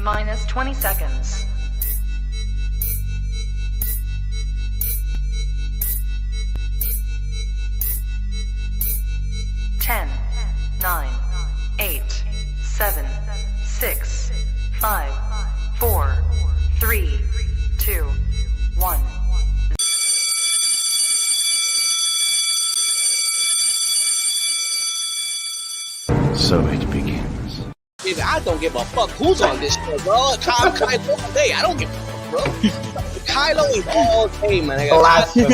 minus 20 seconds. 10, 9, 8, 7, 6, 5, 4, 3, 2, 1. So it begins. Baby, I don't give a fuck who's on this show, bro. Kylo all day. I don't give a fuck, bro. Kylo is all day, man. I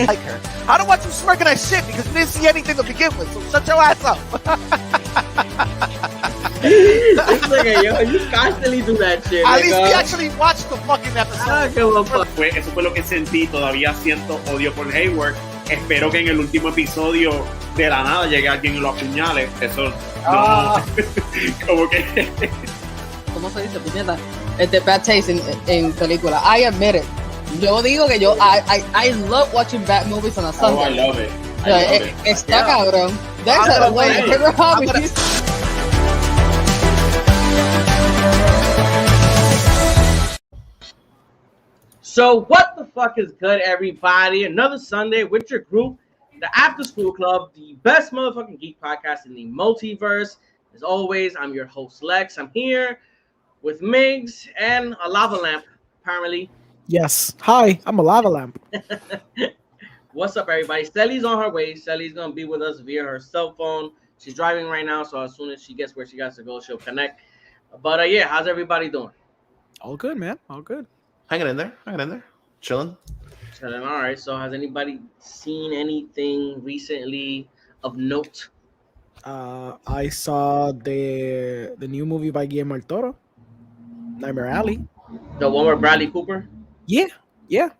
like her. I don't want you smirking that shit because you didn't see anything to begin with, so shut your ass up. This nigga, yo, you constantly do that shit. At least we actually watched the fucking episode. I don't give a fuck. Eso fue lo que sentí. Todavía siento odio por Hayward. Espero que en el último episodio de la nada llegue alguien y lo apuñale. Eso no. Como que. ¿Cómo se dice, puñeta? Bad taste en película. I admit it. Yo digo que I love watching bad movies on a Sunday. Oh, I love it. I love it. Está cabrón. That's a way to favorite hobbies. So what the fuck is good, everybody? Another Sunday with your group, the After School Club, the best motherfucking geek podcast in the multiverse. As always, I'm your host Lex. I'm here with Migs and a lava lamp, apparently. Yes. Hi, I'm a lava lamp. What's up, everybody? Sally's on her way. Sally's gonna be with us via her cell phone. She's driving right now, so as soon as she gets where she got to go, she'll connect. But yeah, how's everybody doing? All good, man. All good. Hanging in there. Chilling. All right. So has anybody seen anything recently of note? I saw the new movie by Guillermo del Toro, Nightmare Alley. The one with Bradley Cooper? Yeah.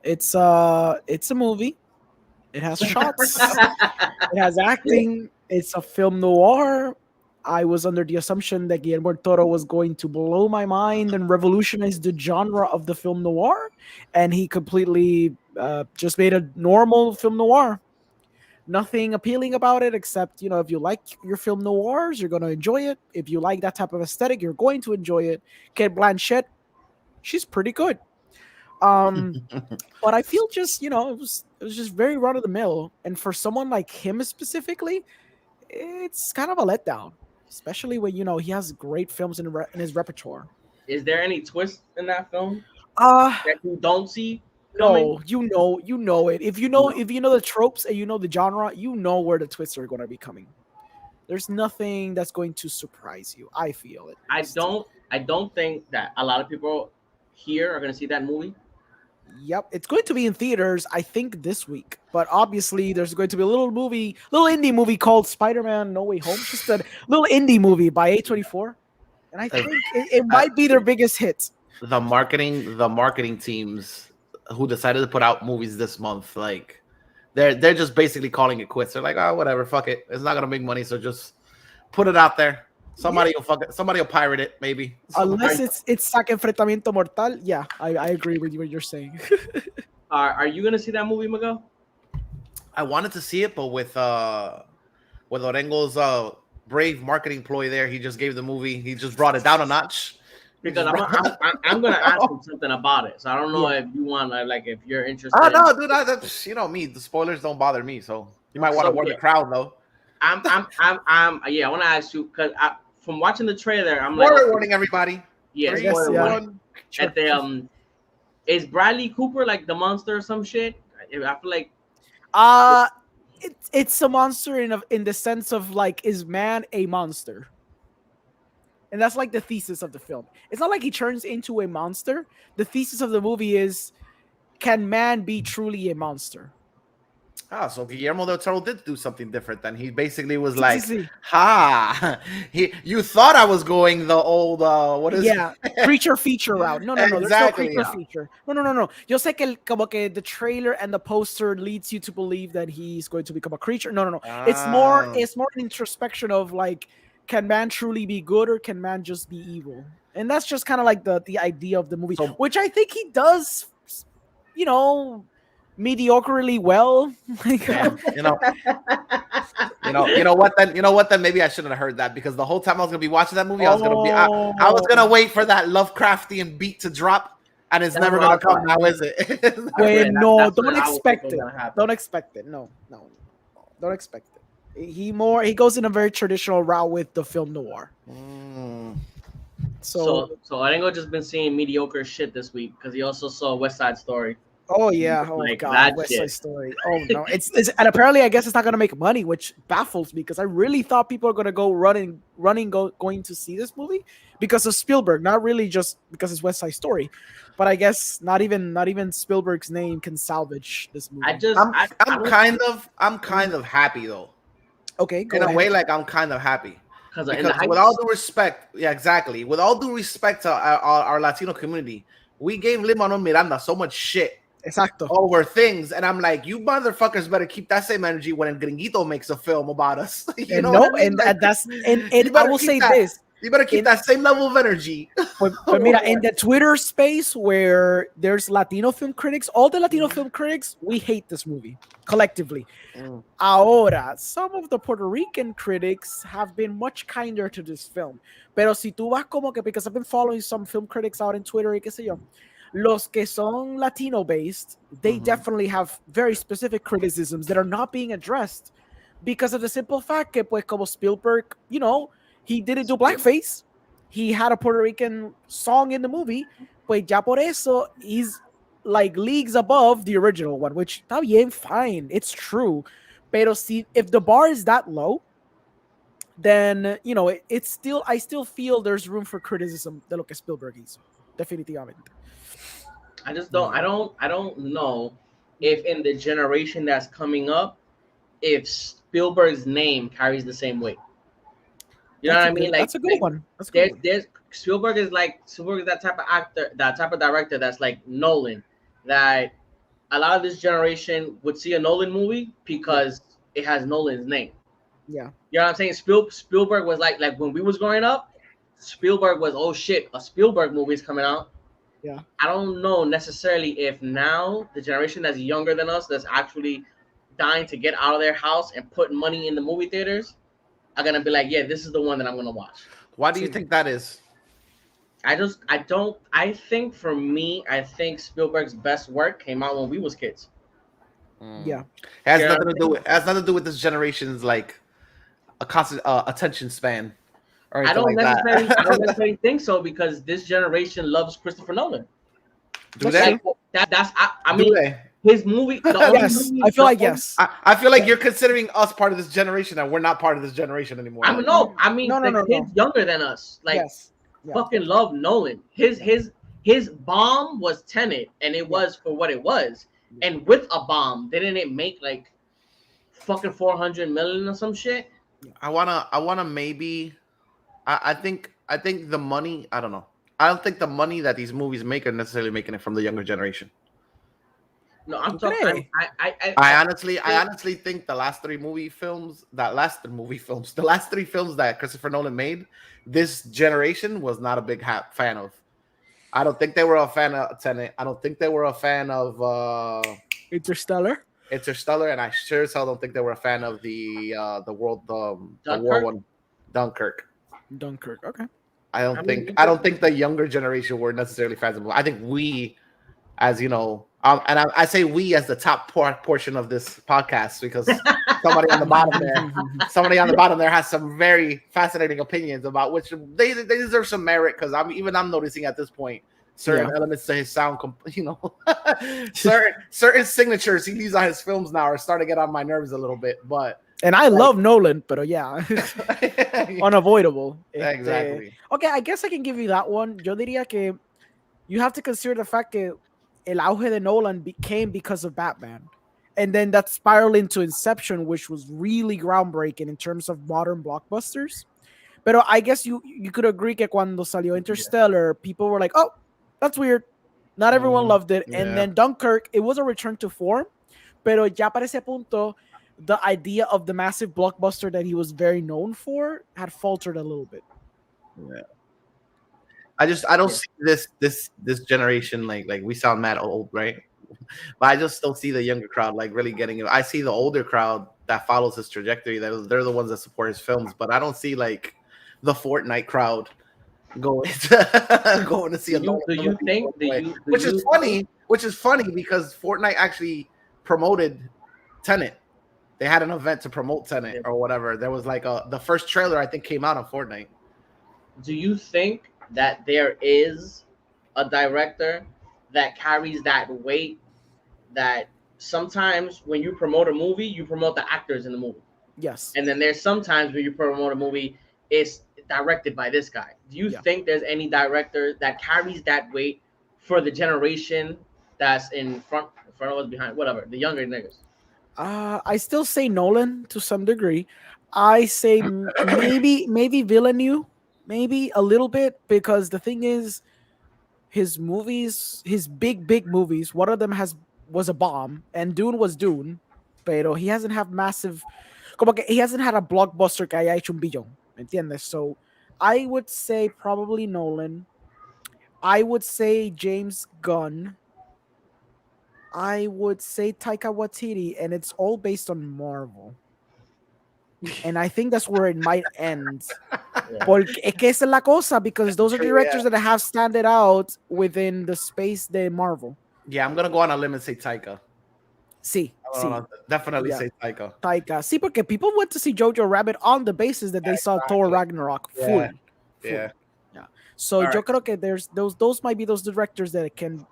It's a movie. It has shots. It has acting. It's a film noir. I was under the assumption that Guillermo del Toro was going to blow my mind and revolutionize the genre of the film noir, and he completely just made a normal film noir. Nothing appealing about it except, if you like your film noirs, you're going to enjoy it. If you like that type of aesthetic, you're going to enjoy it. Kate Blanchett, she's pretty good. But I feel just, it was just very run of the mill. And for someone like him specifically, it's kind of a letdown, especially when, he has great films in his repertoire. Is there any twist in that film that you don't see coming? No, you know it. If you know the tropes and you know the genre, you know where the twists are going to be coming. There's nothing that's going to surprise you. I feel it. I don't think that a lot of people here are going to see that movie. Yep, it's going to be in theaters, I think, this week. But obviously, there's going to be a little indie movie called Spider-Man No Way Home. Just a little indie movie by A24, and I think it might be their biggest hit. The marketing teams who decided to put out movies this month, like they're just basically calling it quits. They're like, oh, whatever, fuck it. It's not gonna make money, so just put it out there. Somebody will pirate it, maybe. Unless it's Saque Enfrentamiento Mortal. Yeah, I agree with what you're saying. Are you gonna see that movie, Miguel? I wanted to see it, but with Orengo's brave marketing ploy there, he just gave the movie. He just brought it down a notch. Because I'm gonna ask him something about it. So I don't know if you want if you're interested. Oh no, dude, that's me. The spoilers don't bother me, so you might want to warn the crowd though. I want to ask you because from watching the trailer, I'm warning everybody. Yeah, warning. Sure. At the is Bradley Cooper like the monster or some shit? I feel like it's a monster in the sense of is man a monster? And that's like the thesis of the film. It's not like he turns into a monster. The thesis of the movie is, can man be truly a monster? So Guillermo del Toro did do something different. Then he basically was you thought I was going the old creature feature route. No, exactly, there's no creature feature. No. Yo sé que como que the trailer and the poster leads you to believe that he's going to become a creature. No. It's more an introspection of can man truly be good or can man just be evil? And that's just kind of the idea of the movie, which I think he does, mediocrely well. You know what? Then maybe I shouldn't have heard that because the whole time I was gonna be watching that movie, I was gonna wait for that Lovecraftian beat to drop, and it's never gonna come now, is it? Wait, Yeah, no, that's don't what I was expect thinking it. was gonna happen. Don't expect it. No, don't expect it. He goes in a very traditional route with the film noir. So Orengo just been seeing mediocre shit this week because he also saw West Side Story. Oh yeah, oh Like, god, that West shit. Side Story. Oh no, it's and apparently I guess it's not gonna make money, which baffles me because I really thought people are gonna go going to see this movie because of Spielberg, not really just because it's West Side Story, but I guess not even Spielberg's name can salvage this movie. I'm kind of happy though. Okay, go in ahead. a way, like I'm kind of happy Because with all due respect, yeah, exactly. With all due respect to our Latino community, we gave Lin-Manuel Miranda so much shit. Exacto. Over things, and I'm like, you motherfuckers better keep that same energy when Gringuito makes a film about us. You know what I mean? And that's and I will say this. You better keep that same level of energy. But mira, in the Twitter space where there's Latino film critics, all the Latino film critics, we hate this movie collectively. Ahora, some of the Puerto Rican critics have been much kinder to this film. Pero si tú vas como que, because I've been following some film critics out in Twitter y qué sé yo, los que son Latino based, they definitely have very specific criticisms that are not being addressed because of the simple fact que pues como Spielberg, you know, he didn't do blackface. He had a Puerto Rican song in the movie, pues ya por eso he's like leagues above the original one, which está bien, fine, it's true. Pero si if the bar is that low, then you know it's still I still feel there's room for criticism de lo que Spielberg hizo, definitivamente. I just don't. I don't know if in the generation that's coming up, if Spielberg's name carries the same weight. You know what I mean? Like that's a good one. That's a good one. There's Spielberg is that type of actor, that type of director that's like Nolan. That a lot of this generation would see a Nolan movie because it has Nolan's name. Yeah. You know what I'm saying? Spielberg was like when we was growing up, Spielberg was, oh shit, a Spielberg movie is coming out. Yeah. I don't know necessarily if now the generation that's younger than us, that's actually dying to get out of their house and put money in the movie theaters, are gonna be like, yeah, this is the one that I'm gonna watch. Why do you think that is? I think for me, I think Spielberg's best work came out when we was kids. Yeah. Has nothing to do with this generation's like a constant attention span. I don't necessarily think so because this generation loves Christopher Nolan. Do they? I mean, his movie. Yes, I feel like yes. I feel like you're considering us part of this generation, and we're not part of this generation anymore. I mean, the kids younger than us, like, fucking love Nolan. His bomb was Tenet, and it was for what it was. And with a bomb, didn't it make like fucking 400 million or some shit? I wanna maybe. I think the money. I don't know. I don't think the money that these movies make are necessarily making it from the younger generation. No, I'm talking. I honestly think the last three films that Christopher Nolan made, this generation was not a big fan of. I don't think they were a fan of Tenet. I don't think they were a fan of Interstellar, and I sure as hell don't think they were a fan of the war one, Dunkirk. Okay. I don't think the younger generation were necessarily fans of it. I think we, as you know, and I say we as the top portion of this podcast because somebody on the bottom there has some very fascinating opinions about which they deserve some merit because I'm noticing at this point certain elements to his sound, certain signatures he leaves on his films now are starting to get on my nerves a little bit, but. And I love Nolan, but yeah, unavoidable. Exactly. Okay, I guess I can give you that one. Yo diría que you have to consider the fact que el auge de Nolan came because of Batman. And then that spiraled into Inception, which was really groundbreaking in terms of modern blockbusters. But I guess you could agree que cuando salió Interstellar, people were like, oh, that's weird. Not everyone loved it. And then Dunkirk, it was a return to form. Pero ya para ese punto, the idea of the massive blockbuster that he was very known for had faltered a little bit. Yeah. I don't see this generation like we sound mad old, right? but I just don't see the younger crowd like really getting it. I see the older crowd that follows his trajectory. They're the ones that support his films, but I don't see like the Fortnite crowd going going to see a Do you think? which is funny. Which is funny because Fortnite actually promoted Tenet. They had an event to promote Tenet or whatever. There was like the first trailer I think came out on Fortnite. Do you think that there is a director that carries that weight that sometimes when you promote a movie, you promote the actors in the movie? Yes. And then there's sometimes when you promote a movie, it's directed by this guy. Do you think there's any director that carries that weight for the generation that's in front of us, behind, whatever, the younger niggas? I still say Nolan to some degree. I say maybe Villeneuve, maybe a little bit, because the thing is, his movies, his big movies, one of them was a bomb, and Dune was Dune, pero he hasn't had massive, como que he hasn't had a blockbuster que haya hecho un billón, ¿me entiendes? So I would say probably Nolan. I would say James Gunn. I would say Taika Waititi, and it's all based on Marvel. And I think that's where it might end. Porque es que esa es la cosa, because those are directors that have standed out within the space de Marvel. Yeah, I'm gonna go on a limb and say Taika. Sí, definitely say Taika. Taika. Sí, porque people went to see Jojo Rabbit on the basis that they saw Thor Ragnarok full. Yeah. So yo creo que there's those might be those directors that can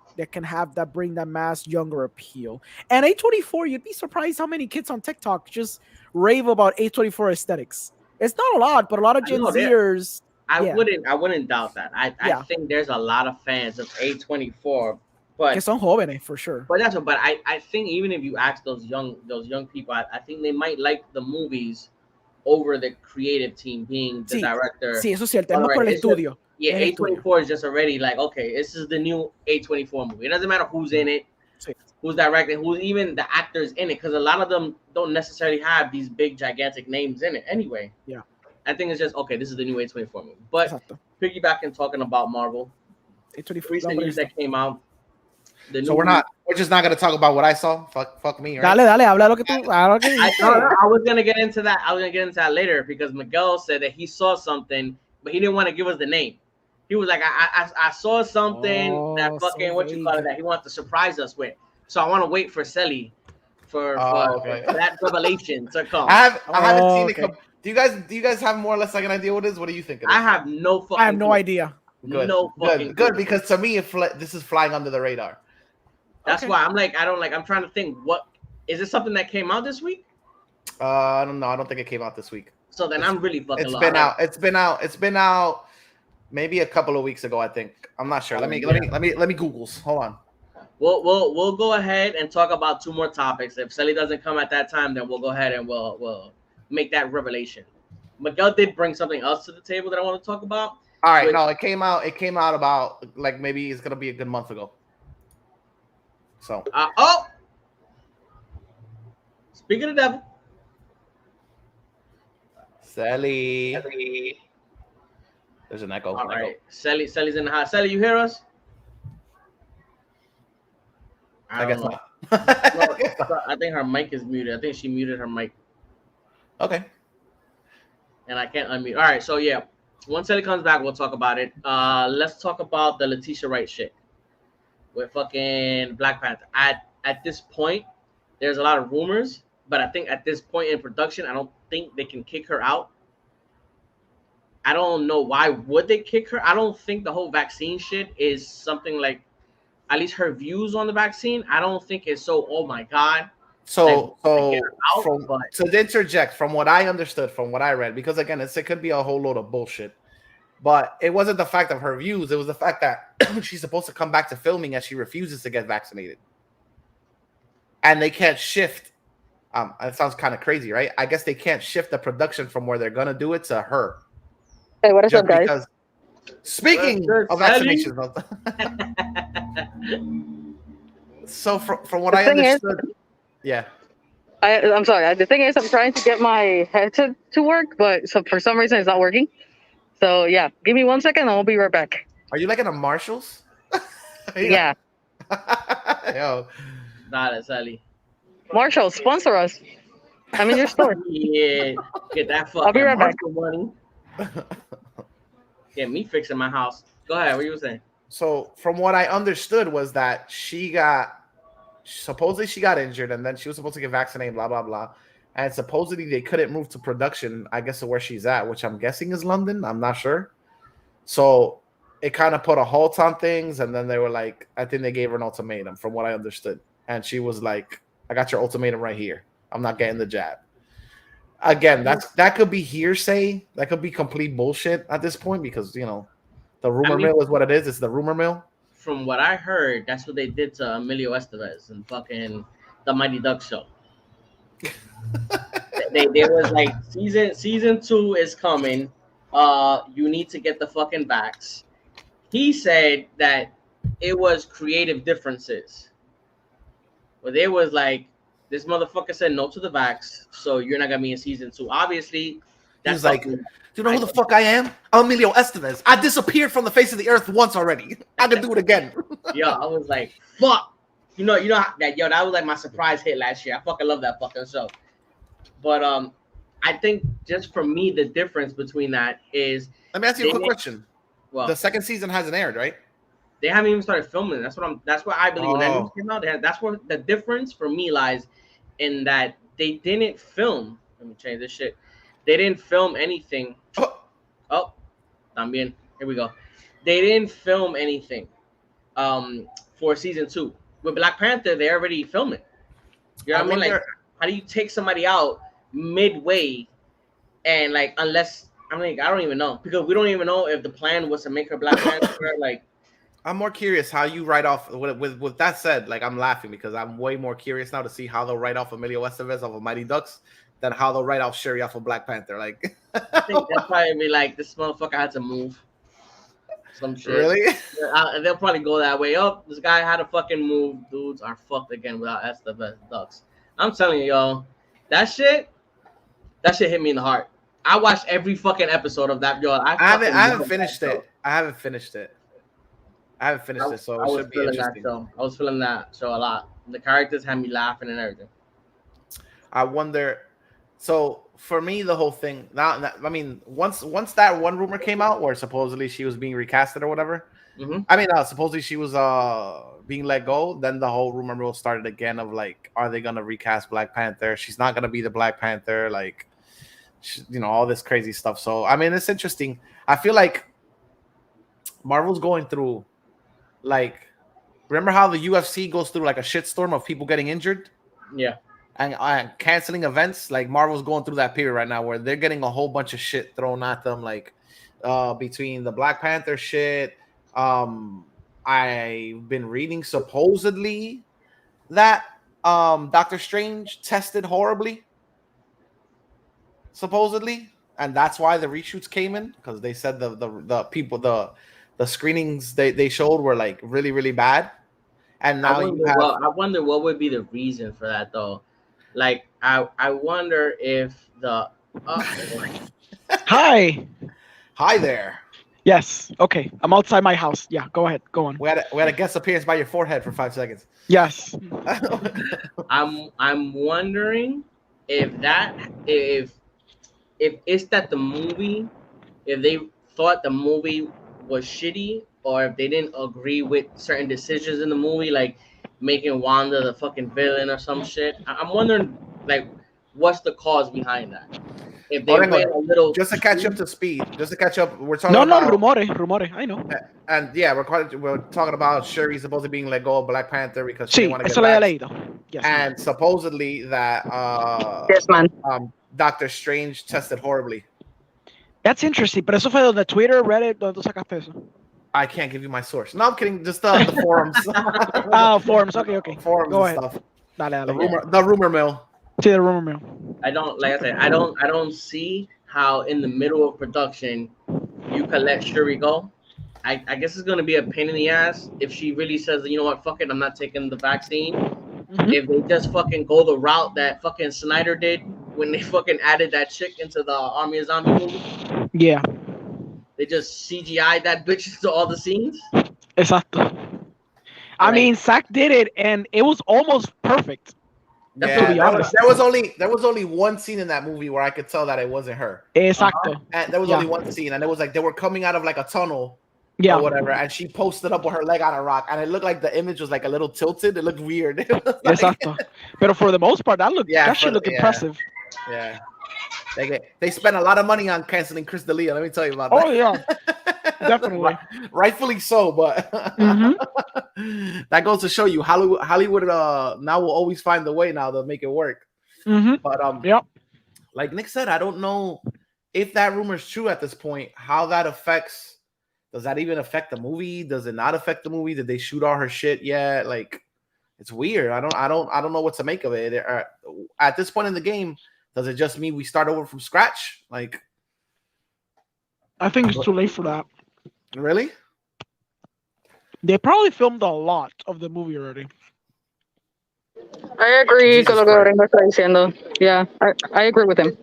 bring that mass younger appeal. And A24, you'd be surprised how many kids on TikTok just rave about A24 aesthetics. It's not a lot, but a lot of Gen Zers. I wouldn't doubt that. I think there's a lot of fans of A24, but que son jóvenes for sure. But I think even if you ask those young people, I think they might like the movies over the creative team being the director. Sí, eso es cierto. Es más por el estudio. Yeah, A24 is just already like, okay, this is the new A24 movie. It doesn't matter who's in it, who's directing, who's even the actors in it, because a lot of them don't necessarily have these big, gigantic names in it anyway. Yeah. I think it's just, okay, this is the new A24 movie. But piggybacking, talking about Marvel, A24 recent news that came out. So we're just not going to talk about what I saw. Fuck me, right? Dale, habla lo que tú. I was going to get into that. I was going to get into that later because Miguel said that he saw something, but he didn't want to give us the name. He was like, I saw something that fucking, that he wanted to surprise us with. So I want to wait for Selly for that revelation to come. I haven't seen it come. Do you guys have more or less like an idea what it is? What do you think? I have no idea. Good, because to me, this is flying under the radar. That's why I'm like, I'm trying to think, what is this something that came out this week? I don't know. I don't think it came out this week. So then I'm really fucking lost. It's been out maybe a couple of weeks ago, I think. I'm not sure. Let me Googles. Hold on. We'll go ahead and talk about two more topics. If Sally doesn't come at that time, then we'll go ahead and we'll make that revelation. Miguel did bring something else to the table that I want to talk about. All right, no, it came out about like maybe it's gonna be a good month ago. So speaking of the devil, Sally. There's an echo. All right, Sally's in the house. Sally, you hear us? I guess not. I think her mic is muted. I think she muted her mic. Okay. And I can't unmute. All right, so yeah, once Sally comes back, we'll talk about it. Let's talk about the Letitia Wright shit with fucking Black Panther. At this point, there's a lot of rumors, but I think at this point in production, I don't think they can kick her out. I don't know why would they kick her. I don't think the whole vaccine shit is something like, at least her views on the vaccine, I don't think it's so, oh my God. So to interject, from what I understood, from what I read, because again, it could be a whole load of bullshit, but it wasn't the fact of her views. It was the fact that she's supposed to come back to filming as she refuses to get vaccinated. And they can't shift. It sounds kind of crazy, right? I guess they can't shift the production from where they're going to do it to her. Hey, what is up, guys? Because, speaking of vaccinations, so from what I understood, I'm sorry. The thing is, I'm trying to get my headset to work, but for some reason it's not working. So yeah, give me 1 second and I'll be right back. Are you like in a Marshalls? Yeah. Yo, Dale, Sally. Marshall, sponsor us. I'm in your store. Yeah, get that I'll be fucking right back. Marshall money. Get me fixing my house. Go ahead. What you were saying? so from what I understood was that she got injured and then she was supposed to get vaccinated, blah blah blah. And supposedly they couldn't move to production, I guess, to where she's at, which I'm guessing is London. I'm not sure. So it kind of put a halt on things, and then they were like, I think they gave her an ultimatum, from what I understood. And she was like, I got your ultimatum right here. I'm not getting the jab. Again, that could be hearsay. That could be complete bullshit at this point because, you know, the rumor mill is what it is. It's the rumor mill. From what I heard, that's what they did to Emilio Estevez and fucking the Mighty Duck show. they was like, season 2 is coming. You need to get the fucking vax. He said that it was creative differences. But they was like, this motherfucker said no to the vax, so you're not gonna be in season 2. Obviously, He's like, do you know who the fuck I am? I'm Emilio Estevez. I disappeared from the face of the earth once already. I can do it again. Yo, I was like, fuck. You know that that was like my surprise hit last year. I fucking love that fucking show. But I think just for me, the difference between that is. Let me ask you a quick question. Well, the second season hasn't aired, right? They haven't even started filming. That's what I believe. When that news came out, that's where the difference for me lies in that they didn't film. Let me change this shit. They didn't film anything. Oh, también. Here we go. They didn't film anything for season 2. With Black Panther, they already filming. You know what I mean? Like, how do you take somebody out midway and like unless I don't even know because we don't even know if the plan was to make her Black Panther. Like, I'm more curious how you write off. With that said, like I'm laughing because I'm way more curious now to see how they'll write off Emilio Estevez off of Mighty Ducks than how they'll write off Sherry off of Black Panther. Like, I think they'll probably be like, this motherfucker had to move. Some shit. Really? They'll probably go that way. Oh, this guy had to fucking move. Dudes are fucked again without Estevez Ducks. I'm telling you, y'all, that shit hit me in the heart. I watched every fucking episode of that, y'all. I haven't finished it. I haven't finished it, so it should be interesting. I was feeling that show a lot. The characters had me laughing and everything. I wonder. So for me, the whole thing. Now, I mean, once that one rumor came out where supposedly she was being recasted or whatever. Mm-hmm. I mean, supposedly she was being let go. Then the whole rumor mill started again of like, are they gonna recast Black Panther? She's not gonna be the Black Panther. Like, you know, all this crazy stuff. So I mean, it's interesting. I feel like Marvel's going through, like, remember how the UFC goes through like a shitstorm of people getting injured? Yeah. And canceling events. Like Marvel's going through that period right now where they're getting a whole bunch of shit thrown at them, like between the Black Panther shit. I've been reading supposedly that Doctor Strange tested horribly, supposedly, and that's why the reshoots came in, because they said the people the screenings they showed were like really, really bad. And now I wonder what would be the reason for that though. Like I wonder if the Hi there. Yes. Okay. I'm outside my house. Yeah. Go ahead. Go on. We had a guest appearance by your forehead for 5 seconds. Yes. I'm wondering if it's that the movie, if they thought the movie was shitty, or if they didn't agree with certain decisions in the movie, like making Wanda the fucking villain or some shit. I'm wondering, like, what's the cause behind that? If they went a little just to catch up to speed, we're talking about rumore. I know. And yeah, we're talking about Shuri supposedly being let go of Black Panther because she want to get back. Yes, and supposedly that yes, man. Doctor Strange tested horribly. That's interesting, pero eso fue donde Twitter, Reddit, donde tú sacaste eso. I can't give you my source. No, I'm kidding. Just the forums. Forums. Okay. Forums Go and ahead. Stuff. Dale. The rumor mill. Sí, the rumor mill. I don't see how in the middle of production you can let Shuri go. I guess it's gonna be a pain in the ass if she really says, you know what, fuck it, I'm not taking the vaccine. Mm-hmm. If they just fucking go the route that fucking Snyder did when they fucking added that chick into the Army of Zombie movie. Yeah. They just CGI'd that bitch into all the scenes. Exacto. I mean, Zack did it, and it was almost perfect. Yeah, To be honest. there was only one scene in that movie where I could tell that it wasn't her. Exacto. And there was only one scene, and it was like they were coming out of like a tunnel Yeah. or whatever, and she posted up with her leg on a rock, and it looked like the image was like a little tilted. It looked weird. It was like- Exacto. But for the most part, that shit looked impressive. Yeah. They spent a lot of money on canceling Chris D'Elia. Let me tell you about that. Oh yeah, definitely. Rightfully so, but that goes to show you Hollywood now will always find the way now to make it work. But yep. Like Nick said, I don't know if that rumor is true at this point. How that affects? Does that even affect the movie? Does it not affect the movie? Did they shoot all her shit yet? Like, it's weird. I don't know what to make of it. At this point in the game, does it just mean we start over from scratch? Like, I think it's too late for that. Really? They probably filmed a lot of the movie already. I agree con lo que Lorenzo está diciendo. Yeah, I agree with him.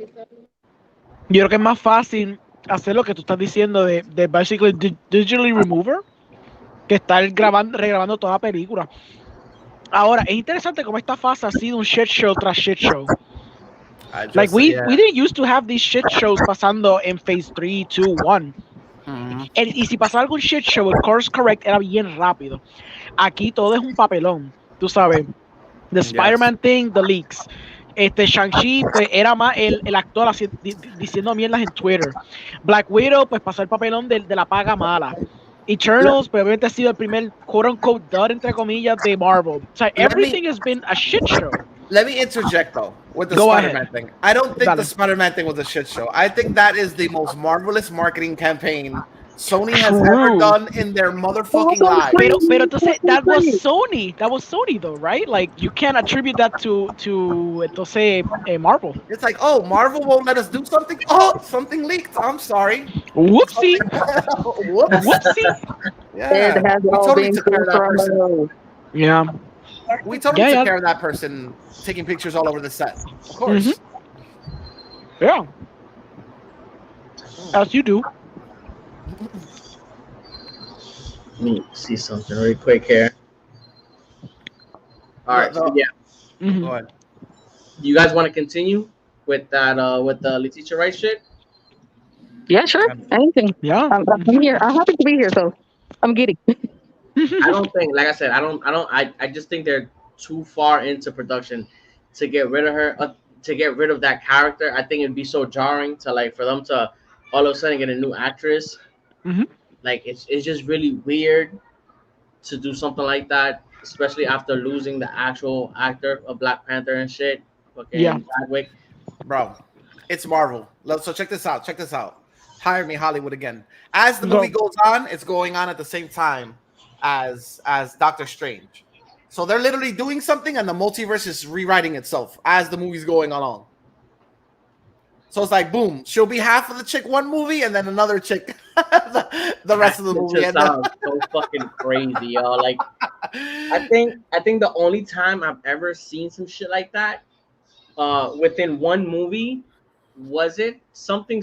Yo creo que es más fácil hacer lo que tú estás diciendo de basically digitally remover que estar regrabando toda la película. Ahora, es interesante cómo esta fase ha sido un shit show tras shit show. Like we didn't used to have these shit shows pasando en phase 3, 2, 1. Y si pasaba algún shit show, el course correct era bien rápido. Aquí todo es un papelón, tú sabes. The Spider-Man thing, the leaks. Shang-Chi, pues era más el actor diciendo mierdas en Twitter. Black Widow, pues pasó el papelón de la paga mala. Eternals, pues obviamente ha sido el primer quote-unquote dud, entre comillas, de Marvel. So everything has been a shit show. Let me interject though with the Spider-Man thing. I don't think the Spider-Man thing was a shit show. I think that is the most marvelous marketing campaign Sony has ever done in their motherfucking lives. Pero entonces, that was Sony. That was Sony though, right? Like you can't attribute that to entonces Marvel. It's like, oh, Marvel won't let us do something. Oh, something leaked. I'm sorry. Whoopsie. Whoopsie. Yeah. We totally took care of that person. Yeah. We totally took care of that person taking pictures all over the set. Of course. Yeah. As you do. Let me see something really quick here. All right, so yeah. Go ahead. You guys want to continue with that with the Letitia Wright shit? Yeah, sure. Anything. Yeah. I'm here. I'm happy to be here, so I'm giddy. I don't think, like I said, I just think they're too far into production to get rid of her, to get rid of that character. I think it'd be so jarring to for them to all of a sudden get a new actress. Like it's just really weird to do something like that, especially after losing the actual actor of Black Panther and shit. Chadwick. Bro, it's Marvel. So check this out. Hire me, Hollywood, again. As the movie goes on, it's going on at the same time as Doctor Strange. So they're literally doing something, and the multiverse is rewriting itself as the movie's going along. So it's like, boom, she'll be half of the chick one movie, and then another chick the rest of the movie. It sounds so fucking crazy, y'all. Like, I think the only time I've ever seen some shit like that, within one movie, was it something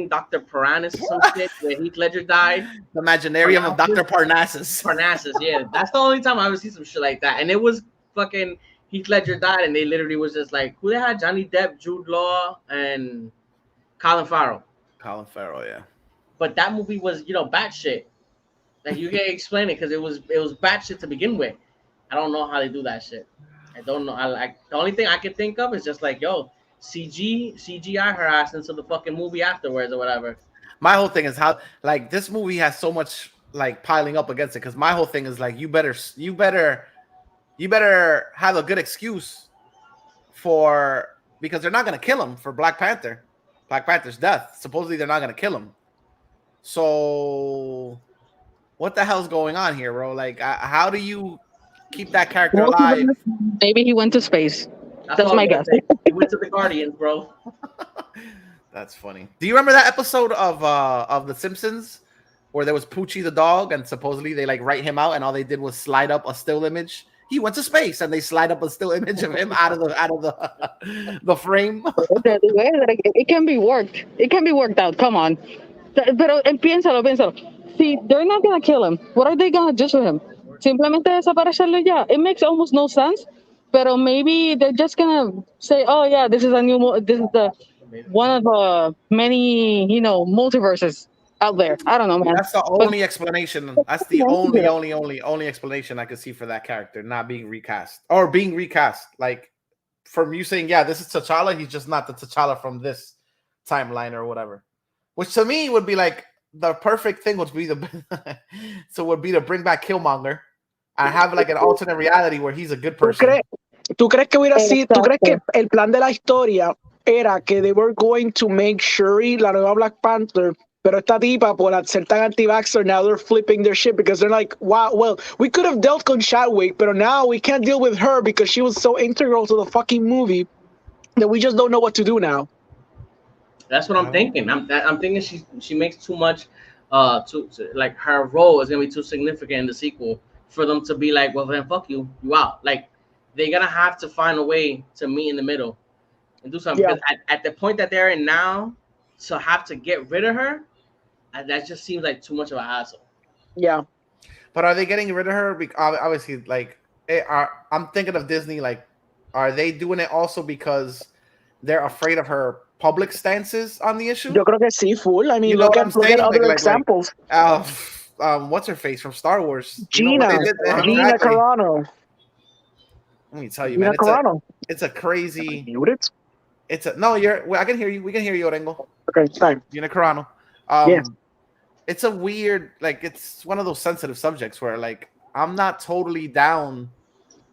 Dr. Parnassus or some shit where Heath Ledger died? The Imaginarium of Dr. Parnassus. Parnassus, yeah. That's the only time I ever seen some shit like that. And it was fucking Heath Ledger died, and they literally was just like, who they had? Johnny Depp, Jude Law, and Colin Farrell. Colin Farrell, yeah. But that movie was, batshit. Like, you can't explain it because it was batshit to begin with. I don't know how they do that shit. I don't know. The only thing I can think of is just like, yo, CGI her ass into the fucking movie afterwards or whatever. My whole thing is how, like, this movie has so much, like, piling up against it, because my whole thing is like, you better have a good excuse because they're not gonna kill him for Black Panther's death. Supposedly they're not gonna kill him. So what the hell's going on here, bro? Like, how do you keep that character alive? Maybe he went to space. That's my guess. He went to the Guardians, bro. That's funny. Do you remember that episode of The Simpsons where there was Poochie the dog, and supposedly they write him out, and all they did was slide up a still image? He went to space, and they slide up a still image of him out of the frame. It can be worked. It can be worked out. Come on. Pero piénsalo. See, they're not gonna kill him. What are they gonna do to him? simplemente desaparecerlo y ya. It makes almost no sense, pero maybe they're just gonna say, oh yeah, this is this is the one of the many, multiverses out there. I don't know, man. That's the But only explanation. That's the only explanation I could see for that character not being recast or being recast. Like from you saying, yeah, this is T'Challa. He's just not the T'Challa from this timeline or whatever. Which to me would be like the perfect thing would be to bring back Killmonger and have like an alternate reality where he's a good person. ¿Tú crees que hubiera sido? ¿Tú crees que Exacto. el plan de la historia era que they were going to make Shuri la nueva Black Panther? Pero esta tipa, por ser tan anti-vaxxer, now they're flipping their shit because they're like, wow, well, we could have dealt con Chadwick, but now we can't deal with her because she was so integral to the fucking movie that we just don't know what to do now. That's what I'm thinking. I'm thinking she makes too much. Like her role is gonna be too significant in the sequel for them to be like, well then fuck you out. Like they're gonna have to find a way to meet in the middle and do something. Yeah. Because at the point that they're in now, to have to get rid of her, that just seems like too much of a hassle. Yeah. But are they getting rid of her? Because obviously, like, I'm thinking of Disney. Like, are they doing it also because they're afraid of her public stances on the issue? Yo creo que sí, full. I mean, You know look what at I'm saying? other Like, examples. What's her face from Star Wars? Gina Exactly. Carano. Let me tell you, Gina man, Carano. it's a crazy. Mute it. I can hear you. We can hear you, Orengo. Okay, fine. Gina Carano. Yes. It's a weird, like, it's one of those sensitive subjects where, like, I'm not totally down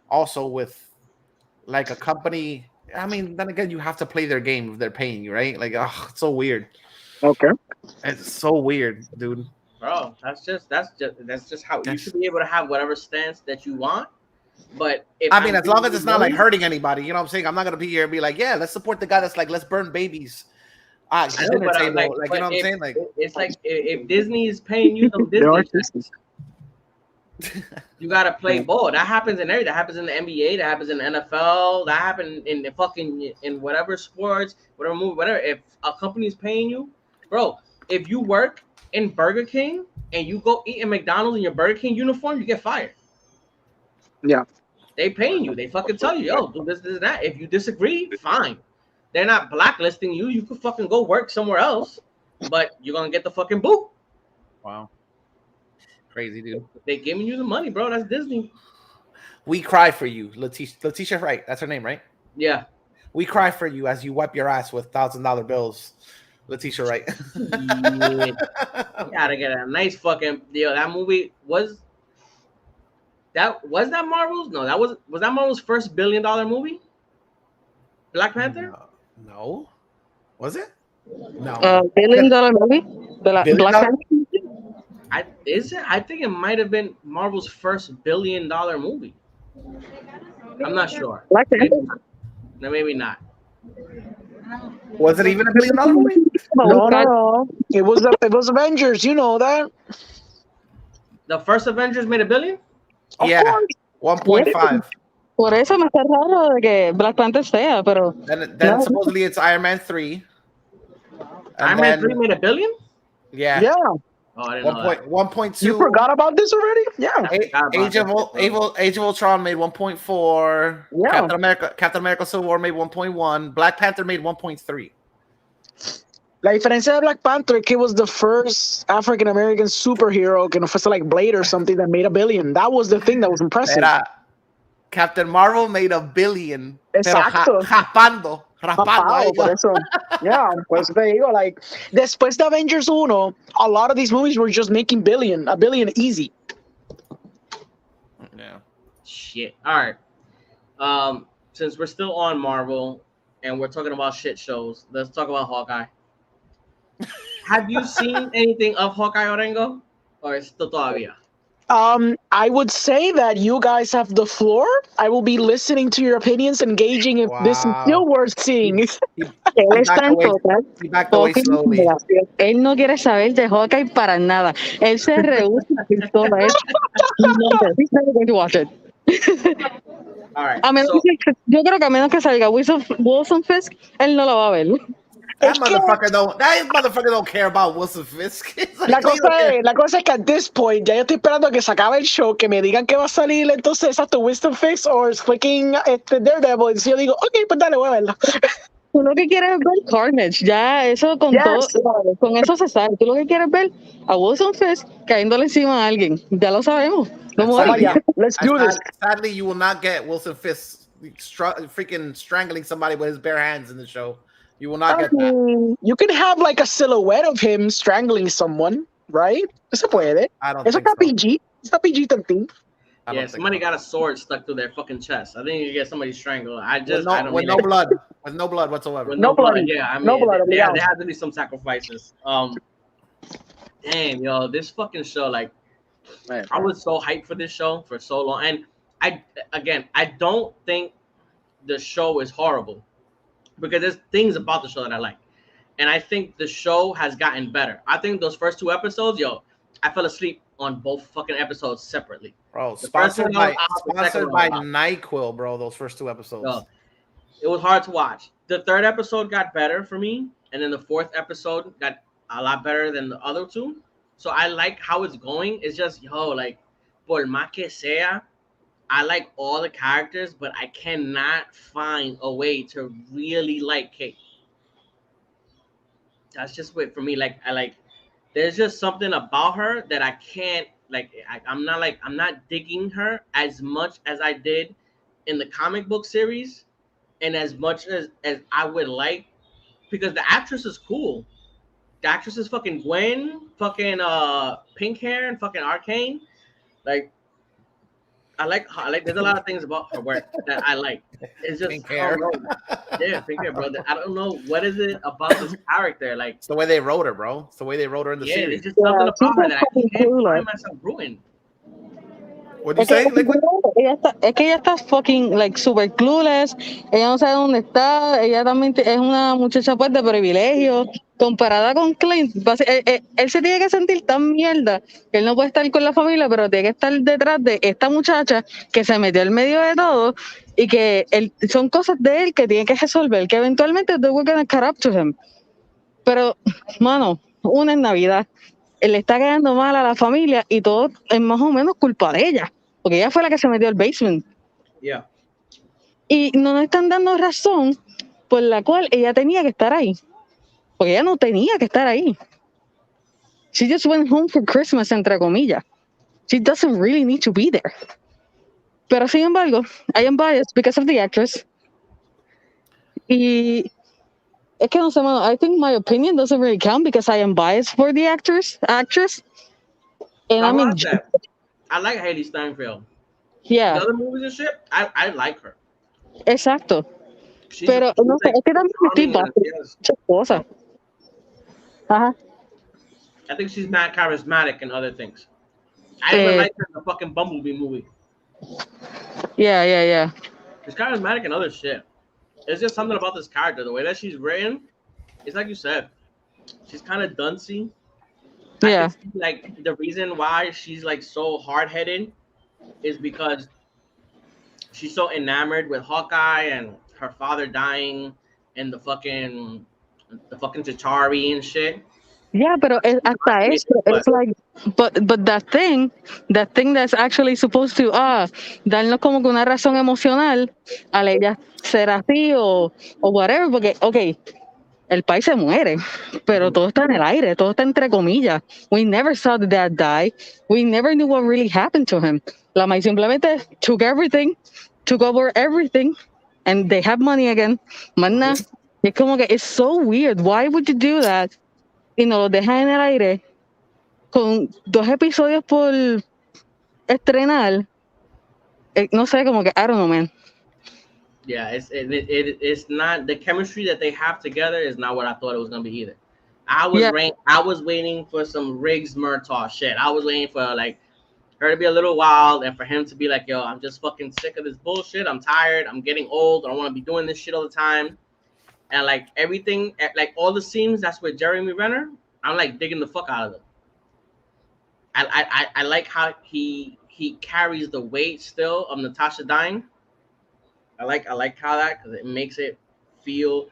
also with, like, a company. I mean, then again, you have to play their game if they're paying you, right? Like, it's so weird. Okay. It's so weird, dude. Bro, that's just how you should be able to have whatever stance that you want. But if I mean, as long as it's not like hurting anybody, you know what I'm saying? I'm not gonna be here and be like, yeah, let's support the guy that's like, let's burn babies. Dinner table. Like, you know what I'm saying? Like, it's like if Disney is paying you some Disney checks, you gotta play ball. That happens in everything. That happens in the NBA. That happens in the NFL. That happened in the fucking in whatever sports, whatever movie, whatever. If a company is paying you, bro, if you work in Burger King and you go eat in McDonald's in your Burger King uniform, you get fired. Yeah. They paying you. They fucking tell you, yo, do this, that. If you disagree, fine. They're not blacklisting you. You could fucking go work somewhere else, but you're gonna get the fucking boot. wow, crazy, dude. They giving you the money, bro. That's Disney. We cry for you, Letitia Wright. That's her name, right? Yeah. We cry for you as you wipe your ass with $1,000 bills, Letitia Wright. Yeah. You gotta get a nice fucking deal. That movie was that Marvel's? No, was that Marvel's first $1 billion movie? Black Panther? No. Was it? No. $1 billion movie? The Billion Black dollar? Panther? I think it might have been Marvel's first $1 billion movie. I'm not sure. Black Panther? Maybe not. Was it even $1 billion movie? No. It was Avengers. You know that. The first Avengers made $1 billion? Yeah, 1.5. Por eso me está raro de que Black Panther sea, pero Then no. supposedly it's Iron Man 3. Iron Man 3 made $1 billion? Yeah. Yeah. Oh, I didn't know that. 1.2. You forgot about this already? Yeah. Age of Ultron made 1.4. Yeah. Captain America Civil War made 1.1. Black Panther made 1.3. La diferencia de Black Panther es que it was the first African American superhero que no fuese like Blade or something that made $1 billion. That was the thing that was impressive. Captain Marvel made $1 billion. Exacto. Pero raspando. Por eso. Yeah, pues te digo, like, después de Avengers 1, a lot of these movies were just making $1 billion easy. Yeah. Shit. All right. Since we're still on Marvel and we're talking about shit shows, let's talk about Hawkeye. Have you seen anything of Hawkeye, Orengo? Or es esto todavía? I would say that you guys have the floor. I will be listening to your opinions and gauging if this is still worth seeing. Él está en total. Él no quiere saber de Hawkeye para nada. Él se rehúsa a todo eso. He's never going to watch it. All right. Yo creo que a menos que salga Wilson Fisk, él no lo va a ver. That Es que motherfucker don't care about Wilson Fisk. It's like, la he don't care. cosa es que at this point ya yo estoy esperando a que se acabe el show, que me digan que va a salir entonces exacto Winston Fix o freaking Daredevil. Y yo digo, ok, pues dale, voy a verla. Tú lo que quieres es ver Carnage, ya eso Yes. con eso se sabe. Tú lo que quieres ver a Wilson Fisk cayéndole encima a alguien, ya lo sabemos. No And morir. Vamos allá. Let's do this. Sadly, you will not get Wilson Fisk freaking strangling somebody with his bare hands in the show. You will not get that. You can have like a silhouette of him strangling someone, right? Se puede. I don't Eso think está so. PG. It's not PG-13. I Yeah, don't think somebody so. got a sword stuck through their fucking chest. I think you get somebody strangled. I With don't with mean no it. blood. With no blood whatsoever. With No no blood. blood. Yeah, I mean, No blood, yeah, obligado. there has to be some sacrifices. Damn, yo, this fucking show, like, Man. I was so hyped for this show for so long, and I don't think the show is horrible because there's things about the show that I like, and I think the show has gotten better. I think those first 2 episodes, yo, I fell asleep on both fucking episodes separately. Bro, The first sponsored one by I was out, the second sponsored one by I was out. NyQuil, bro. Those first 2 episodes. Yo, it was hard to watch. The 3rd episode got better for me, and then the 4th episode got a lot better than the other 2. So I like how it's going. It's just, yo, like, por más que sea, I like all the characters, but I cannot find a way to really like Kate. That's just what for me. Like, there's just something about her that I can't like. I'm not digging her as much as I did in the comic book series, and as much as I would like, because the actress is cool. The actress is fucking Gwen, fucking pink hair, and fucking Arcane. Like, I like. There's a lot of things about her work that I like. It's just Pink I hair. don't know. Yeah, pink hair, bro. I don't know what is it about this character. Like, It's the way they wrote her, bro. It's the way they wrote her in the yeah, series. it's just something Yeah, about her that I she's can't clueless. find myself ruined. What do you Es que, say, Liquid? es que ella está fucking like super clueless, ella no sabe dónde está, ella también es una muchacha pues de privilegio, comparada con Clint, él se tiene que sentir tan mierda que él no puede estar con la familia, pero tiene que estar detrás de esta muchacha que se metió en medio de todo y que son cosas de él que tiene que resolver, que eventualmente they were gonna catch up to him. Pero, mano, una en Navidad, él le está quedando mal a la familia y todo es más o menos culpa de ella, porque ella fue la que se metió al basement. Yeah. Y no nos están dando razón por la cual ella tenía que estar ahí, porque ella no tenía que estar ahí. She just went home for Christmas, entre comillas. She doesn't really need to be there. Pero sin embargo, I am biased because of the actress. Y es que no sé, mano, I think my opinion doesn't really count because I am biased for the actress. And I mean, I like Haley Steinfeld. yeah, The other movies and shit, I like her. exacto. She's Pero no sé, es que también estoy charming, bajo yes. muchas cosas. Ajá. I think she's mad charismatic and other things. I even like her in the fucking Bumblebee movie. Yeah. She's charismatic and other shit. It's just something about this character, the way that she's written. It's like you said, she's kind of duncy. Yeah. I can see, like, the reason why she's like so hard-headed is because she's so enamored with Hawkeye and her father dying and the fucking Chitauri and shit. Yeah, pero hasta eso, it's like, but that thing that's actually supposed to darnos como que una razón emocional al ella ser así o whatever, porque, okay, el país se muere, pero todo está en el aire, todo está entre comillas. We never saw the dad die. We never knew what really happened to him. La maíz simplemente took over everything, and they have money again. Mana, es como que it's so weird. Why would you do that? Y nos lo dejan en el aire con 2 episodios por estrenar. No sé, como que I don't know, man. Yeah, it's not the chemistry that they have together is not what I thought it was gonna be either. I was waiting for some Riggs Murtaugh shit. I was waiting for like her to be a little wild and for him to be like, yo, I'm just fucking sick of this bullshit. I'm tired. I'm getting old. I don't want to be doing this shit all the time. And like everything, like all the scenes that's with Jeremy Renner, I'm like digging the fuck out of them. I like how he carries the weight still of Natasha dying. I like how that, because it makes it feel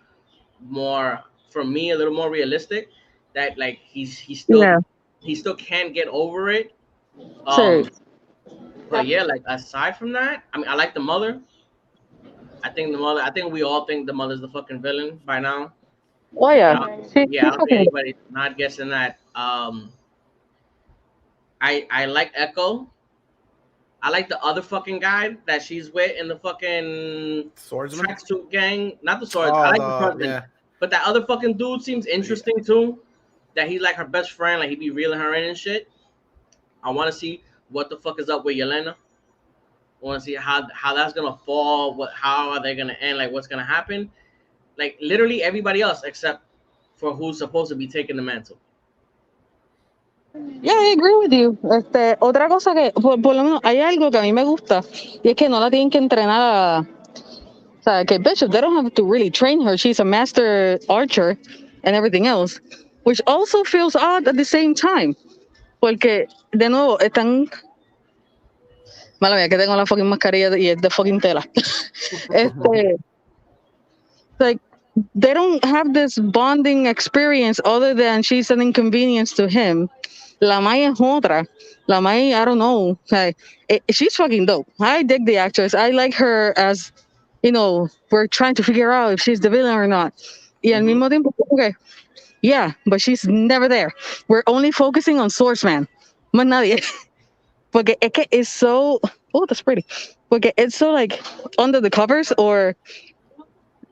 more for me, a little more realistic. That like he still can't get over it. Sí. But yeah, like aside from that, I mean, I like the mother. I think we all think the mother's the fucking villain by now. Oh yeah. I don't think anybody's not guessing that. I like Echo. I like the other fucking guy that she's with in the fucking Swordsman. tracksuit gang. Not the swords. Oh, I like the swordsman. yeah. But that other fucking dude seems interesting too. That he's like her best friend. Like he be reeling her in and shit. I want to see what the fuck is up with Yelena. I want to see how that's gonna fall. How are they gonna end? Like what's gonna happen? Like literally everybody else except for who's supposed to be taking the mantle. Yeah, I agree with you. Otra cosa que, por lo menos, hay algo que a mí me gusta y es que no la tienen que entrenar a. O sea, que Bishop, they don't have to really train her. She's a master archer and everything else, which also feels odd at the same time. Porque, de nuevo, están. Mala mía, que tengo la fucking mascarilla y es de fucking tela. Like, they don't have this bonding experience other than she's an inconvenience to him. La Maya es otra. La Maya, I don't know. Like, she's fucking dope. I dig the actress. I like her as, we're trying to figure out if she's the villain or not. Y al mismo tiempo, okay, yeah, but she's never there. We're only focusing on Swordsman. Más nadie. Porque es que it's so, oh, that's pretty. Porque it's so like under the covers or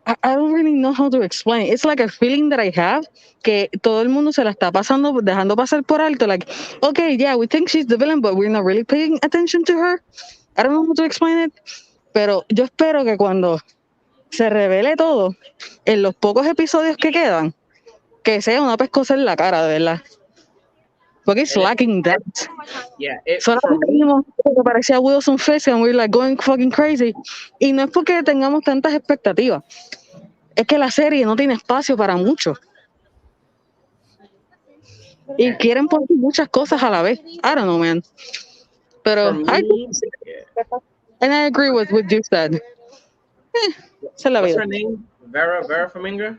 I don't really know how to explain it. It's like a feeling that I have que todo el mundo se la está pasando, dejando pasar por alto. Like, okay, yeah, we think she's the villain, but we're not really paying attention to her. I don't know how to explain it. Pero yo espero que cuando se revele todo, en los pocos episodios que quedan, que sea una pescosa en la cara, de verdad. Porque it's lacking that. Yeah, Solamente vimos que parecía Wilson Fisk and we're like going fucking crazy. Y no es porque tengamos tantas expectativas. Es que la serie no tiene espacio para mucho. Y quieren poner muchas cosas a la vez. I don't know, man. Pero and I agree with what you said. Esa es la What's vida. her name? Vera Farmiga?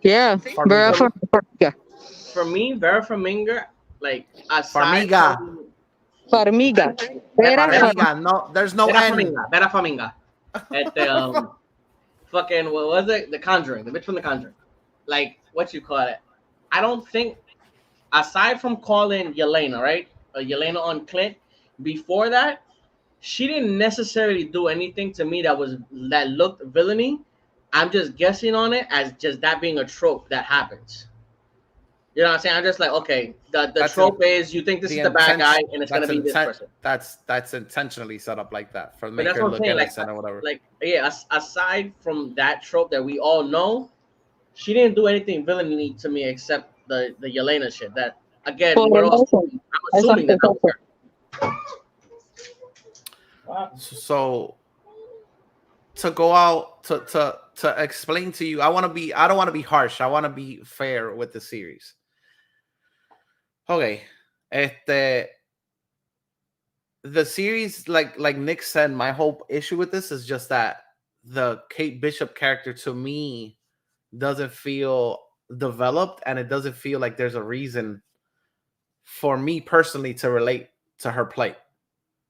Yeah, Vera Farmiga. For me, Vera Farmiga, like aside Farmiga. from Farmiga. Farmiga. No, there's no Vera N. Farmiga. Vera Farmiga. At the fucking what was it? The Conjuring, the bitch from The Conjuring. Like what you call it? I don't think aside from calling Yelena, right? Yelena on Clint. Before that, she didn't necessarily do anything to me that looked villainy. I'm just guessing on it as just that being a trope that happens. You know what I'm saying? I'm just like, okay, the trope is you think this is the bad guy and it's gonna be this person. That's intentionally set up like that for make that's her what I'm look saying, innocent or whatever. Like, yeah, aside from that trope that we all know, she didn't do anything villainy to me except the Yelena shit. That again, I'm assuming that was her. So to go out to explain to you, I don't want to be harsh. I want to be fair with the series. Okay. The series, like Nick said, my whole issue with this is just that the Kate Bishop character to me doesn't feel developed, and it doesn't feel like there's a reason for me personally to relate to her plight.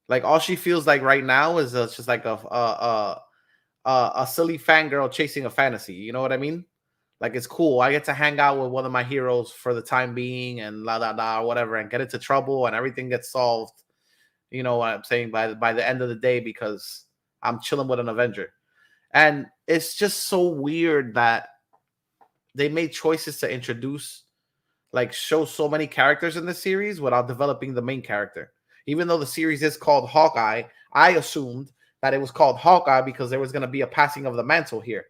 Like all she feels like right now is just like a silly fangirl chasing a fantasy. You know what I mean? Like it's cool. I get to hang out with one of my heroes for the time being and or whatever, and get into trouble and everything gets solved. You know what I'm saying? By the end of the day, because I'm chilling with an Avenger. And it's just so weird that they made choices to show so many characters in the series without developing the main character. Even though the series is called Hawkeye, I assumed that it was called Hawkeye because there was going to be a passing of the mantle here.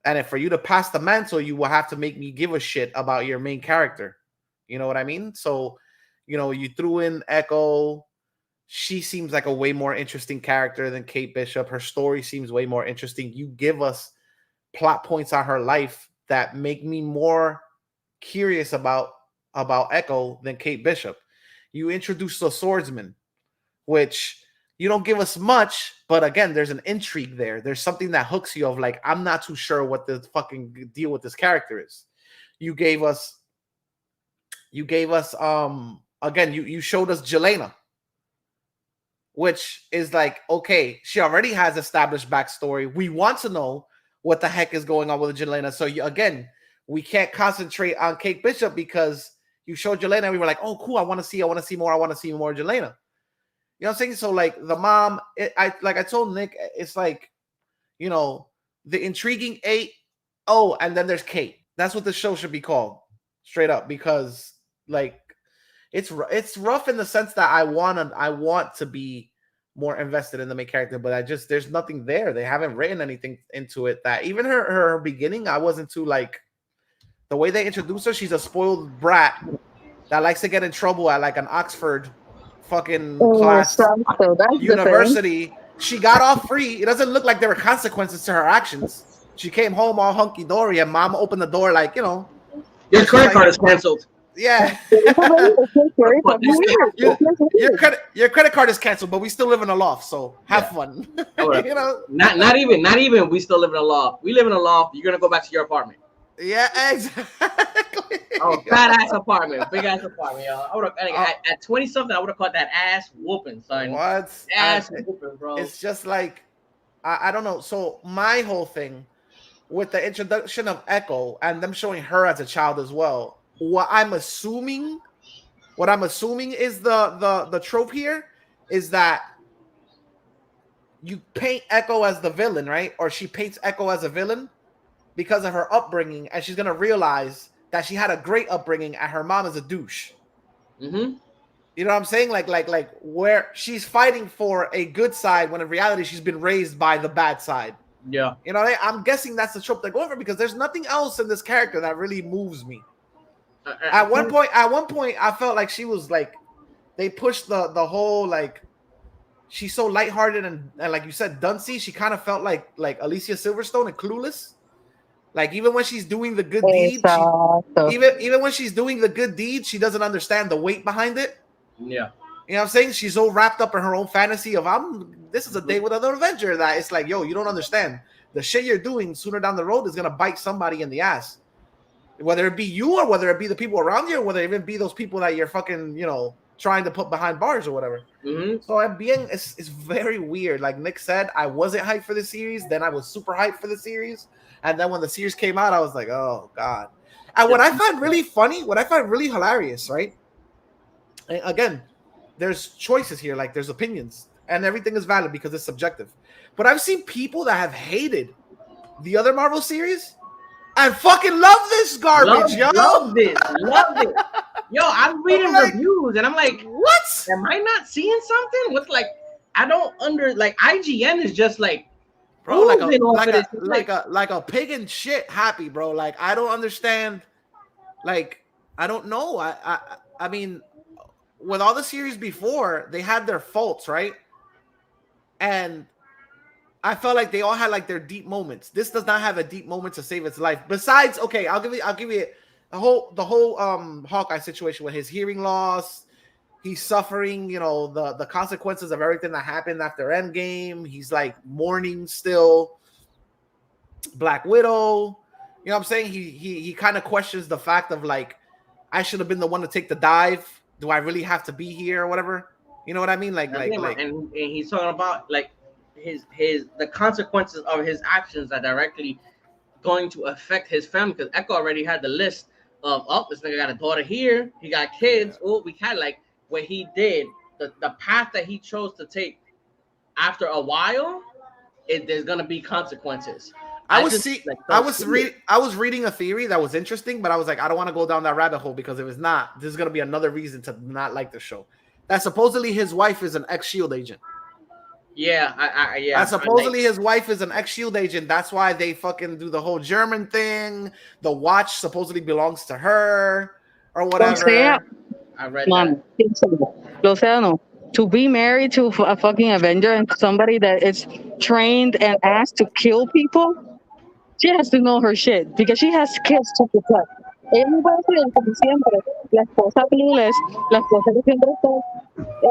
And if for you to pass the mantle, you will have to make me give a shit about your main character. You know what I mean? So, you threw in Echo. She seems like a way more interesting character than Kate Bishop. Her story seems way more interesting. You give us plot points on her life that make me more curious about Echo than Kate Bishop. You introduce the swordsman, which you don't give us much, but again, there's an intrigue there. There's something that hooks you of like, I'm not too sure what the fucking deal with this character is. You gave us again, you showed us Jelena, which is like, okay, she already has established backstory. We want to know what the heck is going on with Jelena. So again, we can't concentrate on Kate Bishop because you showed Jelena and we were like, oh, cool, I want to see more Jelena. You know what I'm saying? So like the mom, I told Nick, it's like, you know, the intriguing 8. Oh, and then there's Kate. That's what the show should be called, straight up, because like it's rough in the sense that I want to be more invested in the main character, but there's nothing there. They haven't written anything into it that even her beginning, I wasn't too like the way they introduce her. She's a spoiled brat that likes to get in trouble at like an Oxford fucking class university. She got off free. It doesn't look like there were consequences to her actions. She came home all hunky dory, and mom opened the door like, you know, your credit card is canceled. Yeah. your credit card is canceled, but we still live in a loft, so have fun. You know, not even. We still live in a loft. We live in a loft. You're gonna go back to your apartment. Yeah, exactly. Oh, fat ass apartment, big ass apartment, y'all. I would have at 20 something. I would have caught that ass whooping, son. What ass whooping, bro? It's just like I don't know. So my whole thing with the introduction of Echo and them showing her as a child as well. What I'm assuming is the trope here is that you paint Echo as the villain, right? Or she paints Echo as a villain because of her upbringing, and she's gonna realize that she had a great upbringing and her mom is a douche. Mm-hmm. You know what I'm saying? Like where she's fighting for a good side when in reality she's been raised by the bad side. Yeah. You know, I'm guessing that's the trope they're going for because there's nothing else in this character that really moves me. At one point, I felt like she was like, they pushed the whole like, she's so lighthearted and like you said, duncy. She kind of felt like Alicia Silverstone and Clueless. Like even when she's doing the good deed, even when she's doing the good deed, she doesn't understand the weight behind it. Yeah, you know what I'm saying? She's so wrapped up in her own fantasy of this is a day with another adventure that it's like, yo, you don't understand the shit you're doing. Sooner down the road is gonna bite somebody in the ass. Whether it be you or whether it be the people around you, or whether it even be those people that you're fucking, you know, trying to put behind bars or whatever. Mm-hmm. So it's very weird. Like Nick said, I wasn't hyped for the series. Then I was super hyped for the series. And then when the series came out, I was like, oh, God. And what I find really funny, what I find really hilarious, right? And again, there's choices here. Like there's opinions. And everything is valid because it's subjective. But I've seen people that have hated the other Marvel series and fucking love this garbage, yo. Love it. Yo, I'm reading reviews and I'm like, what? Am I not seeing something? With like, I don't IGN is just like, bro, like a pig in shit happy, bro. Like I don't understand. Like I don't know. I mean, with all the series before, they had their faults, right? And I felt like they all had like their deep moments. This does not have a deep moment to save its life. Besides, okay, I'll give you the whole Hawkeye situation with his hearing loss. He's suffering, you know, the consequences of everything that happened after Endgame. He's like mourning still. Black Widow, you know what I'm saying? He kind of questions the fact of like, I should have been the one to take the dive. Do I really have to be here or whatever? You know what I mean? And he's talking about like the consequences of his actions are directly going to affect his family, because Echo already had the list of this nigga got a daughter here, he got kids. We had like what he did, the path that he chose to take after a while, there's gonna be consequences. I was reading a theory that was interesting, but I was like, I don't want to go down that rabbit hole because if it's not, this is gonna be another reason to not like the show. That supposedly his wife is an ex-SHIELD agent. Yeah, yeah. Supposedly his wife is an ex-SHIELD agent. That's why they fucking do the whole German thing. The watch supposedly belongs to her or whatever. I read that. No. To be married to a fucking Avenger and somebody that is trained and asked to kill people, she has to know her shit because she has kids to protect. Ella no puede ser como siempre, la esposa clueless, la esposa que siempre está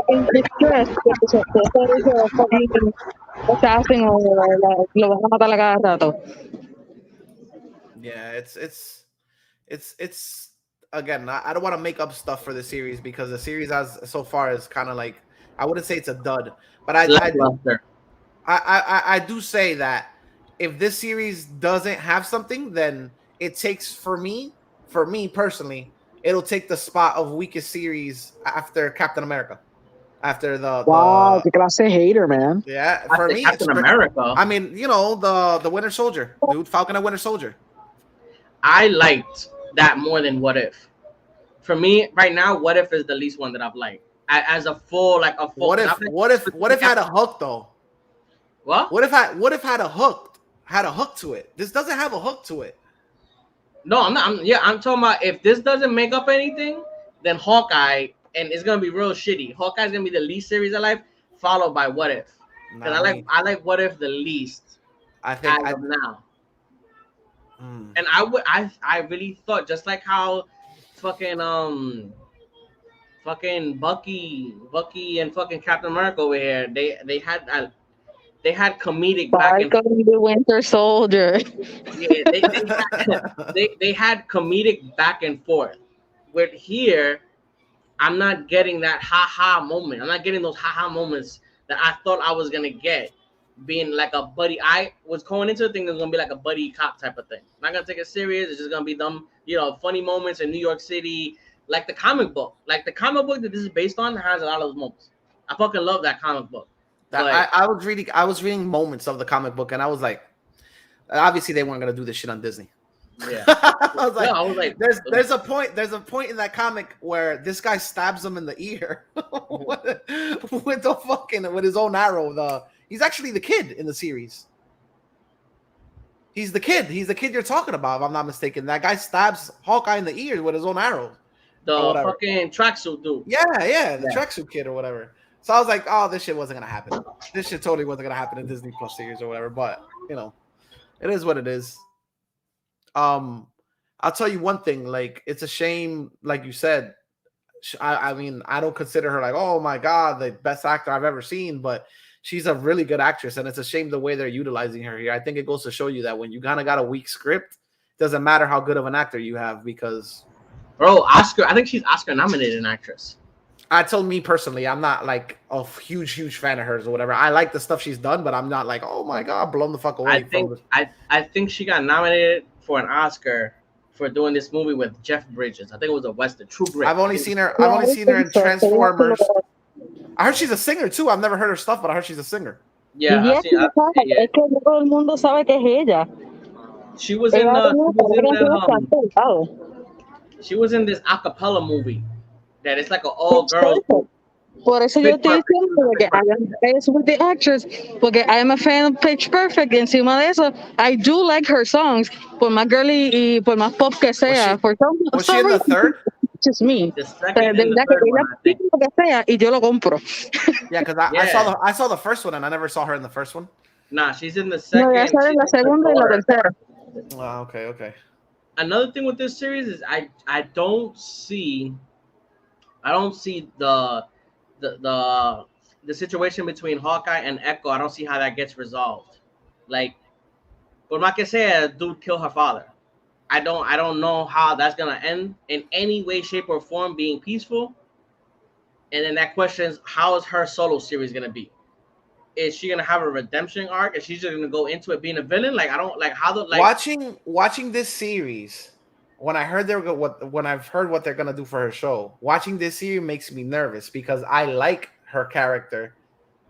en distress, que se fucking assassin o lo van a matar a cada rato. Yeah, it's again. I don't want to make up stuff for the series because the series as so far is kind of like I wouldn't say it's a dud, but Lackluster. I do say that if this series doesn't have something, then it takes for me personally, it'll take the spot of weakest series after Captain America. After Wow, qué clase de hater, man. yeah, for After me Captain it's America. I mean, you know, the Winter Soldier, dude, Falcon and Winter Soldier. I liked that more than What If. For me, right now, What If is the least one that I've liked. As a full, like a full. What if had a hook though? What? What if had a hook to it? This doesn't have a hook to it. No, I'm not. I'm talking about if this doesn't make up anything, then Hawkeye, and it's gonna be real shitty. Hawkeye's gonna be the least series I like, followed by What If. Because I like What If the least. I think as of now. And I really thought just like how fucking Bucky and fucking Captain America over here, they had comedic back and Falcon the Winter Soldier. yeah, they had comedic back and forth. With here, I'm not getting that ha moment. I'm not getting those ha moments that I thought I was gonna get. Being like a buddy, I was going into the thing that's gonna be like a buddy cop type of thing. I'm not gonna take it serious. It's just gonna be them, funny moments in New York City, like the comic book. Like the comic book that this is based on has a lot of those moments. I fucking love that comic book. I was reading moments of the comic book, and I was like, obviously they weren't gonna do this shit on Disney. Yeah, I was like, there's a point in that comic where this guy stabs him in the ear with his own arrow. He's actually the kid in the series. He's the kid you're talking about, if I'm not mistaken. That guy stabs Hawkeye in the ear with his own arrow. The fucking tracksuit dude. Yeah, the tracksuit kid or whatever. So I was like, oh, this shit wasn't gonna happen. This shit totally wasn't gonna happen in Disney Plus series or whatever. But it is what it is. I'll tell you one thing. Like, it's a shame, like you said. I mean, I don't consider her like, oh my god, the best actor I've ever seen, but she's a really good actress, and it's a shame the way they're utilizing her here. I think it goes to show you that when you kind of got a weak script, it doesn't matter how good of an actor you have because, bro, I think she's Oscar nominated an actress. I told me personally, I'm not like a huge fan of hers or whatever. I like the stuff she's done, but I'm not like, oh my god, blown the fuck away. I think she got nominated for an Oscar for doing this movie with Jeff Bridges. I think it was a Western, True Grit. I've only seen her in Transformers. I heard she's a singer too. I've never heard her stuff, but I heard she's a singer. Yeah, Es que todo el mundo sabe que es ella. She was in this acapella movie that it's like an all girls. Por eso yo estoy diciendo que I am biased with the actress, porque I am a fan of Pitch Perfect. Y encima de eso, I do like her songs, por más girly y por más pop que sea. Was she in the third? Just me. The second and the third one, I think. Y yo lo compro. Yeah, because I saw the first one and I never saw her in the first one. Nah, she's in the second. No, ella sale en la segunda y la tercera. Oh, okay. Another thing with this series is I don't see the situation between Hawkeye and Echo. I don't see how that gets resolved. Like, por más que sea, dude killed her father. I don't know how that's gonna end in any way, shape, or form being peaceful. And then that question is, how is her solo series gonna be? Is she gonna have a redemption arc? Is she just gonna go into it being a villain? Like, I don't like how the watching this series. When I've heard what they're gonna do for her show, watching this series makes me nervous because I like her character.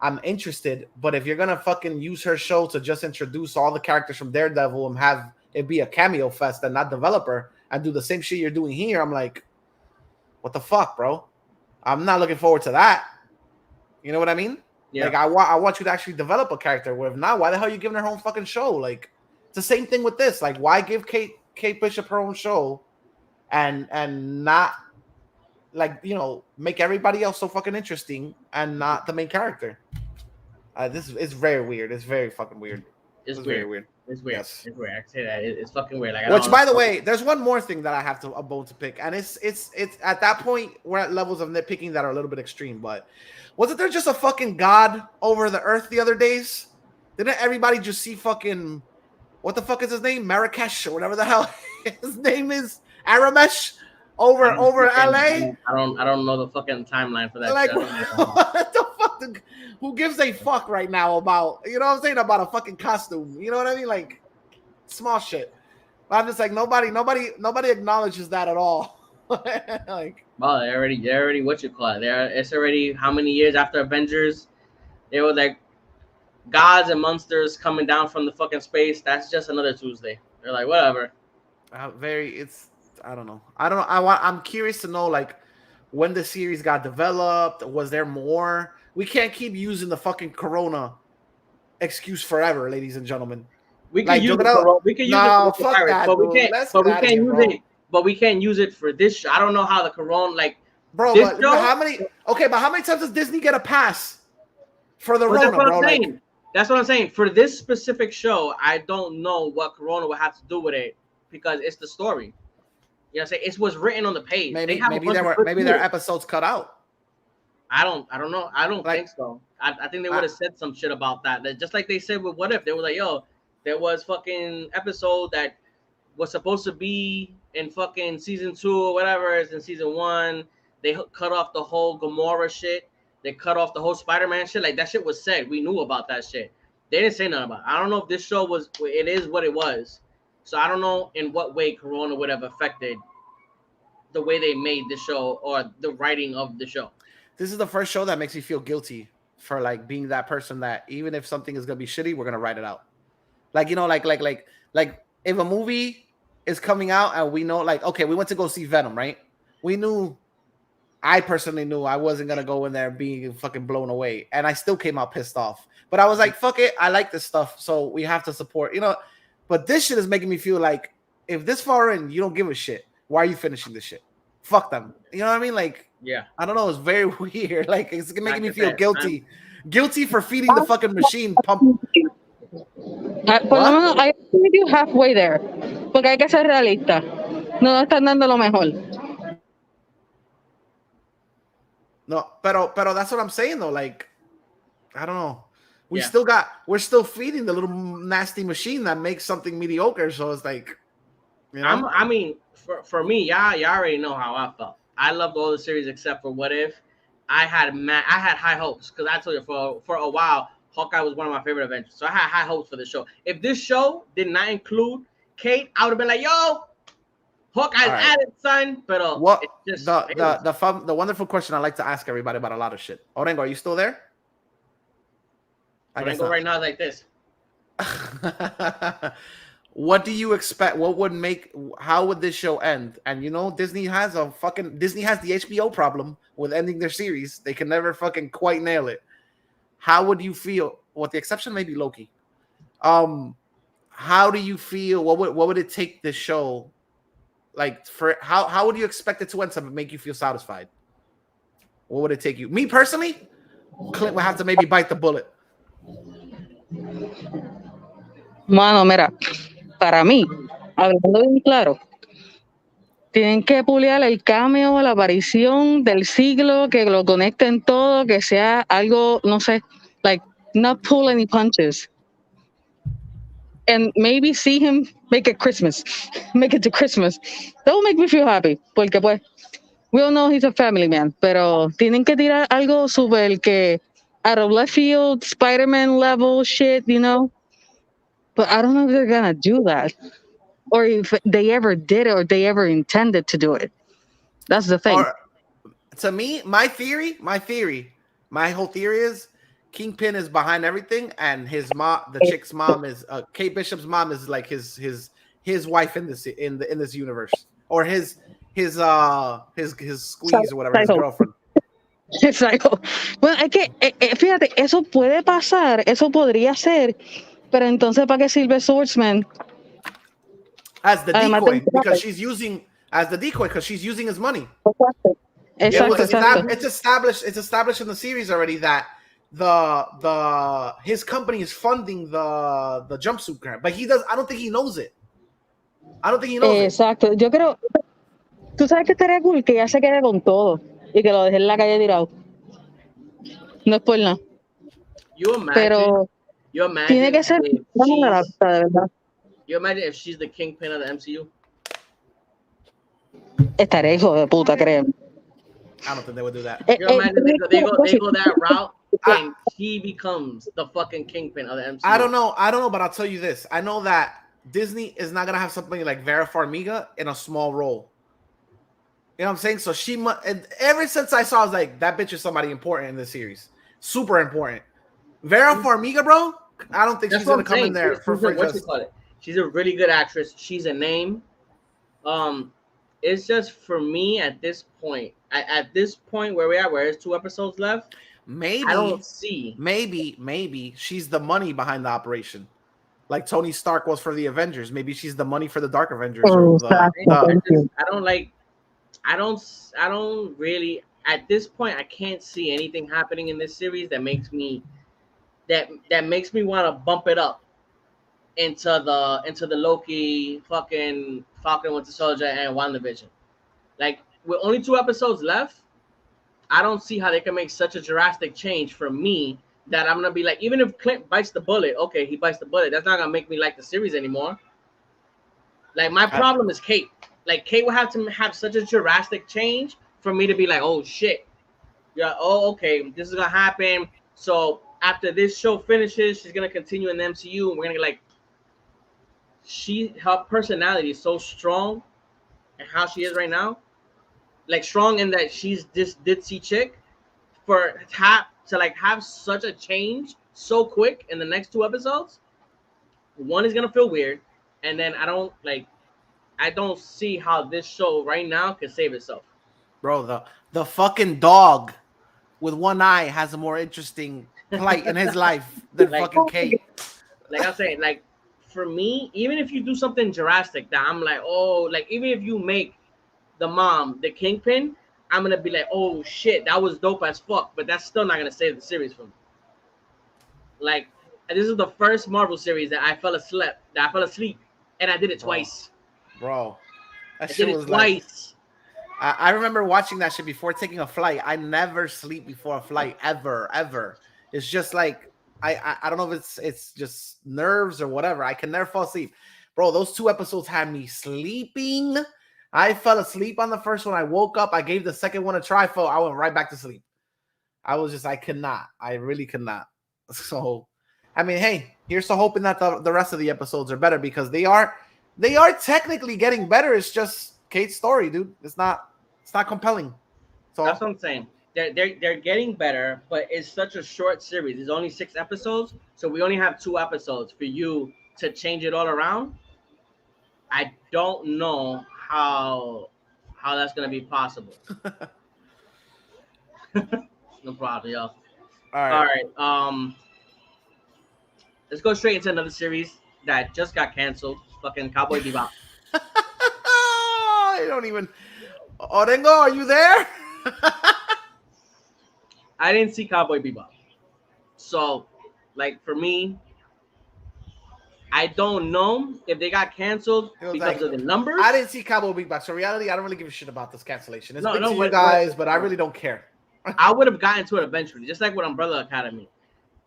I'm interested, but if you're gonna fucking use her show to just introduce all the characters from Daredevil and have it be a cameo fest and not develop her and do the same shit you're doing here, I'm like, what the fuck, bro? I'm not looking forward to that. You know what I mean? Yeah. Like, I want you to actually develop a character. Where if not, why the hell are you giving her own fucking show? Like, it's the same thing with this. Like, why give Kate Bishop her own show and not, like, make everybody else so fucking interesting and not the main character? This is very weird. It's very fucking weird. It's very weird. It's weird. Yes. It's weird. I can say that. It's fucking weird. Like, Which, by the way, there's one more thing that I have a bone to pick, and it's at that point we're at levels of nitpicking that are a little bit extreme. But wasn't there just a fucking god over the earth the other days? Didn't everybody just see fucking what the fuck is his name? Marrakesh or whatever the hell his name is, Aramesh over LA? I don't know the fucking timeline for that. Like, shit. what the fuck? Who gives a fuck right now about, you know what I'm saying, about a fucking costume? You know what I mean? Like, small shit. But I'm just like, nobody acknowledges that at all. Like, well, they already what you call it? It's already how many years after Avengers? They were like gods and monsters coming down from the fucking space. That's just another Tuesday. They're like, whatever. I don't know. I'm curious to know, like, when the series got developed. Was there more? We can't keep using the fucking Corona excuse forever, ladies and gentlemen. We can Like, use look it. it up. We can use No, it for fuck pirates, that, but we dude. can't. Let's But we get outta can't here, use bro. it. But we can't use it for this show. I don't know how the Corona, like, bro. this But show, how many? Okay, but how many times does Disney get a pass for the But that's Rona, what bro? I'm Like, saying. That's what I'm saying. For this specific show, I don't know what Corona would have to do with it because it's the story. You know what I'm saying? It's what's written on the page. maybe their episodes cut out. I don't know. I don't Like, think so. I think they would have said some shit about that. Just like they said with What If. They were like, yo, there was fucking episode that was supposed to be in fucking season 2 or whatever. It's in season 1. They cut off the whole Gamora shit. They cut off the whole Spider-Man shit. Like, that shit was said. We knew about that shit. They didn't say nothing about it. I don't know if this show it is what it was. So I don't know in what way Corona would have affected the way they made the show or the writing of the show. This is the first show that makes me feel guilty for, like, being that person that even if something is gonna be shitty, we're gonna write it out. Like, you know, like if a movie is coming out and we know, like, okay, we went to go see Venom, right? I personally knew I wasn't gonna go in there being fucking blown away, and I still came out pissed off. But I was like, fuck it, I like this stuff, so we have to support, you know. But this shit is making me feel like if this far in you don't give a shit, why are you finishing this shit? Fuck them. You know what I mean? Like, yeah, I don't know. It's very weird. Like, it's making me feel guilty for feeding the fucking machine. Pump. Por lo menos, I agree with you halfway there. Porque hay que ser realista. No nos están dando lo mejor. No, pero that's what I'm saying though. Like, I don't know. We're still feeding the little nasty machine that makes something mediocre. So it's like, you know? I mean, for me, y'all already know how I felt. I loved all the series except for What If. I had high hopes because I told you for a while, Hawkeye was one of my favorite Avengers. So I had high hopes for the show. If this show did not include Kate, I would have been like, yo, Hawkeye's at it, son. But what it's just, the wonderful question I like to ask everybody about a lot of shit. Orengo, are you still there? Orengo right now is like this. What do you expect? How would this show end? And you know, Disney has the HBO problem with ending their series. They can never fucking quite nail it. How would you feel? With the exception maybe Loki. How do you feel? What would it take this show? Like, for how would you expect it to end to make you feel satisfied? What would it take you? Me personally, Clint would have to maybe bite the bullet. Mano, mira, para mí, hablando bien claro, tienen que puliar el cameo, la aparición del siglo, que lo conecten todo, que sea algo, no sé, like, not pull any punches. And maybe see him make it to Christmas. That will make me feel happy, porque pues, we all know he's a family man, pero tienen que tirar algo super que out of left field, Spider-Man level shit, you know? But I don't know if they're gonna do that, or if they ever did it, or they ever intended to do it. That's the thing. To me, my whole theory is Kingpin is behind everything, and his mom, the chick's mom, is Kate Bishop's mom, is like his wife in this universe, or his squeeze or whatever, his girlfriend. Exacto. Bueno, es que fíjate, eso puede pasar, eso podría ser, pero entonces ¿para qué sirve Swordsman? As the decoy, because she's using his money. Exacto. It's established in the series already that his company is funding the jumpsuit grant, but I don't think he knows it. I don't think he knows it. Exacto. Yo creo, tú sabes que estaría cool que ya se quede con todo y que lo deje en la calle tirado. No es por nada. You imagine, Pero you imagine tiene que ser if una she's, adapta, de verdad. you imagine if she's the kingpin of the MCU. Estaría hijo de puta, creo. I don't think they would do that. You imagine they go that route and he becomes the fucking kingpin of the MCU. I don't know, but I'll tell you this. I know that Disney is not gonna have something like Vera Farmiga in a small role. You know what I'm saying? So she must. Ever since I saw, I was like, that bitch is somebody important in this series, super important. Vera Farmiga, bro. I don't think That's she's gonna what I'm come in saying. there for What you just. call it? She's a really good actress. She's a name. It's just for me at this point. At this point where we're at, where there's 2 episodes left, Maybe I don't see. Maybe she's the money behind the operation, like Tony Stark was for the Avengers. Maybe she's the money for the Dark Avengers. Or I don't really at this point. I can't see anything happening in this series that makes me want to bump it up into the Loki, fucking Falcon Winter Soldier, and WandaVision. Like, with only 2 episodes left, I don't see how they can make such a drastic change for me that I'm gonna be like, even if Clint bites the bullet, okay, he bites the bullet. That's not gonna make me like the series anymore. Like, my problem is Kate. Like, Kate will have to have such a drastic change for me to be like, oh shit, yeah, oh okay, this is gonna happen. So after this show finishes, she's gonna continue in the MCU, and we're gonna get like, her personality is so strong, and how she is right now, like strong in that she's this ditzy chick, for to have such a change so quick in the next 2 episodes. One is gonna feel weird, and then I don't see how this show right now can save itself. Bro, the fucking dog with one eye has a more interesting plight in his life than fucking Kate. Like I'm saying, like for me, even if you do something drastic that I'm like, oh, like even if you make the mom the kingpin, I'm gonna be like, oh shit, that was dope as fuck, but that's still not gonna save the series for me. Like, this is the first Marvel series that I fell asleep, and I did it twice. Bro, that I shit did it was twice. Like, I remember watching that shit before taking a flight. I never sleep before a flight, ever. It's just like I don't know if it's just nerves or whatever. I can never fall asleep, bro. Those 2 episodes had me sleeping. I fell asleep on the first one. I woke up. I gave the second one a try. I went right back to sleep. I cannot. I really cannot. So, I mean, hey, here's to hoping that the rest of the episodes are better, because they are technically getting better. It's just Kate's story, dude. It's not compelling. So that's what I'm saying. They're getting better, but it's such a short series. It's only 6 episodes, so we only have 2 episodes for you to change it all around. I don't know how that's gonna be possible. No problem, y'all. All right. Let's go straight into another series that just got canceled. Fucking Cowboy Bebop. I don't even. Orengo, are you there? I didn't see Cowboy Bebop, so like for me, I don't know if they got canceled because of the numbers. I didn't see Cowboy Bebop, so reality, I don't really give a shit about this cancellation. It's big to you but, guys, but I really don't care. I would have gotten to it eventually, just like with Umbrella Academy.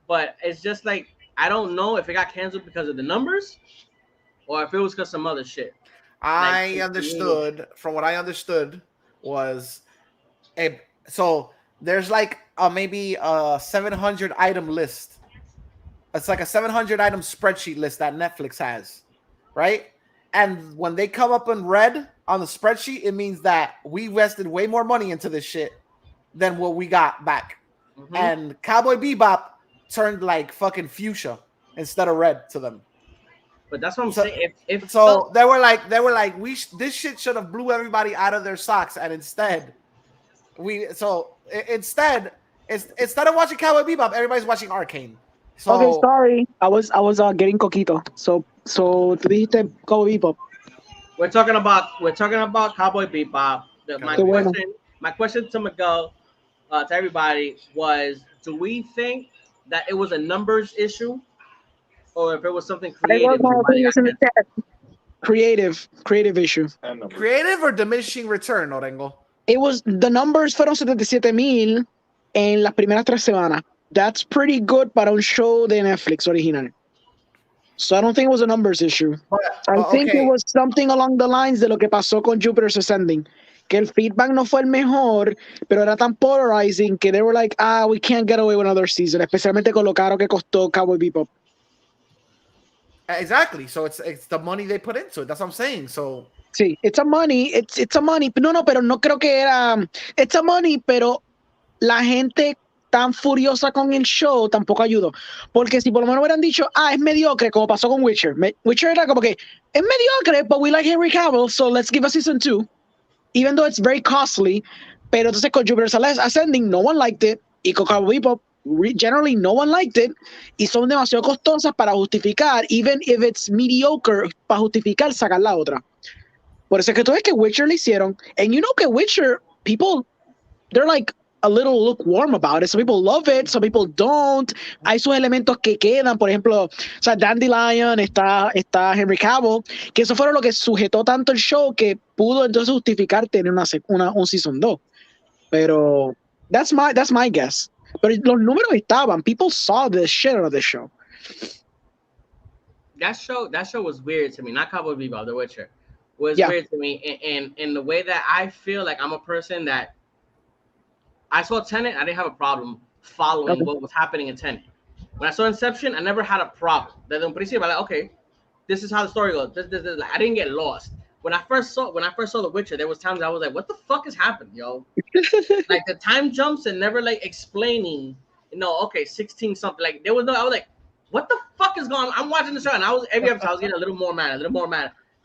But it's just like, I don't know if it got canceled because of the numbers or if it was because some other shit. From what I understood was so there's like maybe a 700 item list. It's like a 700 item spreadsheet list that Netflix has, right? And when they come up in red on the spreadsheet, it means that we invested way more money into this shit than what we got back. Mm-hmm. And Cowboy Bebop turned like fucking fuchsia instead of red to them. But that's what I'm saying. If they were like this shit should have blew everybody out of their socks, and instead instead of watching Cowboy Bebop, everybody's watching Arcane. So, okay, sorry. I was getting coquito. So tú dijiste Cowboy Bebop. We're talking about Cowboy Bebop. My question to Miguel to everybody was: do we think that it was a numbers issue, or if it was something I wrote creative? my And why they got opinions in the canceled? chat. Creative issue. Creative or diminishing return, Orengo? It was the numbers fueron 77,000 en las primeras 3 semanas. That's pretty good para un show de Netflix original. So I don't think it was a numbers issue. I think it was something along the lines de lo que pasó con Jupiter's Ascending. Que el feedback no fue el mejor, pero era tan polarizing que they were like, we can't get away with another season, especialmente con lo caro que costó Cowboy Bebop. Exactly. So it's the money they put into it. That's what I'm saying. So Sí, it's a money. No, pero no creo que era. It's a money, pero la gente tan furiosa con el show tampoco ayudó. Porque si por lo menos hubieran dicho, es mediocre, como pasó con Witcher. Witcher era como que es mediocre, but we like Henry Cavill, so let's give a season 2. Even though it's very costly. Pero entonces con Jupiter's Ascending, no one liked it. Y con Cowboy Bebop, generally no one liked it. Y son demasiado costosas para justificar, even if it's mediocre, para justificar sacar la otra. Por eso es que tú ves que Witcher le hicieron. And you know que Witcher, people, they're like a little lukewarm about it. Some people love it, some people don't. Hay sus elementos que quedan. Por ejemplo, o sea, Dandelion, está Henry Cavill, que eso fue lo que sujetó tanto el show que pudo entonces justificar tener un season 2. Pero that's my guess. Pero los números estaban. People saw the shit out of the show. That show was weird to me. Not Cowboy Bebop, The Witcher. Was weird to me, and in the way that I feel like I'm a person that I saw Tenet, I didn't have a problem following what was happening in Tenet. When I saw Inception, I never had a problem. Desde un principio, I'm like, okay, this is how the story goes. This. Like, I didn't get lost. When I first saw The Witcher, there was times I was like, what the fuck is happening, yo? Like the time jumps and never like explaining, 16 something. Like there was no, I was like, what the fuck is going on? I'm watching the show and every episode I was getting a little more mad.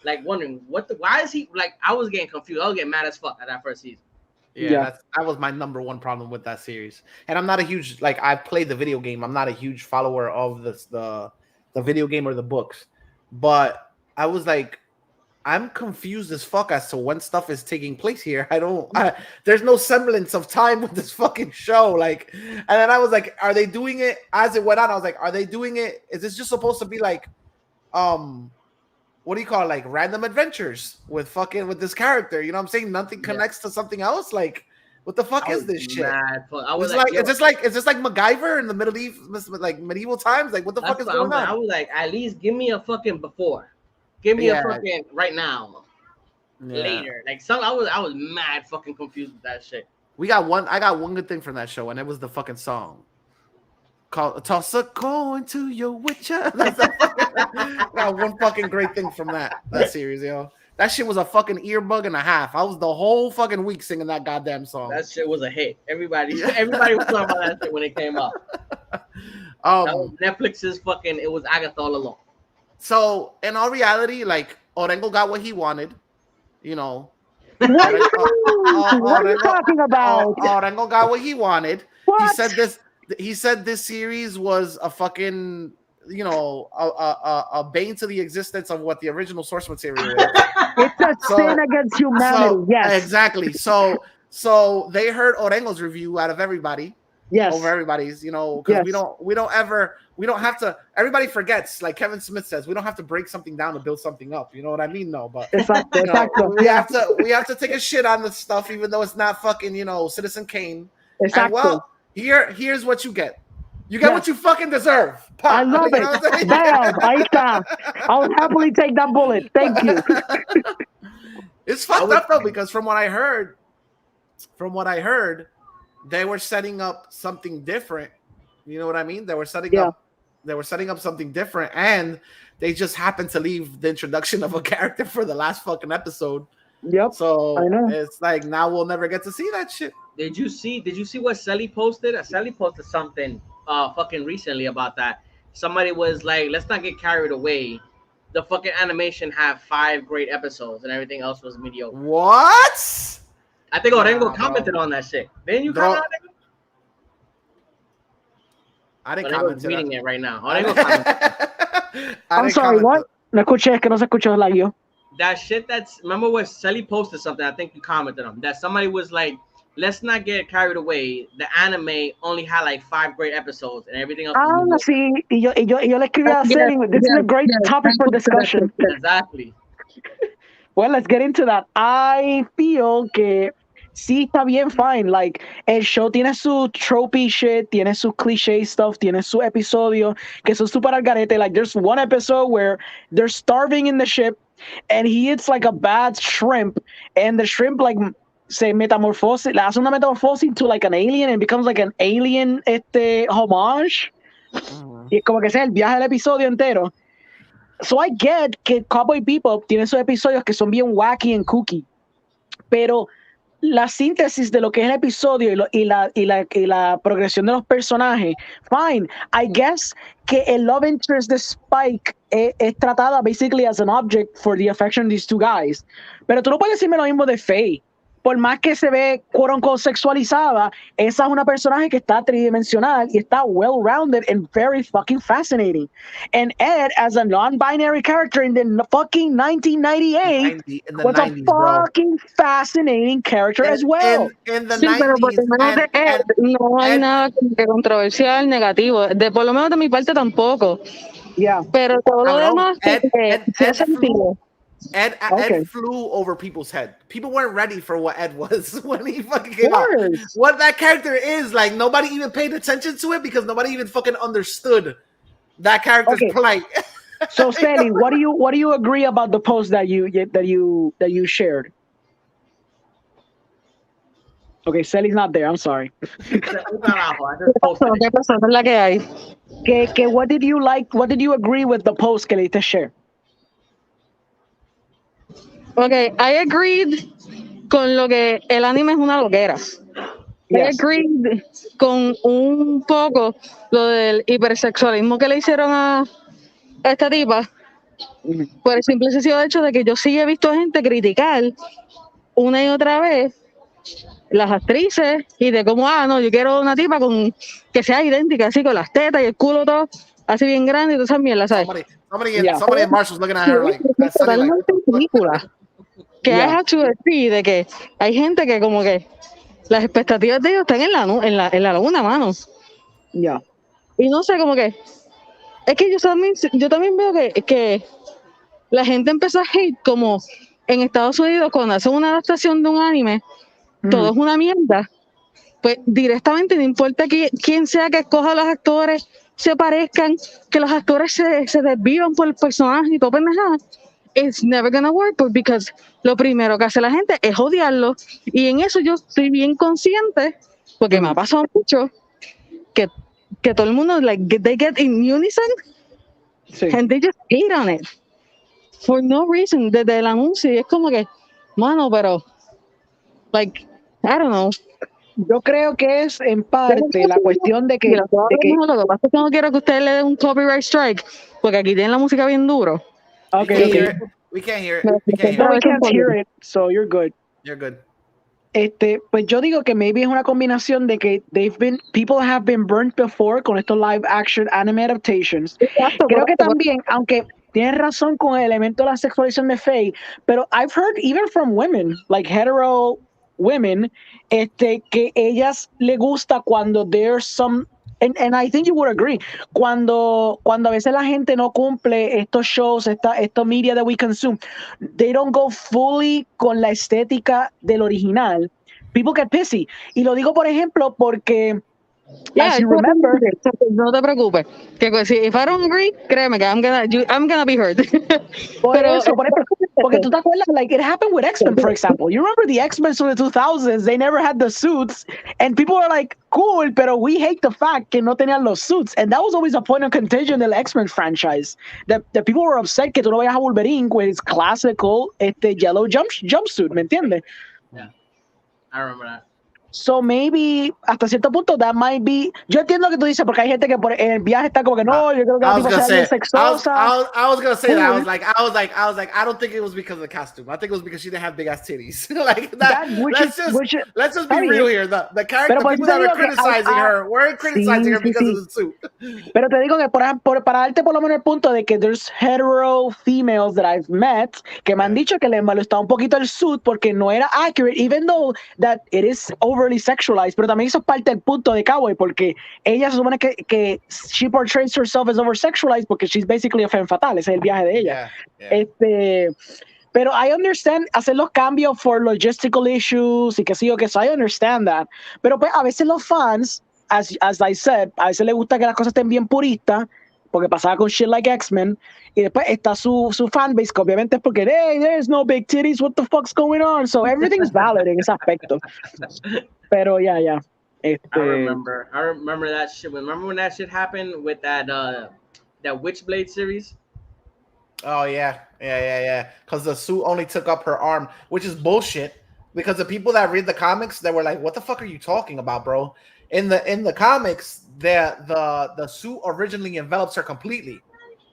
Like wondering why is he like? I was getting confused. I was getting mad as fuck at that first season. Yeah. That was my number one problem with that series. And I'm not a huge I played the video game. I'm not a huge follower of the video game or the books, but I was like, I'm confused as fuck as to when stuff is taking place here. There's no semblance of time with this fucking show. Like, and then I was like, are they doing it as it went on? I was like, are they doing it? Is this just supposed to be like, what do you call it? Like random adventures with this character? You know what I'm saying? Nothing connects to something else. Like, what the fuck is this shit? Is this like MacGyver in the medieval times? Like, what the fuck is going on? I was like, at least give me a fucking before. Give me a fucking right now. Later. Like I was mad fucking confused with that shit. I got one good thing from that show, and it was the fucking song called "Toss a Coin to Your Witcher." I got one fucking great thing from that series, yo. That shit was a fucking earbug and a half. I was the whole fucking week singing that goddamn song. That shit was a hit. Everybody was talking about that shit when it came out. That was Netflix's fucking. It was Agatha all along. So in all reality, like Orengo got what he wanted, What are you talking about? Orengo got what he wanted. What? He said this series was a fucking, a bane to the existence of what the original source material is. It's a sin against humanity. Yes, exactly. So they heard Orengo's review out of everybody. Yes, over everybody's, because we don't have to. Everybody forgets, like Kevin Smith says, we don't have to break something down to build something up. You know what I mean? No, but we have to take a shit on this stuff, even though it's not fucking, Citizen Kane. Exactly. And well, here's what you get. You get what you fucking deserve. Pop. I love it. Damn, ahí está. I'll happily take that bullet. Thank you. It's fucked up though, because from what I heard, they were setting up something different. You know what I mean? They were setting up something different, and they just happened to leave the introduction of a character for the last fucking episode. Yep. So I know. It's like now we'll never get to see that shit. Did you see what Sally posted? Sally posted something fucking recently about that. Somebody was like, let's not get carried away. The fucking animation had 5 great episodes and everything else was mediocre. What? I think Orengo commented on that shit. Didn't you comment on it? I didn't comment. I'm reading it right now. I'm sorry, what? No escuché, que no se escuchó el audio. That shit remember when Sally posted something, I think you commented on that somebody was like, let's not get carried away. The anime only had like 5 great episodes, and everything else. Ah, Was sí, y yo le escribí a Selly, this is a great topic for discussion. exactly. Well, let's get into that. I feel que sí está bien, fine. Like, el show tiene su tropey shit, tiene su cliché stuff, tiene su episodio que son super al garete. Like, there's one episode where they're starving in the ship and he eats like a bad shrimp, and the shrimp, like, se metamorphose, le hace una metamorphosis to like an alien and becomes like an alien homage. Y es como que sea el viaje del episodio entero. So I get que Cowboy Bebop tiene esos episodios que son bien wacky and kooky, pero la síntesis de lo que es el episodio y la progresión de los personajes, fine. I guess que el love interest de Spike es tratada basically as an object for the affection of these two guys. Pero tú no puedes decirme lo mismo de Faye. Por más que se ve quote unquote sexualizada, esa es una personaje que está tridimensional y está well-rounded and very fucking fascinating. And Ed, as a non-binary character in the fucking 1998, was 90s, a fucking fascinating character as well. In the Sí, pero por 90s, lo menos de Ed no hay Ed- nada como que controversial, negativo. Por lo menos de mi parte tampoco. Yeah. Pero todo lo Cabrón, demás tiene sentido. Ed flew over people's head. People weren't ready for what Ed was when he fucking came out. What that character is, like, nobody even paid attention to it because nobody even fucking understood that character's plight. So, Sally, what do you agree about the post that you shared? Okay, Sally's not there. I'm sorry. ¿Qué pasó? Es la que hay. What did you like? What did you agree with the post que le diste share? Okay, I agreed con lo que el anime es una loquera. I agreed con un poco lo del hipersexualismo que le hicieron a esta tipa, por el simple y sencillo hecho de que yo sí he visto gente criticar una y otra vez las actrices y de cómo, no, yo quiero una tipa con que sea idéntica, así con las tetas y el culo todo así bien grande y todas esas mierdas, ¿sabes? Somebody in Marshall's looking at her like, that's totalmente ridícula. Que I have to agree de que hay gente que como que las expectativas de ellos están en la luna, mano. Ya. Y no sé, como que es que yo también veo que la gente empezó a hate como en Estados Unidos cuando hacen una adaptación de un anime, todo es una mierda. Pues directamente no importa quién sea que escoja a los actores, se parezcan, que los actores se desvivan por el personaje y todo pendejada. It's never gonna work because lo primero que hace la gente es odiarlo, y en eso yo estoy bien consciente porque me ha pasado mucho que todo el mundo they get in unison and they just hate on it for no reason desde el anuncio, y es como que mano, pero like I don't know. Yo creo que es en parte la cuestión de que lo que pasa es que no quiero que ustedes le den un copyright strike porque aquí tienen la música bien duro. Okay. We can't hear it. We can't hear it, so you're good. You're good. Pues yo digo que maybe es una combinación de que people have been burnt before con estos live action anime adaptations. Exacto, creo que también, aunque tienes razón con el elemento de la sexualización de Faye, pero I've heard even from women, like hetero women, que ellas le gusta cuando there's some, and I think you would agree, cuando a veces la gente no cumple estos shows, estos media that we consume, they don't go fully con la estética del original. People get pissy. Y lo digo, por ejemplo, porque as you remember, no te preocupes, que if I don't agree, créeme que I'm gonna be hurt. Porque tú te acuerdas, like it happened with X-Men, for example. You remember the X-Men from the 2000s? They never had the suits, and people were like, "Cool," pero we hate the fact que no tenían los suits, and that was always a point of contention del X-Men franchise. That people were upset que tú no veías a Wolverine with his classical yellow jumpsuit, ¿me entiendes? Yeah, I remember that. So maybe hasta cierto punto that might be. Yo entiendo que tú dices porque hay gente que por el viaje está como que no, yo creo que la tipa sea bien sexosa. I was gonna say that. I was like, I don't think it was because of the costume. I think it was because she didn't have big ass titties. Like that. Let's just be real here. The character, people that are criticizing her, weren't criticizing her because of the suit. Pero te digo que para darte por lo menos el punto de que there's hetero females that I've met que me han dicho que le molestaba un poquito el suit porque no era accurate, even though that it is over overly sexualized, pero también eso es parte del punto de Cowboy, porque ella se supone que she portrays herself as over sexualized porque she's basically a femme fatale, ese es el viaje de ella. Pero I understand hacer los cambios for logistical issues y que sí o que so, I understand that. Pero pues a veces los fans, as I said, a veces les gusta que las cosas estén bien puristas, porque pasaba con shit like X-Men, y después está su fanbase, que obviamente es porque, hey, there's no big titties, what the fuck's going on? So everything's valid en ese aspecto. Pero yeah. I remember that shit. Remember when that shit happened with that Witchblade series? Oh yeah. Because the suit only took up her arm, which is bullshit. Because the people that read the comics, they were like, "What the fuck are you talking about, bro?" In the comics, the suit originally envelops her completely.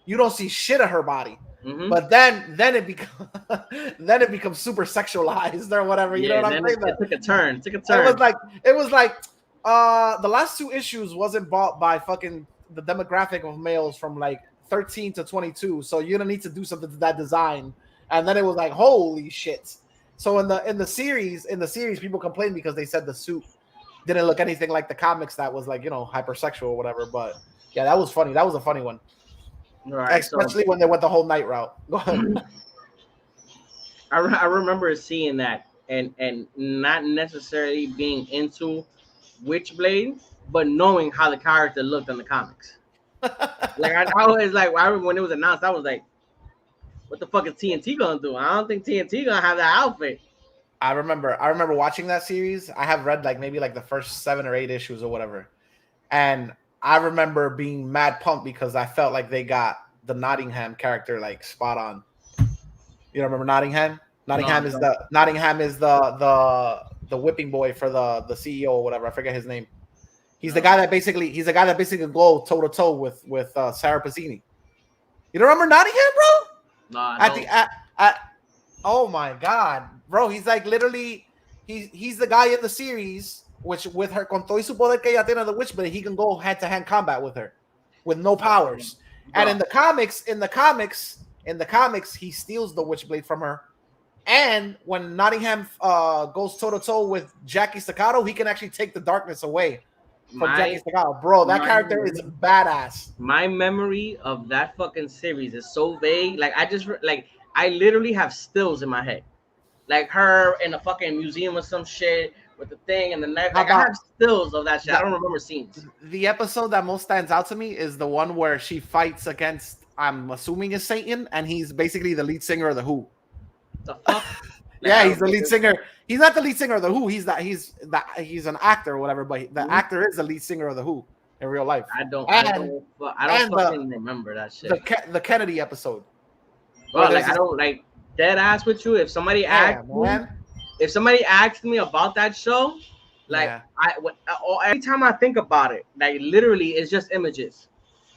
You don't see shit of her body, but then it becomes super sexualized or whatever. You know what I'm saying? It took a turn. It was like the last 2 issues wasn't bought by fucking the demographic of males from like 13 to 22, so you don't need to do something to that design. And then it was like, holy shit. So in the series, people complained because they said the suit didn't look anything like the comics that was like, you know, hypersexual or whatever. But yeah, that was funny. That was a funny one. Right, especially when they went the whole night route. Go ahead. I remember seeing that and not necessarily being into Witchblade, but knowing how the character looked in the comics. Like I always like when it was announced, I was like, what the fuck is TNT gonna do? I don't think TNT gonna have that outfit. I remember watching that series. I have read like maybe like the first 7 or 8 issues or whatever. And I remember being mad pumped because I felt like they got the Nottingham character like spot on. You remember Nottingham? Nottingham is the whipping boy for the CEO or whatever. I forget his name. He's the guy that basically go toe to toe with Sarah Pazzini. You don't remember Nottingham, bro? Oh my god, bro! He's like literally, he's the guy in the series which with her con todo y su poder que ella tiene the witch, but he can go hand to hand combat with her, with no powers. And in the comics, he steals the witchblade from her. And when Nottingham goes toe to toe with Jackie Staccato, he can actually take the darkness away from Jackie Staccato. Bro, that character is badass. My memory of that fucking series is so vague. Like I literally have stills in my head, like her in a fucking museum or some shit with the thing and the knife. Like I have stills of that shit. I don't remember scenes. The episode that most stands out to me is the one where she fights against, I'm assuming is Satan, and he's basically the lead singer of the Who. The fuck? Yeah, he's the lead singer. He's not the lead singer of the Who. He's an actor or whatever, but the actor is the lead singer of the Who in real life. I don't fucking remember that shit. The Kennedy episode. Well, like I don't like dead ass with you. If somebody asked me about that show, like every time I think about it, like literally it's just images.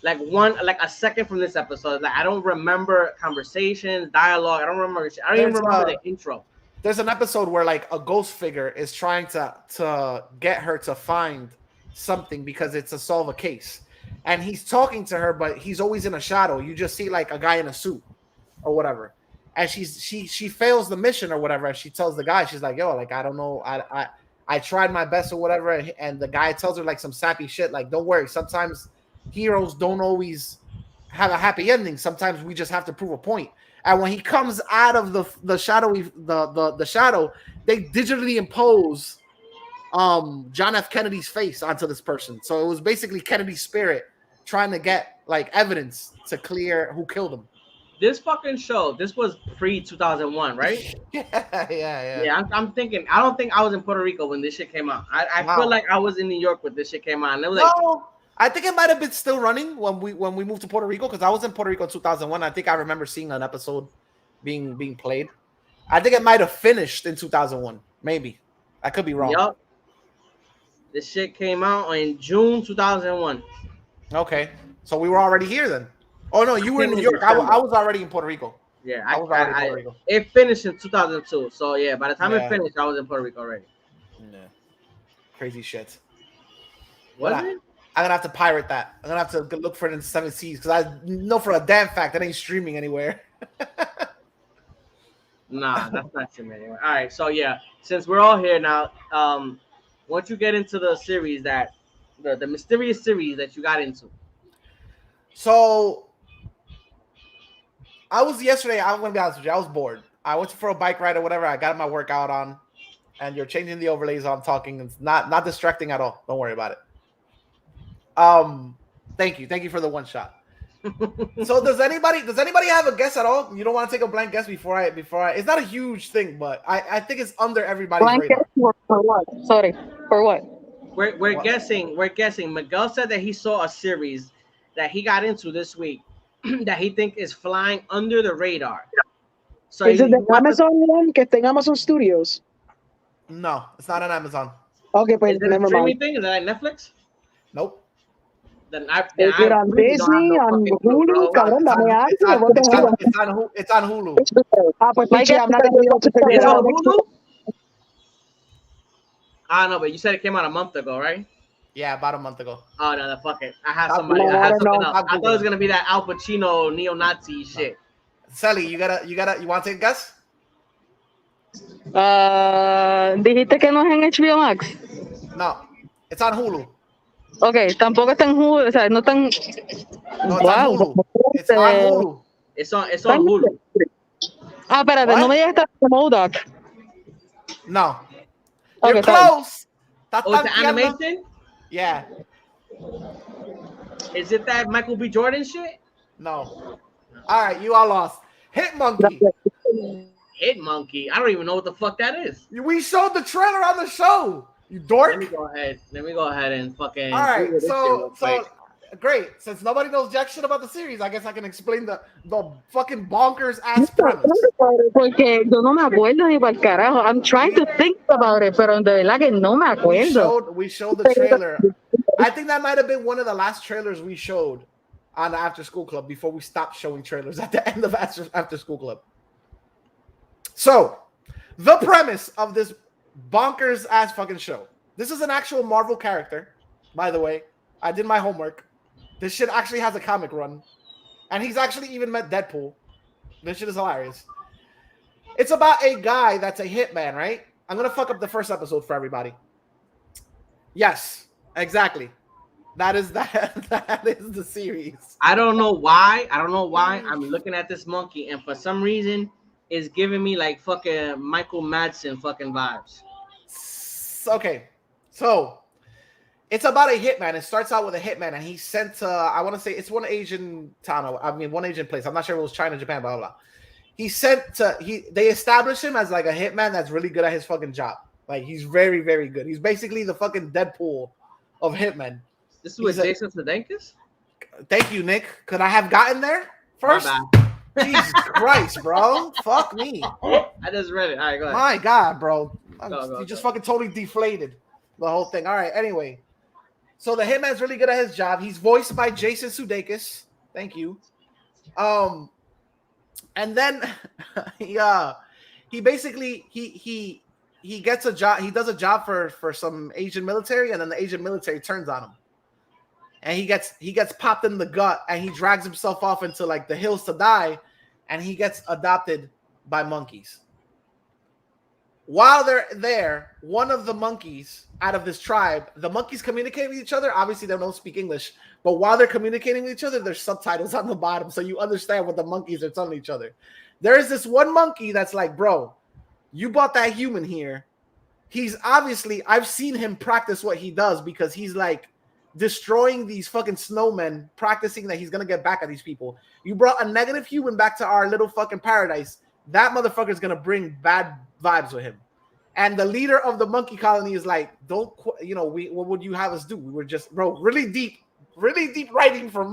Like a second from this episode. Like I don't remember conversations, dialogue. I don't remember shit. I don't even remember the intro. There's an episode where like a ghost figure is trying to get her to find something because it's to solve a case. And he's talking to her, but he's always in a shadow. You just see like a guy in a suit or whatever. And she fails the mission or whatever. And she tells the guy, she's like, yo, like, I don't know. I tried my best or whatever. And the guy tells her like some sappy shit. Like, don't worry. Sometimes heroes don't always have a happy ending. Sometimes we just have to prove a point. And when he comes out of the shadow, they digitally impose John F. Kennedy's face onto this person. So it was basically Kennedy's spirit trying to get like evidence to clear who killed him. This fucking show, this was pre-2001, right? Yeah. I'm thinking, I don't think I was in Puerto Rico when this shit came out. I feel like I was in New York when this shit came out. And it was no, I think it might have been still running when we moved to Puerto Rico, because I was in Puerto Rico in 2001. I think I remember seeing an episode being played. I think it might have finished in 2001. Maybe. I could be wrong. Yep. This shit came out in June 2001. Okay. So we were already here then. Oh, no, you were in New York. I was already in Puerto Rico. Yeah, I was already in Puerto Rico. It finished in 2002. So, yeah, by the time it finished, I was in Puerto Rico already. Yeah. Crazy shit. Was it? I'm going to have to pirate that. I'm going to have to look for it in 7 Seas, because I know for a damn fact that ain't streaming anywhere. Nah, that's not streaming anywhere. All right, so, yeah, since we're all here now, Once you get into the series the mysterious series that you got into. So I'm gonna be honest with you, I was bored. I went for a bike ride or whatever. I got my workout on, and you're changing the overlays on talking. It's not distracting at all. Don't worry about it. Thank you for the one shot. So does anybody have a guess at all? You don't want to take a blank guess before I it's not a huge thing, but I think it's under everybody's Blank radar. guess for what? Sorry, for what? We're guessing. Miguel said that he saw a series that he got into this week that he think is flying under the radar. So Is it the Amazon one que está en Amazon Studios? No, it's not on Amazon. Okay, pues is it a never streaming mind. thing? Is that like Netflix? Nope. Then Is it on really don't have Disney, no on fucking clue, Hulu? bro. Cabrón, dame algo. It's on Hulu. Ah, pues My piche, guess I'm is not that gonna be able to figure It's it on out. Hulu? I don't know, but you said it came out a month ago, right? Yeah, about a month ago. Oh no, fuck it. I had Stop somebody Googling. that had No, something no, else. stop I thought it was Googling. gonna be that Al Pacino neo-Nazi shit. Sally, you want to take a guess? Dijiste que no es en HBO Max. No, it's on Hulu. Okay, tampoco está en Hulu, o sea, no tan. No, it's on Hulu. It's on Hulu. It's on Hulu. Ah, espérate, What? no me digas que está en MODOK. No. Okay, You're sorry. close. Oh, it's an animation? Yeah. Is it that Michael B. Jordan shit? No. All right, you all lost. Hit Monkey. Hit Monkey. I don't even know what the fuck that is. We showed the trailer on the show. You dork. Let me go ahead and fucking. All right, Google this shit so real quick. great. Since nobody knows jack shit about the series, I guess I can explain the fucking bonkers ass premise. Porque yo no me acuerdo ni para el carajo. I'm trying to think about it, pero de verdad que no me acuerdo. We showed the trailer. I think that might have been one of the last trailers we showed on the After School Club before we stopped showing trailers at the end of After School Club. So, the premise of this bonkers ass fucking show. This is an actual Marvel character, by the way. I did my homework. This shit actually has a comic run. And he's actually even met Deadpool. This shit is hilarious. It's about a guy that's a hitman, right? I'm going to fuck up the first episode for everybody. Yes, exactly. That is the series. I don't know why. I'm looking at this monkey, and for some reason, it's giving me like fucking Michael Madsen fucking vibes. Okay, so it's about a hitman. It starts out with a hitman, and he's sent to, I want to say it's one Asian town. One Asian place. I'm not sure if it was China, Japan, blah, blah, blah. He's sent to, they establish him as like a hitman that's really good at his fucking job. Like, he's very, very good. He's basically the fucking Deadpool of hitmen. This is with Jason Sudeikis? Thank you, Nick. Could I have gotten there first? Jesus Christ, bro. Fuck me. I just read it. All right, go ahead. My God, bro. Go, You just fucking totally deflated the whole thing. All right, anyway. So the hitman's really good at his job. He's voiced by Jason Sudeikis. Thank you. And then he basically he gets a job. He does a job for some Asian military, and then the Asian military turns on him. And he gets popped in the gut, and he drags himself off into like the hills to die, and he gets adopted by monkeys. While they're there, one of the monkeys out of this tribe, the monkeys communicate with each other. Obviously, they don't speak English, but while they're communicating with each other, there's subtitles on the bottom, so you understand what the monkeys are telling each other. There is this one monkey that's like, bro, you brought that human here. He's obviously, I've seen him practice what he does because he's like destroying these fucking snowmen, practicing that he's gonna get back at these people. You brought a negative human back to our little fucking paradise. That motherfucker's gonna bring bad vibes with him. And the leader of the monkey colony is like, what would you have us do? We were just, bro, really deep writing for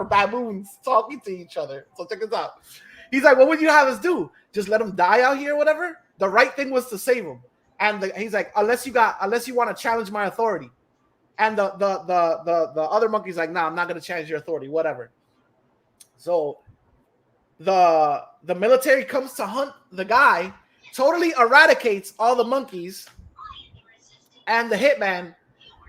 baboons talking to each other. So check this out. He's like, what would you have us do? Just let him die out here or whatever? The right thing was to save him. And he's like, unless you want to challenge my authority. And the other monkey's like, nah, I'm not gonna challenge your authority, whatever. So the military comes to hunt the guy, totally eradicates all the monkeys and the hitman,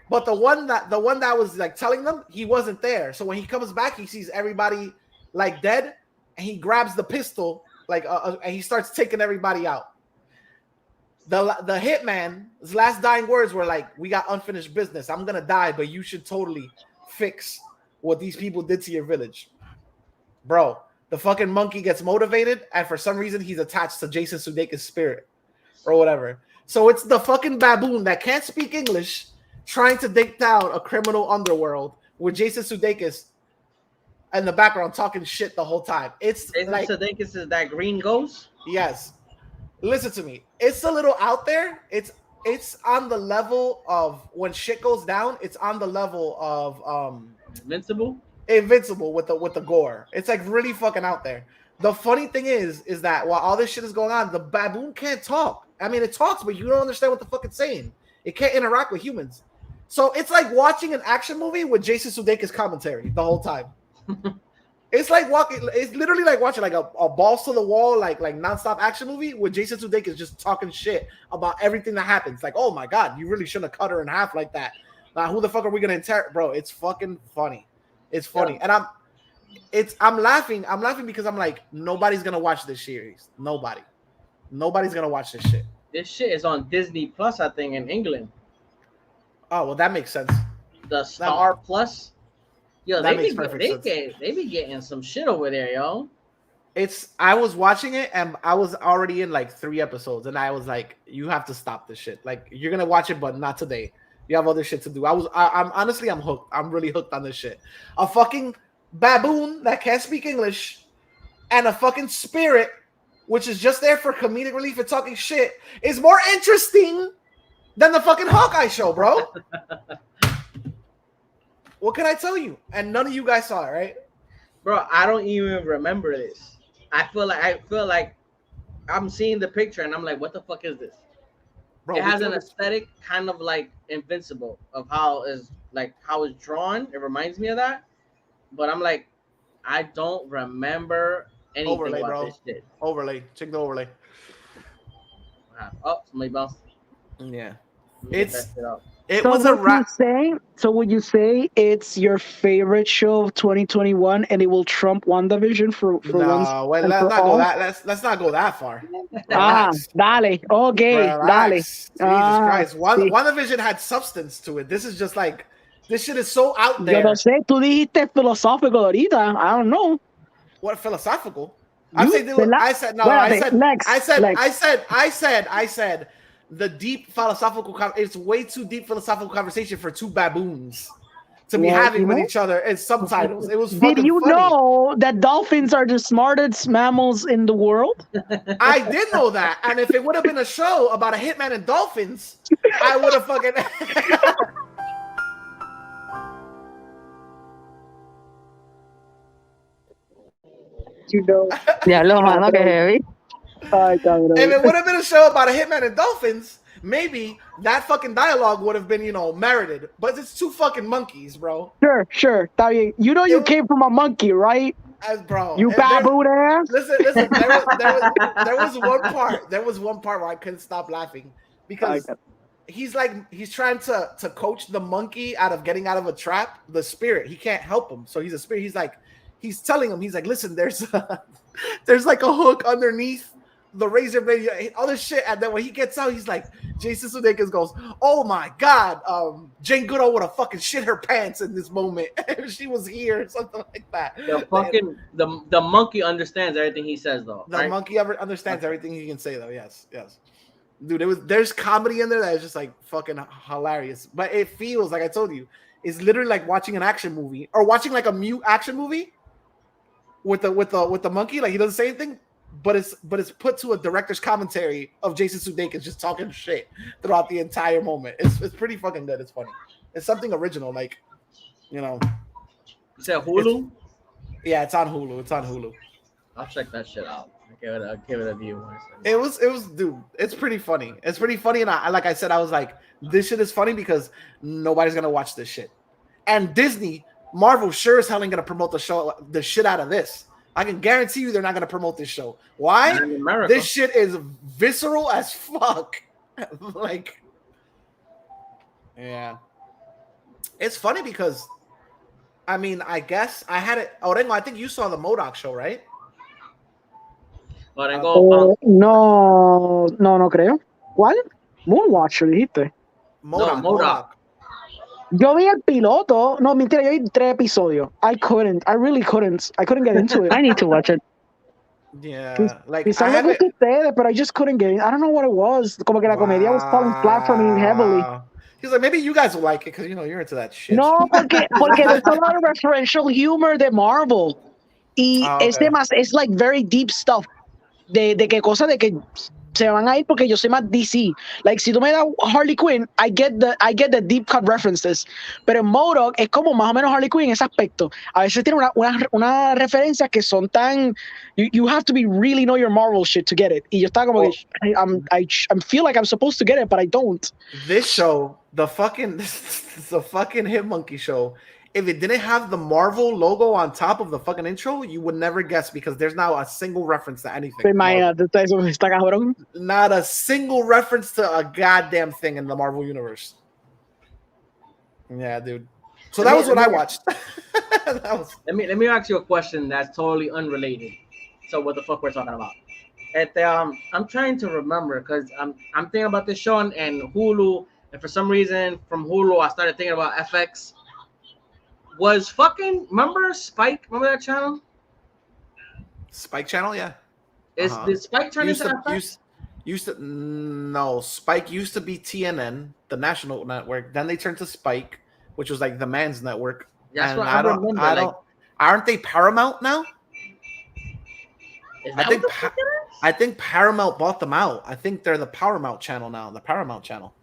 but the one that was like telling them, he wasn't there. So when he comes back, he sees everybody like dead, and he grabs the pistol and he starts taking everybody out. The hitman's last dying words were like, "We got unfinished business. I'm gonna die, but you should totally fix what these people did to your village." Bro, the fucking monkey gets motivated, and for some reason he's attached to Jason Sudeikis' spirit or whatever. So it's the fucking baboon that can't speak English trying to take down a criminal underworld with Jason Sudeikis in the background talking shit the whole time. It's Jason like Sudeikis is that green ghost. yes. Listen to me. It's a little out there. It's on the level of when shit goes down. It's on the level of Invincible with the gore. It's like really fucking out there. The funny thing is that while all this shit is going on, the baboon can't talk. I mean, it talks, but you don't understand what the fuck it's saying. It can't interact with humans. So it's like watching an action movie with Jason Sudeikis commentary the whole time. It's like it's literally like watching like a balls to the wall, like nonstop action movie with Jason Sudeikis just talking shit about everything that happens. Like, oh my god, you really shouldn't have cut her in half like that. Now, who the fuck are we gonna interrogate? Bro, it's fucking funny. It's funny, and I'm laughing. I'm laughing because I'm like, nobody's gonna watch this series. Nobody's gonna watch this shit. This shit is on Disney Plus, I think, in England. Oh well, that makes sense. The Star Plus. Yo, that they makes perfect sense. They be getting some shit over there, yo. I was watching it and I was already in like 3 episodes, and I was like, you have to stop this shit. Like, you're gonna watch it, but not today. You have other shit to do. I'm honestly, I'm hooked. I'm really hooked on this shit. A fucking baboon that can't speak English and a fucking spirit, which is just there for comedic relief and talking shit, is more interesting than the fucking Hawkeye show, bro. What can I tell you? And none of you guys saw it, right? Bro, I don't even remember this. I feel like I'm seeing the picture and I'm like, what the fuck is this? Bro, it has an aesthetic kind of like Invincible of how it's drawn. It reminds me of that. But I'm like, I don't remember anything overlay, about bro. this shit. Overlay. Check the overlay. Oh, somebody bounced. Yeah. So would you say it's your favorite show of 2021 and it will trump WandaVision for once? No, well, let's not go that far. Dale. Okay, Relax. dale. Jesus Christ. WandaVision had substance to it. This is just like, this shit is so out there. Yo no sé, tú dijiste filosófico ahorita. I don't know. What philosophical? I said the deep philosophical, it's way too deep philosophical conversation for 2 baboons to be having with each other and subtitles. It was fucking Did you funny. know that dolphins are the smartest mammals in the world? I did know that. And if it would have been a show about a hitman and dolphins, I would have fucking you know. Diablo, mano, que heavy. If it would have been a show about a hitman and dolphins, maybe that fucking dialogue would have been, merited. But it's 2 fucking monkeys, bro. Sure. Está bien. You know you came from a monkey, right? Bro. You baboon ass. Listen. There was one part. There was one part where I couldn't stop laughing because he's trying to coach the monkey out of getting out of a trap. The spirit, he can't help him. So he's a spirit. He's telling him, listen, there's like a hook underneath the razor blade, all this shit, and then when he gets out, he's like, Jason Sudeikis goes, "Oh my god, Jane Goodall would have fucking shit her pants in this moment if she was here," something like that. The monkey understands everything he says, though. The monkey understands everything he can say, though. Yes, dude. There's comedy in there that is just like fucking hilarious, but it feels like I told you, it's literally like watching an action movie or watching like a mute action movie with the monkey, like he doesn't say anything. But it's put to a director's commentary of Jason Sudeikis just talking shit throughout the entire moment. It's pretty fucking good. It's funny. It's something original, like, Is that Hulu? Yeah, it's on Hulu. I'll check that shit out. I'll give it a view. It was, dude. It's pretty funny. It's pretty funny, and like I said, I was like, this shit is funny because nobody's gonna watch this shit, and Marvel sure as hell ain't gonna promote the shit out of this. I can guarantee you they're not going to promote this show. Why? This shit is visceral as fuck. Like, yeah. It's funny because, I mean, I guess I had it. Orengo, I think you saw the MODOK show, right? Orengo, no creo. ¿Cuál? Moonwatcher, dijiste. Modoc, MODOK. Modoc. Yo vi el piloto. No, mentira, yo vi 3 episodios. I really couldn't. I couldn't get into it. I need to watch it. Yeah, like I Quizás lo haven't. busqué ustedes, but I just couldn't get in. I don't know what it was. Como que la comedia was falling flat for me heavily. Wow. He's like, maybe you guys will like it because you know you're into that shit. No, porque there's a lot of referential humor de Marvel. Y es okay. es like very deep stuff. De que cosa de que se van a ir porque yo soy más DC. Like, si tú me das Harley Quinn, I get the deep cut references. Pero en MODOK es como más o menos Harley Quinn en ese aspecto. A veces tiene una referencias que son tan... You have to be really know your Marvel shit to get it. Y yo estaba como que... I feel like I'm supposed to get it, but I don't. This show, the fucking Hit Monkey show, if it didn't have the Marvel logo on top of the fucking intro, you would never guess because there's now a single reference to anything. Imagínate, eso está cabrón. Not a single reference to a goddamn thing in the Marvel universe. Yeah, dude. So that was what I watched. Let me ask you a question that's totally unrelated. So what the fuck we're talking about? I'm trying to remember because I'm thinking about this show and Hulu, and for some reason from Hulu I started thinking about FX. Was fucking remember Spike? Remember that channel? Spike channel, yeah. Did Spike turn into FX? No, Spike used to be TNN, the national network. Then they turned to Spike, which was like the man's network. That's and what I remember. Aren't they Paramount now? I think Paramount bought them out. I think they're the Paramount channel now. The Paramount channel.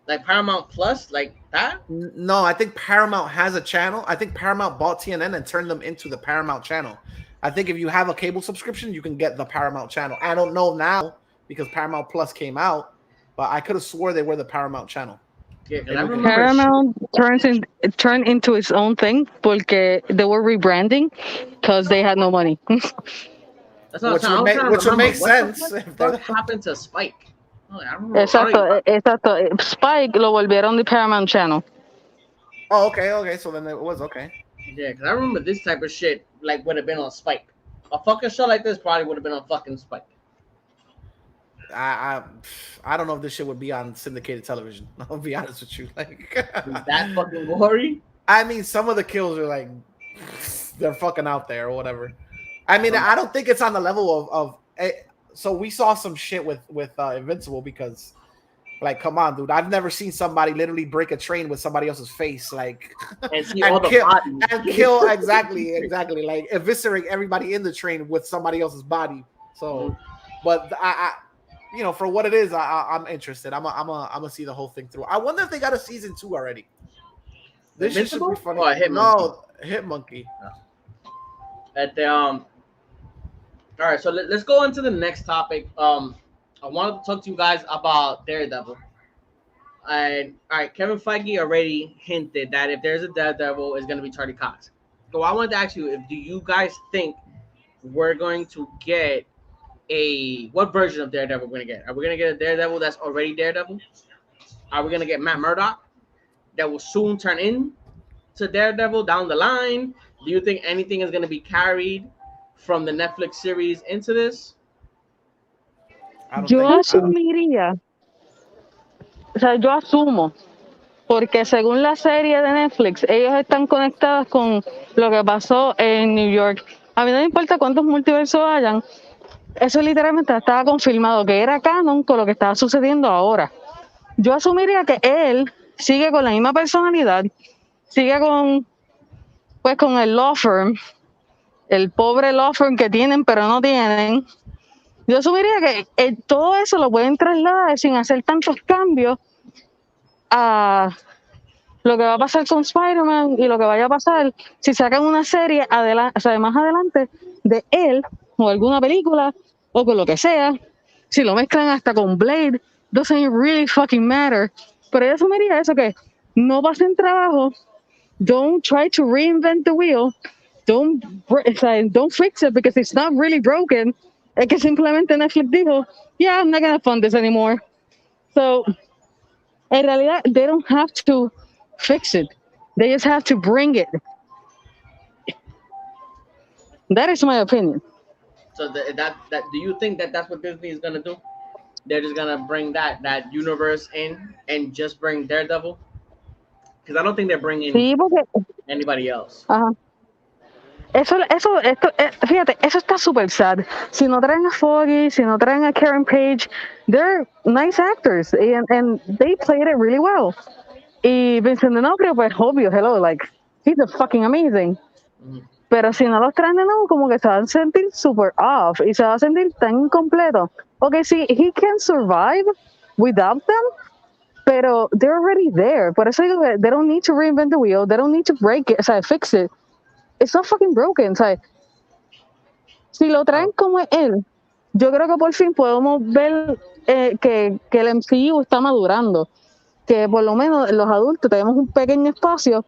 Like Paramount Plus, like that? No, I think Paramount has a channel. I think Paramount bought TNN and turned them into the Paramount channel. I think if you have a cable subscription, you can get the Paramount channel. I don't know now because Paramount Plus came out, but I could have swore they were the Paramount channel. Yeah, Paramount turned into its own thing porque they were rebranding because they had no money. That's what which would make sense. What happened to Spike? Exacto. Spike lo volvieron the Paramount Channel. Oh, okay. So then it was okay. Yeah, because I remember this type of shit like would have been on Spike. A fucking show like this probably would have been on fucking Spike. I don't know if this shit would be on syndicated television. I'll be honest with you. Like is that fucking gory? I mean, some of the kills are like they're fucking out there or whatever. I mean, I don't think it's on the level of so we saw some shit with Invincible because, like, come on, dude. I've never seen somebody literally break a train with somebody else's face, like, and kill exactly, like, eviscerate everybody in the train with somebody else's body. So, but I you know, for what it is, I'm interested. I'm gonna see the whole thing through. I wonder if they got a season 2 already. This shit should be funny. Hit Monkey. All right, so let's go into the next topic. I wanted to talk to you guys about Daredevil. And all right, Kevin Feige already hinted that if there's a Daredevil, it's going to be Charlie Cox. So I wanted to ask you, do you guys think we're going to get what version of Daredevil we're going to get? Are we going to get a Daredevil that's already Daredevil? Are we going to get Matt Murdock that will soon turn into Daredevil down the line? Do you think anything is going to be carried from the Netflix series into this? Yo asumiría, yo asumo, porque según la serie de Netflix, ellos están conectados con lo que pasó en New York. A mí no me importa cuántos multiversos hayan, eso literalmente estaba confirmado que era canon con lo que estaba sucediendo ahora. Yo asumiría que él sigue con la misma personalidad, sigue con el law firm, el pobre law firm que tienen pero no tienen. Yo asumiría que todo eso lo pueden trasladar sin hacer tantos cambios a lo que va a pasar con Spider-Man y lo que vaya a pasar si sacan una serie más adelante de él o alguna película o con lo que sea. Si lo mezclan hasta con Blade, doesn't really fucking matter. Pero yo asumiría eso, que no pasen trabajo. Don't try to reinvent the wheel. Don't fix it because it's not really broken. Es que simplemente Netflix dijo, yeah, I'm not going to fund this anymore. So, en realidad, they don't have to fix it. They just have to bring it. That is my opinion. So that do you think that that's what Disney is going to do? they're just gonna bring that universe in and just bring Daredevil? Because I don't think they're bringing Sí, porque anybody else. ajá. Fíjate, eso está súper sad. Si no traen a Foggy, si no traen a Karen Page, they're nice actors and they played it really well. Y Vincent D'Onofrio, pues obvio, hello, like, he's a fucking amazing. Pero si no los traen de nuevo, como que se van a sentir super off y se va a sentir tan incompleto. Okay, sí, he can survive without them, pero they're already there. Por eso digo que they don't need to reinvent the wheel, they don't need to break it, o sea, fix it. It's not fucking broken, ¿sabes? Si lo traen como es él, yo creo que por fin podemos ver que el MCU está madurando. Que por lo menos los adultos tenemos un pequeño espacio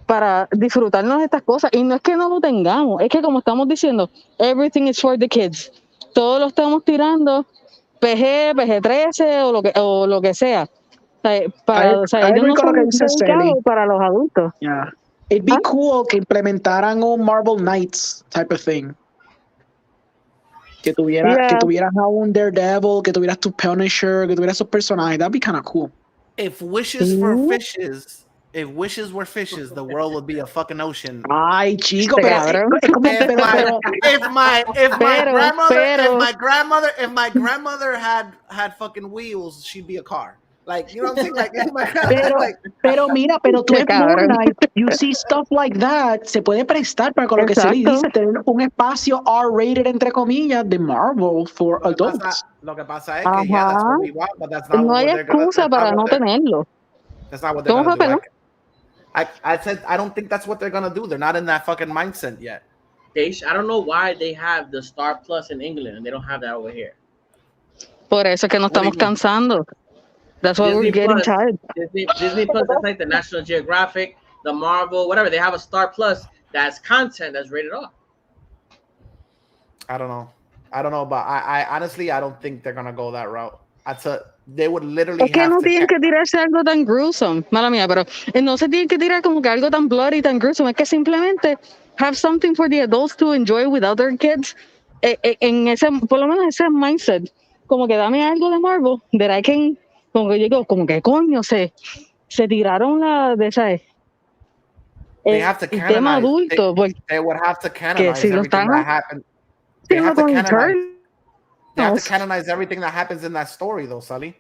para disfrutarnos de estas cosas. Y no es que no lo tengamos, es que como estamos diciendo, everything is for the kids. Todos lo estamos tirando PG, PG-13 o lo que sea. O sea, ellos no son dedicados para los adultos. Yeah. It'd be cool que implementaran un Marvel Knights type of thing. Que tuvieras a un Daredevil, que tuvieras tu Punisher, que tuvieras esos personajes. That'd be kind of cool. If wishes were fishes, the world would be a fucking ocean. Ay, chico, pero if my grandmother had fucking wheels, she'd be a car. Like, you know what I'm saying? Like, pero mira, pero tú ves Moon Knight, you see stuff like that, se puede prestar para con lo que se le dice tener un espacio R-rated entre comillas de Marvel for adults. Lo que pasa es que that's what we want, but that's not no what hay they're gonna, excusa para no tenerlo. That's not what they're gonna do. I said I don't think that's what they're gonna do. They're not in that fucking mindset yet. I don't know why they have the Star Plus in England and they don't have that over here. Por eso que nos estamos cansando. That's why we're getting tired. Disney Plus, that's like the National Geographic, the Marvel, whatever. They have a Star Plus that's content that's rated R. I don't know, but I honestly I don't think they're gonna go that route. They would literally. Es que no tienen que tirarse algo tan gruesome, mala mía, pero no se tienen que tirar como que algo tan bloody, tan gruesome. Es que simplemente have something for the adults to enjoy without their kids. En ese, por lo menos ese mindset, como que dame algo de Marvel that I can. Como que digo, como que coño se tiraron la de esa they have to canonize, tema adulto they would have to canonize si everything that happened. They have to canonize everything that happens in that story though, Sully.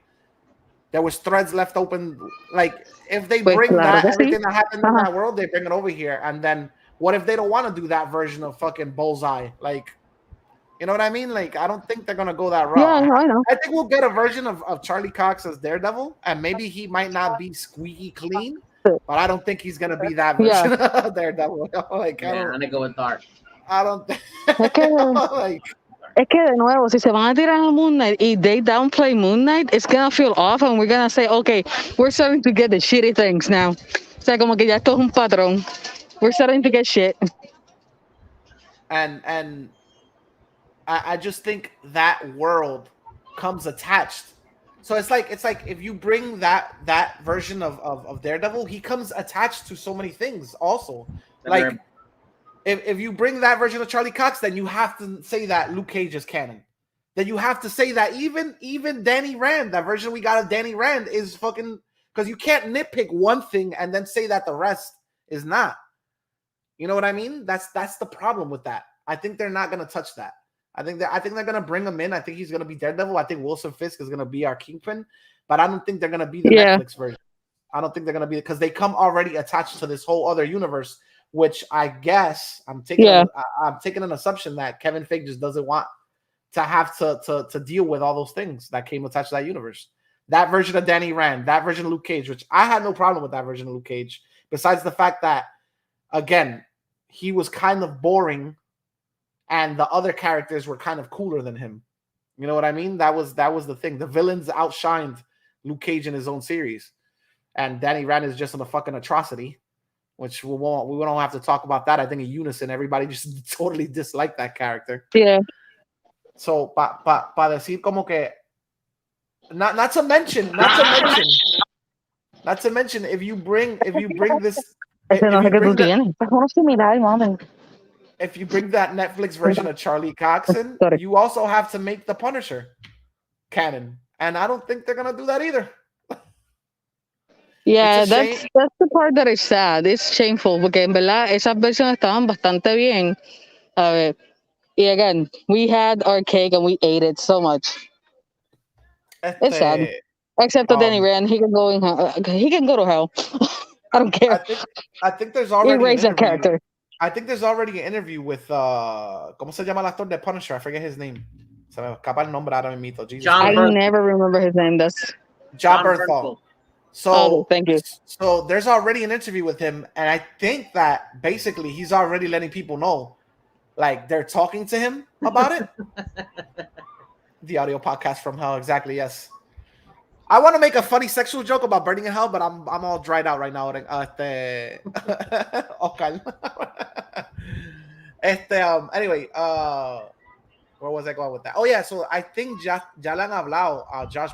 There was threads left open. Like if they bring everything that happened in that world, they bring it over here. And then what if they don't want to do that version of fucking Bullseye? Like, you know what I mean? Like, I don't think they're gonna go that route. Yeah, I know. I think we'll get a version of Charlie Cox as Daredevil, and maybe he might not be squeaky clean, but I don't think he's gonna be that version of Daredevil. Like, I'm gonna go with dark. I don't think. Es que de nuevo, si se van a tirar a Moon Knight y they downplay Moon Knight, it's gonna feel off, and we're gonna say, okay, we're starting to get the shitty things now. O sea, como que ya esto es un patrón. We're starting to get shit. And I just think that world comes attached. So it's like if you bring that version of Daredevil, he comes attached to so many things also. Like if you bring that version of Charlie Cox, then you have to say that Luke Cage is canon. Then you have to say that even Danny Rand, that version we got of Danny Rand is fucking, because you can't nitpick one thing and then say that the rest is not. You know what I mean? That's the problem with that. I think they're not gonna touch that. I think they're gonna bring him in. I think he's gonna be Daredevil. I think Wilson Fisk is gonna be our Kingpin, but I don't think they're gonna be the Netflix version. I don't think they're gonna be, because they come already attached to this whole other universe, which I guess I'm taking an assumption that Kevin Feige just doesn't want to have to deal with all those things that came attached to that universe. That version of Danny Rand, that version of Luke Cage, which I had no problem with that version of Luke Cage, besides the fact that, again, he was kind of boring and the other characters were kind of cooler than him. You know what I mean? That was the thing. The villains outshined Luke Cage in his own series. And Danny Rand is just a fucking atrocity, which we don't have to talk about that. I think in unison, everybody just totally disliked that character. Yeah. So, pa decir como que, not to mention, if you bring this, if you bring that Netflix version of Charlie Cox in, you also have to make the Punisher canon, and I don't think they're gonna do that either. Yeah, It's a shame. that's the part that is sad. It's shameful porque en verdad esas versiones estaban bastante bien. A ver, y again, we had our cake and we ate it so much. It's sad. Este, Except for Danny Rand, he can go in. He can go to hell. I don't care. I think there's already Erase an that character. I think there's already an interview with ¿cómo se llama el actor de Punisher? I forget his name. Se me escapa el nombre ahora mismo. Jesus John Christ. I Bernthal. never remember his name. That's John Bernthal. So, thank you. So there's already an interview with him, and I think that basically he's already letting people know, like they're talking to him about it. The audio podcast from hell, exactly. Yes. I want to make a funny sexual joke about burning in hell, but I'm all dried out right now. Anyway, where was I going with that? Oh yeah, so I think ya le han hablado a John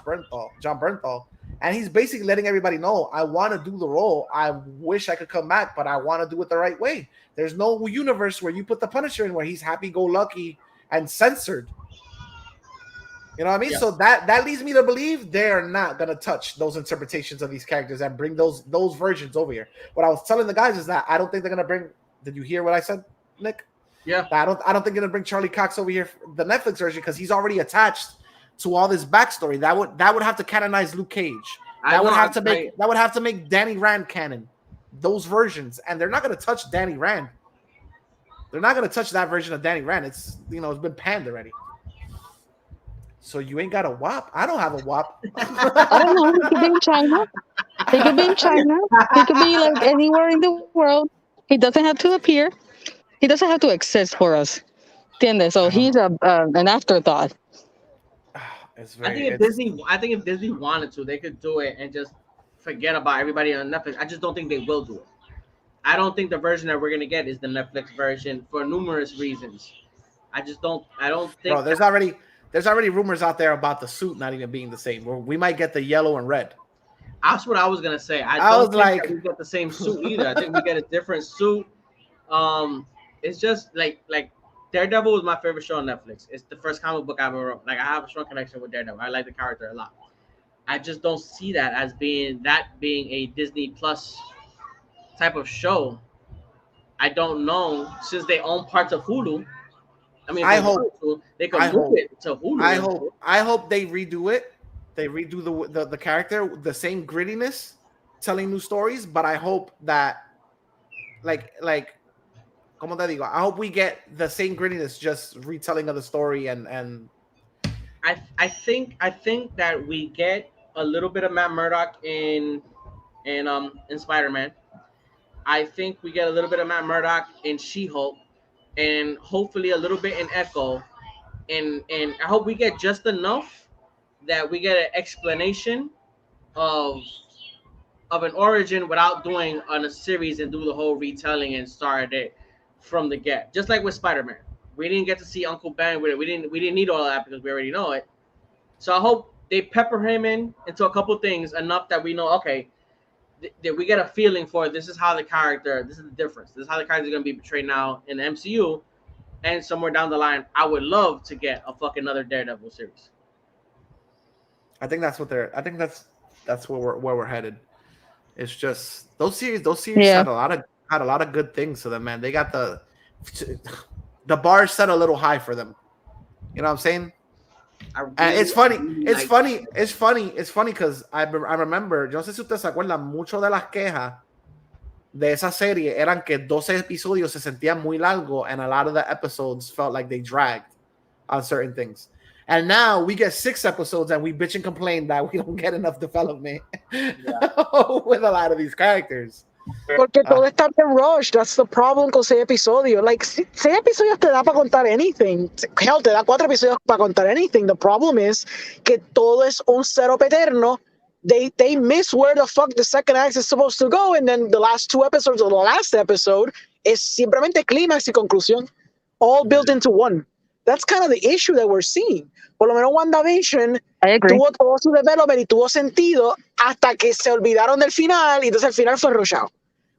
Bernthal, and he's basically letting everybody know, I want to do the role. I wish I could come back, but I want to do it the right way. There's no universe where you put the Punisher in where he's happy-go-lucky and censored. You know what I mean? Yes. So that leads me to believe they're not gonna touch those interpretations of these characters and bring those versions over here. What I was telling the guys is that I don't think they're gonna bring. Did you hear what I said, Nick? Yeah. I don't think they're gonna bring Charlie Cox over here, the Netflix version, because he's already attached to all this backstory. That would have to canonize Luke Cage. That would have to make Danny Rand canon. Those versions, and they're not gonna touch Danny Rand. They're not gonna touch that version of Danny Rand. It's it's been panned already. So you ain't got a WAP? I don't have a WAP. I don't know. He could be in China. He could be in China. He could be like anywhere in the world. He doesn't have to appear. He doesn't have to exist for us. ¿Entiendes? So he's an afterthought. I think if Disney wanted to, they could do it and just forget about everybody on Netflix. I just don't think they will do it. I don't think the version that we're gonna get is the Netflix version for numerous reasons. I don't think. Bro, there's already rumors out there about the suit not even being the same. We might get the yellow and red. That's what I was gonna say. I don't think that we get the same suit either. I think we get a different suit. It's just like Daredevil was my favorite show on Netflix. It's the first comic book I ever wrote. Like I have a strong connection with Daredevil. I like the character a lot. I just don't see that as being a Disney Plus type of show. I don't know, since they own parts of Hulu. I mean, they could move it to Hulu. I hope they redo it. They redo the character, the same grittiness, telling new stories. But I hope that, like, como te digo, I hope we get the same grittiness, just retelling of the story. And I think that we get a little bit of Matt Murdock in Spider-Man. I think we get a little bit of Matt Murdock in She-Hulk, and hopefully a little bit in Echo, and I hope we get just enough that we get an explanation of an origin without doing on a series and do the whole retelling and start it from the get. Just like with Spider-Man, we didn't get to see Uncle Ben with it. We didn't need all that because we already know it. So I hope they pepper him into a couple things enough that we know, okay, that we get a feeling for this is how the character, this is the difference. This is how the character is going to be portrayed now in the MCU, and somewhere down the line, I would love to get a fucking another Daredevil series. I think that's where we're headed. It's just those series had a lot of good things to them, man. They got the bar set a little high for them. You know what I'm saying? It's funny because I remember, yo no sé si ustedes se acuerdan, mucho de las quejas de esa serie eran que 12 episodios se sentían muy largo, and a lot of the episodes felt like they dragged on certain things. And now we get 6 episodes and we bitch and complain that we don't get enough development with a lot of these characters. Porque todo está bien rush. That's the problem con 6 episodios. Like, 6 episodios te da para contar anything. Hell, te da 4 episodios para contar anything. The problem is que todo es un setup eterno. They miss where the fuck the second act is supposed to go, and then the last 2 episodes or the last episode es simplemente clímax y conclusión, all built into one. That's kind of the issue that we're seeing. Por lo menos WandaVision tuvo todo su development y tuvo sentido hasta que se olvidaron del final y entonces el final fue rushado.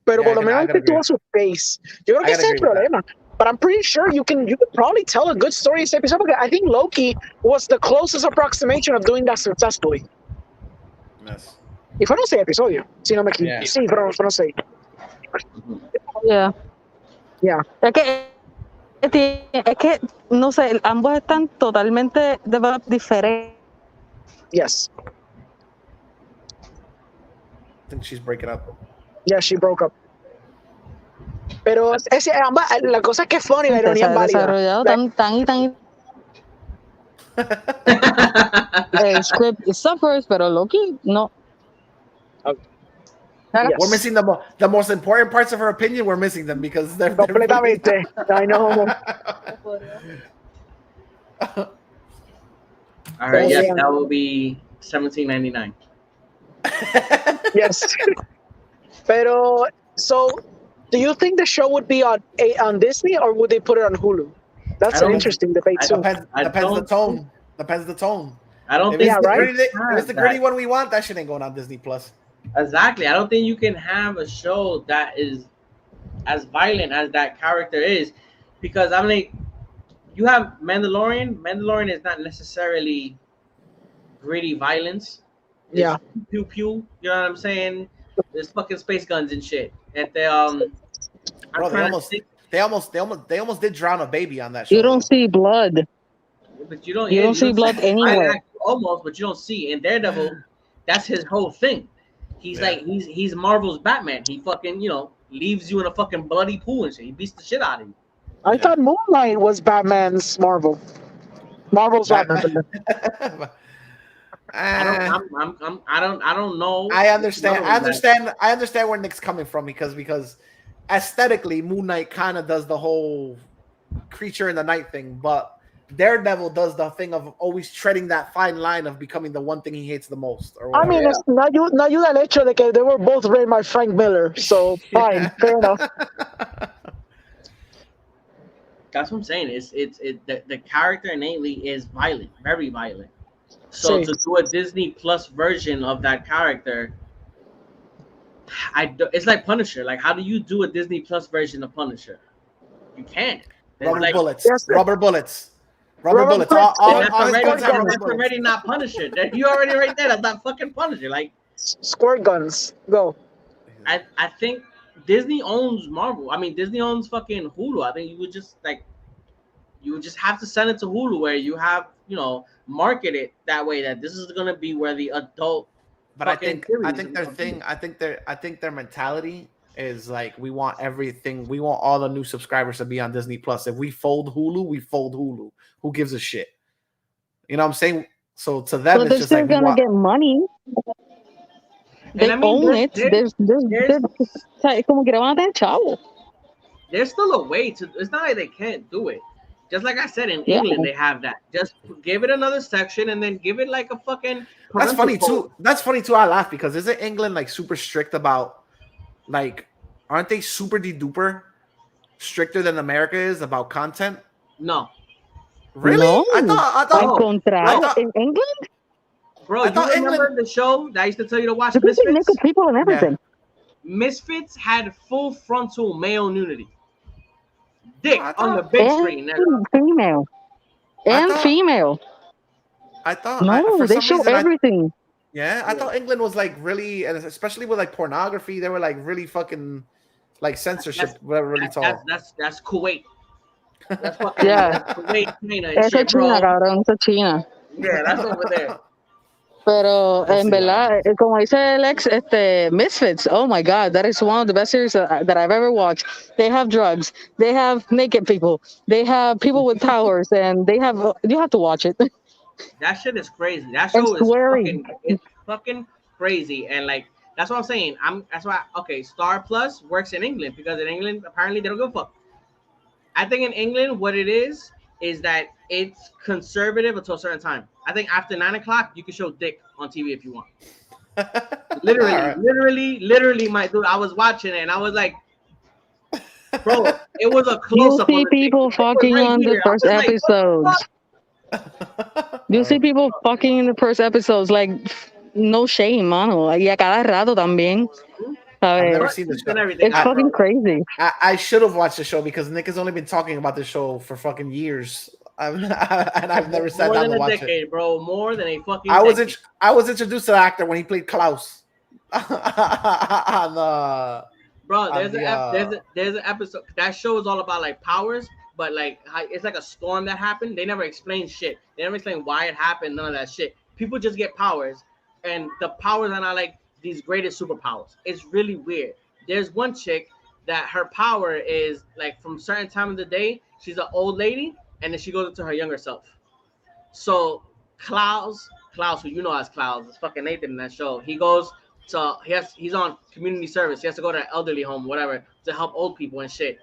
Pero por lo menos tuvo su space. Yo creo que ese es el problema. But I'm pretty sure you could probably tell a good story in ese episodio. Because I think Loki was the closest approximation of doing that successfully. Yes. Y fueron 6 episodios, si no me equivoco. Yeah. Sí, fueron 6. Yeah. Yeah. Es que, no sé, ambos están totalmente diferentes. Yes. I think she's breaking up. Yeah, she broke up. Pero la cosa es que es funny, la ironía es válida. Desarrollado tan el script suffers, pero Loki no. Yes. We're missing the most important parts of her opinion. We're missing them because they're Completamente. I know. All right, yes, that will be $17.99. Yes. Pero, so, do you think the show would be on Disney or would they put it on Hulu? That's an interesting debate too. Depends the tone. Depends the tone. I don't If think. it's the right? gritty, if it's the gritty one we want, that shit ain't going on Disney Plus. Exactly. I don't think you can have a show that is as violent as that character is, because I mean, you have Mandalorian. Mandalorian is not necessarily gritty violence. It's Yeah. pew pew. You know what I'm saying? There's fucking space guns and shit. And they Bro, they almost did drown a baby on that show. You don't see blood. but you don't see blood anywhere. Almost, but you don't see. In Daredevil, that's his whole thing. He's like he's Marvel's Batman. He fucking leaves you in a fucking bloody pool and shit. He beats the shit out of you. I thought Moonlight was Batman's Marvel. Marvel's Batman. I don't know. I understand where Nick's coming from because aesthetically, Moon Knight kind of does the whole creature in the night thing, but Daredevil does the thing of always treading that fine line of becoming the one thing he hates the most. Or I mean, it's no ayuda el hecho de que they were both written by Frank Miller, so fine, fair enough. That's what I'm saying. The character innately is violent, very violent. So to do a Disney Plus version of that character, it's like Punisher. Like, how do you do a Disney Plus version of Punisher? You can't. Rubber bullets. Rubber bullets. That's already not Punisher. You already right there. That's not fucking Punisher. Like squirt guns. Go. I think Disney owns Marvel. I mean, Disney owns fucking Hulu. I think you would just have to send it to Hulu where you have market it that way that this is gonna be where the adult. But I think their mentality is like, we want everything. We want all the new subscribers to be on Disney Plus. If we fold Hulu, we fold Hulu. Who gives a shit? You know what I'm saying? So to them, But it's they're just still like gonna get money. They own it. There's como que le van a tener chavo. There's still a way to. It's not like they can't do it. Just like I said, in England, they have that. Just give it another section and then give it like a fucking. That's funny too. That's funny too. I laugh because isn't England like super strict about, like, aren't they super duper stricter than America is about content? No. Really? No. I thought in England. Bro, you remember the show that I used to tell you to watch? Misfits? Naked people and everything. Yeah. Misfits had full frontal male nudity. Dick on the big screen. Female. Female. I thought no, they show everything. I thought England was like really, and especially with like pornography, they were like really fucking like censorship. Really tall. That's Kuwait. That's fucking Kuwait, China, and Eso shit, bro. China, cabrón. Eso China. Yeah, that's over there. Pero en verdad, como dice Alex, Misfits, oh my God, that is one of the best series that I've ever watched. They have drugs, they have naked people, they have people with powers, and you have to watch it. That shit is crazy. That show is fucking crazy, and like that's what I'm saying. Star Plus works in England because in England apparently they don't give a fuck. I think in England what it is that it's conservative until a certain time. I think after 9 o'clock you can show dick on TV if you want. Literally, my dude. I was watching it and I was like, bro, it was a close up. You see people fucking on the first episodes. You see people fucking in the first episodes, like no shame, mano. Y a cada rato también. I've never ver, seen the And show. everything. it's fucking crazy. I should have watched the show because Nick has only been talking about the show for fucking years. And I've never sat More down than to a watch decade, it. bro. More than a fucking I was decade. I was introduced to the actor when he played Klaus on Bro, on there's an episode. That show is all about like powers, but like it's like a storm that happened. They never explain shit. They never explain why it happened. None of that shit. People just get powers, and the powers are not like these greatest superpowers. It's really weird. There's one chick that her power is like from certain time of the day. She's an old lady, and then she goes into her younger self. So Klaus, who you know as Klaus, is fucking Nathan in that show. He goes to he's on community service. He has to go to an elderly home, whatever, to help old people and shit.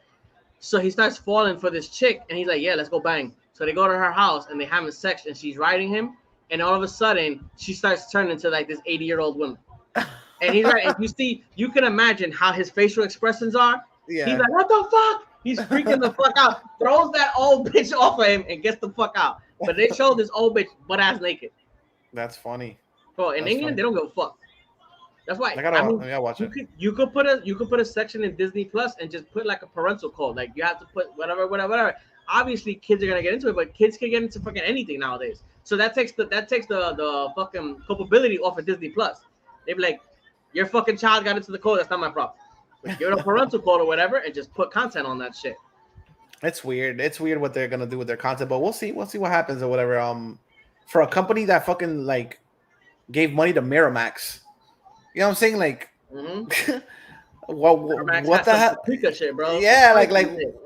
So he starts falling for this chick, and he's like, "Yeah, let's go bang." So they go to her house and they having sex, and she's riding him, and all of a sudden she starts turning into like this 80-year-old woman. And he's like, you can imagine how his facial expressions are. Yeah. He's like, "What the fuck?" He's freaking the fuck out, throws that old bitch off of him, and gets the fuck out. But they show this old bitch butt ass naked. That's funny. Bro, in That's England, funny. they don't give a fuck. That's why I gotta watch it. you could put a section in Disney Plus and just put like a parental code. Like you have to put whatever. Obviously, kids are gonna get into it, but kids can get into fucking anything nowadays. So that takes the fucking culpability off of Disney Plus. They be like, your fucking child got into the code. That's not my problem. Give it a parental code or whatever, and just put content on that shit. It's weird. It's weird what they're gonna do with their content, but we'll see. We'll see what happens or whatever. For a company that fucking like gave money to Miramax, you know what I'm saying? Like, what the hell? Shit, bro. Yeah,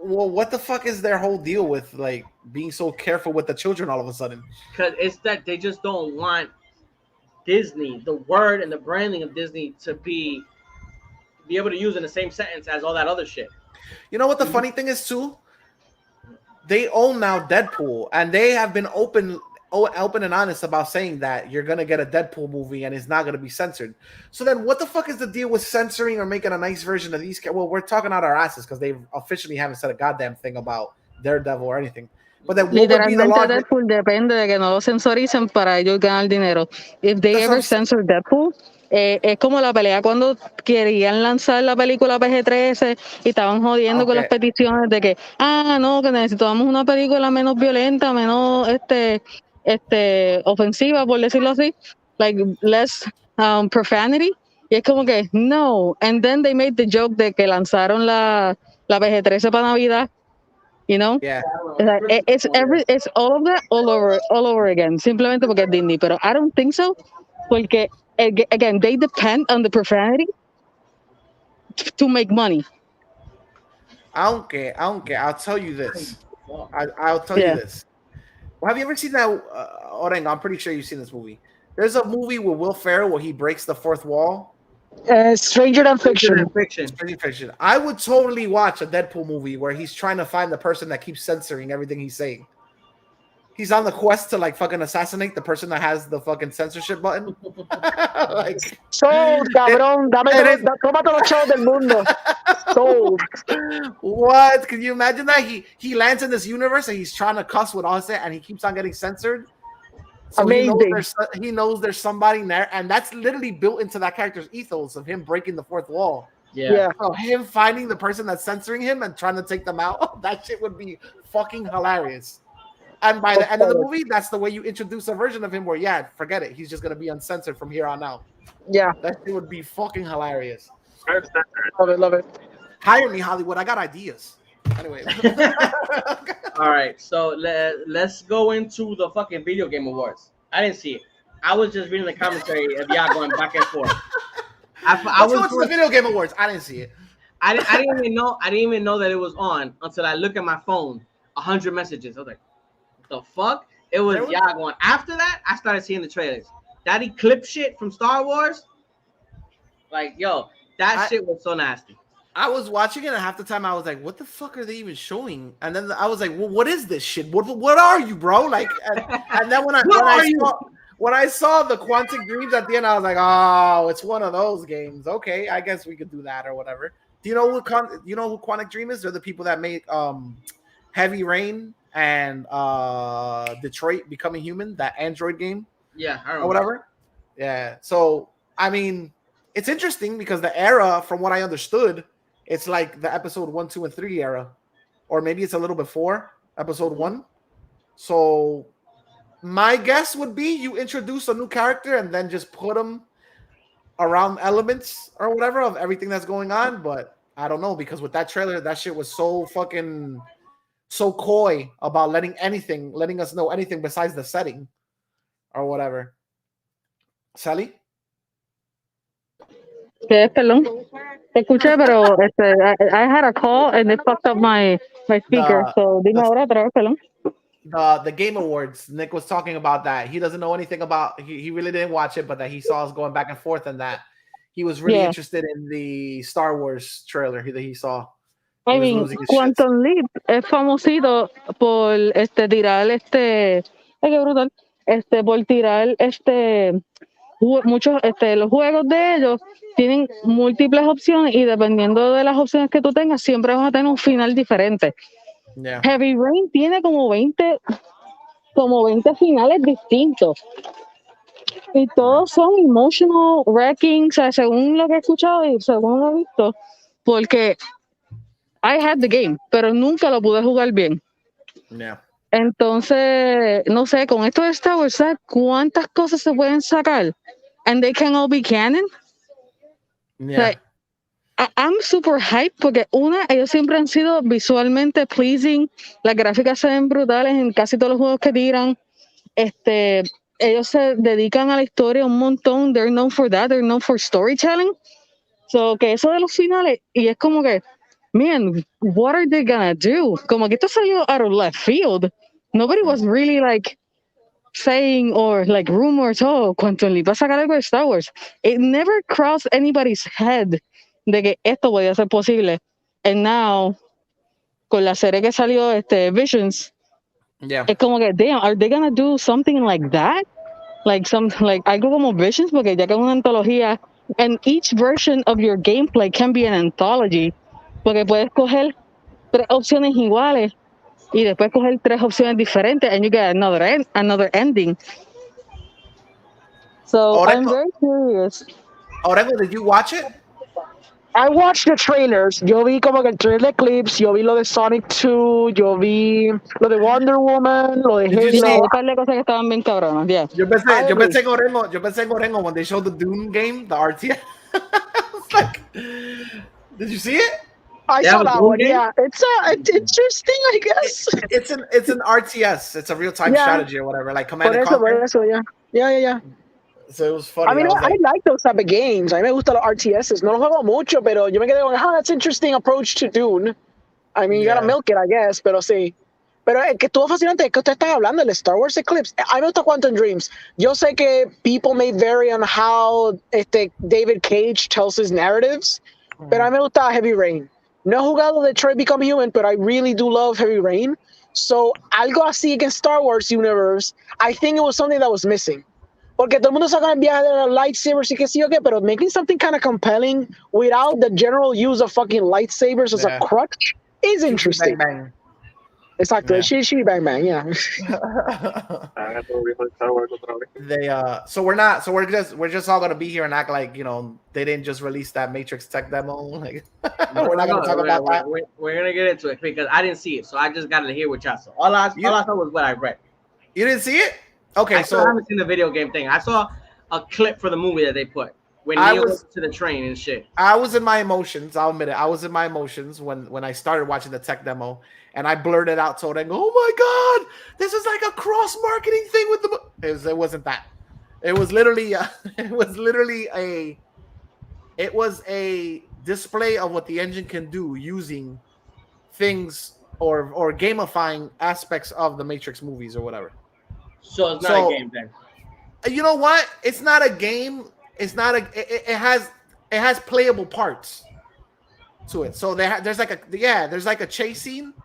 well, what the fuck is their whole deal with like being so careful with the children all of a sudden? Because it's that they just don't want Disney, the word and the branding of Disney, to be able to use in the same sentence as all that other shit. You know what the funny thing is too? They own now Deadpool, and they have been open and honest about saying that you're gonna get a Deadpool movie and it's not gonna be censored. So then, what the fuck is the deal with censoring or making a nice version of these? Well, we're talking out our asses because they officially haven't said a goddamn thing about Daredevil or anything. But then, what would be the Literalmente logic? Deadpool depende de que no lo censoricen para ellos ganar dinero. If they That's what ever I'm saying. censor Deadpool, es como la pelea cuando querían lanzar la película PG-13 y estaban jodiendo con las Okay. peticiones de que, no, que necesitábamos una película menos violenta, menos ofensiva, por decirlo así, like less profanity. Y es como que, no. And then they made the joke de que lanzaron la PG-13 para Navidad. You know, Yeah. it's all of that all over again. Simplemente porque es Disney, pero I don't think so. Porque again, they depend on the profanity to make money. Aunque, I'll tell you this. I'll tell you this. Well, have you ever seen that? Orengo, I'm pretty sure you've seen this movie. There's a movie with Will Ferrell where he breaks the fourth wall. Stranger Than Fiction. Stranger Fiction. I would totally watch a Deadpool movie where he's trying to find the person that keeps censoring everything he's saying. He's on the quest to like fucking assassinate the person that has the fucking censorship button. Like, Sold, cabrón. Toma todos los chavos del mundo. Sold. What? Can you imagine that? He lands in this universe and he's trying to cuss with all that and he keeps on getting censored. So Amazing. He knows there's somebody there, and that's literally built into that character's ethos of him breaking the fourth wall. Yeah. So him finding the person that's censoring him and trying to take them out, that shit would be fucking hilarious. And by the end of the movie, that's the way you introduce a version of him where, yeah, forget it. He's just going to be uncensored from here on out. Yeah. That shit would be fucking hilarious. Love it. Hire me, Hollywood. I got ideas. Anyway. All right, so let's go into the fucking video game awards. I didn't see it. I was just reading the commentary of y'all going back and forth. I was to the video game awards. I didn't see it. I didn't even know that it was on until I look at my phone. 100 messages. I was like, the fuck? It was y'all going. After that, I started seeing the trailers. That Eclipse shit from Star Wars. Like, yo, shit was so nasty. I was watching it, and half the time I was like, "What the fuck are they even showing?" And then I was like, "Well, what is this shit? What are you, bro?" Like, and then when I saw the Quantic Dreams at the end, I was like, "Oh, it's one of those games. Okay, I guess we could do that or whatever." Do you know who Quantic Dream is? They're the people that made Heavy Rain and Detroit Becoming Human, that Android game. Yeah, I remember. Or whatever. Yeah. So I mean, it's interesting because the era, from what I understood, it's like the episode 1, 2, and 3 era, or maybe it's a little before episode 1. So my guess would be you introduce a new character and then just put them around elements or whatever of everything that's going on. But I don't know, because with that trailer, that shit was so fucking so coy about letting us know anything besides the setting or whatever. Sally? ¿Qué? Perdón. Te escuché, pero I had a call and it fucked up my speaker. So dime ahora otra vez, perdón. The Game Awards, Nick was talking about that. He doesn't know anything about, he really didn't watch it, but that he saw us going back and forth and that he was really interested in the Star Wars trailer that he saw. I mean, Quantum Leap es famosito por tirar ay, qué brutal, por tirar muchos los juegos de ellos tienen múltiples opciones y dependiendo de las opciones que tú tengas siempre vas a tener un final diferente. Yeah. Heavy Rain tiene como 20 finales distintos y todos son emotional wrecking, o sea, según lo que he escuchado y según lo he visto, porque I had the game, pero nunca lo pude jugar bien. Yeah. Entonces, no sé, con esto de Star Wars, ¿sabes cuántas cosas se pueden sacar? And they can all be canon. Yeah. Like, I'm super hyped porque ellos siempre han sido visualmente pleasing, las gráficas se ven brutales en casi todos los juegos que tiran. Ellos se dedican a la historia un montón. They're known for that. They're known for storytelling. So, que eso de los finales, y es como que, man, what are they gonna do? Como que esto salió out of left field. Nobody was really like saying or like rumors, Quantum Leap va a sacar algo de Star Wars. It never crossed anybody's head de que esto podía ser posible. And now, con la serie que salió, Visions, es como que, damn, are they gonna do something like that? Like algo como Visions, porque ya que es una antología, and each version of your gameplay can be an anthology, porque puedes coger 3 opciones iguales y después coger 3 opciones diferentes and you get another ending. So I'm very curious. Orengo, did you watch it? I watched the trailers. Yo vi como que el trailer clips, yo vi lo de Sonic 2, yo vi lo de Wonder Woman, lo de Halo. Un par de cosas que estaban bien cabronas, yeah. Yo pensé en Orengo when they showed the Dune game, the RTS. Like, did you see it? I saw that one. Yeah, it's interesting, I guess. It's an RTS. It's a real time strategy or whatever, like Command and Conquer. Yeah. So it was funny. I mean, I like those type of games. A mí me gustan los RTSs. No los juego mucho, pero yo me quedé con, that's interesting approach to Dune. I mean, you gotta milk it, I guess, pero sí. Pero el que estuvo fascinante es que usted está hablando del Star Wars Eclipse. A mí me gusta Quantum Dreams. Yo sé que people may vary on how David Cage tells his narratives, pero a mí me gusta Heavy Rain. No he jugado Detroit Become Human, but I really do love Heavy Rain. So, algo así against Star Wars universe, I think it was something that was missing. Porque todo el mundo saca el viaje de los lightsabers y qué sé yo qué, pero making something kind of compelling without the general use of fucking lightsabers as a crutch is interesting. Bang, bang. Exacto, shitty bang bang, yeah. So we're just all gonna be here and act like they didn't just release that Matrix tech demo. Like, we're not gonna talk about that. We're gonna get into it because I didn't see it, so I just gotta hear what y'all saw. All I saw was what I read. You didn't see it? Okay, I haven't seen the video game thing. I saw a clip for the movie that they put when Neil went to the train and shit. I was in my emotions. I'll admit it. I was in my emotions when I started watching the tech demo, and I blurted out to Orengo, "Oh my god, this is like a cross marketing thing with the." It wasn't that. It was literally a display of what the engine can do using things or gamifying aspects of the Matrix movies or whatever. So it's not a game then. You know what? It's not a game. It's not it has playable parts to it. So there's like a chase scene.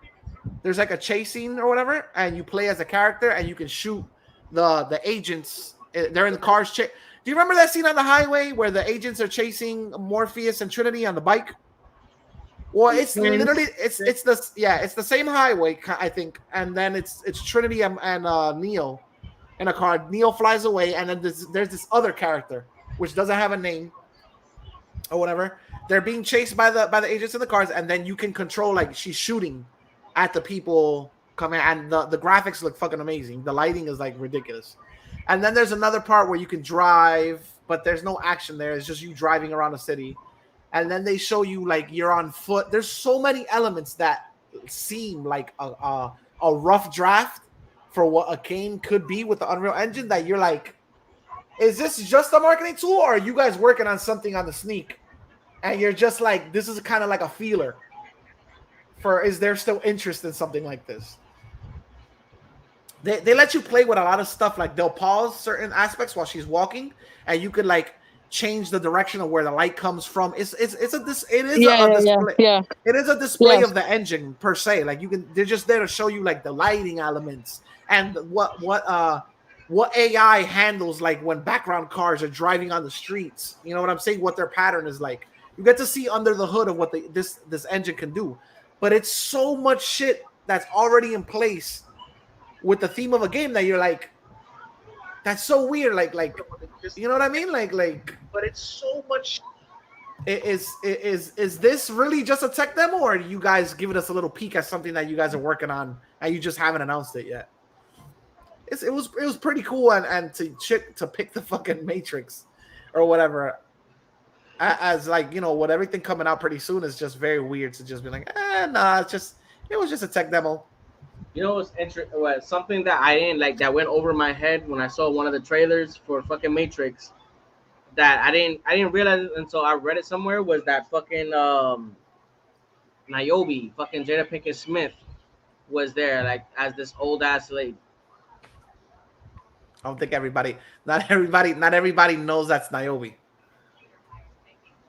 There's like a chase scene or whatever, and you play as a character and you can shoot the agents. They're in the cars. Do you remember that scene on the highway where the agents are chasing Morpheus and Trinity on the bike? Well, it's literally it's the same highway, I think, and then it's Trinity and Neo in a car. Neo flies away, and then there's this other character which doesn't have a name, or whatever. They're being chased by the agents in the cars, and then you can control, like, she's shooting at the people coming, and the graphics look fucking amazing. The lighting is like ridiculous. And then there's another part where you can drive, but there's no action there. It's just you driving around the city. And then they show you like you're on foot. There's so many elements that seem like a rough draft for what a game could be with the Unreal Engine that you're like, is this just a marketing tool, or are you guys working on something on the sneak? And you're just like, this is kind of like a feeler for, is there still interest in something like this? They let you play with a lot of stuff. Like they'll pause certain aspects while she's walking, and you could like change the direction of where the light comes from. It is a display. It is a display of the engine per se. Like they're just there to show you like the lighting elements and what AI handles, like when background cars are driving on the streets. You know what I'm saying? What their pattern is like. You get to see under the hood of what this engine can do. But it's so much shit that's already in place with the theme of a game that you're like, that's so weird. Like, you know what I mean? Like, but it's so much. Is this really just a tech demo, or are you guys giving us a little peek at something that you guys are working on and you just haven't announced it yet? It was pretty cool, and to pick the fucking Matrix or whatever as like, you know, with everything coming out pretty soon is just very weird to just be like, nah, it was just a tech demo. You know what's interesting? Something that I didn't like that went over my head when I saw one of the trailers for fucking Matrix that I didn't realize it until I read it somewhere was that fucking Niobe, fucking Jada Pinkett Smith was there like as this old ass lady. I don't think not everybody knows that's Niobe.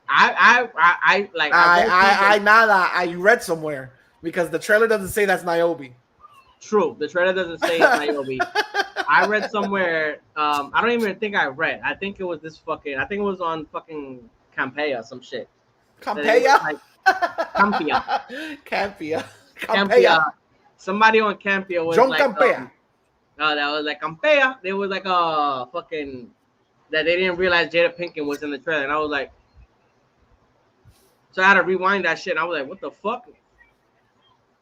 I read somewhere because the trailer doesn't say that's Niobe. True, the trailer doesn't say it's Niobe. I read somewhere. I don't even think I read. I think it was I think it was on fucking Campea, some shit. Campea? Campea. Somebody on Campea was John like, Campea. That was like Campea. They was like fucking that they didn't realize Jada Pinkett was in the trailer, and I was like, so I had to rewind that shit. And I was like, what the fuck?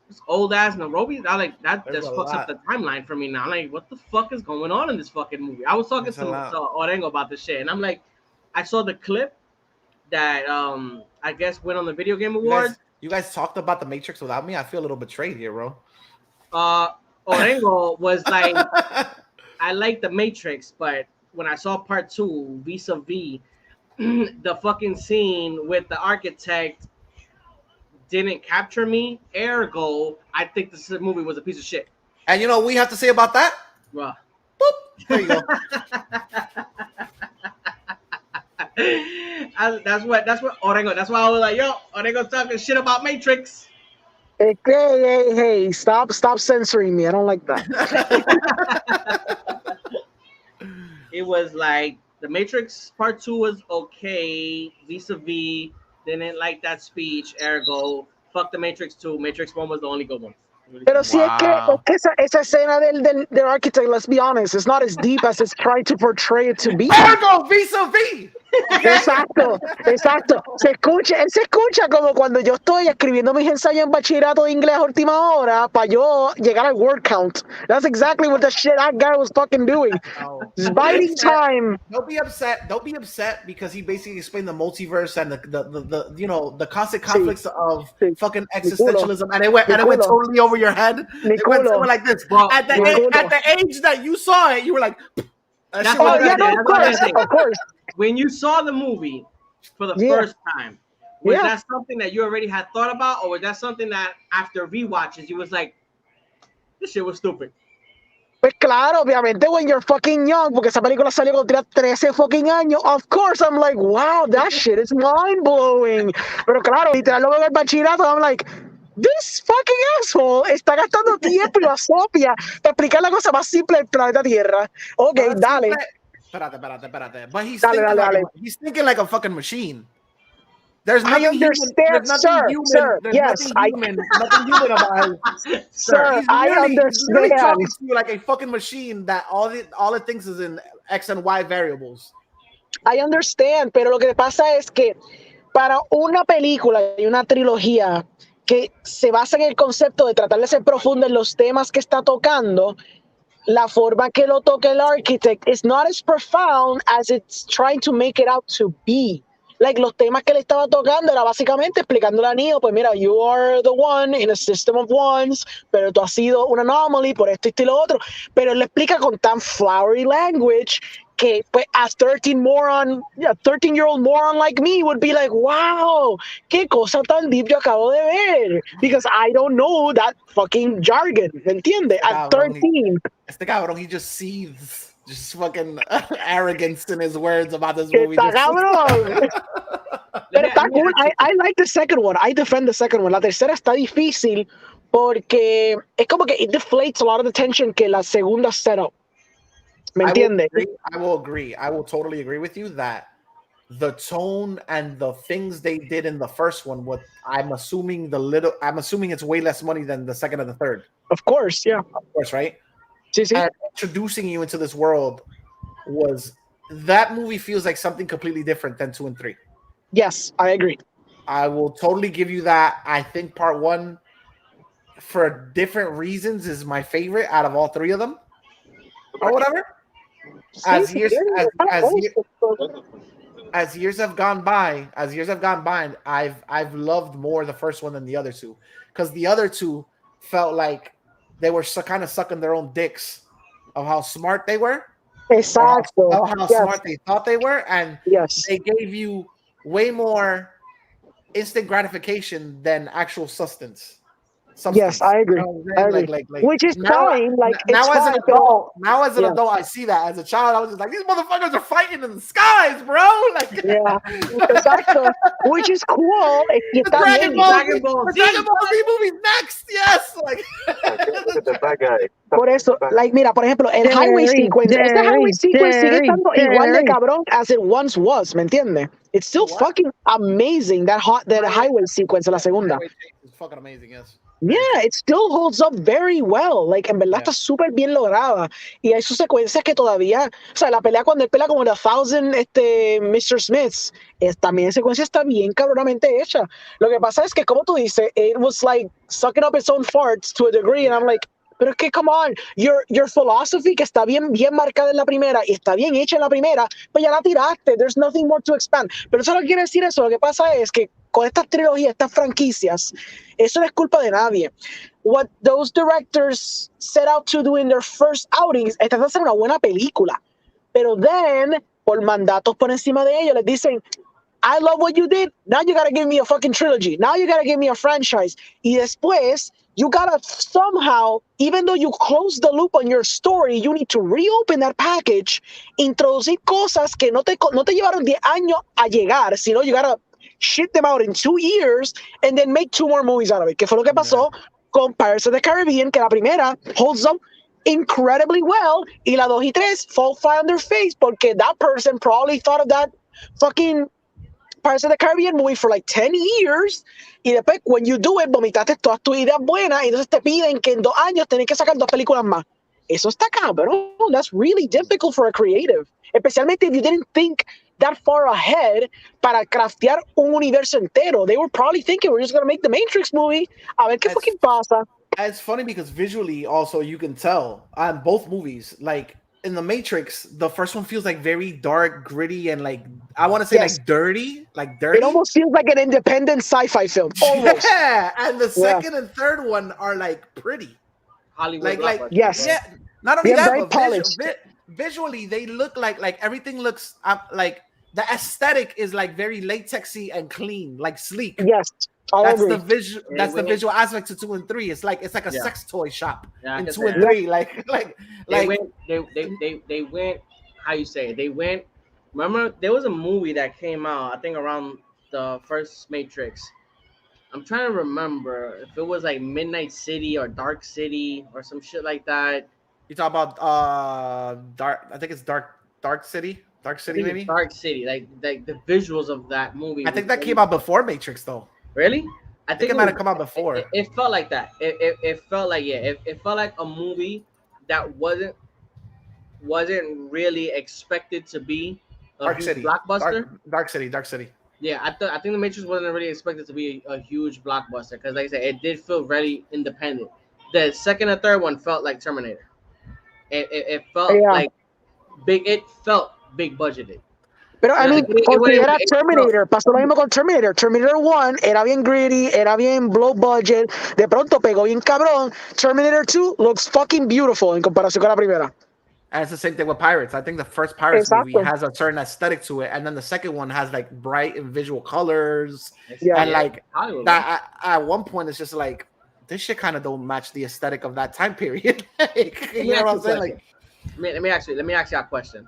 This old ass Nairobi. That just fucks up the timeline for me now. I'm like, what the fuck is going on in this fucking movie? I was talking to Orengo about this shit, and I'm like, I saw the clip that I guess went on the Video Game Awards. You guys talked about the Matrix without me. I feel a little betrayed here, bro. Orengo was like, I like the Matrix, but when I saw part 2, vis-a-vis, the fucking scene with the architect didn't capture me. Ergo, I think this movie was a piece of shit. And you know what we have to say about that? Well, boop. There you go. That's what Orengo. That's why I was like, yo, Orengo's talking shit about Matrix. Hey, stop censoring me. I don't like that. It was like the Matrix Part 2 was okay. Vis-a-vis, didn't like that speech. Ergo, fuck the Matrix 2. Matrix 1 was the only good one. Pero sí es que esa escena del architect, let's be honest, it's not as deep as it's trying to portray it to be. Ergo, vis-a-vis. Exacto. Se escucha como cuando yo estoy escribiendo mis ensayos en bachillerato de inglés a última hora para yo llegar al word count. That's exactly what the shit that guy was fucking doing. It's biding time. Don't be upset because he basically explained the multiverse and the you know, the constant conflicts of fucking existentialism, and it went totally over your head. It went somewhere like this. Well, at the age that you saw it, you were like, of course. When you saw the movie for the first time, was that something that you already had thought about, or was that something that after rewatches you was like, this shit was stupid? Pues claro, obviamente, when you're fucking young, porque esa película salió cuando tenía 13 fucking años, of course I'm like, wow, that shit is mind-blowing. Pero claro, literal, luego del bachillerato, I'm like, this fucking asshole está gastando tiempo y la sopia para explicar la cosa más simple del planeta Tierra. Ok, dale. Espérate. But he's thinking like a fucking machine. There's nothing I understand, sir. Yes, nothing human about him. Sir, I understand. He's talking to you like a fucking machine that all it thinks is in X and Y variables. I understand, pero lo que pasa es que para una película y una trilogía que se basa en el concepto de tratar de ser profunda en los temas que está tocando, la forma que lo toca el architect is not as profound as it's trying to make it out to be. Like, los temas que le estaba tocando era básicamente explicándole a Neo, pues mira, you are the one in a system of ones, pero tú has sido un anomaly por esto y lo otro. Pero él lo explica con tan flowery language que pues a 13-year-old moron like me would be like, wow, qué cosa tan deep yo acabo de ver. Because I don't know that fucking jargon, ¿entiendes? At 13. Este cabrón, he just sees just fucking arrogance in his words about this movie. Está cabrón. Pero está cool. I like the second one. I defend the second one. La tercera está difícil porque es como que it deflates a lot of the tension que la segunda setup. ¿Me entiendes? I will agree. I will totally agree with you that the tone and the things they did in the first one, I'm assuming it's way less money than the second and the third. Of course, yeah. Of course, right? Sí, sí. And introducing you into this world that movie feels like something completely different than 2 and 3. Yes, I agree. I will totally give you that. I think part 1, for different reasons, is my favorite out of all 3 of them, or whatever. As years have gone by, I've loved more the first one than the other 2, because the other 2 felt like they were kind of sucking their own dicks of how smart they were, Exacto. how smart they thought they were, and they gave you way more instant gratification than actual substance. Yes, I agree. I agree. Like, which is fine. Like now, as an adult, I see that. As a child, I was just like, these motherfuckers are fighting in the skies, bro. Like, exacto. Which is cool. Dragon Ball Z movie next. Yes. Like, por eso, like, mira, por ejemplo, el highway sequence. Este highway sequence sigue estando igual de cabrón as it once was. ¿Me entiendes? It's still fucking amazing. That highway sequence en la segunda. It's fucking amazing. Yes. Yeah, it still holds up very well. Like, en verdad está súper bien lograda. Y hay sus secuencias que todavía, o sea, la pelea cuando él pelea como 1,000 Mr. Smiths, también secuencia está bien cabronamente hecha. Lo que pasa es que, como tú dices, it was like sucking up its own farts to a degree, and I'm like, pero es que, come on, your philosophy, que está bien marcada en la primera y está bien hecha en la primera, pues ya la tiraste. There's nothing more to expand. Pero eso no quiere decir eso. Lo que pasa es que con estas trilogías, estas franquicias, eso no es culpa de nadie. What those directors set out to do in their first outings es tratar de hacer una buena película. Pero then, por mandatos por encima de ellos, les dicen, I love what you did. Now you gotta give me a fucking trilogy. Now you gotta give me a franchise. Y después, you gotta somehow, even though you close the loop on your story, you need to reopen that package, introducir cosas que no te llevaron 10 años a llegar, sino you gotta shit them out in 2 years and then make 2 more movies out of it. Que fue lo que pasó con Pirates of the Caribbean, que la primera holds up incredibly well, y la 2 y 3 fall flat on their face porque that person probably thought of that fucking Pirates of the Caribbean movie for like 10 years, y después, when you do it, vomitaste todas tus ideas buenas, y entonces te piden que en 2 años tenés que sacar 2 películas más. Eso está cabrón. That's really difficult for a creative, especialmente if you didn't think that far ahead para craftear un universo entero. They were probably thinking we're just going to make the Matrix movie. A ver qué fucking pasa. It's funny because visually also you can tell on both movies, like in the Matrix, the first one feels like very dark, gritty, and like I want to say like dirty. It almost feels like an independent sci-fi film. Almost. Yeah, and the second and third one are like pretty. Hollywood. Like yes. Yeah, not only that, but visually they look like everything looks like the aesthetic is like very latexy and clean, like sleek. Yes. That's the visual. That's the visual aspect to 2 and 3. It's like a sex toy shop in 2 and 3. They went. How you say it? They went. Remember, there was a movie that came out, I think, around the first Matrix. I'm trying to remember if it was like Midnight City or Dark City or some shit like that. You talk about Dark? I think it's Dark City. Dark City, maybe. Dark City, like the visuals of that movie. I think that came out before Matrix, though. Really? I think it might have come out before. It felt like that. It felt like It felt like a movie that wasn't really expected to be a Dark City blockbuster. Dark City. Yeah, I think the Matrix wasn't really expected to be a huge blockbuster because, like I said, it did feel very independent. The second and third one felt like Terminator. It felt Yeah. like big. It felt big budgeted. Pero, I mean, considera It felt, Terminator. Pasó lo mismo con Terminator. Terminator 1 era bien greedy, era bien low budget. De pronto pegó bien cabrón. Terminator 2 looks fucking beautiful en comparación con la primera. And it's the same thing with Pirates. I think the first Pirates movie Exacto. has a certain aesthetic to it, and then the second one has like bright and visual colors, Yeah. and like Hollywood, that. At one point, it's just like this shit kind of don't match the aesthetic of that time period. Like, you know what I'm saying? Like, let me ask you a question.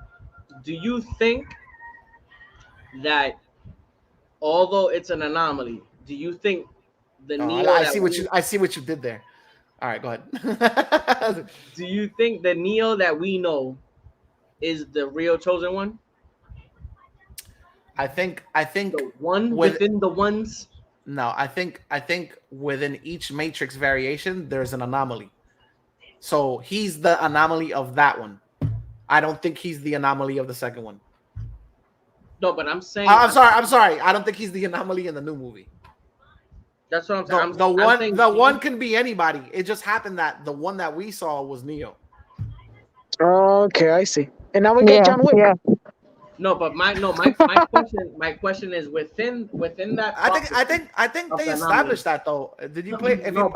Do you think that although it's an anomaly, do you think the Neo? I see what you did there. All right, go ahead. Do you think the Neo that we know is the real chosen one? I think The one within the ones. No, I think within each Matrix variation, there's an anomaly. So he's the anomaly of that one. I don't think he's the anomaly of the second one. No, but I'm saying. I'm sorry. I don't think he's the anomaly in the new movie. That's what I'm saying. The one can be anybody. It just happened that the one that we saw was Neo. Okay, I see. And now we get John Wick. Yeah. No, but my question is within that. I think they established that though. Did you play? If you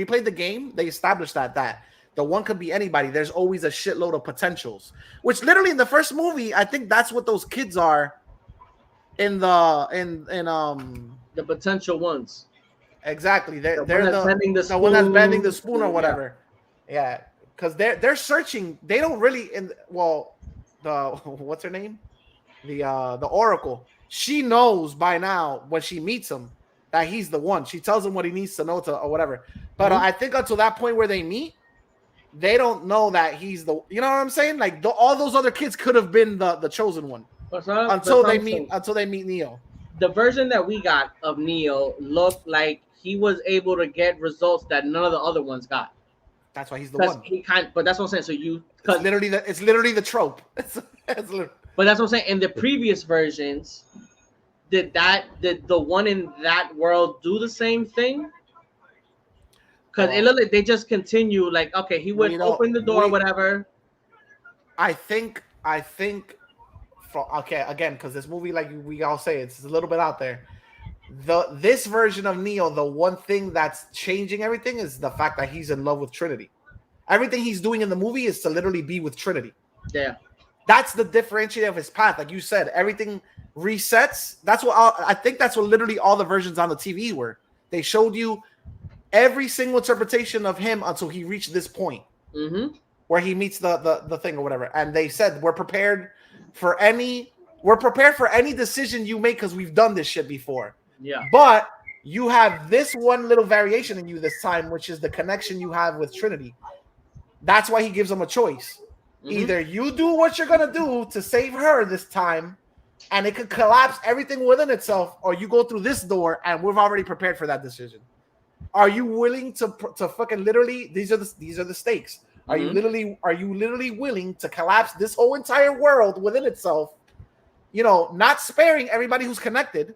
played the game, they established that the one could be anybody. There's always a shitload of potentials. Which literally in the first movie, I think that's what those kids are. In the potential ones. Exactly. They're the one that's bending the spoon or whatever. Yeah, because they're searching. They don't really what's her name? The Oracle. She knows by now when she meets him that he's the one. She tells him what he needs to know or whatever. But I think until that point where they meet, they don't know that he's the. You know what I'm saying? Like all those other kids could have been the chosen one until they meet Neo. The version that we got of Neo looked like he was able to get results that none of the other ones got. That's why he's the one. But that's what I'm saying. So it's literally the trope. But that's what I'm saying. In the previous versions, did the one in that world do the same thing? Because it looked like they just continue. Like, okay, he would open the door, whatever. I think. Okay, again, because this movie, like we all say, it's a little bit out there. This version of Neo, the one thing that's changing everything is the fact that he's in love with Trinity. Everything he's doing in the movie is to literally be with Trinity. Yeah, that's the differentiator of his path. Like you said, everything resets. That's what I think. That's what literally all the versions on the TV were. They showed you every single interpretation of him until he reached this point where he meets the thing or whatever. And they said we're prepared for any decision you make because we've done this shit before. Yeah. But you have this one little variation in you this time, which is the connection you have with Trinity. That's why he gives them a choice. Either you do what you're gonna do to save her this time, and it could collapse everything within itself, or you go through this door, and we've already prepared for that decision. Are you willing to fucking literally? These are the stakes. Are you literally willing to collapse this whole entire world within itself? You know, not sparing everybody who's connected,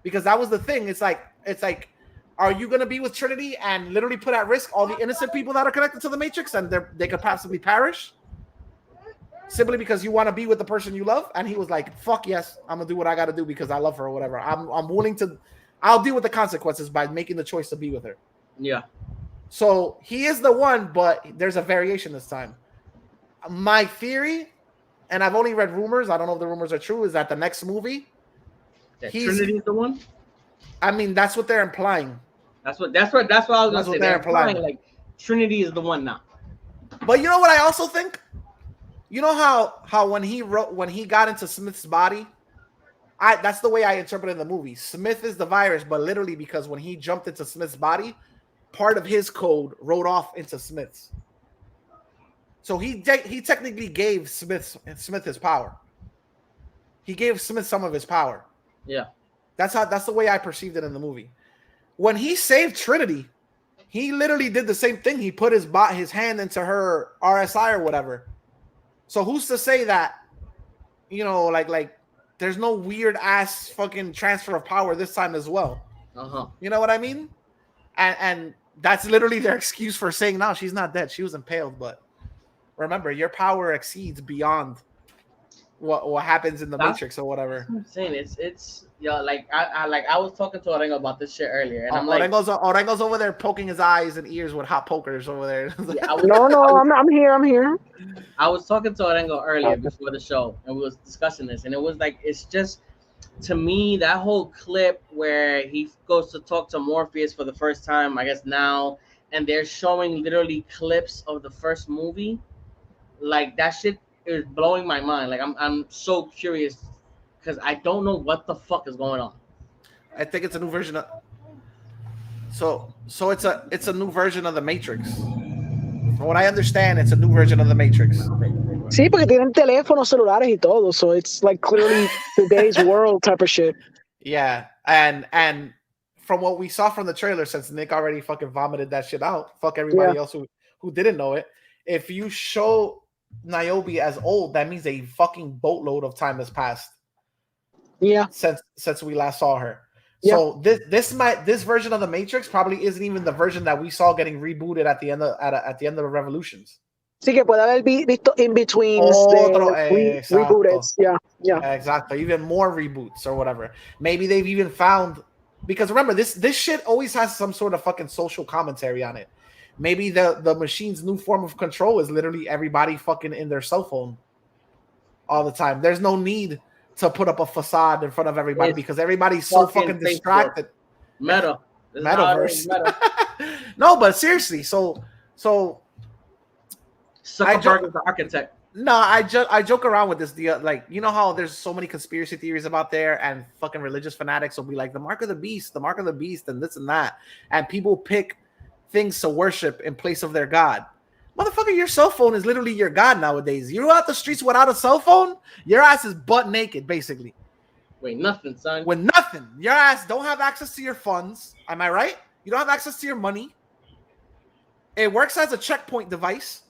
because that was the thing. It's like, are you gonna be with Trinity and literally put at risk all the innocent people that are connected to the Matrix and they could possibly perish simply because you want to be with the person you love? And he was like, "Fuck yes, I'm gonna do what I gotta do because I love her or whatever. I'm willing to. I'll deal with the consequences by making the choice to be with her." Yeah. So he is the one, but there's a variation this time. My theory, and I've only read rumors, I don't know if the rumors are true, is that the next movie, Trinity's the one. I mean, that's what they're implying. That's what I was gonna say. They're implying like Trinity is the one now. But you know what I also think? You know how when he got into Smith's body, that's the way I interpreted the movie. Smith is the virus, but literally because when he jumped into Smith's body, part of his code wrote off into Smith's. So he technically gave Smith his power. He gave Smith some of his power. Yeah. That's the way I perceived it in the movie. When he saved Trinity, he literally did the same thing. He put his hand into her RSI or whatever. So who's to say that, you know, like there's no weird ass fucking transfer of power this time as well. You know what I mean? And that's literally their excuse for saying, no, she's not dead. She was impaled. But remember, your power exceeds beyond what happens in the Matrix or whatever. I'm saying it's like I was talking to Orengo about this shit earlier, and I'm like, Orengo's over there poking his eyes and ears with hot pokers over there. I'm here. I was talking to Orengo earlier before the show, and we was discussing this, and it was like, it's just, to me, that whole clip where he goes to talk to Morpheus for the first time, I guess now, and they're showing literally clips of the first movie, like that shit is blowing my mind. Like I'm so curious because I don't know what the fuck is going on. I think it's a new version of. So it's a new version of the Matrix. From what I understand, it's a new version of the Matrix. Sí, porque tienen teléfonos celulares y todo, so it's like clearly today's world type of shit. Yeah, and from what we saw from the trailer, since Nick already fucking vomited that shit out, fuck everybody else who didn't know it. If you show Niobe as old, that means a fucking boatload of time has passed. Yeah, since we last saw her. Yeah. So this version of the Matrix probably isn't even the version that we saw getting rebooted at the end of the Revolutions. Sí, que puede haber visto in between rebooted. Yeah. Exactly. Even more reboots or whatever. Maybe they've even found, because remember, this shit always has some sort of fucking social commentary on it. Maybe the machine's new form of control is literally everybody fucking in their cell phone all the time. There's no need to put up a facade in front of everybody because everybody's so fucking distracted. Metaverse. No, but seriously, so Zuckerberg is the architect. No, I joke around with this deal. Like, you know how there's so many conspiracy theories about there, and fucking religious fanatics will be like the mark of the beast, and this and that, and people pick things to worship in place of their god. Motherfucker, your cell phone is literally your god nowadays. You go out the streets without a cell phone, your ass is butt naked, basically. Wait, nothing, son. With nothing. Your ass don't have access to your funds. Am I right? You don't have access to your money. It works as a checkpoint device.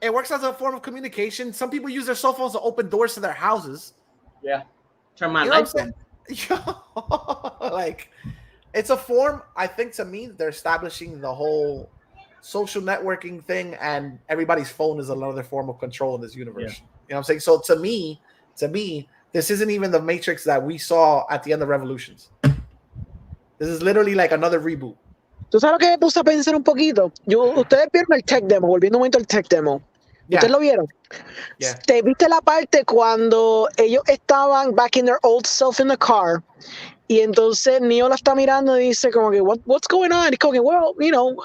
It works as a form of communication. Some people use their cell phones to open doors to their houses. Yeah. Turn my lights on. Like, it's a form, I think, to me, they're establishing the whole social networking thing, and everybody's phone is another form of control in this universe. Yeah. You know what I'm saying? So to me, this isn't even the Matrix that we saw at the end of Revolutions. This is literally like another reboot. ¿Tú sabes lo que me puse a pensar un poquito? Ustedes vieron el tech demo, volviendo un momento al tech demo. ¿Ustedes lo vieron? Yeah. ¿Te viste la parte cuando ellos estaban back in their old self in the car? Y entonces Neo la está mirando y dice como que, what's going on? Y como que, well, you know,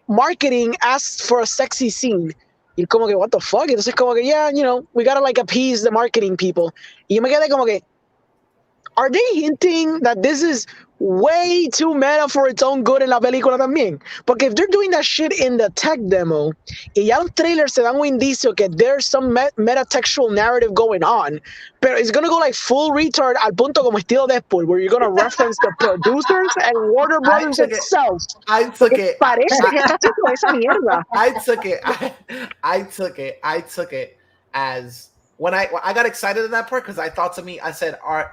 marketing asked for a sexy scene. Y como que, what the fuck? Y entonces como que, yeah, you know, we gotta like appease the marketing people. Y yo me quedé como que, are they hinting that this is way too meta for its own good en la película también? Porque if they're doing that shit in the tech demo, y ya los trailers se dan un indicio que there's some metatextual narrative going on, pero it's gonna go like full retard al punto como estilo Deadpool, where you're gonna reference the producers and Warner Brothers itself. I took it. Parece que está haciendo esa mierda. I took it as when I got excited in that part, because I thought to me, I said, are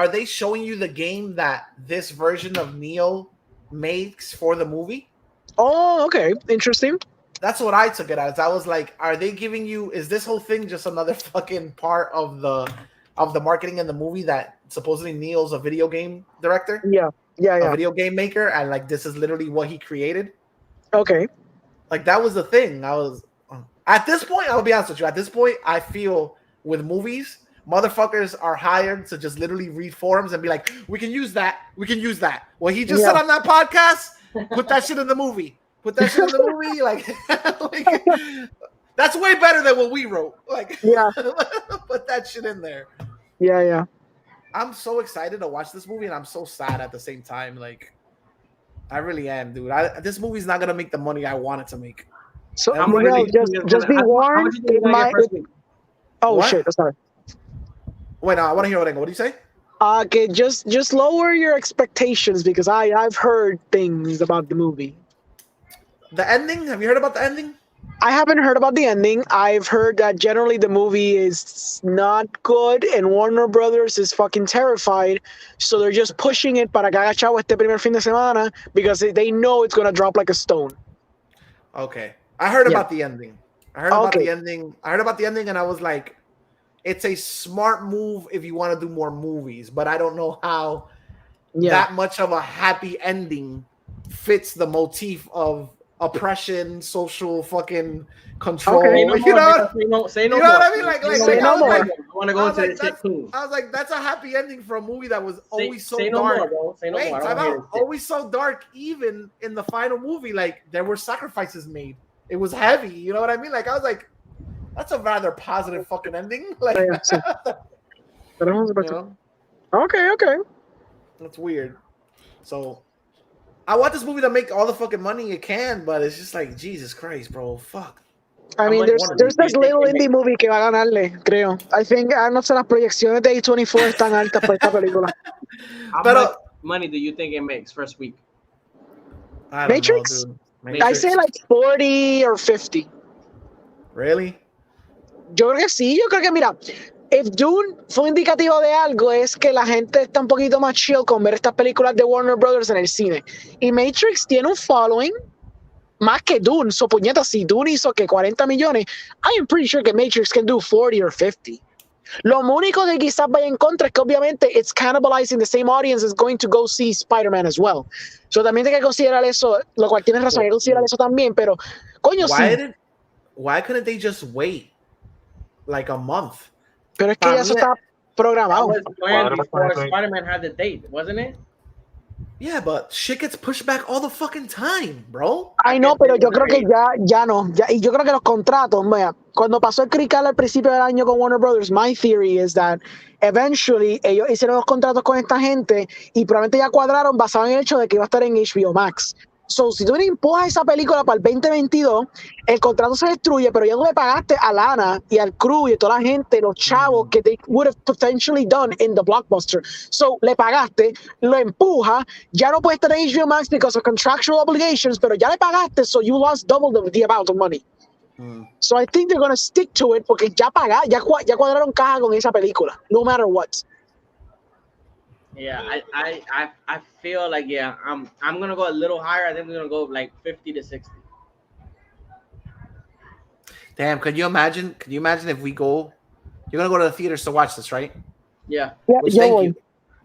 they showing you the game that this version of Neo makes for the movie? Oh, okay. Interesting. That's what I took it as. I was like, are they giving you, is this whole thing just another fucking part of the marketing in the movie that supposedly Neo's a video game director? Yeah. A video game maker, and like this is literally what he created? Okay. Like that was the thing. At this point, I'll be honest with you. At this point, I feel with movies, motherfuckers are hired to just literally read forums and be like, we can use that. What he just said on that podcast, put that shit in the movie. Like that's way better than what we wrote. Like, yeah. Put that shit in there. Yeah. I'm so excited to watch this movie, and I'm so sad at the same time. Like, I really am, dude. This movie's not gonna make the money I want it to make. So just be warned. What? Shit. Sorry. Wait, I want to hear what do you say? Okay, just lower your expectations, because I've heard things about the movie. The ending? Have you heard about the ending? I haven't heard about the ending. I've heard that generally the movie is not good and Warner Brothers is fucking terrified. So they're just pushing it para que haga chavo este primer fin de semana because they know it's going to drop like a stone. Okay. I heard Yeah. about the ending. I heard about Okay. the ending. I heard about the ending and I was like, it's a smart move if you want to do more movies, but I don't know how that much of a happy ending fits the motif of oppression, social fucking control. Okay. Say no You know more. Say no you know more. what I mean? Like, Say no more. I want to go into the shit too. I was like, that's a happy ending for a movie that was always so Say no dark. more, bro. Say no Wait, more. I don't time wanna hear out. this shit. Always so dark, even in the final movie. Like, there were sacrifices made. It was heavy. You know what I mean? Like, I was like, that's a rather positive fucking ending. Like, Sí. you know, Okay. that's weird. So, I want this movie to make all the fucking money it can, but it's just like, Jesus Christ, bro. Fuck. I mean, there's this little indie movie que va a ganarle, creo. I think, no sé, las proyecciones de A24 están altas por esta película. How Pero- much money do you think it makes first week? I don't Matrix? know, dude. I Matrix? say like 40 or 50. Really? Yo creo que sí, yo creo que mira, if Dune fue un indicativo de algo es que la gente está un poquito más chill con ver estas películas de Warner Brothers en el cine. Y Matrix tiene un following más que Dune. So puñeta, si Dune hizo que 40 millones, I am pretty sure que Matrix can do 40 or 50. Lo único que quizás vaya en contra es que obviamente it's cannibalizing the same audience is going to go see Spider-Man as well. So también hay que considerar eso, lo cual tienes razón, hay que considerar eso también, pero coño sí. Why couldn't they just wait like a month? Pero es que ya eso está That programado. was planned before Spider-Man had the date, wasn't it? Yeah, but shit gets pushed back all the fucking time, bro. Ay, no, pero yo creo que ya no. Y yo creo que los contratos, vea, cuando pasó el crical al principio del año con Warner Brothers, my theory is that eventually ellos hicieron los contratos con esta gente y probablemente ya cuadraron basado en el hecho de que iba a estar en HBO Max. So, si tú le empujas esa película para el 2022, el contrato se destruye, pero ya tú le pagaste a Lana y al crew y a toda la gente, los chavos que they would have potentially done in the blockbuster. So, le pagaste, lo empuja, ya no puede estar en HBO Max because of contractual obligations, pero ya le pagaste, so you lost double the amount of money. So, I think they're going to stick to it porque ya cuadraron caja con esa película, no matter what. Yeah, I feel like I'm gonna go a little higher. I think we're gonna go like 50 to 60. Damn, can you imagine if we go? You're gonna go to the theaters to watch this, right? Yeah. Yeah, Which, yo,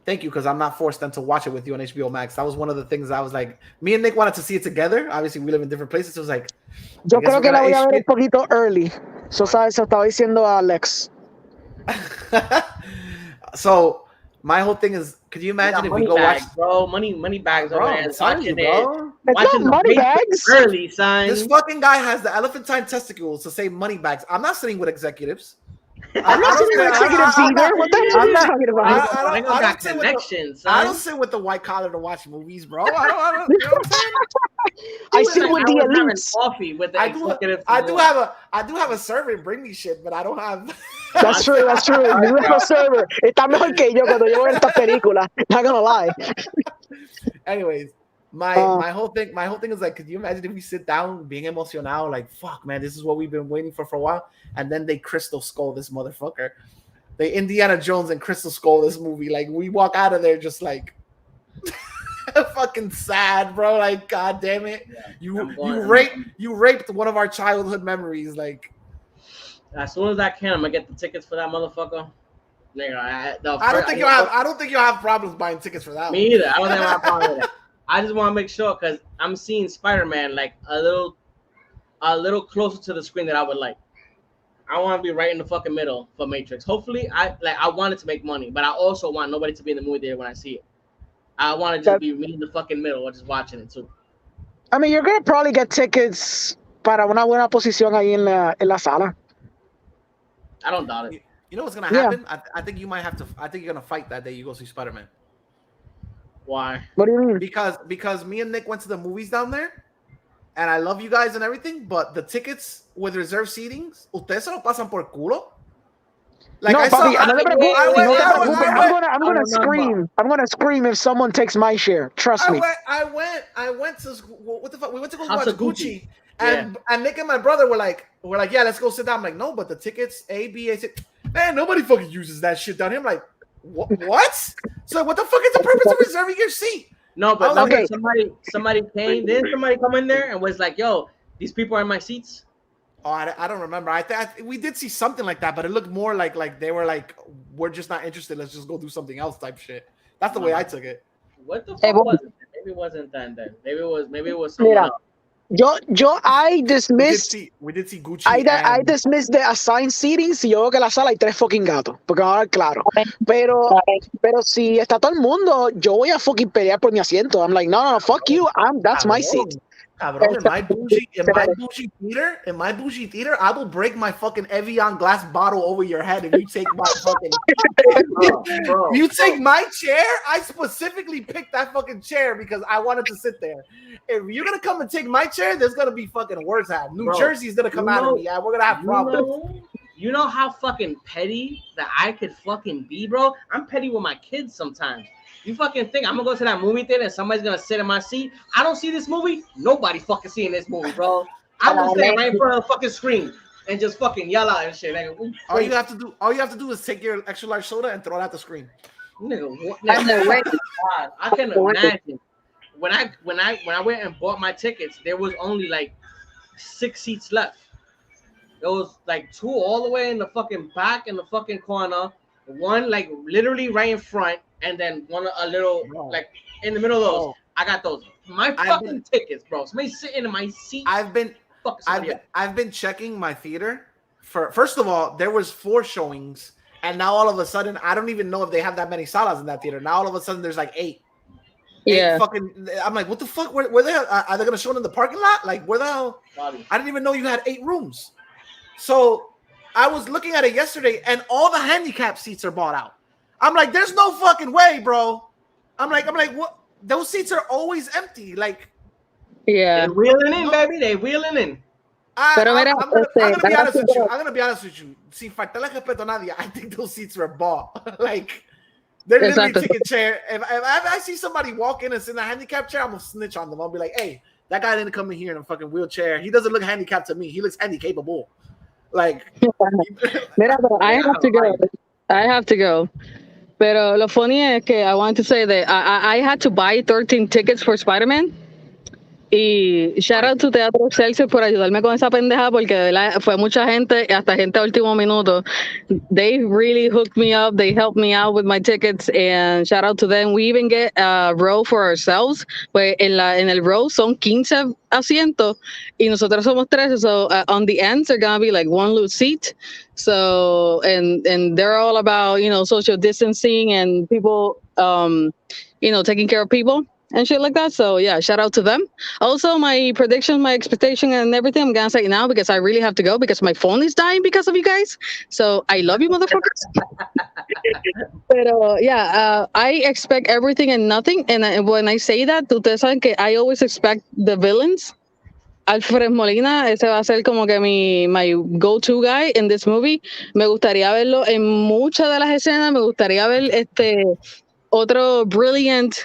thank you, because I'm not forced then to watch it with you on HBO Max. That was one of the things I was like, me and Nick wanted to see it together. Obviously, we live in different places. It was like, yo I guess creo we're que la gonna voy a ver un HBO poquito early. So, ¿sabes? Se estaba diciendo a Alex. So my whole thing is, could you imagine if we go watch? bro? Money bags, Bro, over I'm there. telling you, Watching bro. It's watching not money the Matrix bags. early, son. This fucking guy has the elephantine testicles to say money bags. I'm not sitting with executives. I'm not sitting with executives either. What the hell are you talking about? I got sit with the- connections, I don't son. sit with the white collar to watch movies, bro. I don't you know what I'm saying? I sit with the was having elites. coffee with the executives. I do have a servant bring me shit, but I don't have. That's true. You have a server. Está mejor que yo cuando yo veo esta película. Not gonna lie. Anyways, my whole thing is like, could you imagine if we sit down being emotional, like, fuck, man, this is what we've been waiting for a while, and then they Crystal Skull this motherfucker, they Indiana Jones and Crystal Skull this movie, like we walk out of there just like fucking sad, bro. Like, god damn it, you raped one of our childhood memories, like. As soon as I can, I'm gonna get the tickets for that motherfucker. Nigga, I don't think you'll have problems buying tickets for that. Me either. I don't think I have a problem with that. I just want to make sure because I'm seeing Spider-Man like a little closer to the screen that I would like. I want to be right in the fucking middle for Matrix. Hopefully, I want it to make money, but I also want nobody to be in the movie theater when I see it. I want to just be me in the fucking middle or just watching it too. I mean, you're gonna probably get tickets para una buena posición ahí en la sala. I don't doubt it. You know what's gonna happen? I think you might have to. I think you're gonna fight that day you go see Spider-Man. Why? What do you mean? Because me and Nick went to the movies down there, and I love you guys and everything, but the tickets with reserved seatings, ustedes se lo pasan por culo. Like No, I saw, papi, no te preocupes. I went- No te I went- preocupes. I went- I'm gonna scream. I'm gonna scream if someone takes my share. Trust me. I went to what the fuck? We went to go House watch of Gucci, And Nick and my brother were like, yeah, let's go sit down. I'm like, no, but the tickets, A, B, A, C. Man, nobody fucking uses that shit down here. I'm like, what? So what the fuck is the purpose of reserving your seat? No, but Okay. somebody came. Didn't somebody come in there and was like, "Yo, these people are in my seats"? Oh, I don't remember. We did see something like that, but it looked more like they were like, we're just not interested. Let's just go do something else type shit. That's the way I took it. What the fuck was it? Maybe it wasn't that then. Maybe it was someone else. I dismissed. We did see Gucci. I dismissed the assigned seating si yo veo que en la sala hay 3 fucking gatos. Porque ahora, claro. Pero si está todo el mundo, yo voy a fucking pelear por mi asiento. I'm like, no, fuck you. That's my seat. Cabrón, in my bougie theater, I will break my fucking Evian glass bottle over your head if you take my fucking. You take my chair. I specifically picked that fucking chair because I wanted to sit there. If you're gonna come and take my chair, there's gonna be fucking worse. New Jersey's gonna come out of me. We're gonna have problems. You know how fucking petty that I could fucking be, bro? I'm petty with my kids sometimes. You fucking think I'm gonna go to that movie theater and somebody's gonna sit in my seat? I don't see this movie. Nobody fucking seeing this movie, bro. I will stand right in front of the fucking screen and just fucking yell out and shit. Like, all you have to do is take your extra large soda and throw it at the screen. Nigga, I can imagine when I went and bought my tickets, there was only like 6 seats left. There was like 2 all the way in the fucking back in the fucking corner, one like literally right in front, and then one a little like in the middle of those. I got those. My fucking tickets, bro. Somebody sitting in my seat. I've been checking my theater for. First of all, there was 4 showings, and now all of a sudden, I don't even know if they have that many salas in that theater. Now all of a sudden, there's like 8. Yeah. I'm like, what the fuck? Where they are they gonna show it in the parking lot? Like, where the hell? I didn't even know you had 8 rooms. So I was looking at it yesterday, and all the handicap seats are bought out. I'm like, there's no fucking way, bro. I'm like, what? Those seats are always empty. Like, yeah, they're wheeling in, baby. They wheeling in. I'm gonna be honest with you. I'm gonna be honest with you. Sin faltarle respeto a nadie, I think those seats were bought. Like, they're literally ticket chair. If I see somebody walk in and sit in a handicap chair, I'm gonna snitch on them. I'll be like, hey, that guy didn't come in here in a fucking wheelchair. He doesn't look handicapped to me. He looks handicapable. Like, Mira, I have to go. Pero lo funny es que I want to say that I had to buy 13 tickets for Spider-Man. Y shout out to Teatro Excelsior por ayudarme con esa pendeja porque de verdad fue mucha gente, hasta gente a último minuto. They really hooked me up. They helped me out with my tickets and shout out to them. We even get a row for ourselves. Pues en el row son 15 asientos y nosotros somos 13. So on the ends they're gonna be like one loose seat. So and they're all about, social distancing and people taking care of people and shit like that. So yeah, shout out to them. Also, my predictions, my expectation and everything, I'm gonna say it now because I really have to go because my phone is dying because of you guys. So I love you, motherfuckers. Pero yeah, I expect everything and nothing. And when I say that, ustedes saben que I always expect the villains. Alfred Molina, ese va a ser como que my go-to guy in this movie. Me gustaría verlo en muchas de las escenas. Me gustaría ver otro brilliant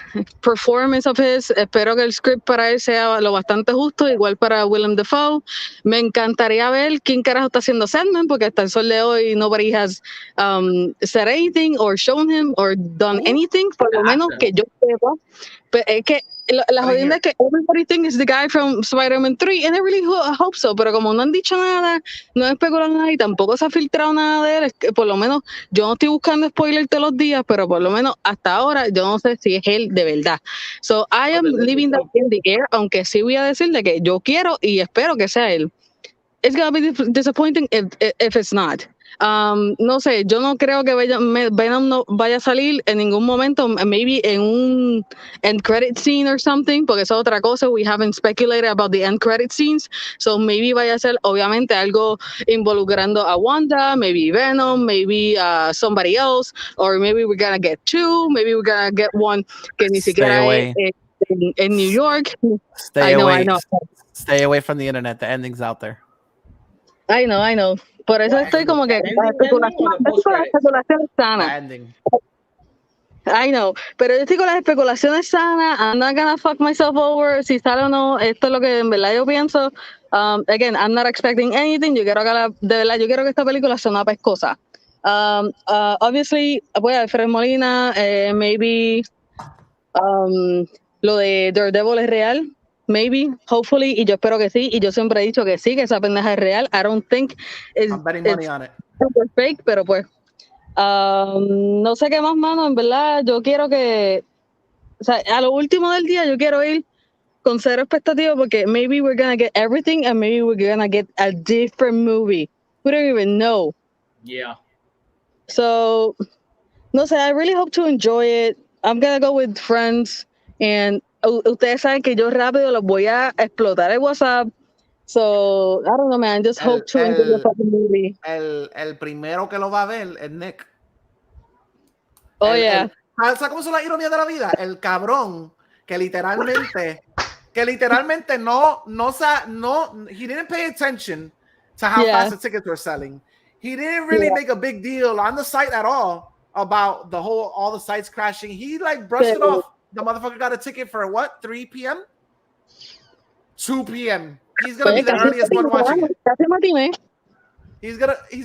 performance of his. Espero que el script para él sea lo bastante justo, igual para Willem Dafoe. Me encantaría ver quién carajo está haciendo Sandman, porque hasta el sol de hoy nobody has said anything or shown him or done anything, por lo menos que yo sepa. Pero es que la jodienda es que everybody thinks the guy from Spider-Man 3 and I really hope so, pero como no han dicho nada, no han especulado nada y tampoco se ha filtrado nada de él, es que por lo menos yo no estoy buscando spoiler todos los días, pero por lo menos hasta ahora yo no sé si es él de verdad. So I am leaving that in the air, aunque sí voy a decirle que yo quiero y espero que sea él. It's gonna be disappointing if it's not. No sé, yo no creo que Venom no vaya a salir en ningún momento, maybe en un end credit scene or something, porque esa es otra cosa. We haven't speculated about the end credit scenes, so maybe vaya a ser obviamente algo involucrando a Wanda, maybe Venom, maybe somebody else, or maybe we're gonna get 2, maybe we're gonna get one que ni siquiera en New York. Stay away. Stay away from the internet. The ending's out there. I know. Por eso estoy como que la especulación sana. I know, pero yo estoy con las especulaciones sanas. I'm not gonna fuck myself over si sale o no. Esto es lo que en verdad yo pienso. Again, I'm not expecting anything. Yo quiero que de verdad, yo quiero que esta película sea una pescosa. Obviously, pues Alfred Molina, maybe lo de Daredevil es real. Maybe, hopefully, y yo espero que sí. Y yo siempre he dicho que sí, que esa pendeja es real. I don't think I'm betting money on it. super fake, pero pues no sé qué más, mano. En verdad, yo quiero que, o sea, a lo último del día, yo quiero ir con cero expectativa porque maybe we're gonna get everything and maybe we're gonna get a different movie. We don't even know. Yeah. So, no sé, I really hope to enjoy it. I'm gonna go with friends and ustedes saben que yo rápido los voy a explotar el WhatsApp. So, I don't know, man. Just hope to enjoy the fucking movie. El primero que lo va a ver es Nick. Oh, yeah. ¿Sabes cómo son las ironías de la vida? El cabrón que literalmente no, he didn't pay attention to how fast the tickets were selling. He didn't really make a big deal on the site at all about all the sites crashing. He like brushed it off. The motherfucker got a ticket for what? 3 p.m. 2 p.m. He's gonna be the earliest one watching it. He's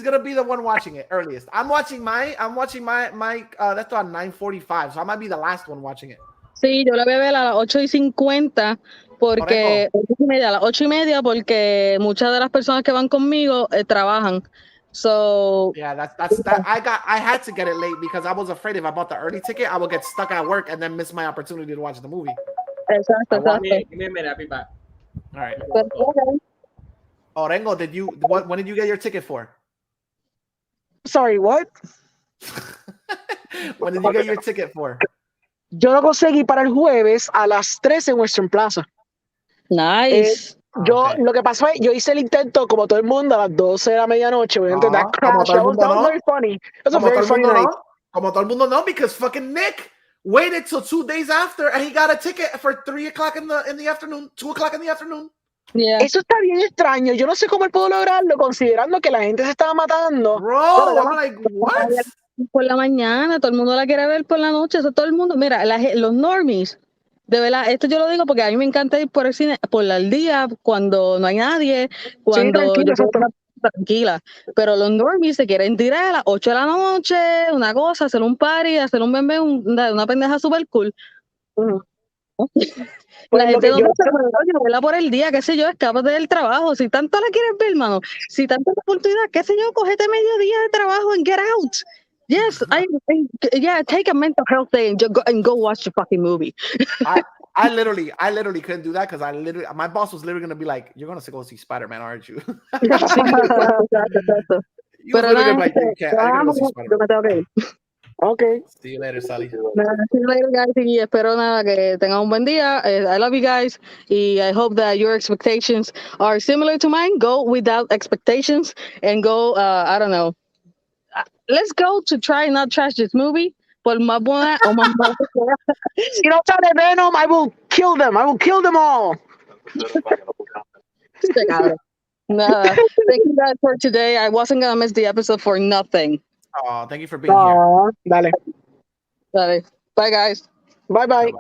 gonna be the one watching it earliest. I'm watching my that's on 9:45, so I might be the last one watching it. Sí, yo la voy a ver a las 8:50 porque a las 8:30 porque muchas de las personas que van conmigo trabajan. So yeah, that's that. I had to get it late because I was afraid if I bought the early ticket, I would get stuck at work and then miss my opportunity to watch the movie. Exacto. Give me a minute, I'll be back. All right. Orengo, when did you get your ticket for? Sorry, what? When did you get your ticket for? Yo lo conseguí para el jueves a las 3 en Western Plaza. Nice. Lo que pasó es, yo hice el intento como todo el mundo a las 12 de la medianoche. Obviamente, that crash, that was very funny. It was a very funny night. Como todo el mundo no, because fucking Nick waited till 2 days after and he got a ticket for 3 o'clock in the afternoon, 2 o'clock in the afternoon. Yeah. Eso está bien extraño. Yo no sé cómo él pudo lograrlo, considerando que la gente se estaba matando. Bro, I'm like, what? Por la mañana, todo el mundo la quiere ver por la noche, eso todo el mundo. Mira, los normies, de verdad, esto yo lo digo porque a mí me encanta ir por el cine por el día, cuando no hay nadie, cuando sí, tranquila. Pero los normies se quieren tirar a las 8 de la noche, una cosa, hacer un party, hacer un bebé, una pendeja super cool. La gente no verla por el día, qué sé yo, escápate del trabajo. Si tanto la quieres ver, hermano, si tanta oportunidad, qué sé yo, cógete medio día de trabajo and get out. Yes, take a mental health day and go watch the fucking movie. I literally couldn't do that because my boss was literally gonna be like, "You're gonna go see Spider-Man, aren't you?" Pero nada, okay. See you later, Sally. See you later, guys. Y espero nada que tengan un buen día. I love you guys. Y I hope that your expectations are similar to mine. Go without expectations and go, I don't know. Let's go to try not trash this movie. Por más buena o más mala que sea. Si no sale Venom, I will kill them. I will kill them all. Nada. Thank you guys for today. I wasn't gonna miss the episode for nothing. Oh, thank you for being here. Dale. Bye, guys. Bye.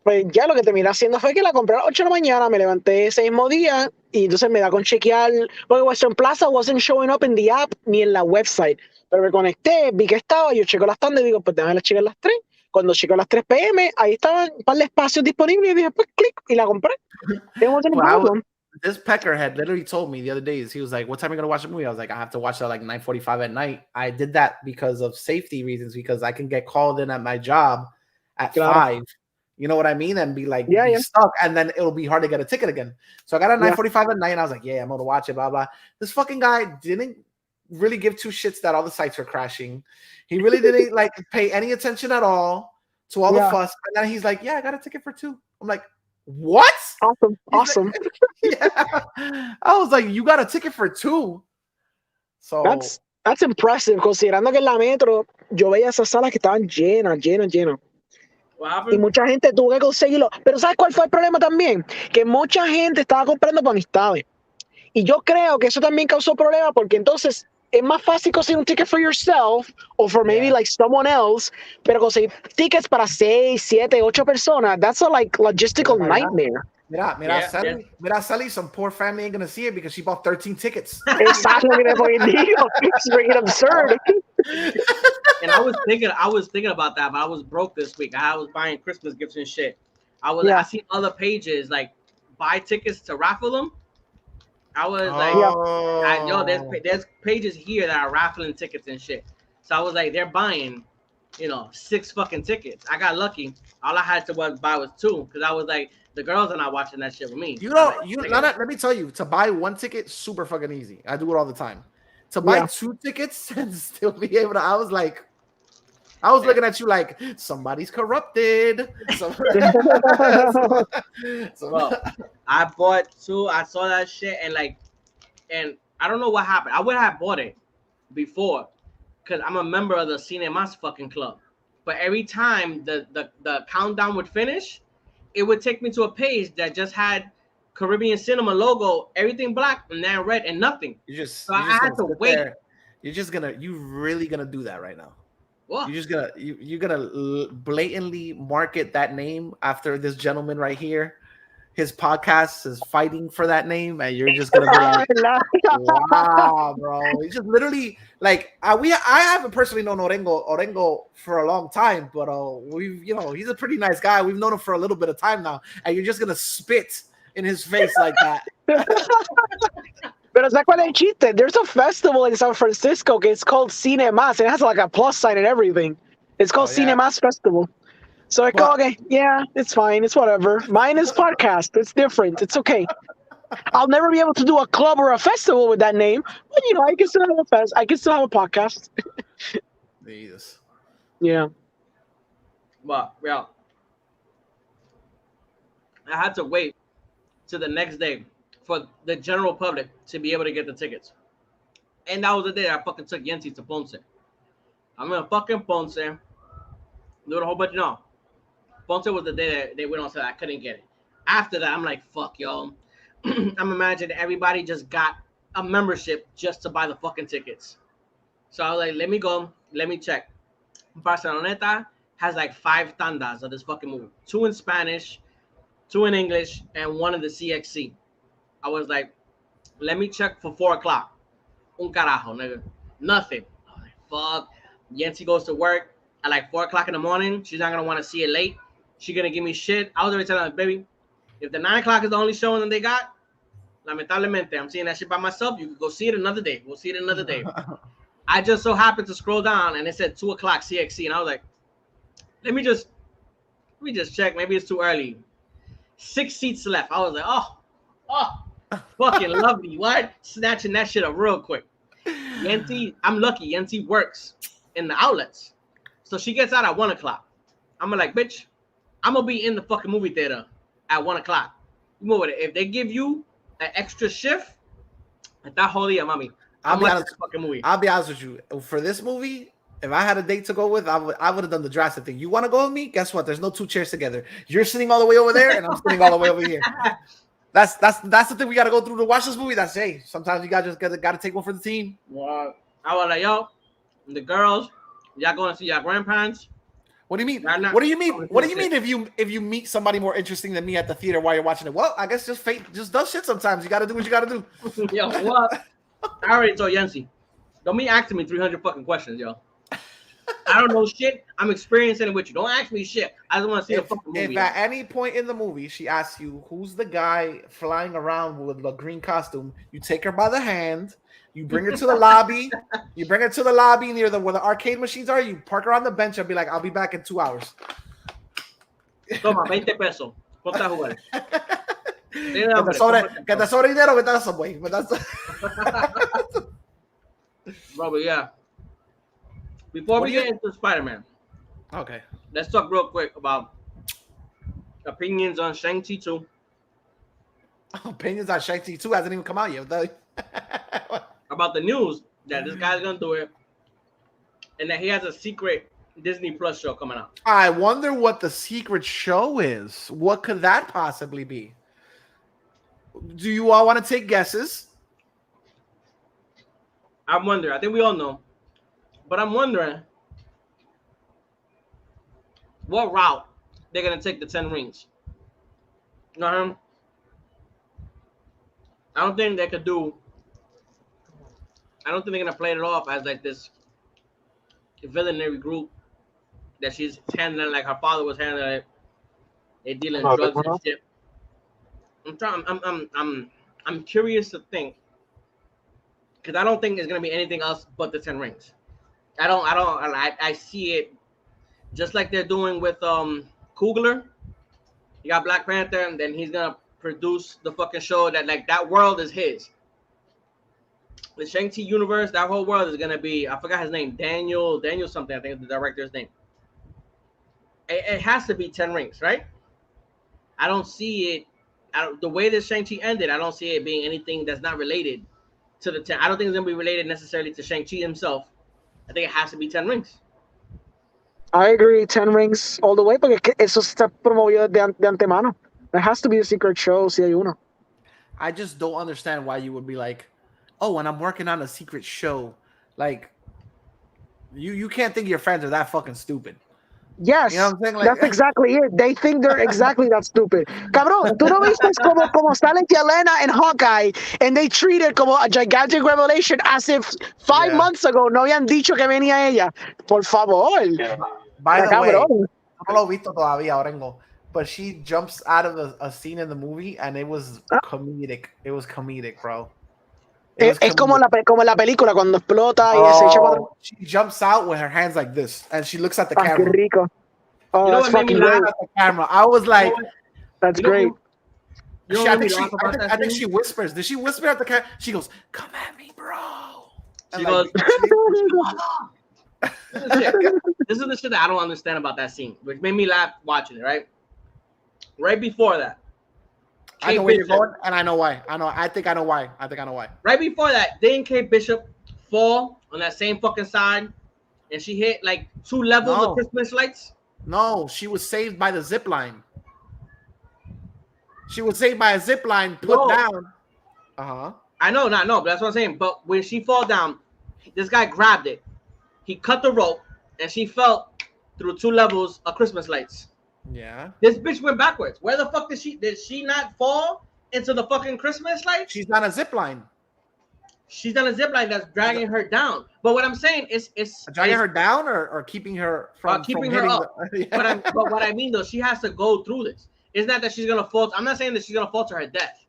Pues ya lo que terminé haciendo fue que la compré a las 8 de la mañana, me levanté ese mismo día y entonces me da con chequear, porque Western Plaza wasn't showing up in the app ni en la website, pero me conecté, vi que estaba, yo checo las tandas y digo, pues déjame chequear las 3. Cuando checo las 3 p.m., ahí estaban un par de espacios disponibles y dije, pues clic, y la compré. This peckerhead literally told me the other days, he was like, what time are you going to watch the movie? I was like, I have to watch it at like 9:45 at night. I did that because of safety reasons, because I can get called in at my job at 5. You know what I mean? And be like, stuck, and then it'll be hard to get a ticket again. So I got at 9:45 at night, and I was like, I'm going to watch it, blah, blah. This fucking guy didn't really give 2 shits that all the sites were crashing. He really didn't like pay any attention at all to all the fuss. And then he's like, I got a ticket for 2. I'm like, what? Awesome. Like, I was like, you got a ticket for 2. So that's impressive, considerando que en la metro yo veía esas salas que estaban llenas. Y mucha gente tuvo que conseguirlo. Pero ¿sabes cuál fue el problema también? Que mucha gente estaba comprando por amistades. Y yo creo que eso también causó problemas porque entonces es más fácil conseguir un ticket for yourself o for maybe like someone else, pero conseguir tickets para 6, 7, 8 personas, that's a like logistical nightmare. Sally, some poor family ain't gonna see it because she bought 13 tickets. Exacto, mira, porque digo, it's freaking absurd. And I was thinking about that, but I was broke this week. I was buying Christmas gifts and shit. I seen other pages like buy tickets to raffle them. I was like, there's pages here that are raffling tickets and shit. So I was like, they're buying, 6 fucking tickets. I got lucky. All I had to buy was 2 because I was like, the girls are not watching that shit with me. Let me tell you, to buy 1 ticket, super fucking easy. I do it all the time. To buy 2 tickets and still be able to, I was looking at you like somebody's corrupted. Well, I bought 2. I saw that shit and I don't know what happened. I would have bought it before because I'm a member of the Cinemas fucking club. But every time the countdown would finish, it would take me to a page that just had Caribbean Cinema logo, everything black, and then red and nothing. I had to wait. You really gonna do that right now? What? You're gonna blatantly market that name after this gentleman right here. His podcast is fighting for that name, and you're just gonna be like, "Wow, bro!" It's just literally like I haven't personally known Orengo for a long time, but he's a pretty nice guy. We've known him for a little bit of time now, and you're just gonna spit in his face like that. Pero ¿sabes cuál es el chiste? There's a festival in San Francisco. It's called Cinemas. It has like a plus sign and everything. It's called Cinemas Festival. So okay, yeah, it's fine. It's whatever. Mine is podcast. It's different. It's okay. I'll never be able to do a club or a festival with that name, but I can still have a fest. I can still have a podcast. Jesus. Yeah. But I had to wait to the next day for the general public to be able to get the tickets. And that was the day I fucking took Yensi to Ponce. I'm in fucking Ponce. Doing a whole bunch Ponce was the day that they went on sale. I couldn't get it. After that, I'm like, fuck, yo. I'm imagining everybody just got a membership just to buy the fucking tickets. So I was like, let me go. Let me check. Barceloneta has like 5 tandas of this fucking movie. 2 in Spanish, 2 in English, and 1 in the CXC. I was like, let me check for 4 o'clock. Un carajo, nigga. Nothing. I was like, fuck. Yancy goes to work at like 4 o'clock in the morning. She's not going to want to see it late. She's going to give me shit. I was already telling her, baby, if the 9 o'clock is the only showing that they got, lamentablemente, I'm seeing that shit by myself. You can go see it another day. We'll see it another day. I just so happened to scroll down and it said 2 o'clock CXC. And I was like, let me just check. Maybe it's too early. 6 seats left. I was like, oh, fucking lovely. What? Snatching that shit up real quick. Yancy, I'm lucky. Yancy works in the outlets. So she gets out at 1 o'clock. I'm like, bitch, I'm going to be in the fucking movie theater at 1 o'clock. You move with it. If they give you an extra shift, está jodida, mami. I'll be honest with you. For this movie, if I had a date to go with, I would have done the drastic thing. You want to go with me? Guess what? There's no 2 chairs together. You're sitting all the way over there, and I'm sitting all the way over here. That's the thing we got to go through to watch this movie. Sometimes you got to take one for the team. Wow. I was like, yo, the girls, y'all going to see your grandparents? What do you mean? What do you mean? What do you mean if you meet somebody more interesting than me at the theater while you're watching it? Well, I guess just fate just does shit sometimes. You got to do what you got to do. Yo, what? I already told Yancy. Don't be asking me 300 fucking questions, yo. I don't know shit. I'm experiencing it with you. Don't ask me shit. I just want to see a fucking movie. If at any point in the movie she asks you who's the guy flying around with a green costume, you take her by the hand, you bring her to the lobby, near where the arcade machines are, you park her on the bench and be like, I'll be back in 2 hours. Toma, 20 pesos. Ponte a jugar. Que te sobre dinero, vete a Subway. Bro, but yeah. Before we get into Spider-Man, okay, let's talk real quick about opinions on Shang-Chi 2. Opinions on Shang-Chi 2 hasn't even come out yet. About the news that this guy's gonna do it, and that he has a secret Disney Plus show coming out. I wonder what the secret show is. What could that possibly be? Do you all want to take guesses? I'm wondering. I think we all know. But I'm wondering what route they're going to take the 10 rings. You know what I mean? I don't think they could do. I don't think they're gonna play it off as like this villainary group that she's handling like her father was handling it. They dealing drugs and shit. I'm curious to think because I don't think there's gonna be anything else but the 10 rings. I see it just like they're doing with Coogler. You got Black Panther, and then he's gonna produce the fucking show that like that world is his. The Shang-Chi universe, that whole world is gonna be, I forgot his name, Daniel something, I think is the director's name. It has to be 10 rings, right? I don't see it. The way that Shang-Chi ended, I don't see it being anything that's not related to the 10. I don't think it's gonna be related necessarily to Shang-Chi himself. I think it has to be 10 rings. I agree, 10 rings all the way, porque eso está promovido de antemano. There has to be a secret show, si hay uno. I just don't understand why you would be like, oh, and I'm working on a secret show. Like, you can't think your friends are that fucking stupid. Yes, you know what I'm saying? Like, that's exactly it. They think they're exactly that stupid. Cabrón, tú no viste como salen Yelena and Hawkeye, and they treat it como a gigantic revelation as if 5 months ago no habían dicho que venía ella. Por favor. By the way, cabrón. no lo he visto todavía, Orengo, but she jumps out of a scene in the movie, and it was comedic. It was comedic, bro. Es como la película cuando explota y se echa para atrás. She jumps out with her hands like this, and she looks at the camera. Qué rico. Oh, You know that's what made me fucking laugh? great. At the camera. I was like, That's great. I think she whispers. Did she whisper at the camera? She goes, "Come at me, bro." She And goes, like, this is the shit that I don't understand about that scene, which made me laugh watching it, right? Right before that. I know where you're going, and I know why. I think I know why. Right before that, didn't Kate Bishop fall on that same fucking side, and she hit like 2 levels of Christmas lights? No, she was saved by the zip line. She was saved by a zip line put down. I know, but that's what I'm saying. But when she fall down, this guy grabbed it. He cut the rope, and she fell through 2 levels of Christmas lights. Yeah. This bitch went backwards. Where the fuck did she not fall into the fucking Christmas light? She's on a zip line. She's on a zip line that's dragging her down. But what I'm saying is dragging her down or keeping her from her up. But what I mean though, she has to go through this. It's not that she's gonna fall. I'm not saying that she's gonna fall to her death.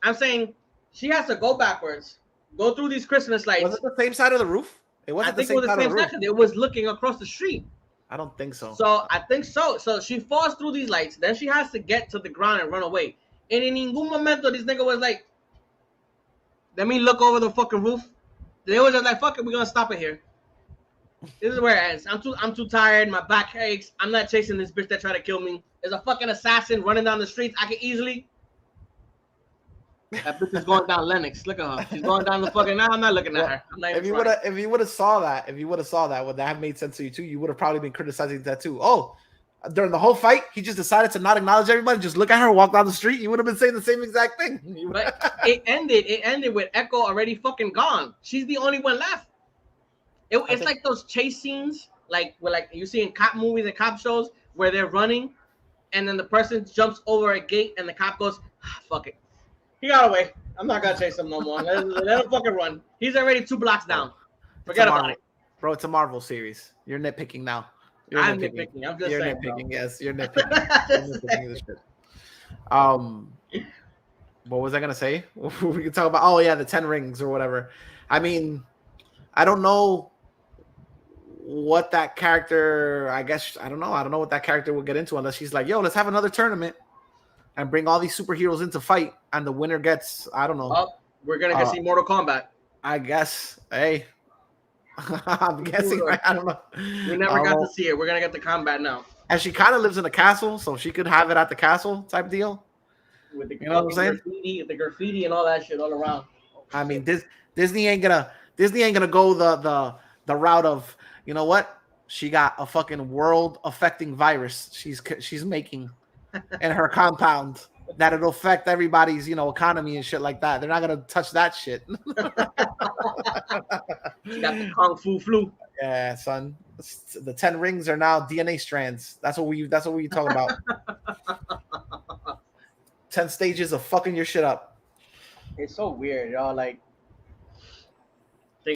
I'm saying she has to go backwards, go through these Christmas lights. Was it the same side of the roof? It wasn't the same side of the roof. It was looking across the street. I don't think so. So I think so. So she falls through these lights. Then she has to get to the ground and run away. And in ningún momento, this nigga was like, let me look over the fucking roof. They were just like, fuck it, we're gonna stop it here. This is where it ends. I'm too tired. My back aches. I'm not chasing this bitch that tried to kill me. There's a fucking assassin running down the streets. I can easily. That bitch is going down Lennox. Look at her. She's going down the fucking. Now I'm not looking at her. I'm not if you would have saw that, would that have made sense to you too? You would have probably been criticizing that too. Oh, during the whole fight, he just decided to not acknowledge everybody, just look at her, walk down the street. You would have been saying the same exact thing. But it ended with Echo already fucking gone. She's the only one left. It's like those chase scenes, like you see in cop movies and cop shows where they're running, and then the person jumps over a gate, and the cop goes, "Fuck it, he got away. I'm not gonna chase him no more. Let him fucking run. He's already 2 blocks down. Forget about it, bro. It's a Marvel series. You're nitpicking now. I'm nitpicking. I'm just you're saying, nitpicking. bro. Yes, you're nitpicking. This shit. What was I gonna say? We can talk about. Oh yeah, the 10 rings or whatever. I mean, I don't know what that character. I guess I don't know. I don't know what that character will get into unless she's like, "Yo, let's have another tournament and bring all these superheroes into fight, and the winner gets." I don't know. Well, we're gonna get see Mortal Kombat. I guess. Hey. I'm guessing. I don't know. We never got to see it. We're gonna get the combat now. And she kind of lives in a castle, so she could have it at the castle type deal. With the, you know what I'm saying? The graffiti and all that shit all around. I mean, Disney ain't gonna go the route of, you know what? She got a fucking world affecting virus. She's making in her compound that it'll affect everybody's, economy and shit like that. They're not gonna touch that shit. She got the Kung Fu flu. Yeah, son. The 10 rings are now DNA strands. That's what we talk about. 10 stages of fucking your shit up. It's so weird, y'all. Like,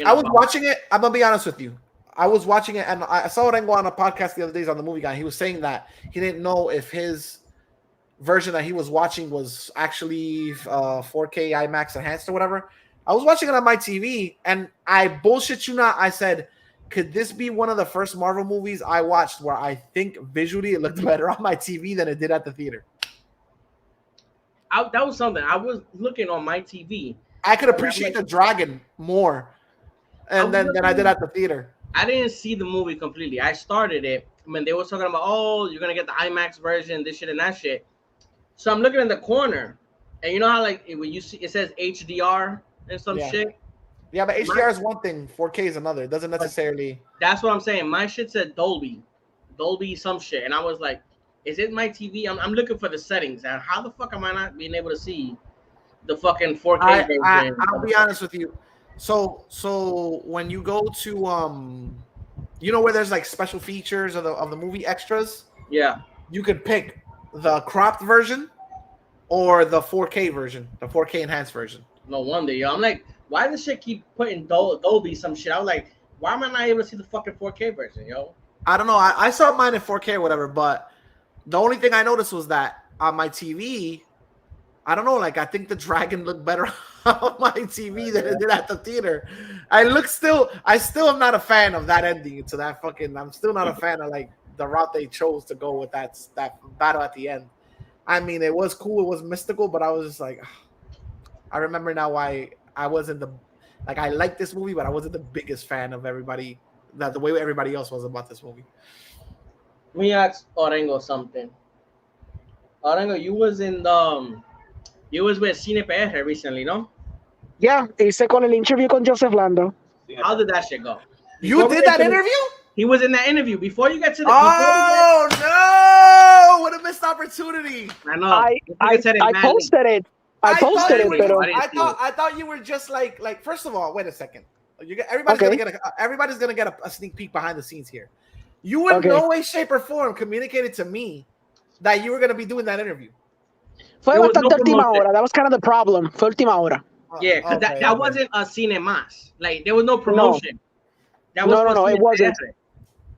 I was watching it. I'm gonna be honest with you. I was watching it, and I saw Rengo on a podcast the other days on the Movie Guy. He was saying that he didn't know if his version that he was watching was actually 4K IMAX enhanced or whatever. I was watching it on my TV, and I bullshit you not. I said, could this be one of the first Marvel movies I watched where I think visually it looked better on my TV than it did at the theater? That was something. I was looking on my TV. I could appreciate the dragon more than I did at the theater. I didn't see the movie completely. I started it when they were talking about, oh, you're going to get the IMAX version, this shit and that shit. So I'm looking in the corner, and you know how, like, when you see it says HDR and some shit? Yeah, but HDR is one thing, 4K is another. It doesn't necessarily. That's what I'm saying. My shit said Dolby some shit. And I was like, is it my TV? I'm looking for the settings. And how the fuck am I not being able to see the fucking 4K version? I'll be honest with you. So when you go to you know where there's like special features of the movie extras? Yeah. You could pick the cropped version or the 4K version, the 4K enhanced version. No wonder, yo. I'm like, why does shit keep putting Dolby some shit? I was like, why am I not able to see the fucking 4K version, yo? I don't know. I saw mine in 4K or whatever, but the only thing I noticed was that on my TV, I don't know, like I think the dragon looked better on my TV than it did at the theater. I still am not a fan of that ending to that fucking. I'm still not a fan of like the route they chose to go with that battle at the end. I mean, it was cool, it was mystical, but I was just like, I remember now why I wasn't I liked this movie, but I wasn't the biggest fan of everybody, the way everybody else was about this movie. Let me ask Orengo something. Orengo, you was with Cine PR recently, no? Yeah, hice con el interview con Joseph Lando. How did that shit go? You did that interview? He was in that interview. Before you get to the... Oh, no! What a missed opportunity. I know. I posted it. I posted it, pero... I thought you were just like first of all, wait a second. Everybody's gonna get a sneak peek behind the scenes here. You in no way, shape, or form communicated to me that you were gonna be doing that interview. Fue bastante última hora. That was kind of the problem. Fue última hora. Yeah, because that wasn't a cine más. Like, there was no promotion. No, it wasn't.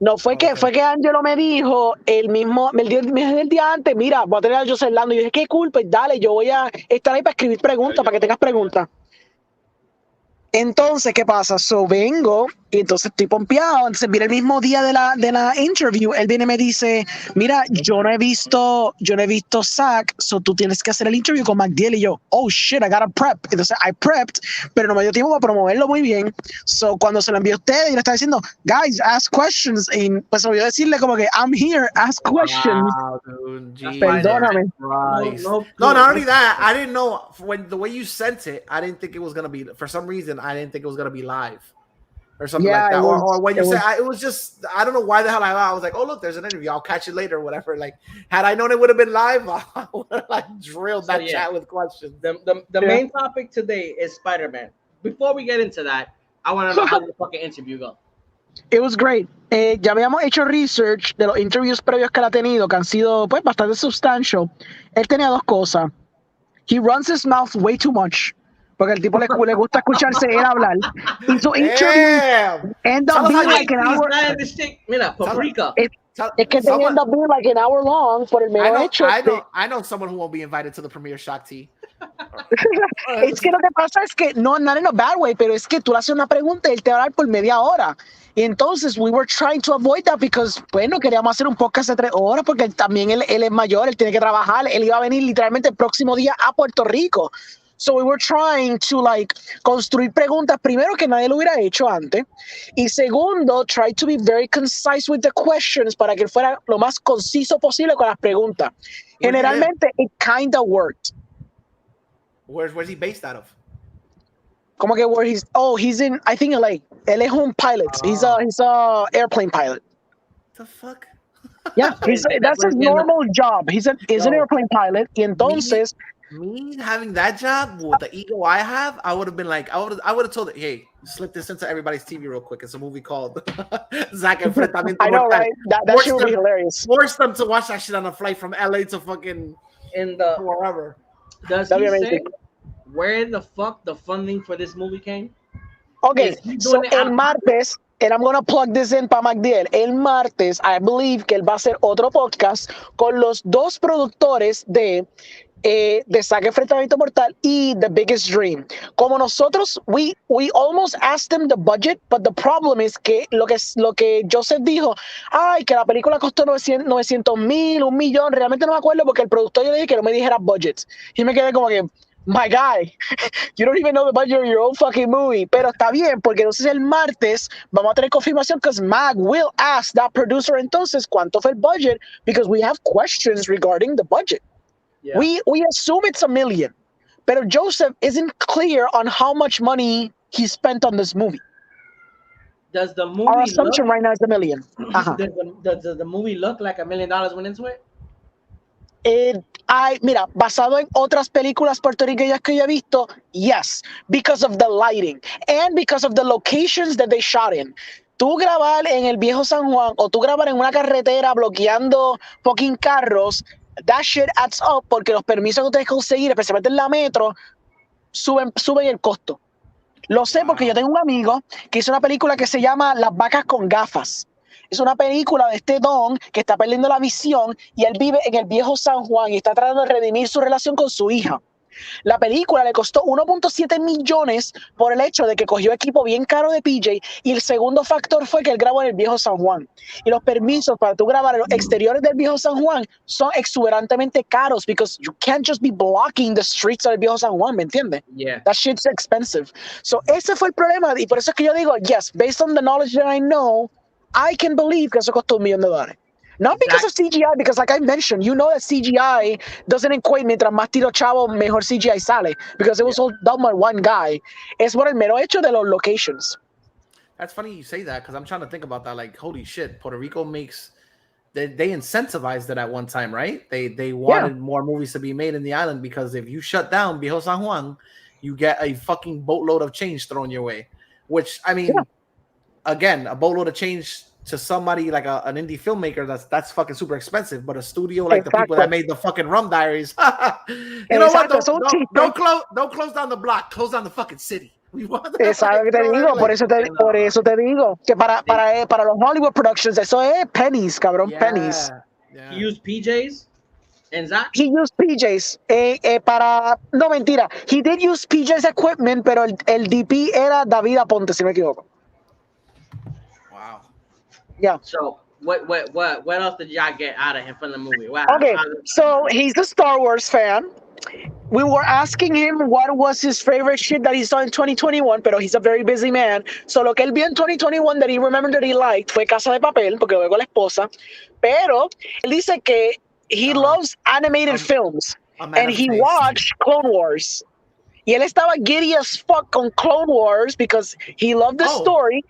No, fue que Angelo me dijo me dijo el día antes, mira, voy a tener a José Orlando. Y yo dije, qué cool, pues dale, yo voy a estar ahí para escribir preguntas, para que tengas preguntas. Entonces, ¿qué pasa? Vengo y entonces estoy pompeado. Entonces, viene el mismo día de la interview. Él viene y me dice, mira, yo no he visto Zack, so tú tienes que hacer el interview con McDill. Y yo, oh shit, I gotta prep. Entonces, I prepped, pero no me dio tiempo para promoverlo muy bien. So, cuando se lo envió a ustedes, yo le estaba diciendo, guys, ask questions. Y pues olvidó decirle como que, I'm here, ask questions. Wow, dude, perdóname. No, not only that, I didn't know the way you sent it, I didn't think it was going to be, for some reason, I didn't think it was going to be live or something like that. Or when you said, it was just, I don't know why the hell I was like, oh, look, there's an interview. I'll catch it later or whatever. Like, had I known it would have been live, I would have like drilled that chat with questions. The main topic today is Spider-Man. Before we get into that, I want to know how the fucking interview go. It was great. Ya habíamos hecho research de los interviews previos que él ha tenido, que han sido pues bastante substantial. Él tenía dos cosas. He runs his mouth way too much. Porque el tipo le gusta escucharse él hablar. Y su interview end up being like an hour. Mira, paprika. Es que they end up being like an hour long por el mero hecho. I know someone who won't be invited to the premiere Shock Tea. Es que lo que pasa es que, no in a bad way, pero es que tú le haces una pregunta y él te va a hablar por media hora. Y entonces, we were trying to avoid that because, bueno, queríamos hacer un podcast de 3 horas porque también él es mayor, él tiene que trabajar, él iba a venir literalmente el próximo día a Puerto Rico. So we were trying to construir preguntas, primero que nadie lo hubiera hecho antes, y segundo, try to be very concise with the questions para que fuera lo más conciso posible con las preguntas. Generalmente, it kind of worked. Where's he based out of? Como que he's in, I think LA. Él es un pilot. He's a airplane pilot. The fuck? Yeah, that's his normal job. He's an airplane pilot. Y entonces, me having that job with the ego I have, I would have been like, I would have told it, hey, slip this into everybody's TV real quick. It's a movie called Zack Enfrentamiento. I know, right? That shit would be hilarious. Force them to watch that shit on a flight from LA to fucking wherever. Does where the fuck the funding for this movie came? Okay, Is he so doing it el out- martes, and I'm gonna plug this in para MacDiel. El martes, I believe que él va a hacer otro podcast con los dos productores de Saga Enfrentamiento Mortal y The Biggest Dream. Como nosotros, we almost asked them the budget, but the problem is que lo que Joseph dijo, ay, que la película costó 900,000, 1,000,000, realmente no me acuerdo porque el productor yo le dije que no me dijera budget. Y me quedé como que, my guy, you don't even know the budget of your own fucking movie. Pero está bien, porque entonces el martes vamos a tener confirmación, because Mag will ask that producer entonces cuánto fue el budget, because we have questions regarding the budget. Yeah. We assume it's 1,000,000, but Joseph isn't clear on how much money he spent on this movie. Does the movie Our assumption right now is 1,000,000. Uh-huh. does the movie look like $1 million went into it? Mira, basado en otras películas puertorriqueñas que yo he visto, yes, because of the lighting and because of the locations that they shot in. Tú grabar en el viejo San Juan o tú grabar en una carretera bloqueando fucking carros, that shit adds up porque los permisos que ustedes conseguir, especialmente en la metro, suben el costo. Lo sé porque yo tengo un amigo que hizo una película que se llama Las vacas con gafas. Es una película de este don que está perdiendo la visión y él vive en el viejo San Juan y está tratando de redimir su relación con su hija. La película le costó 1.7 millones por el hecho de que cogió equipo bien caro de PJ y el segundo factor fue que él grabó en el viejo San Juan. Y los permisos para tú grabar en los exteriores del viejo San Juan son exuberantemente caros because you can't just be blocking the streets del viejo San Juan, ¿me entiendes? Yeah. That shit's expensive. So ese fue el problema y por eso es que yo digo, yes, based on the knowledge that I know, I can believe que eso costó $1 million. Not because of CGI, because like I mentioned, you know that CGI doesn't equate mientras más tiro chavo, mejor CGI sale. Because it was all done by one guy. Es por el mero hecho de los locations. That's funny you say that because I'm trying to think about that. Like, holy shit, Puerto Rico makes... They incentivized it at one time, right? They wanted more movies to be made in the island because if you shut down Viejo San Juan, you get a fucking boatload of change thrown your way. Which, I mean, again, a boatload of change to somebody like an indie filmmaker, that's fucking super expensive. But a studio like the people that made the fucking Rum Diaries, you know what? Don't close down the block. Close down the fucking city. Exacto que te digo, por eso te digo que para los Hollywood productions eso es pennies, cabrón, pennies. He used PJs and Zach. He used PJs no mentira. He did use PJs equipment, pero el DP era David Aponte, si no me equivoco. Wow. Yeah. So what else did y'all get out of him from the movie? Wow. Okay, so he's a Star Wars fan. We were asking him what was his favorite shit that he saw in 2021, pero he's a very busy man. So lo que él vio en 2021 that he remembered that he liked fue Casa de Papel, porque lo veo con la esposa. Pero él dice que he loves animated films, and he watched Clone Wars. Y él estaba giddy as fuck on Clone Wars because he loved the story.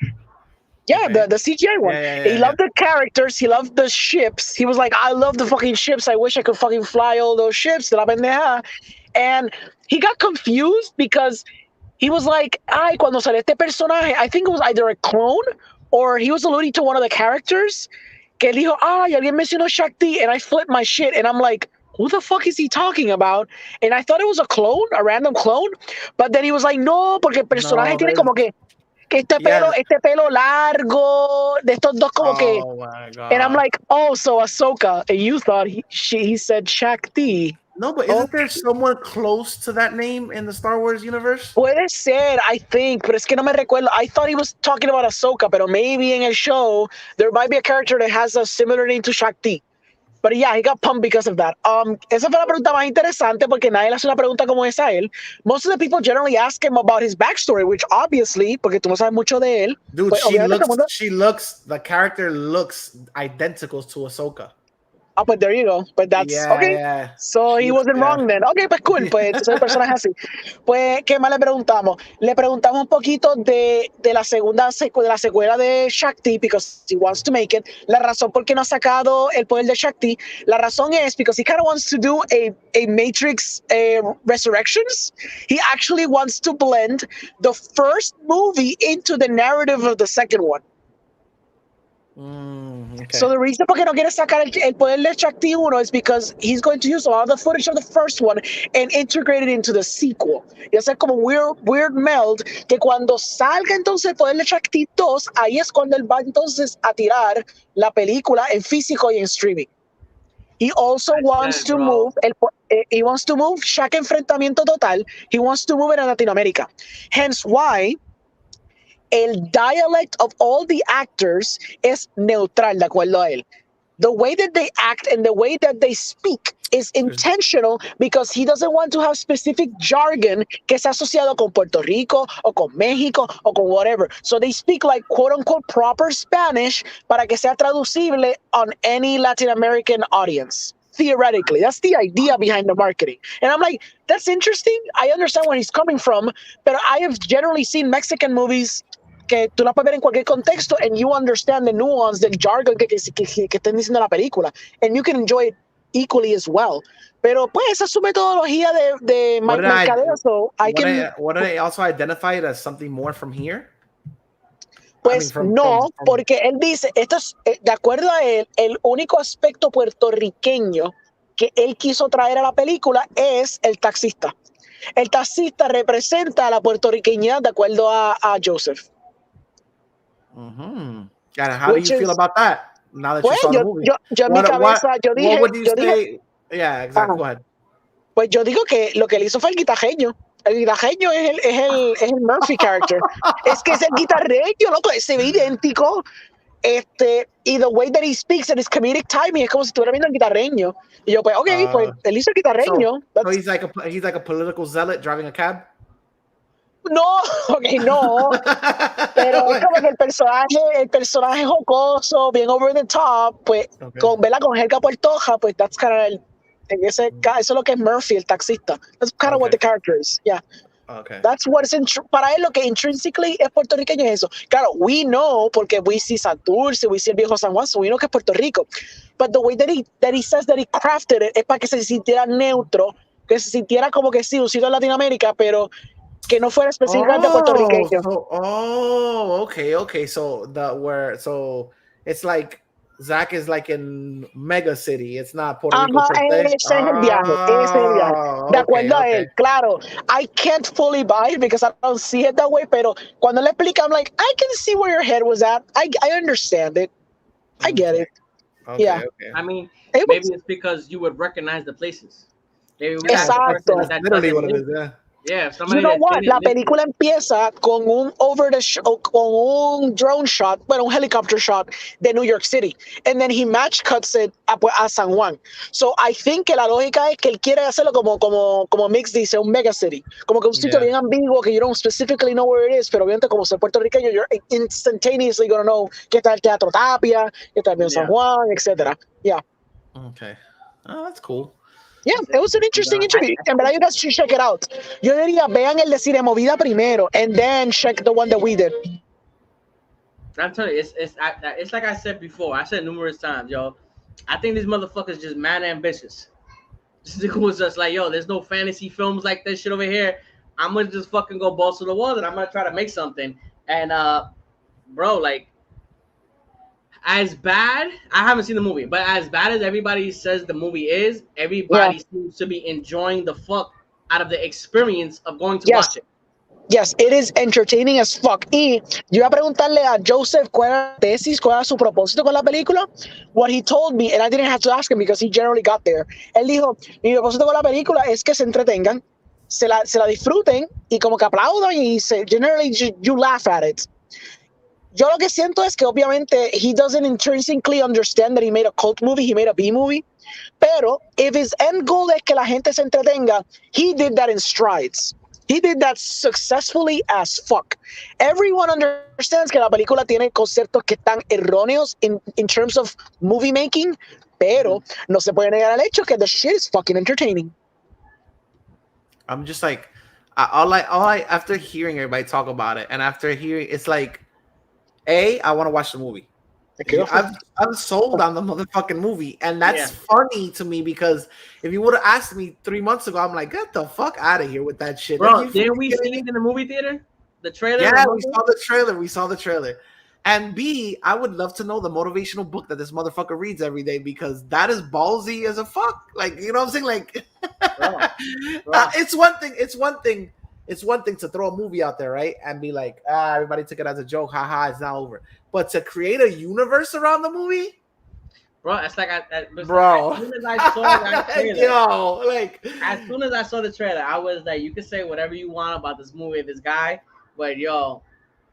Yeah, the CGI one. He loved the characters. He loved the ships. He was like, I love the fucking ships. I wish I could fucking fly all those ships. De la pendeja. And he got confused because he was like, ay, cuando salió este personaje, I think it was either a clone or he was alluding to one of the characters. Que él dijo, ay, alguien mencionó Shakti. And I flipped my shit. And I'm like, who the fuck is he talking about? And I thought it was a random clone. But then he was like, no, porque el personaje tiene como que este pelo largo, de estos dos como que. And I'm like, oh, so Ahsoka. And you thought he said Shakti. No, but isn't there someone close to that name in the Star Wars universe? Puede ser, I think, pero es que no me recuerdo. I thought he was talking about Ahsoka, pero maybe in a show there might be a character that has a similar name to Shakti. But yeah, he got pumped because of that. Esa fue la pregunta más interesante porque nadie le hace una pregunta como esa a él. Most of the people generally ask him about his backstory, which obviously, porque tú no sabes mucho de él. Dude, the character looks identical to Ahsoka. Oh, but there you go. But that's okay. Yeah. So he wasn't wrong then. Okay, pues cool. Pues soy personaje así. Pues, ¿qué más le preguntamos? Le preguntamos un poquito de la secuela de Shakti, because he wants to make it. La razón por qué no ha sacado el poder de Shakti, la razón es because he kind of wants to do a Matrix Resurrections. He actually wants to blend the first movie into the narrative of the second one. Okay. So the reason por qué no quiere sacar el poder de Shakti 1 is because he's going to use all the footage of the first one and integrate it into the sequel. Y hacer como weird meld que cuando salga entonces el poder de Shakti 2, ahí es cuando él va entonces a tirar la película en físico y en streaming. He also wants to move he wants to move Shaq Enfrentamiento Total. He wants to move it in Latinoamérica. Hence why el dialect of all the actors es neutral, de acuerdo a él. The way that they act and the way that they speak is intentional because he doesn't want to have specific jargon que es asociado con Puerto Rico o con México o con whatever. So they speak like quote unquote proper Spanish para que sea traducible on any Latin American audience. Theoretically, that's the idea behind the marketing. And I'm like, that's interesting. I understand where he's coming from, but I have generally seen Mexican movies que tú la puedes ver en cualquier contexto and you understand the nuance del jargon que estén diciendo la película and you can enjoy it equally as well. Pero pues esa es su metodología de mercadeo. So what did I also identify it as something more from here? Pues no, porque él dice, esto es, de acuerdo a él, el único aspecto puertorriqueño que él quiso traer a la película es el taxista. El taxista representa a la puertorriqueñidad de acuerdo a Joseph. Mm-hmm. And how do you feel about that? Now that you saw the movie, yo en mi cabeza, yo dije, what would you say? Yeah, exactly. Go ahead. Pues yo digo que lo que él hizo fue el guitarreño. El guitarreño es el Murphy character. Es que es el guitarreño, loco, se ve idéntico. Y the way that he speaks and his comedic timing es como si estuviera viendo el guitarreño. Y yo, pues, pues él hizo el guitarreño. So he's like a political zealot driving a cab. No, no. Pero es como que el personaje jocoso, bien over the top, pues, con Helga Portoja, pues that's kind of eso es lo que es Murphy, el taxista. That's kind of what the character is. Yeah. Okay. That's what's para él lo que intrinsically es puertorriqueño es eso. Claro, we know porque we see Santurce, we see el viejo San Juan, so we know que es Puerto Rico. But the way that he says that he crafted it es para que se sintiera neutro, que se sintiera como que sí, un sitio en Latinoamérica, pero que no fuera específicamente puertorriqueño. Okay. So it's like Zach is like in mega city. It's not Puerto Rico per se. Ese es el viaje. De acuerdo a él, claro. I can't fully buy it because I don't see it that way, pero cuando le explica, I'm like, I can see where your head was at. I understand it. I get it. Okay, yeah. Okay. I mean, maybe it's because you would recognize the places. Maybe Exacto. That's literally what it is, yeah. Yeah, you know what? La película empieza con un drone shot, bueno, un helicopter shot de New York City, and then he match cuts it a San Juan. So I think que la lógica es que él quiere hacerlo como Mix dice, un mega city, como que un sitio bien ambiguo que you don't specifically know where it is, pero obviamente como ser puertorriqueño, you're instantaneously gonna know que está el Teatro Tapia, que está el San Juan, etc. Yeah. Okay. Oh, that's cool. Yeah, it was an interesting interview. En verdad, you guys should check it out. Yo diría, vean el de Cine Movida primero, and then check the one that we did. I'm telling you, it's like I said before. I said numerous times, yo. I think these motherfuckers just mad ambitious. This nigga was just like, yo, there's no fantasy films like this shit over here. I'm gonna just fucking go balls to the wall and I'm gonna try to make something. And bro, like, as bad, I haven't seen the movie, but as bad as everybody says the movie is, everybody seems to be enjoying the fuck out of the experience of going to watch it. Yes, it is entertaining as fuck. Y yo iba a preguntarle a Joseph cuál era la tesis, cuál era su propósito con la película. What he told me, and I didn't have to ask him because he generally got there. Él dijo, mi propósito con la película es que se entretengan, se la disfruten y como que aplaudan y generally you laugh at it. Yo lo que siento es que obviamente he doesn't intrinsically understand that he made a cult movie, he made a B movie. Pero if his end goal es que la gente se entretenga, he did that in strides. He did that successfully as fuck. Everyone understands que la película tiene conceptos que están erróneos in terms of movie making, pero no se puede negar el hecho que the shit is fucking entertaining. I'm just like, all I after hearing everybody talk about it, and after hearing, it's like, I want to watch the movie. I'm sold on the motherfucking movie, and that's funny to me because if you would have asked me 3 months ago, I'm like, get the fuck out of here with that shit. Bro, didn't we see it in the movie theater? The trailer? Yeah, we saw the trailer. And B, I would love to know the motivational book that this motherfucker reads every day, because that is ballsy as a fuck. Like, you know what I'm saying? Like, Bro. it's one thing. It's one thing to throw a movie out there, right? And be like, everybody took it as a joke. Haha, it's now over. But to create a universe around the movie, bro, it's like bro. As soon as I saw that trailer, yo, like, as soon as I saw the trailer, I was like, you can say whatever you want about this movie, this guy, but yo,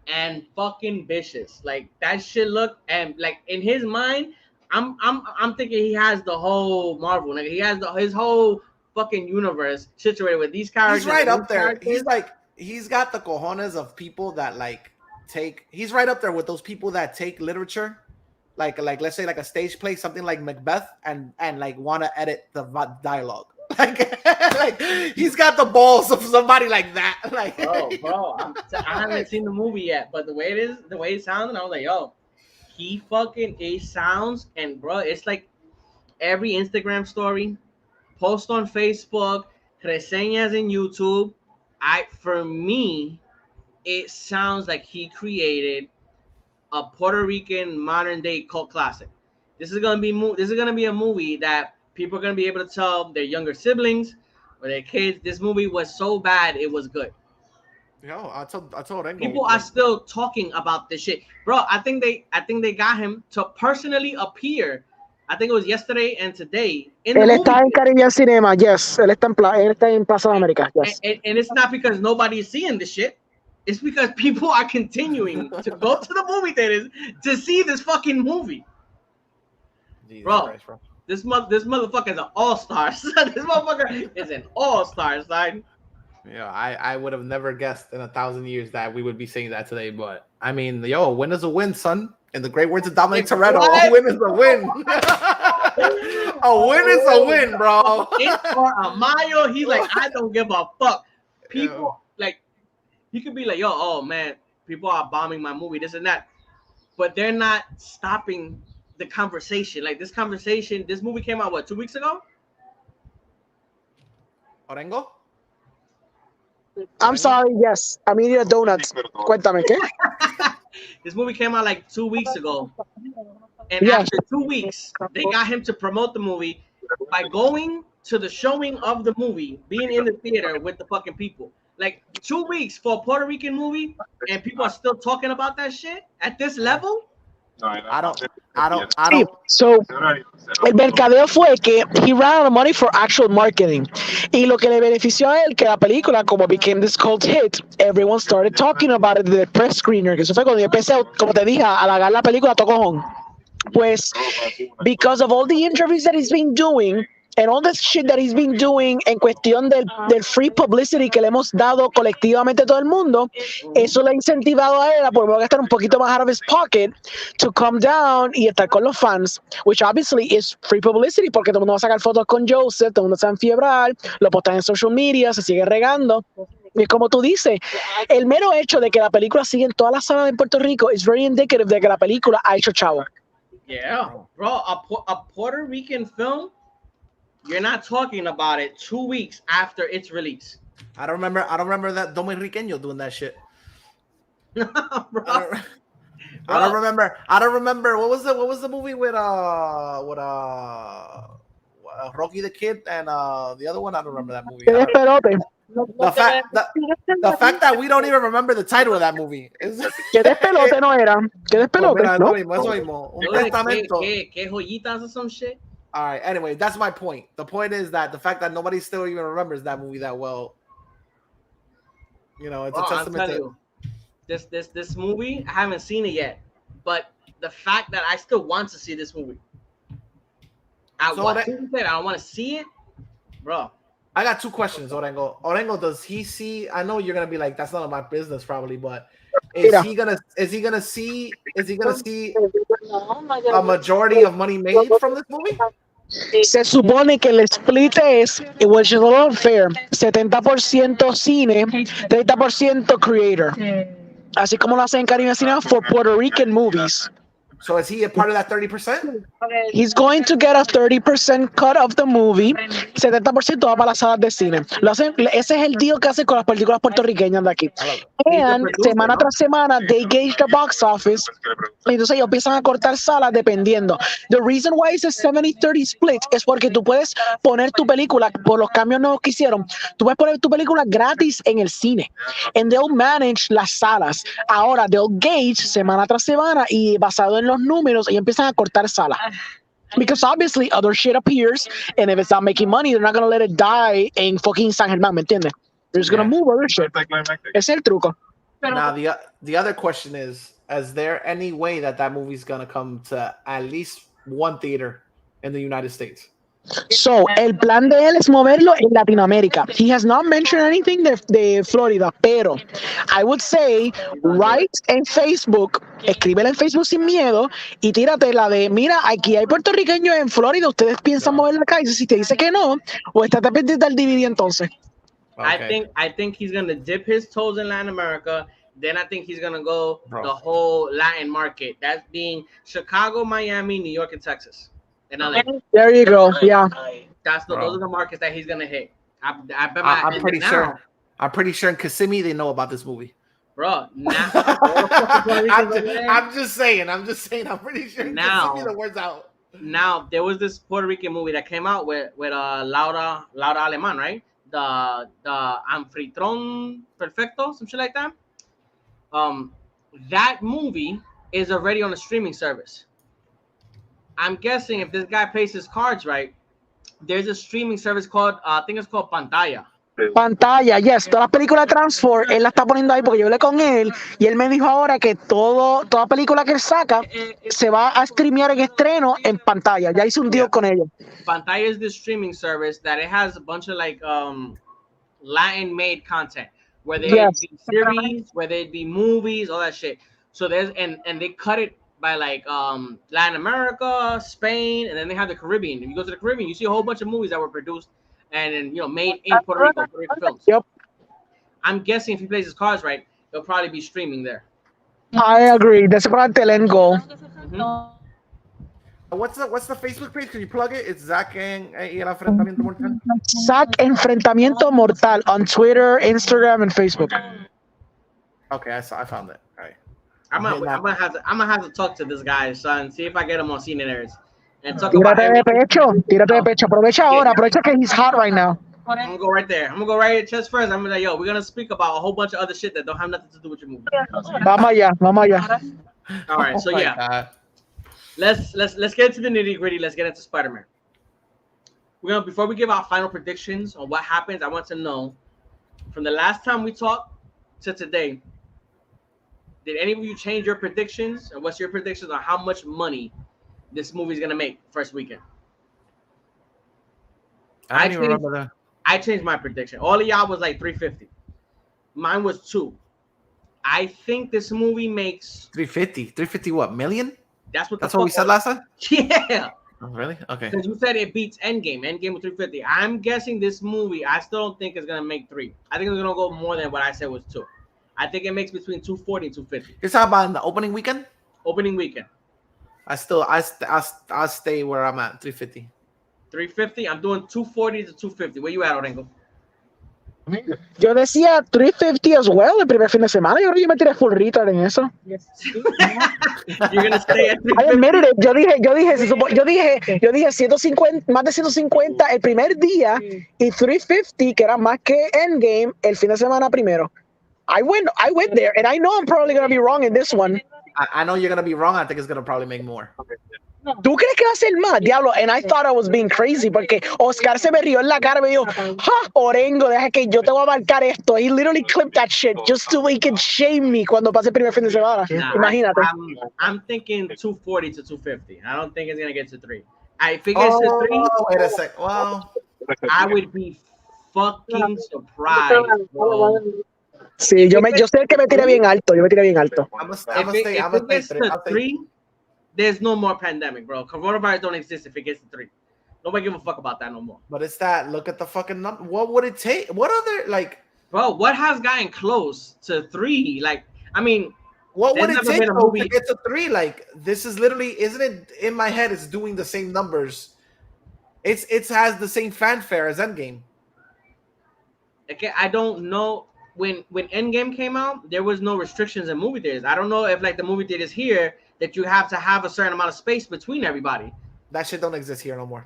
and fucking vicious. Like that shit look, and like in his mind, I'm thinking he has the whole Marvel, like he has his whole fucking universe situated with these characters. He's right up there. He's got the cojones of people that like take. He's right up there with those people that take literature, like let's say like a stage play, something like Macbeth, and like want to edit the dialogue. Like he's got the balls of somebody like that. Like, bro, I haven't seen the movie yet, but the way it sounds, and I was like, yo, it sounds, and bro, it's like every Instagram story, post on Facebook, reseñas in YouTube. For me, it sounds like he created a Puerto Rican modern day cult classic. This is gonna be a movie that people are gonna be able to tell their younger siblings or their kids. This movie was so bad it was good. Yo, I told Engo, people are still talking about this shit, bro. I think they got him to personally appear. I think it was yesterday and today. Él está en Caribbean Cinema, yes. Él está en Plaza de América, yes. And it's not because nobody's seeing this shit. It's because people are continuing to go to the movie theaters to see this fucking movie. Jesus bro, Christ, bro. This motherfucker is an all-star. This motherfucker is an all-star, son. Yeah, I would have never guessed in 1,000 years that we would be saying that today. But I mean, yo, a win is a win, son. In the great words of Dominic Toretto, a win is a win. A win is a win, bro. For Amayo, he's like, I don't give a fuck. People like, he could be like, yo, oh man, people are bombing my movie, this and that, but they're not stopping the conversation. Like this movie came out 2 weeks ago. Orengo? I'm sorry, yes. I mean, donuts. Cuéntame, ¿qué? This movie came out like 2 weeks ago. And after 2 weeks, they got him to promote the movie by going to the showing of the movie, being in the theater with the fucking people. Like 2 weeks for a Puerto Rican movie, and people are still talking about that shit at this level. I don't. So, el mercadeo fue que he ran out of money for actual marketing. Y lo que le benefició a él, que la película, como became this cult hit, everyone started talking about it in the press screener. Que eso fue cuando yo empecé, como te dije, a halagar la película a tocojón. Pues, because of all the interviews that he's been doing, and all this shit that he's been doing en cuestión del free publicity que le hemos dado colectivamente a todo el mundo, eso le ha incentivado a él a poder gastar un poquito más out of his pocket to come down y estar con los fans, which obviously is free publicity porque todo el mundo va a sacar fotos con Joseph, todo el mundo se va a enfiebrar, lo postan en social media, se sigue regando. Y como tú dices, el mero hecho de que la película sigue en todas las salas de Puerto Rico is very indicative de que la película ha hecho chavo. Yeah, bro, a Puerto Rican film, you're not talking about it 2 weeks after its release. I don't remember that Dominiqueño doing that shit. Bro. I don't remember. What was the movie with Rocky the Kid and the other one? I don't remember that movie. The fact that we don't even remember the title of that movie. ¿Qué despelote no era? ¿Qué despelote? Eso mismo. Un testamento. ¿Qué joyitas or some shit? All right. Anyway, that's my point. The point is that the fact that nobody still even remembers that movie that well, you know, it's a testament to this movie. I haven't seen it yet, but the fact that I still want to see this movie, I don't want to see it, bro. I got two questions, Orengo. Orengo, does he see? I know you're gonna be like, that's none of my business, probably, but is he gonna see a majority of money made from this movie? Se supone que el split es, which is a little unfair, 70% cine, 30% creator. Así como lo hacen en Caribbean Cinema for Puerto Rican movies. So is he a part of that 30%? He's going to get a 30% cut of the movie. 70% va para las salas de cine. Ese es el deal que hace con las películas puertorriqueñas de aquí. And semana tras semana, they gauge the box office. Y entonces ellos empiezan a cortar salas dependiendo. The reason why it's a 70-30 split es porque tú puedes poner tu película, por los cambios nuevos que hicieron, tú puedes poner tu película gratis en el cine. And they'll manage las salas. Ahora, they'll gauge semana tras semana y basado en los números, ellos empiezan a cortar salas. Because obviously other shit appears, and if it's not making money, they're not going to let it die en fucking San Germán, ¿me entiendes? They're just going to move other shit. Ese es el truco. Now, the other question is there any way that movie's going to come to at least one theater in the United States? So, el plan de él es moverlo en Latinoamérica. He has not mentioned anything de Florida, pero I would say, write en Facebook, escríbela en Facebook sin miedo y tírate la de, mira, aquí hay puertorriqueños en Florida, ustedes piensan moverla acá, y si te dice que no, o estate pendiente del DVD entonces. Okay. I think he's gonna dip his toes in Latin America. Then I think he's gonna go the whole Latin market. That being Chicago, Miami, New York, and Texas. And LA. There you go. Yeah. Those are the markets that he's gonna hit. I'm pretty sure in Kissimmee they know about this movie. Bro, now I'm just saying. I'm pretty sure now Kissimmee the word's out. Now there was this Puerto Rican movie that came out with Laura Alemán, right? The Anfitrión Perfecto, some shit like that. That movie is already on a streaming service. I'm guessing if this guy plays his cards right, there's a streaming service called, I think it's called Pantalla. Pantalla, yes. Todas las películas de Transform, él la está poniendo ahí porque yo hablé con él y él me dijo ahora que toda película que él saca se va a streamear en estreno en Pantalla. Ya hice un deal con ellos. Pantalla is the streaming service that it has a bunch of like Latin made content, whether it be series, whether it be movies, all that shit. So there's and they cut it by like Latin America, Spain, and then they have the Caribbean. If you go to the Caribbean, you see a whole bunch of movies that were produced and made in Puerto Rico films. Yep. I'm guessing if he plays his cards right, he'll probably be streaming there. I agree. That's what the end goal. What's the Facebook page? Can you plug it? It's Zach and El Enfrentamiento Mortal. Zach Enfrentamiento Mortal on Twitter, Instagram, and Facebook. Okay, I found it. All right. I'm gonna have to talk to this guy, son. See if I get him on Cine Nerds and talk Tírate about de pecho. Tírate de pecho. Aprovecha ahora. Aprovecha que he's hot right now. I'm gonna go right there. I'm gonna go right at chest first. I'm gonna be like, yo, we're gonna speak about a whole bunch of other shit that don't have nothing to do with your movie. Vamos allá. All right, so yeah, let's get into the nitty gritty. Let's get into Spider-Man. Before we give our final predictions on what happens, I want to know from the last time we talked to today. Did any of you change your predictions? And what's your predictions on how much money this movie is gonna make first weekend? I don't even remember that. I changed my prediction. All of y'all was like 350. Mine was 2. I think this movie makes 350. 350 what? Million? That's what we said last time? Yeah. Oh, really? Okay. Because you said it beats Endgame. Endgame was 350. I'm guessing this movie, I still don't think it's gonna make 3. I think it's gonna go more than what I said was 2. I think it makes between 240 and 250. You're talking about in the opening weekend? Opening weekend. I stay where I'm at, 350. 350. I'm doing 240 to 250. Where you at, Orengo? Yo decía 350 as well el primer fin de semana. Yo creo que yo me tiré full retard en eso. You're gonna stay at 350. I admitted it. Yo dije 150, más de 150 el primer día y 350 que era más que Endgame el fin de semana primero. I went there, and I know I'm probably going to be wrong in this one. I know you're going to be wrong. I think it's going to probably make more. ¿Tú crees que va a ser más, diablo? And I thought I was being crazy, porque Oscar se me rió en la cara, me dijo, ¡ja, Orengo, deja que yo te voy a marcar esto! He literally clipped that shit just so he can shame me cuando pase el primer fin de semana. Imagínate. I'm thinking 240 to 250. I don't think it's going to get to 3. If it gets to 3, wait a sec. Well, I would be fucking surprised, bro. Sí, yo sé que me tiré bien alto. Yo me tiré bien alto. If it gets to 3, there's no more pandemic, bro. Coronavirus don't exist if it gets to 3. Nobody give a fuck about that no more. But it's that. Look at the fucking number. What would it take? What other, like... Bro, what has gotten close to 3? Like, I mean, What would There's it never take been a though movie- to get to 3? Like, this is literally, isn't it? In my head, it's doing the same numbers. It has the same fanfare as Endgame. Okay, I don't know. When Endgame came out, there was no restrictions in movie theaters. I don't know if like the movie theaters here that you have to have a certain amount of space between everybody. That shit don't exist here no more.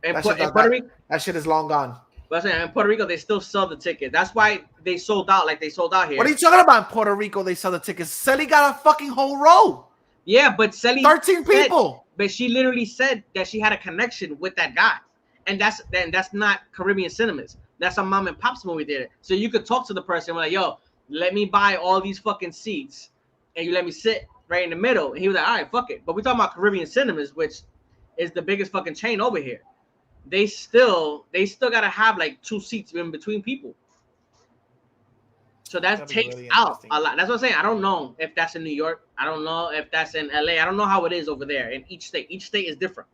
In That Puerto Rico, that shit is long gone. but I'm saying, in Puerto Rico, they still sell the ticket. That's why they sold out like they sold out here. What are you talking about? In Puerto Rico, they sell the tickets. Selly got a fucking whole row. Yeah, but Sally 13 people. But she literally said that she had a connection with that guy, and that's not Caribbean cinemas. That's a mom and pop's movie theater. So you could talk to the person like, "Yo, let me buy all these fucking seats, and you let me sit right in the middle." And he was like, "All right, fuck it." But we're talking about Caribbean cinemas, which is the biggest fucking chain over here. They still gotta have like 2 seats in between people. So that takes really out a lot. That's what I'm saying. I don't know if that's in New York. I don't know if that's in LA. I don't know how it is over there in each state. Each state is different.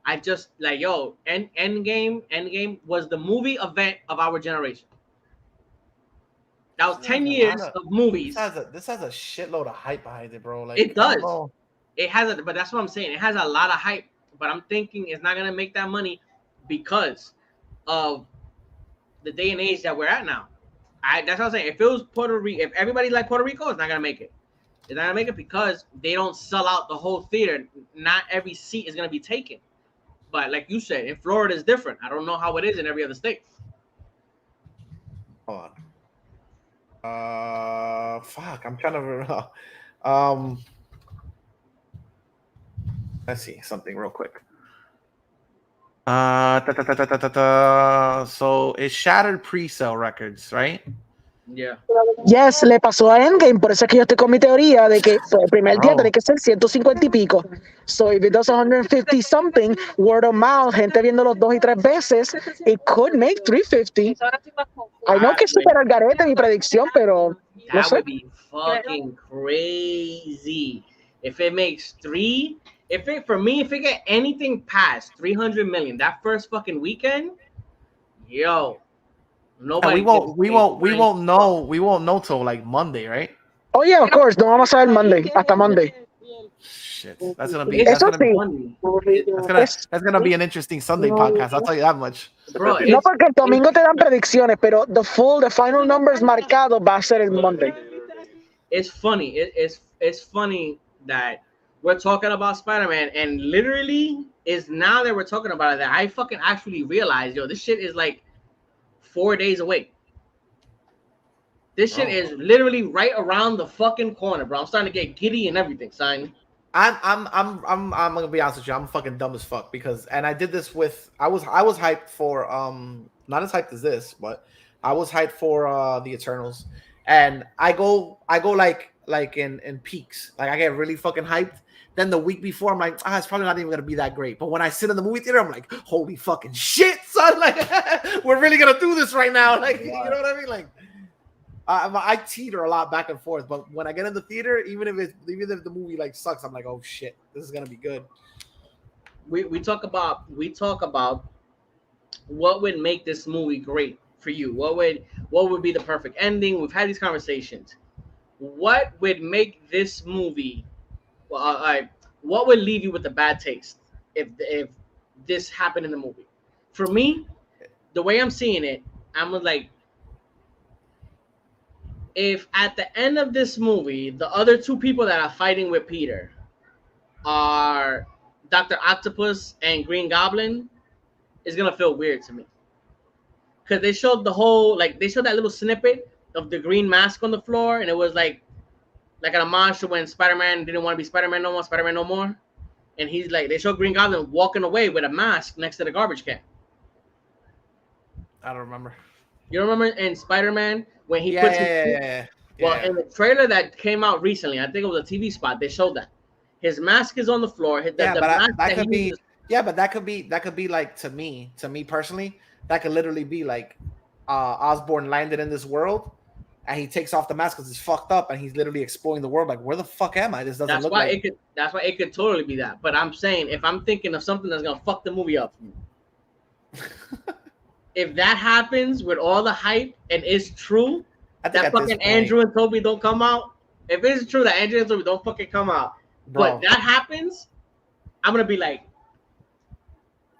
I just like, yo, Endgame was the movie event of our generation. That was 10 years of movies. This has a shitload of hype behind it, bro. Like, It does. It has but that's what I'm saying. It has a lot of hype, but I'm thinking it's not gonna make that money because of the day and age that we're at now. That's what I'm saying. If it was Puerto Rico, if everybody like Puerto Rico, it's not gonna make it. It's not gonna make it because they don't sell out the whole theater. Not every seat is gonna be taken. But like you said, in Florida is different. I don't know how it is in every other state. Hold on. Fuck. I'm trying to remember. Let's see something real quick. So it shattered pre-sale records, right? Yeah. Yes, le pasó a Endgame, por eso es que yo estoy con mi teoría de que el primer día tiene que ser 150 y pico. So if it does 150 something, word of mouth, gente viéndolo 2 y 3 veces, it could make 350. I know que es super al garete mi predicción, pero no That sé. would be fucking crazy. If it makes 3, if it get anything past 300 million that first fucking weekend, yo, nobody. We won't know till like Monday, right? Oh yeah, of course, no vamos a ver Monday, hasta Monday. Shit, that's gonna be Eso sí. that's gonna be an interesting Sunday podcast. I'll tell you that much. Bro, No porque el domingo te dan predicciones, pero the final numbers marcado va a ser el Monday. it's funny. It's funny that we're talking about Spider-Man, and literally is now that we're talking about it that I fucking actually realized, yo, this shit is like 4 days away. This shit is literally right around the fucking corner, bro. I'm starting to get giddy and everything, son. I'm gonna be honest with you. I'm fucking dumb as fuck because, and I did this with I was hyped for not as hyped as this, but I was hyped for the Eternals, and I go like in peaks. Like I get really fucking hyped. Then the week before, I'm like, it's probably not even gonna be that great. But when I sit in the movie theater, I'm like, holy fucking shit, son! Like, we're really gonna do this right now. Like, you know what I mean? Like, I teeter a lot back and forth. But when I get in the theater, even if the movie like sucks, I'm like, oh shit, this is gonna be good. We talk about what would make this movie great for you. What would be the perfect ending? We've had these conversations. What would make this movie? What would leave you with a bad taste if this happened in the movie? For me, the way I'm seeing it, I'm like, if at the end of this movie, the other 2 people that are fighting with Peter are Dr. Octopus and Green Goblin, it's gonna feel weird to me. Because they showed they showed that little snippet of the green mask on the floor, and it was like an homage to when Spider-Man didn't want to be Spider-Man no more. And he's like, they showed Green Goblin walking away with a mask next to the garbage can. I don't remember. You remember in Spider-Man when he puts Well, in the trailer that came out recently, I think it was a TV spot, they showed that. His mask is on the floor. That could be like to me personally, that could literally be like Osborn landed in this world and he takes off the mask because he's fucked up and he's literally exploring the world like, where the fuck am I? This doesn't look like that's why it could totally be that. But I'm saying, if I'm thinking of something that's gonna fuck the movie up, if that happens with all the hype and it's true, that fucking Andrew and Toby don't come out, If it's true that Angelina Jolie don't fucking come out, Bro. but that happens, I'm gonna be like,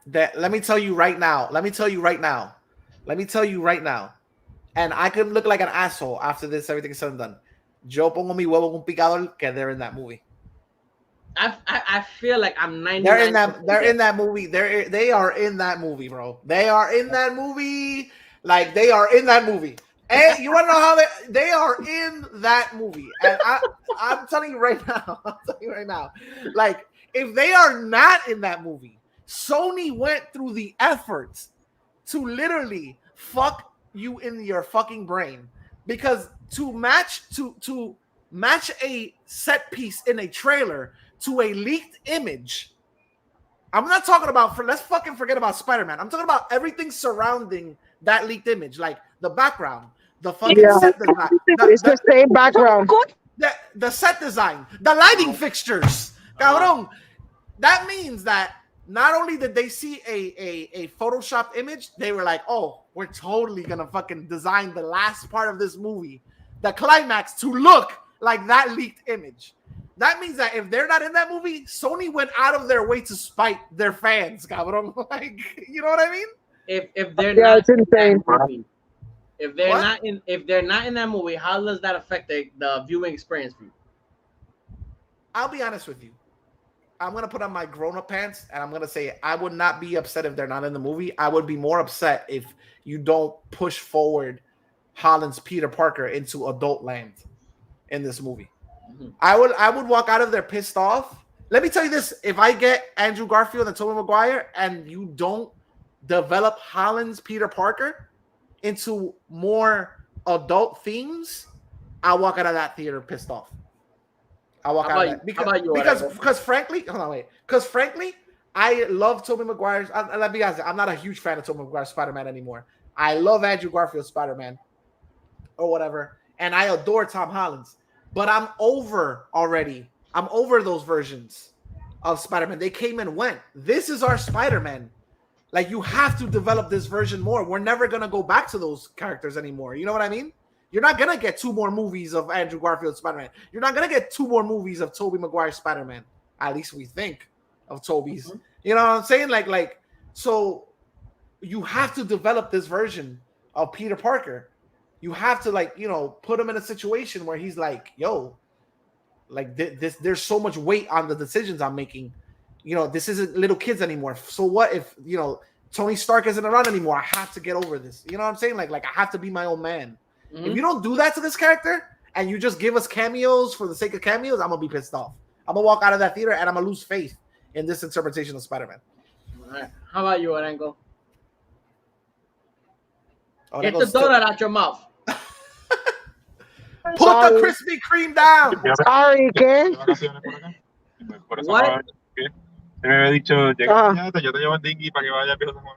let me tell you right now. And I could look like an asshole after this, everything is said and done. Yo pongo mi huevo en un picador que they're in that movie. I feel like I'm 99. They're in that movie. They are in that movie, bro. They are in that movie. Like they are in that movie. And you want to know how they are in that movie? And I'm telling you right now. Like if they are not in that movie, Sony went through the efforts to literally fuck you in your fucking brain, because to match a set piece in a trailer to a leaked image. I'm not talking about let's fucking forget about Spider-Man. I'm talking about everything surrounding that leaked image, like the background, the fucking set design. It's the same background. The set design, the lighting fixtures. Cabrón. That means that not only did they see a Photoshop image, they were like, oh, we're totally gonna fucking design the last part of this movie, the climax, to look like that leaked image. That means that if they're not in that movie, Sony went out of their way to spite their fans, cabrón. Like, you know what I mean? If they're not it's insane. movie, if they're not in that movie, how does that affect the viewing experience for you? I'll be honest with you. I'm gonna put on my grown-up pants and I'm gonna say I would not be upset if they're not in the movie. I would be more upset if you don't push forward Holland's Peter Parker into adult land in this movie. Mm-hmm. I would walk out of there pissed off. Let me tell you this: if I get Andrew Garfield and Tobey Maguire and you don't develop Holland's Peter Parker into more adult themes, I'll walk out of that theater pissed off. I'll walk out of that because frankly, I love Tobey Maguire's. Let me be honest, I'm not a huge fan of Tobey Maguire's Spider-Man anymore. I love Andrew Garfield's Spider-Man or whatever, and I adore Tom Holland's. But I'm over already. I'm over those versions of Spider-Man. They came and went. This is our Spider-Man. Like, you have to develop this version more. We're never going to go back to those characters anymore. You know what I mean? You're not going to get 2 more movies of Andrew Garfield Spider-Man. You're not going to get 2 more movies of Tobey Maguire Spider-Man. At least we think of Tobey's. Mm-hmm. You know what I'm saying? Like, so you have to develop this version of Peter Parker. You have to, put him in a situation where he's like, yo, like this, there's so much weight on the decisions I'm making. This isn't little kids anymore. So what if, Tony Stark isn't around anymore? I have to get over this. You know what I'm saying? Like I have to be my own man. Mm-hmm. If you don't do that to this character and you just give us cameos for the sake of cameos, I'm going to be pissed off. I'm going to walk out of that theater and I'm going to lose faith in this interpretation of Spider-Man. All right. How about you, Orengo? Get the donut out your mouth. Put the Krispy Kreme down. Sorry, ¿qué? What? Me había dicho, yo te llevo el dinghy para que vaya a Viejo San Juan.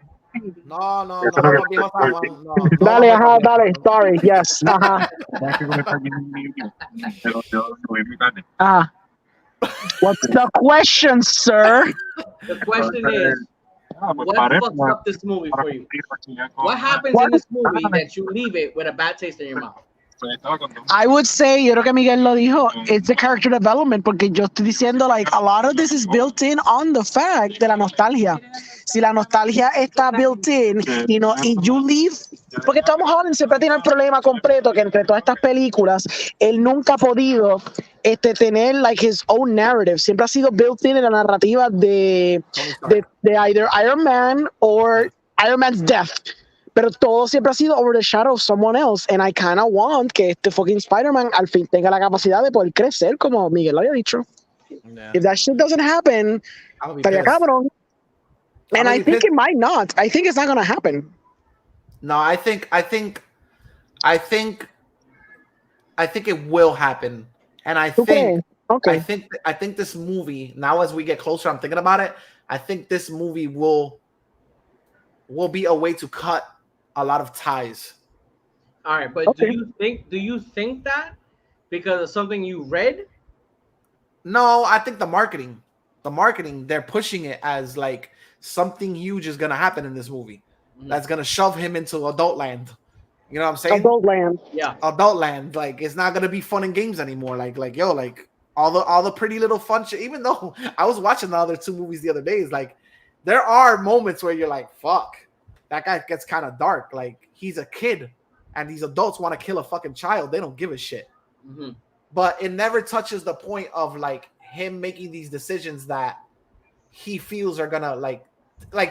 No. Dale, ajá, dale. Sorry, yes. Ajá. What's the question, sir? The question is, what fucks up this movie for you? What happens in this movie that you leave it with a bad taste in your mouth? I would say, yo creo que Miguel lo dijo, it's the character development, porque yo estoy diciendo, like, a lot of this is built in on the fact de la nostalgia. Si la nostalgia está built in, y you leave, porque Tom Holland siempre tiene el problema completo que entre todas estas películas, él nunca ha podido tener, like, his own narrative. Siempre ha sido built in la narrativa de either Iron Man or Iron Man's death. Pero todo siempre ha sido over the shadow of someone else. And I kind of want que este fucking Spider-Man al fin tenga la capacidad de poder crecer, como Miguel lo había dicho. Yeah. If that shit doesn't happen, estaría cabrón. And I think it might not. I think it's not going to happen. No, I think it will happen. And I think this movie, now as we get closer, I'm thinking about it, I think this movie will be a way to cut a lot of ties. All right, but do you think that because of something you read? No, I think the marketing, they're pushing it as like something huge is gonna happen in this movie. That's gonna shove him into adult land. You know what I'm saying? Adult land. Yeah. Adult land. Like it's not gonna be fun and games anymore. Like yo, like all the pretty little fun shit. Even though I was watching the other two movies the other day, is like there are moments where you're like, fuck, that guy gets kind of dark. Like he's a kid, and these adults want to kill a fucking child. They don't give a shit. Mm-hmm. But it never touches the point of like him making these decisions that he feels are gonna like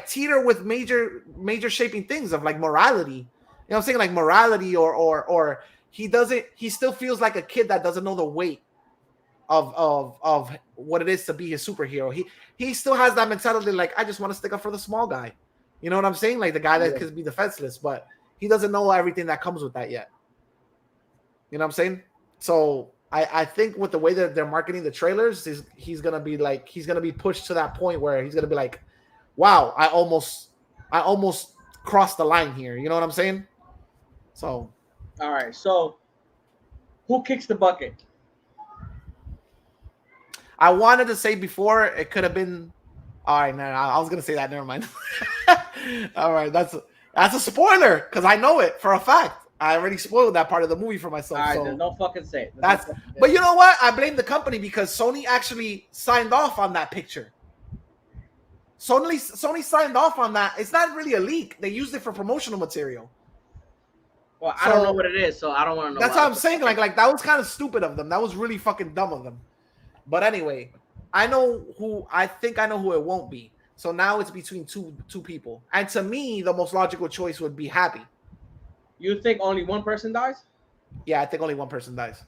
teeter with major shaping things of like morality. You know what I'm saying? Like morality or he still feels like a kid that doesn't know the weight of what it is to be his superhero. He still has that mentality like I just want to stick up for the small guy. You know what I'm saying? Like the guy that could be defenseless, but he doesn't know everything that comes with that yet. You know what I'm saying? So I think with the way that they're marketing the trailers, he's gonna be pushed to that point where he's gonna be like, wow, I almost crossed the line here. You know what I'm saying? So all right. So who kicks the bucket? I wanted to say before it could have been. All right, no, I was gonna say that. Never mind. All right, that's a spoiler because I know it for a fact. I already spoiled that part of the movie for myself. All right, so then don't fucking say it. But you know what? I blame the company because Sony actually signed off on that picture. Sony signed off on that. It's not really a leak. They used it for promotional material. Well, I don't know what it is, so I don't want to know. That's what I'm saying. Like that was kind of stupid of them. That was really fucking dumb of them. But anyway, I think I know who it won't be. So now it's between two people. And to me, the most logical choice would be Happy. You think only one person dies? Yeah, I think only one person dies.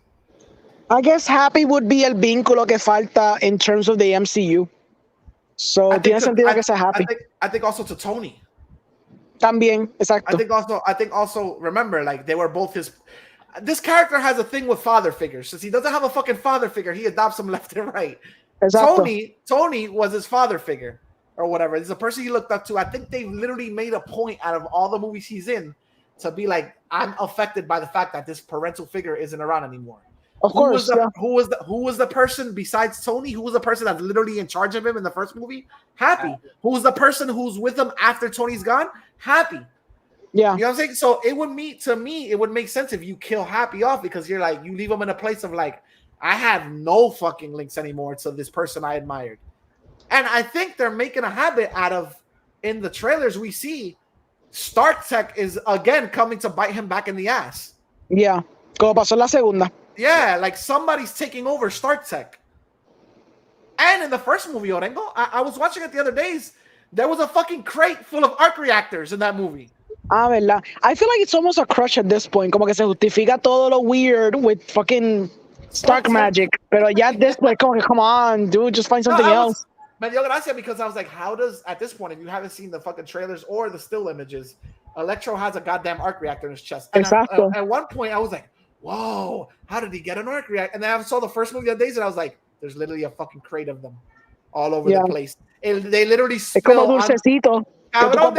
I guess Happy would be el vínculo que falta in terms of the MCU. So tiene sentido que sea Happy. I think also to Tony. También, exacto. I think also remember, like they were both his. This character has a thing with father figures. Since he doesn't have a fucking father figure, he adopts them left and right. Exacto. Tony was his father figure or whatever. It's a person he looked up to. I think they literally made a point out of all the movies he's in to be like, I'm affected by the fact that this parental figure isn't around anymore. Of course. Who was the person besides Tony? Who was the person that's literally in charge of him in the first movie? Happy. Who was the person who's with him after Tony's gone? Happy. Yeah. You know what I'm saying? So it would make sense if you kill Happy off because you're like, you leave him in a place of like, I have no fucking links anymore to this person I admired. And I think they're making a habit out of, in the trailers we see, Stark Tech is again coming to bite him back in the ass. Yeah. Como pasó en la segunda. Yeah, like somebody's taking over Stark Tech. And in the first movie, Orengo, I was watching it the other days. There was a fucking crate full of arc reactors in that movie. Ah, verdad. I feel like it's almost a crush at this point. Como que se justifica todo lo weird with fucking Stark magic. Pero ya at this point, come on, dude, just find something else. Me dio gracia because I was like, how does, at this point, if you haven't seen the fucking trailers or the still images, Electro has a goddamn arc reactor in his chest. And at one point, I was like, whoa, how did he get an arc reactor? And then I saw the first movie the other days, and I was like, there's literally a fucking crate of them all over the place. They literally spill. Es como dulcecito. Cabrón,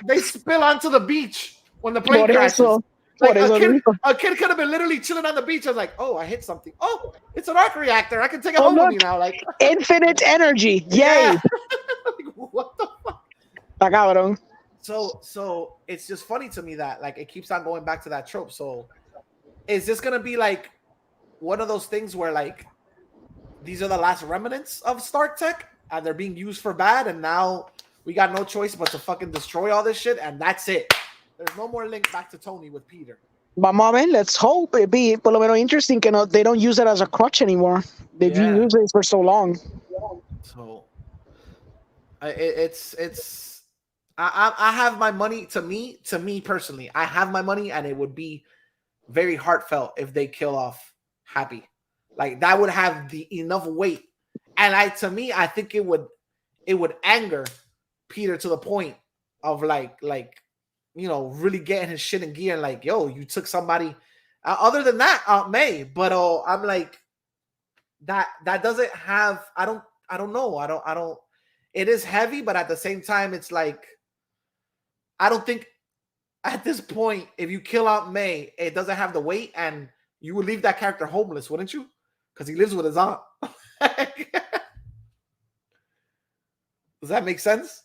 they spill onto the beach when the plane crashes. Like a kid could have been literally chilling on the beach. I was like, oh, I hit something. Oh, it's an arc reactor. I can take it home with me now. Like infinite energy. Yay. Yeah. Like, what the fuck? Está cabrón. So it's just funny to me that like it keeps on going back to that trope. So is this gonna be like one of those things where like these are the last remnants of Stark Tech and they're being used for bad, and now we got no choice but to fucking destroy all this shit, and that's it. There's no more link back to Tony with Peter. Vamos a ver, let's hope it be por lo menos interesting que no, they don't use it as a crutch anymore. They've used it for so long. So it's I have my money. To me personally, I have my money, and it would be very heartfelt if they kill off Happy. Like that would have the enough weight, and I think it would anger Peter to the point of like you know, really getting his shit in gear and like, yo, you took somebody. Other than that, Aunt May, but I'm like that doesn't have. I don't know. It is heavy, but at the same time, it's like I don't think at this point, if you kill Aunt May, it doesn't have the weight, and you would leave that character homeless, wouldn't you? Because he lives with his aunt. Does that make sense?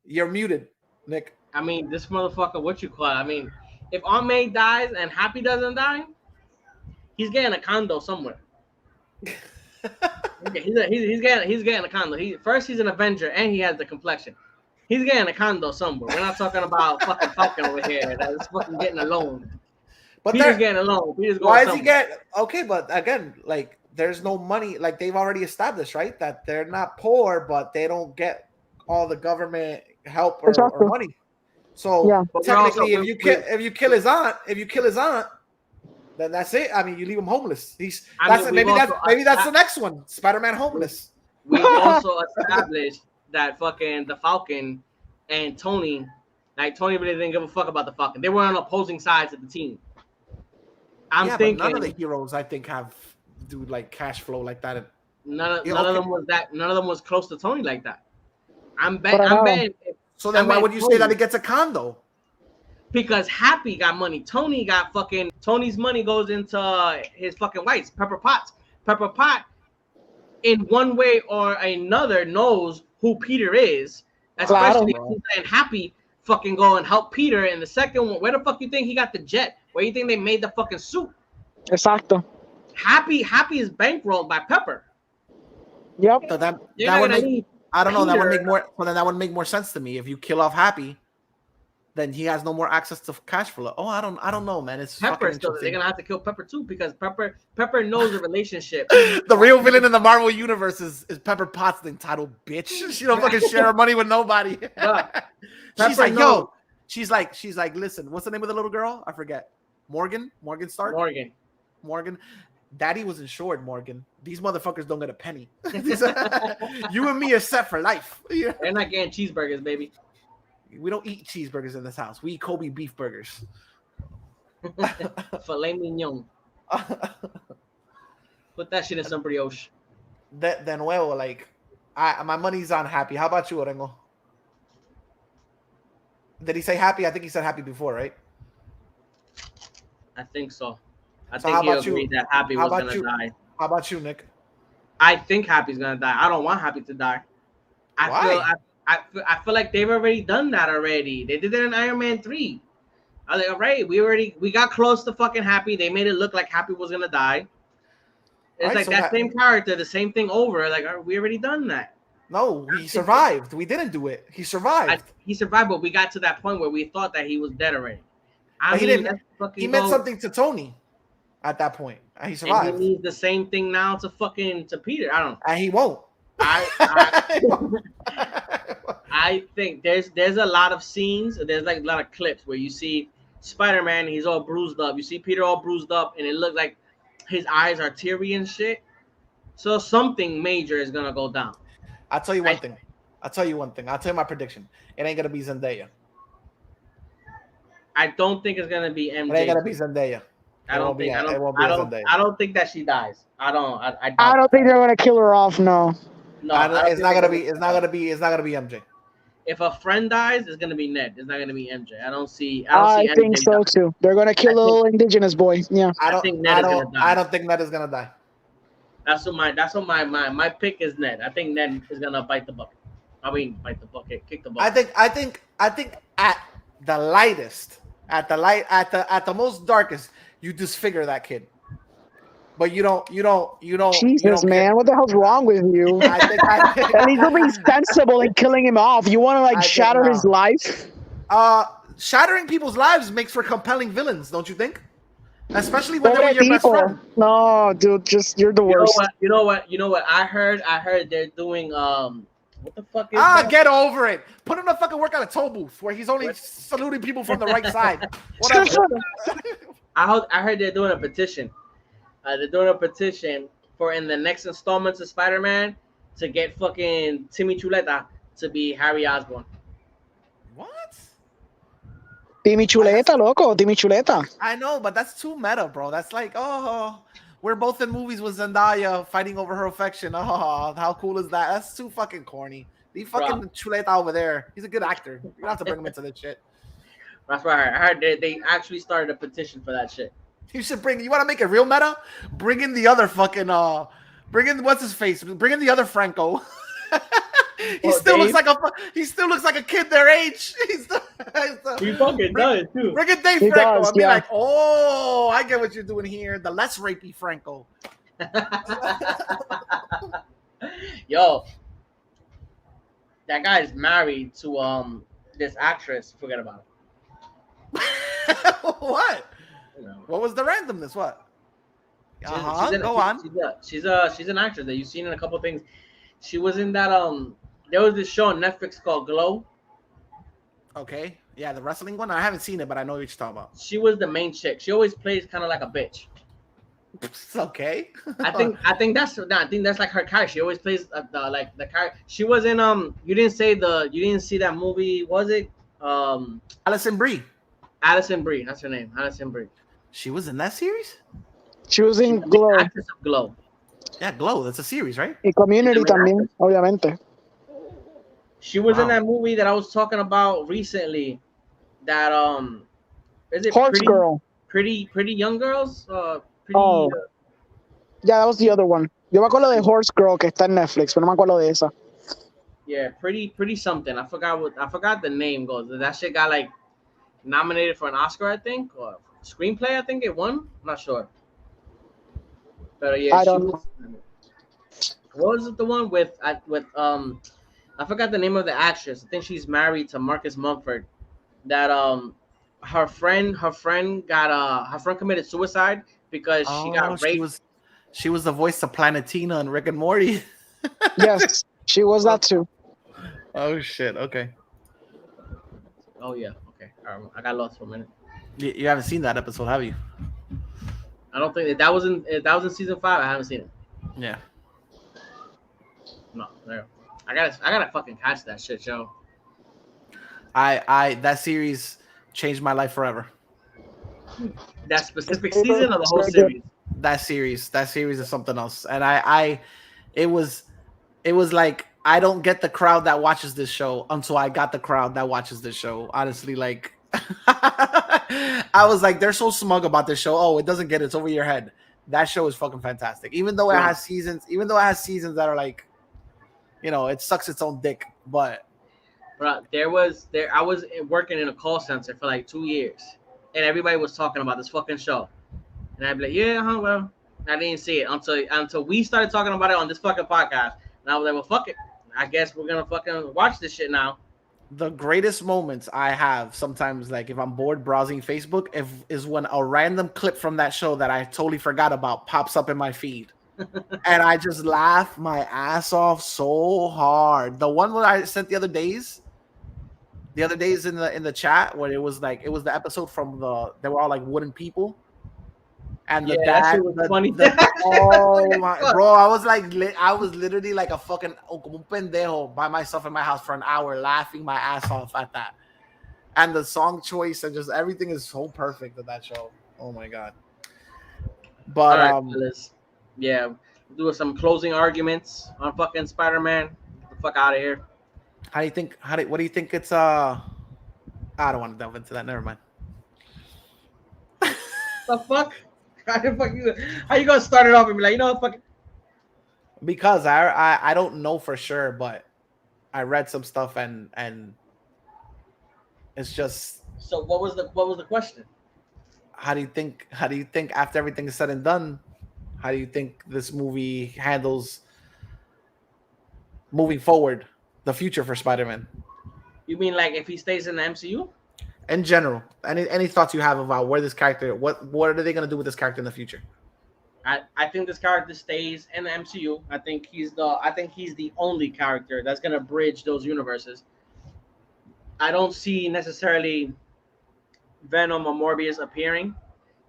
You're muted, Nick. I mean, this motherfucker, what you call it? I mean, if Aunt May dies and Happy doesn't die, he's getting a condo somewhere. he's getting a condo. First he's an Avenger and he has the complexion. He's getting a condo somewhere. We're not talking about fucking Falcon over here. That's fucking getting a loan. But Peter's getting a loan. Peter's going why is somewhere. he get okay? But again, like there's no money. Like they've already established, right? That they're not poor, but they don't get all the government help or money. So Yeah. technically, if you kill his aunt, then that's it. I mean, you leave him homeless. Maybe that's the next one. Spider-Man homeless. We've also established that fucking the Falcon and Tony, like Tony really didn't give a fuck about the Falcon. They were on opposing sides of the team. I'm thinking but none of the heroes I think do like cash flow like that. None of them was that. None of them was close to Tony like that. I'm betting. So then why would you say that he gets a condo? Because Happy got money. Tony's money goes into his fucking wife, Pepper Potts. Pepper Pot, in one way or another, knows who Peter is. Especially if he's saying Happy fucking go and help Peter. And the second one, where the fuck you think he got the jet? Where you think they made the fucking suit? Exacto. Happy is bankrolled by Pepper. Yep. So that would make, I don't know. That would make more. Well, then that would make more sense to me. If you kill off Happy, then he has no more access to cash flow. Oh, I don't know, man. It's Pepper. So they're gonna have to kill Pepper too because Pepper knows the relationship. The real villain in the Marvel universe is Pepper Potts, the entitled bitch. She don't fucking share her money with nobody. She's like, yo. She's like, listen. What's the name of the little girl? I forget. Morgan Stark. Morgan. Daddy was insured, Morgan. These motherfuckers don't get a penny. You and me are set for life. They're not getting cheeseburgers, baby. We don't eat cheeseburgers in this house. We eat Kobe beef burgers. Filet mignon. Put that shit in some brioche. De nuevo, like, my money's on Happy. How about you, Orengo? Did he say Happy? I think he said Happy before, right? I think so. I think he agreed that Happy was going to die. How about you, Nick? I think Happy's going to die. I don't want Happy to die. Why? I feel like they've already done that already. They did it in Iron Man 3. I was like, all right, we got close to fucking Happy. They made it look like Happy was going to die. It's like that same character, the same thing over. Like, we already done that. No, he survived. We didn't do it. He survived. He survived, but we got to that point where we thought that he was dead already. He meant something to Tony at that point. And he survived. And he needs the same thing now to Peter. I don't know. And he won't. I think there's a lot of scenes. There's like a lot of clips where you see Spider-Man. He's all bruised up. You see Peter all bruised up, and it looks like his eyes are teary and shit. So something major is gonna go down. I'll tell you one thing. I'll tell you my prediction. It ain't gonna be Zendaya. I don't think it's gonna be MJ. It ain't gonna be Zendaya. I don't think that she dies. I don't think they're gonna kill her off. No. It's not gonna be MJ. If a friend dies, it's gonna be Ned. It's not gonna be MJ. I think so too. They're gonna kill the little indigenous boy. Yeah. I don't think Ned is gonna die. That's what my pick is Ned. I think Ned is gonna bite the bucket. Kick the bucket. I think at the lightest, at the most darkest, you disfigure that kid. But you don't. Jesus, man, what the hell's wrong with you? At least you're being sensible and killing him off. You want to shatter his life? Shattering people's lives makes for compelling villains, don't you think? Especially when they're your best friend. No, dude, you're the worst. You know what? I heard they're doing what the fuck is that? Get over it. Put him to fucking work at a toll booth where he's only saluting people from the right side. Whatever. I heard they're doing a petition. They're doing a petition for in the next installments of Spider-Man to get fucking Timmy Chuleta to be Harry Osborn. What? Timmy Chuleta, loco. Timmy Chuleta. I know, but that's too meta, bro. That's like, we're both in movies with Zendaya fighting over her affection. Oh, how cool is that? That's too fucking corny. Leave fucking Chuleta over there. He's a good actor. You don't have to bring him into this shit. That's right. I heard they actually started a petition for that shit. You want to make it real meta? Bring in the other fucking, bring in, what's his face? Bring in the other Franco. He still looks like a kid their age. He fucking does too. Look at Dave He Franco. does, I'd be yeah. like, oh, I get what you're doing here. The less rapey Franco. Yo, that guy's married to this actress. Forget about it. What? You know. What was the randomness? What? She's Go on. She's an actress that you've seen in a couple things. She was in that there was this show on Netflix called Glow. Okay. Yeah, the wrestling one. I haven't seen it, but I know what you're talking about. She was the main chick. She always plays kind of like a bitch. It's okay. I think that's like her character. She always plays the character. She was in you didn't see that movie, was it? Alison Brie. Alison Brie, that's her name. Alison Brie. She was in that series? She was in Glow. Actress of Glow. Yeah, Glow. That's a series, right? Y Community también, obviamente. She was in Wow. that movie that I was talking about recently. That is it Horse Girl. Pretty young girls? Oh. Yeah, that was the other one. Yo me acuerdo de Horse Girl que está en Netflix, pero no me acuerdo de esa. Yeah, pretty something. I forgot the name goes. That shit got like nominated for an Oscar, I think, or screenplay. I think it won. I'm not sure. But yeah, I don't know. What was it? The one with I forgot the name of the actress. I think she's married to Marcus Mumford. That her friend committed suicide because she got raped. She was the voice of Planetina and Rick and Morty. Yes, she was that too. Oh shit! Okay. Oh yeah. Okay. I got lost for a minute. You haven't seen that episode, have you? I don't think that was in season 5. I haven't seen it. Yeah. No, there. I gotta fucking catch that shit, yo. That series changed my life forever. That specific season or the whole series? That series is something else. And it was like I don't get the crowd that watches this show until I got the crowd that watches this show. Honestly, like I was like, they're so smug about this show. Oh, it doesn't get it. It's over your head. That show is fucking fantastic. Even though it has seasons that are like, you know, it sucks its own dick. But bro, I was working in a call center for like 2 years, and everybody was talking about this fucking show, and I'd be like, yeah, well, I didn't see it until we started talking about it on this fucking podcast, and I was like, well, fuck it, I guess we're gonna fucking watch this shit now. The greatest moments I have sometimes, like if I'm bored browsing Facebook, is when a random clip from that show that I totally forgot about pops up in my feed. And I just laugh my ass off so hard. The one that I sent the other days in the chat where it was the episode from they were all like wooden people. And the dad was funny. Oh my bro, I was literally like a fucking como un pendejo by myself in my house for an hour laughing my ass off at that. And the song choice and just everything is so perfect in that show. Oh my god. But fellas. Yeah, do some closing arguments on fucking Spider-Man. Get the fuck out of here. What do you think it's I don't want to delve into that. Never mind. The fuck? How you gonna start it off and be like, you know what, fuck it? Because I don't know for sure, but I read some stuff and it's just. So what was the question? How do you think after everything is said and done, how do you think this movie handles moving forward, the future for Spider-Man? You mean like if he stays in the MCU? In general, any thoughts you have about where this character, what are they gonna do with this character in the future? I think this character stays in the MCU. I think he's the only character that's gonna bridge those universes. I don't see necessarily Venom or Morbius appearing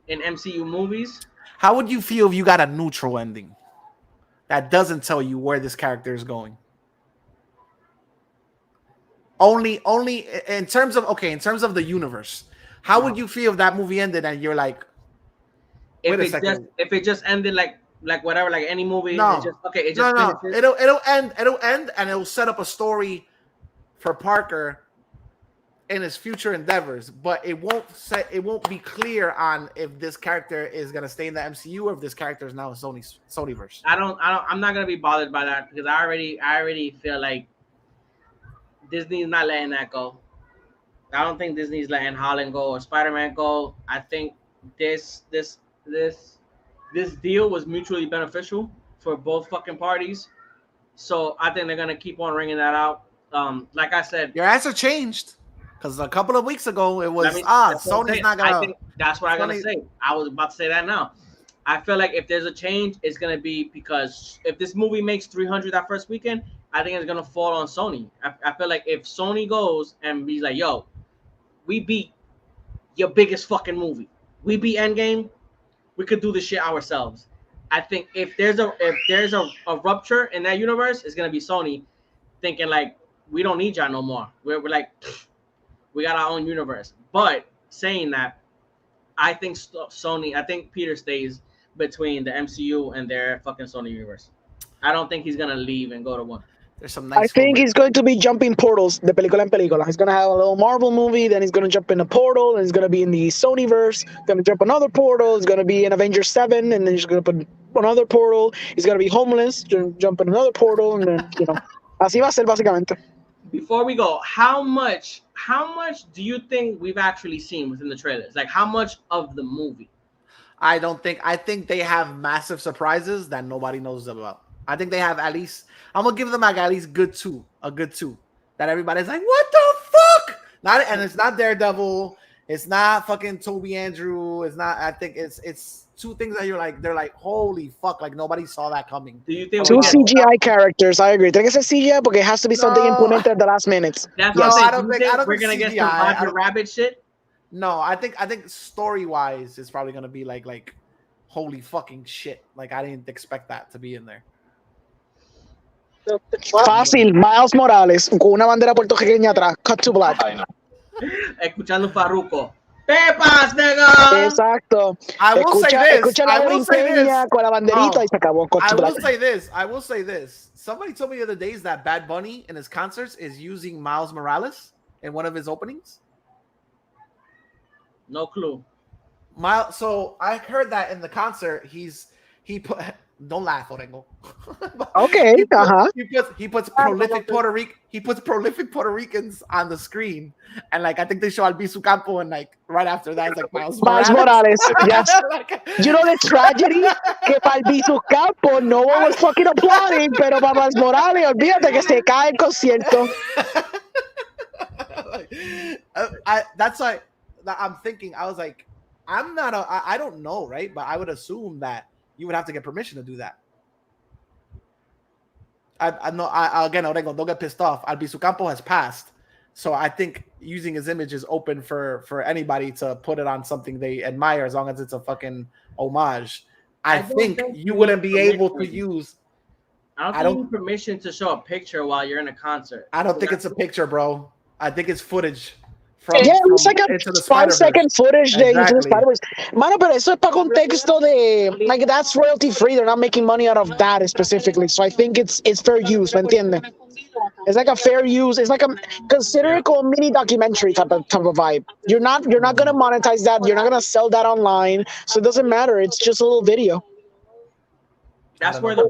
in MCU movies. How would you feel if you got a neutral ending that doesn't tell you where this character is going? Only in terms of the universe. How would you feel if that movie ended and you're like, if it just ended like whatever, like any movie? No, finishes. It'll end and it'll set up a story for Parker in his future endeavors, but it won't be clear on if this character is gonna stay in the MCU or if this character is now a Sonyverse. I'm not gonna be bothered by that because I already feel like Disney's not letting that go. I don't think Disney's letting Holland go or Spider-Man go. I think this deal was mutually beneficial for both fucking parties. So I think they're gonna keep on ringing that out. Like I said, Your answer changed because a couple of weeks ago it was that's what I'm Sony's saying. not gonna. I think that's what I'm gonna say. I was about to say that now. I feel like if there's a change, it's gonna be because if this movie makes 300 that first weekend, I think it's gonna fall on Sony. I feel like if Sony goes and be like, "Yo, we beat your biggest fucking movie. We beat Endgame. We could do this shit ourselves." I think if there's a rupture in that universe, it's gonna be Sony thinking like, we don't need y'all no more. We're like, we got our own universe. But saying that, I think Sony, I think Peter stays between the MCU and their fucking Sony universe. I don't think he's gonna leave and go to one. There's some nice. I think he's going to be jumping portals, de película en película. He's gonna have a little Marvel movie, then he's gonna jump in a portal, and he's gonna be in the Sonyverse, gonna jump another portal, he's gonna be in Avengers 7, and then he's gonna put another portal, he's gonna be homeless, jump in another portal, and then, así va a ser básicamente. Before we go, how much do you think we've actually seen within the trailers? Like how much of the movie? I think they have massive surprises that nobody knows about. I think they have at least. I'm gonna give them like at least a good two. That everybody's like, what the fuck? And it's not Daredevil. It's not fucking Toby Andrew. It's not. I think it's two things that they're like, holy fuck, like nobody saw that coming. Do you think two CGI characters? I agree. Tiene que ser CGI porque it has to be something implemented at the last minute. That's what I'm saying. I don't think we're gonna get some Roger Rabbit shit. No, I think story wise, it's probably gonna be like, holy fucking shit! Like I didn't expect that to be in there. Fácil, Miles Morales con una bandera puertorriqueña atrás. Cut to black. Escuchando Farruko. Pepas, nigga. Exacto. I will say this. Escucha la brinqueña con la banderita y se acabó. Cut to black. I will say this. Somebody told me the other days that Bad Bunny in his concerts is using Miles Morales in one of his openings. No clue. Miles. So I heard that in the concert, he put. Don't laugh, Orengo. Okay. He puts prolific Puerto Ricans on the screen, and like I think they show Albizu Campo, and like right after that, it's like Miles Morales. Yes. You know the tragedy que para Albizu Campo no one was fucking applauding, pero para Miles Morales, olvídate que se cae el concierto. That's why I'm thinking. I was like, I don't know, right? But I would assume that you would have to get permission to do that. I know. Again, Orengo, don't get pissed off. Albizu Campo has passed, so I think using his image is open for anybody to put it on something they admire, as long as it's a fucking homage. I think you wouldn't be able to use. I don't need permission to show a picture while you're in a concert. I don't think it's a picture, bro. I think it's footage. It's like a 5-second footage de Into the Spider-Verse. Mano, pero eso es para contexto de, like, that's royalty free. They're not making money out of that specifically. So I think it's fair use, ¿me entiendes? It's like a fair use. It's like consider it a mini documentary type of vibe. You're not gonna monetize that. You're not gonna sell that online. So it doesn't matter. It's just a little video. That's where the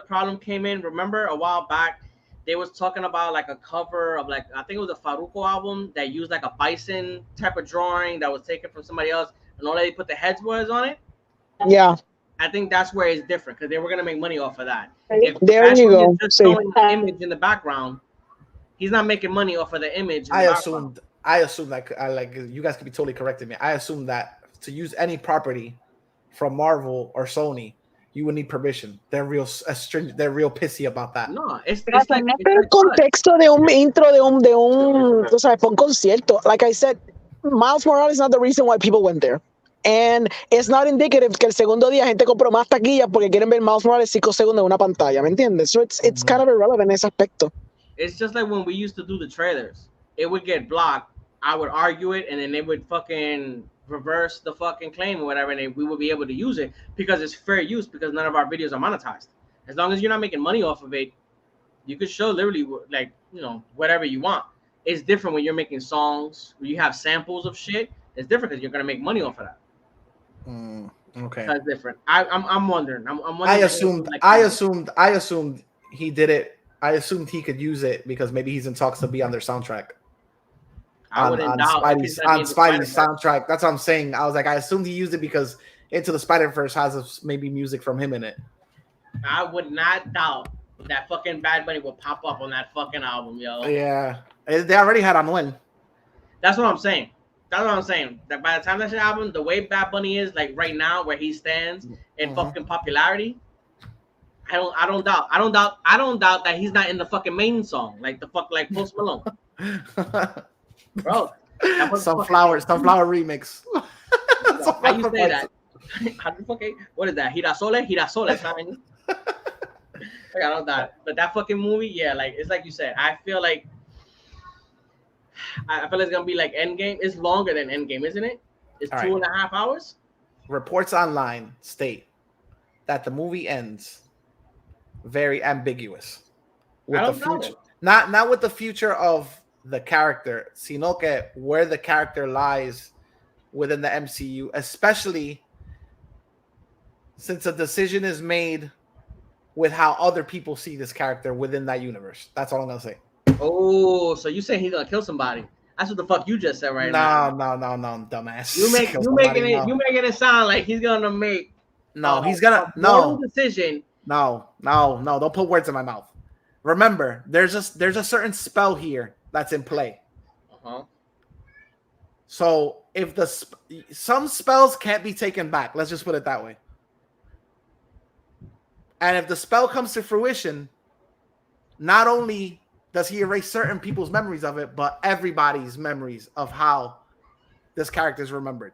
problem came in. Remember a while back, they was talking about like a cover of like, I think it was a Farruko album that used like a bison type of drawing that was taken from somebody else, and all they put the heads was on it. Yeah. I think that's where it's different because they were gonna make money off of that. If there you go. Just showing the image in the background, he's not making money off of the image. I assumed that like you guys could be totally correcting me. I assumed that to use any property from Marvel or Sony, you would need permission. They're real stringent. They're real pissy about that. No, it's like el contexto de un intro de un tú sabes, un concierto. Like I said, Miles Morales is not the reason why people went there. And it's not indicative que el segundo día gente compró más taquillas porque quieren ver Miles Morales 5 segundos en una pantalla, ¿me entiendes? So it's kind of irrelevant en ese aspecto. It's just like when we used to do the trailers. It would get blocked. I would argue it, and then they would fucking reverse the fucking claim or whatever, and we would be able to use it because it's fair use because none of our videos are monetized. As long as you're not making money off of it, you could show literally like, you know, whatever you want. It's different when you're making songs, when you have samples of shit. It's different because you're gonna make money off of that. Okay, that's different. I'm wondering. I'm wondering. I assumed he did it. I assumed he could use it because maybe he's in talks to be on their soundtrack. I wouldn't doubt Spidey's soundtrack. That's what I'm saying. I was like, I assumed he used it because Into the Spider-Verse has maybe music from him in it. I would not doubt that fucking Bad Bunny will pop up on that fucking album, yo. Yeah. They already had Anuel. That's what I'm saying. That's what I'm saying. That by the time that shit happens, the way Bad Bunny is, like right now, where he stands in fucking popularity, I don't doubt that he's not in the fucking main song, like the fuck, like Post Malone, bro. Sunflower remix. How you say that? How the fuck? What is that? Girasole, ¿saben? Like, I don't doubt it. But that fucking movie, yeah, like it's like you said. I feel like it's gonna be like Endgame. It's longer than Endgame, isn't it? It's all 2.5 hours. Reports online state that the movie ends very ambiguous with the future, not with the future of the character, sino que where the character lies within the MCU, especially since a decision is made with how other people see this character within that universe. That's all I'm gonna say. Oh, so you saying he's gonna kill somebody? That's what the fuck you just said right now. No, dumbass. You making it sound like he's gonna make. He's gonna decision. No. Don't put words in my mouth. Remember, there's a certain spell here that's in play. So if some spells can't be taken back, let's just put it that way. And if the spell comes to fruition, not only does he erase certain people's memories of it, but everybody's memories of how this character is remembered.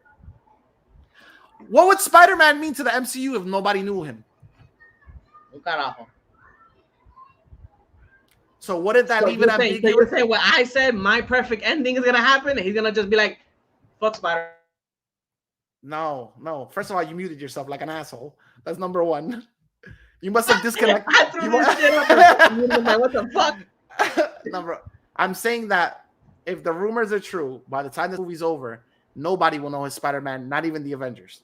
What would Spider-Man mean to the MCU if nobody knew him? So wouldn't that leave it ambiguous? So you're saying what I said, my perfect ending is gonna happen, and he's gonna just be like, "Fuck Spider." No. First of all, you muted yourself like an asshole. That's number one. You must have disconnected. I threw this shit up. Like, what the fuck? I'm saying that if the rumors are true, by the time the movie's over, nobody will know his Spider-Man, not even the Avengers.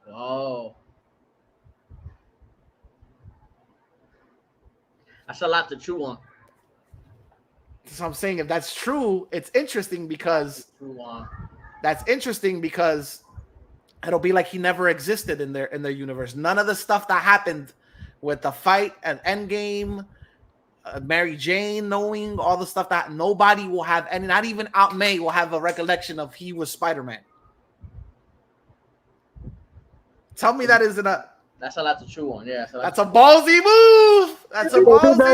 Whoa. That's a lot to chew on. So I'm saying if that's true, it's interesting because it'll be like he never existed in their universe. None of the stuff that happened with the fight and Endgame, Mary Jane knowing all the stuff that nobody will have, and not even Aunt May will have a recollection of he was Spider-Man. Tell me that isn't a... That's a lot to chew on. Yeah, that's a ballsy move. That's a ballsy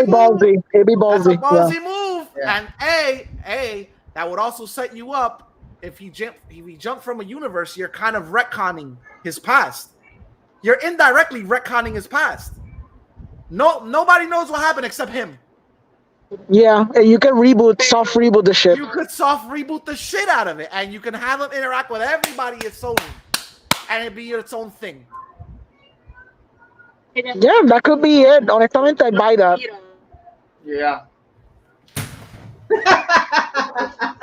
move. Yeah. And that would also set you up if he jumped from a universe. You're kind of retconning his past. You're indirectly retconning his past. Nobody knows what happened except him. Yeah, and you can soft reboot the shit. You could soft reboot the shit out of it, and you can have him interact with everybody at Sony, and it'd be its own thing. Yeah, that could be it. Honestamente, I'd buy that. Yeah.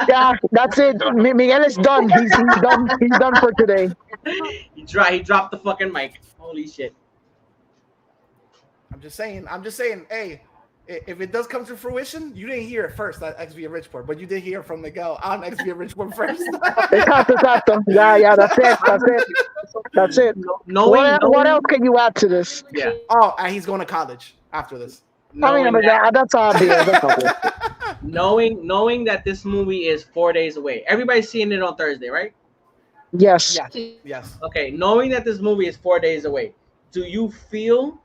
Yeah, that's it. Miguel is done. He's done. He's done for today. He dropped the fucking mic. Holy shit. I'm just saying, hey, if it does come to fruition, you didn't hear it first at XV Richport, but you did hear from Miguel on XV Richport first. Exacto. Yeah, that's it. What else can you add to this? Yeah. Oh, and he's going to college after this. That's obvious. Knowing that this movie is 4 days away. Everybody's seeing it on Thursday, right? Yes. Okay, knowing that this movie is 4 days away, do you feel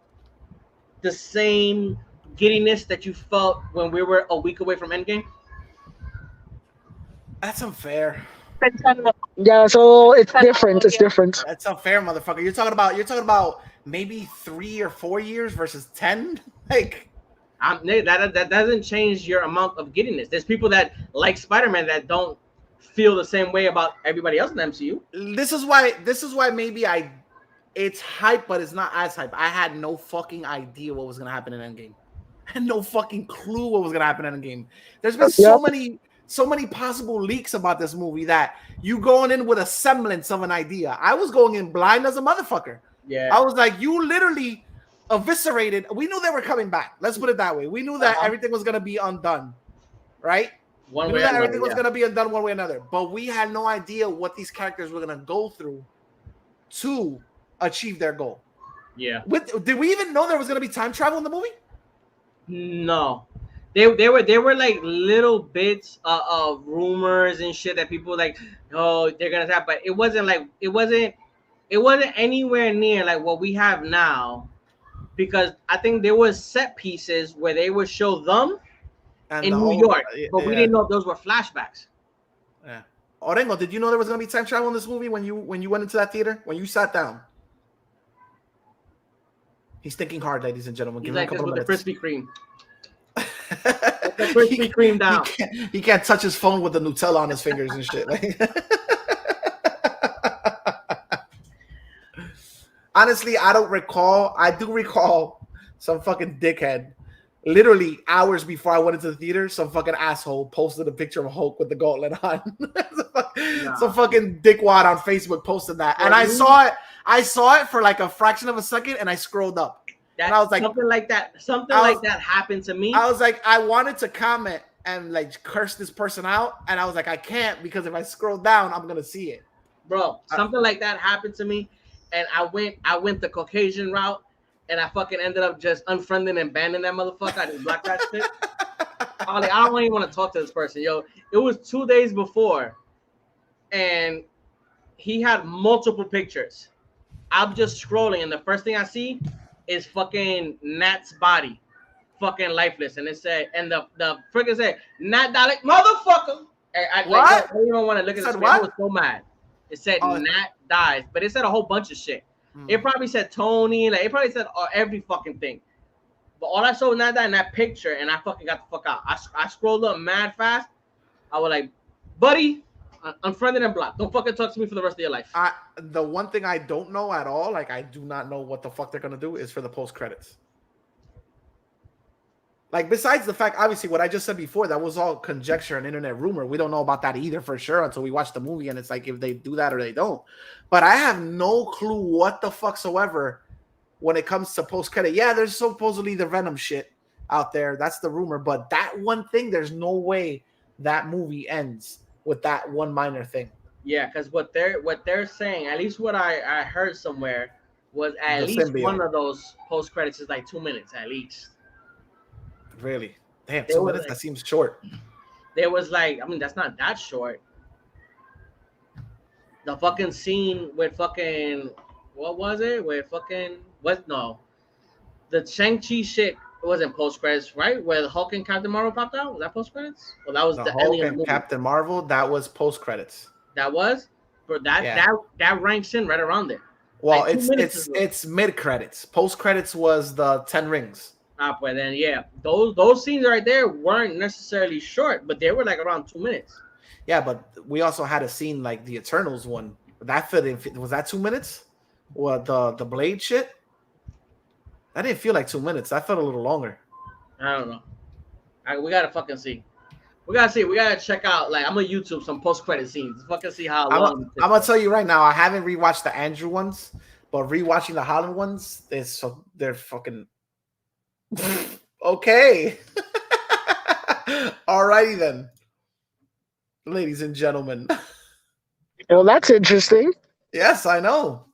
the same giddiness that you felt when we were a week away from Endgame? That's unfair. Yeah, so it's different. It's different. That's unfair, motherfucker. You're talking about maybe 3 or 4 years versus 10. Like, that doesn't change your amount of giddiness. There's people that like Spider-Man that don't feel the same way about everybody else in the MCU. This is why maybe it's hype, but it's not as hype. I had no fucking idea what was gonna happen in Endgame. I had no fucking clue what was gonna happen in Endgame. There's been so many possible leaks about this movie that you going in with a semblance of an idea. I was going in blind as a motherfucker. Yeah. I was like, you literally eviscerated. We knew they were coming back. Let's put it that way. We knew that everything was gonna be undone, right? We knew that everything was gonna be undone one way or another. But we had no idea what these characters were gonna go through to achieve their goal. Yeah. Did we even know there was gonna be time travel in the movie? No. They were like little bits of rumors and shit that people like, oh, they're gonna have, but it wasn't anywhere near like what we have now, because I think there was set pieces where they would show them in New York, but we didn't know those were flashbacks. Yeah. Orengo, did you know there was gonna be time travel in this movie when you went into that theater, when you sat down? He's thinking hard, ladies and gentlemen. He's like this with the Krispy Kreme. Krispy Kreme down. He can't touch his phone with the Nutella on his fingers and shit. Honestly, I don't recall. I do recall some fucking dickhead, literally hours before I went into the theater, some fucking asshole posted a picture of Hulk with the gauntlet on. Some fucking dickwad on Facebook posted that, and I saw it. I saw it for like a fraction of a second, and I scrolled up. And I was like, something like that happened to me. I was like, I wanted to comment and like curse this person out, and I was like, I can't, because if I scroll down, I'm gonna see it. Bro, something like that happened to me, and I went the Caucasian route, and I fucking ended up just unfriending and banning that motherfucker. I just blocked that shit. I was like, I don't even want to talk to this person, yo. It was 2 days before, and he had multiple pictures. I'm just scrolling, and the first thing I see is fucking Nat's body, fucking lifeless, and it said, and the freaking said, Nat Dalek, motherfucker. I didn't even want to look at this. I was so mad. It said Nat dies, but it said a whole bunch of shit. It probably said Tony, like it probably said every fucking thing. But all I saw was Nat die in that picture, and I fucking got the fuck out. I scrolled up mad fast. I was like, buddy, unfriended and blocked. Don't fucking talk to me for the rest of your life. The one thing I don't know at all, like I do not know what the fuck they're gonna do, is for the post credits. Like besides the fact, obviously, what I just said before, that was all conjecture and internet rumor. We don't know about that either for sure until we watch the movie, and it's like if they do that or they don't. But I have no clue what the fuck soever when it comes to post credit. Yeah, there's supposedly the Venom shit out there. That's the rumor, but that one thing, there's no way that movie ends with that one minor thing. Yeah, because what they're saying, at least what I heard somewhere, was at least one of those post credits is like 2 minutes at least. Really? Damn, 2 minutes? That seems short. There was like, I mean, that's not that short. The fucking scene with fucking, what was it? With fucking, the Shang-Chi shit wasn't post credits, right? Where the Hulk and Captain Marvel popped out? Was that post credits? Well, that was the Hulk and Captain Marvel. That was post credits. That was, but that ranks in right around there. Well, like it's mid credits. Post credits was the 10 Rings. But then those scenes right there weren't necessarily short, but they were like around 2 minutes. Yeah, but we also had a scene like the Eternals one. That fit in. Was that 2 minutes? What the Blade shit? That didn't feel like 2 minutes. That felt a little longer. I don't know. We gotta fucking see. We gotta check out. Like I'm gonna YouTube some post credit scenes. Fucking see how long. I'm gonna tell you right now. I haven't rewatched the Andrew ones, but rewatching the Holland ones, they're fucking okay. Alrighty then, ladies and gentlemen. Well, that's interesting. Yes, I know.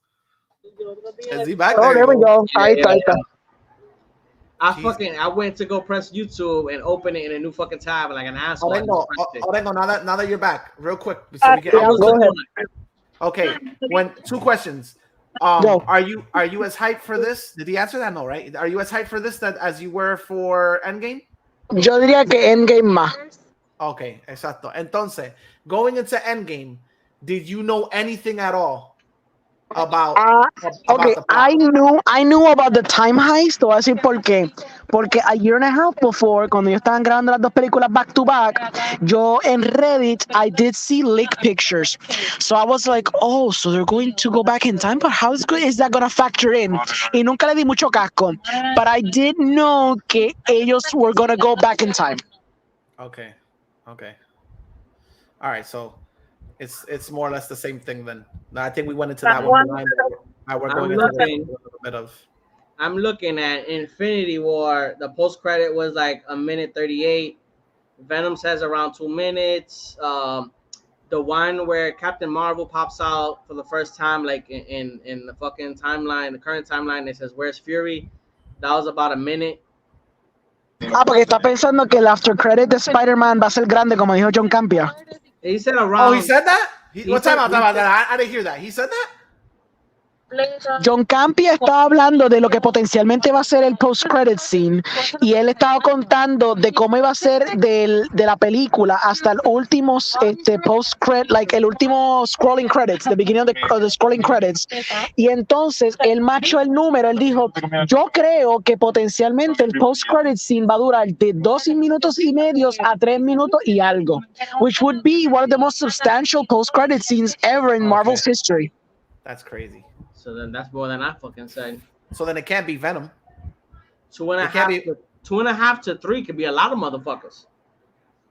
Is he back? Oh, there we go. I went to go press YouTube and open it in a new fucking tab like an asshole. Orengo, now that you're back, real quick. Go ahead. Okay, two questions. Are you as hyped for this? Did he answer that? No, right? Are you as hyped for this as you were for Endgame? Yo diría que Endgame más. Okay, exacto. Entonces, going into Endgame, did you know anything at all about okay, I knew about the time heist. Te voy a decir por qué. Porque a year and a half before, cuando yo estaban grabando las dos películas back to back, yo en Reddit, I did see leak pictures. So I was like, oh, so they're going to go back in time, but how is that going to factor in? Y nunca le di mucho casco. But I did know que ellos were going to go back in time. Okay. All right, so it's more or less the same thing then. No, I think we went into that one. We're going into a little bit of. I'm looking at Infinity War. The post credit was like a minute 38. Venom says around 2 minutes. The one where Captain Marvel pops out for the first time, like in the fucking timeline, the current timeline, it says "Where's Fury?" That was about a minute. Porque está pensando que el after credit de Spider-Man va a ser grande, como dijo John Campia. He said around. Oh, he said that? He What said- time out? I didn't hear that. He said that? John Campia estaba hablando de lo que potencialmente va a ser el post-credit scene y él estaba contando de cómo iba a ser de la película hasta el último post-credit, like el último scrolling credits, the beginning of the scrolling credits. Y entonces él machó el número, él dijo, yo creo que potencialmente el post-credit scene va a durar de 2 minutos y medio a 3 minutos y algo, which would be one of the most substantial post-credit scenes ever in Marvel's history. That's crazy. So then that's more than I fucking said. So then it can't be Venom. 2.5 to 3 could be a lot of motherfuckers.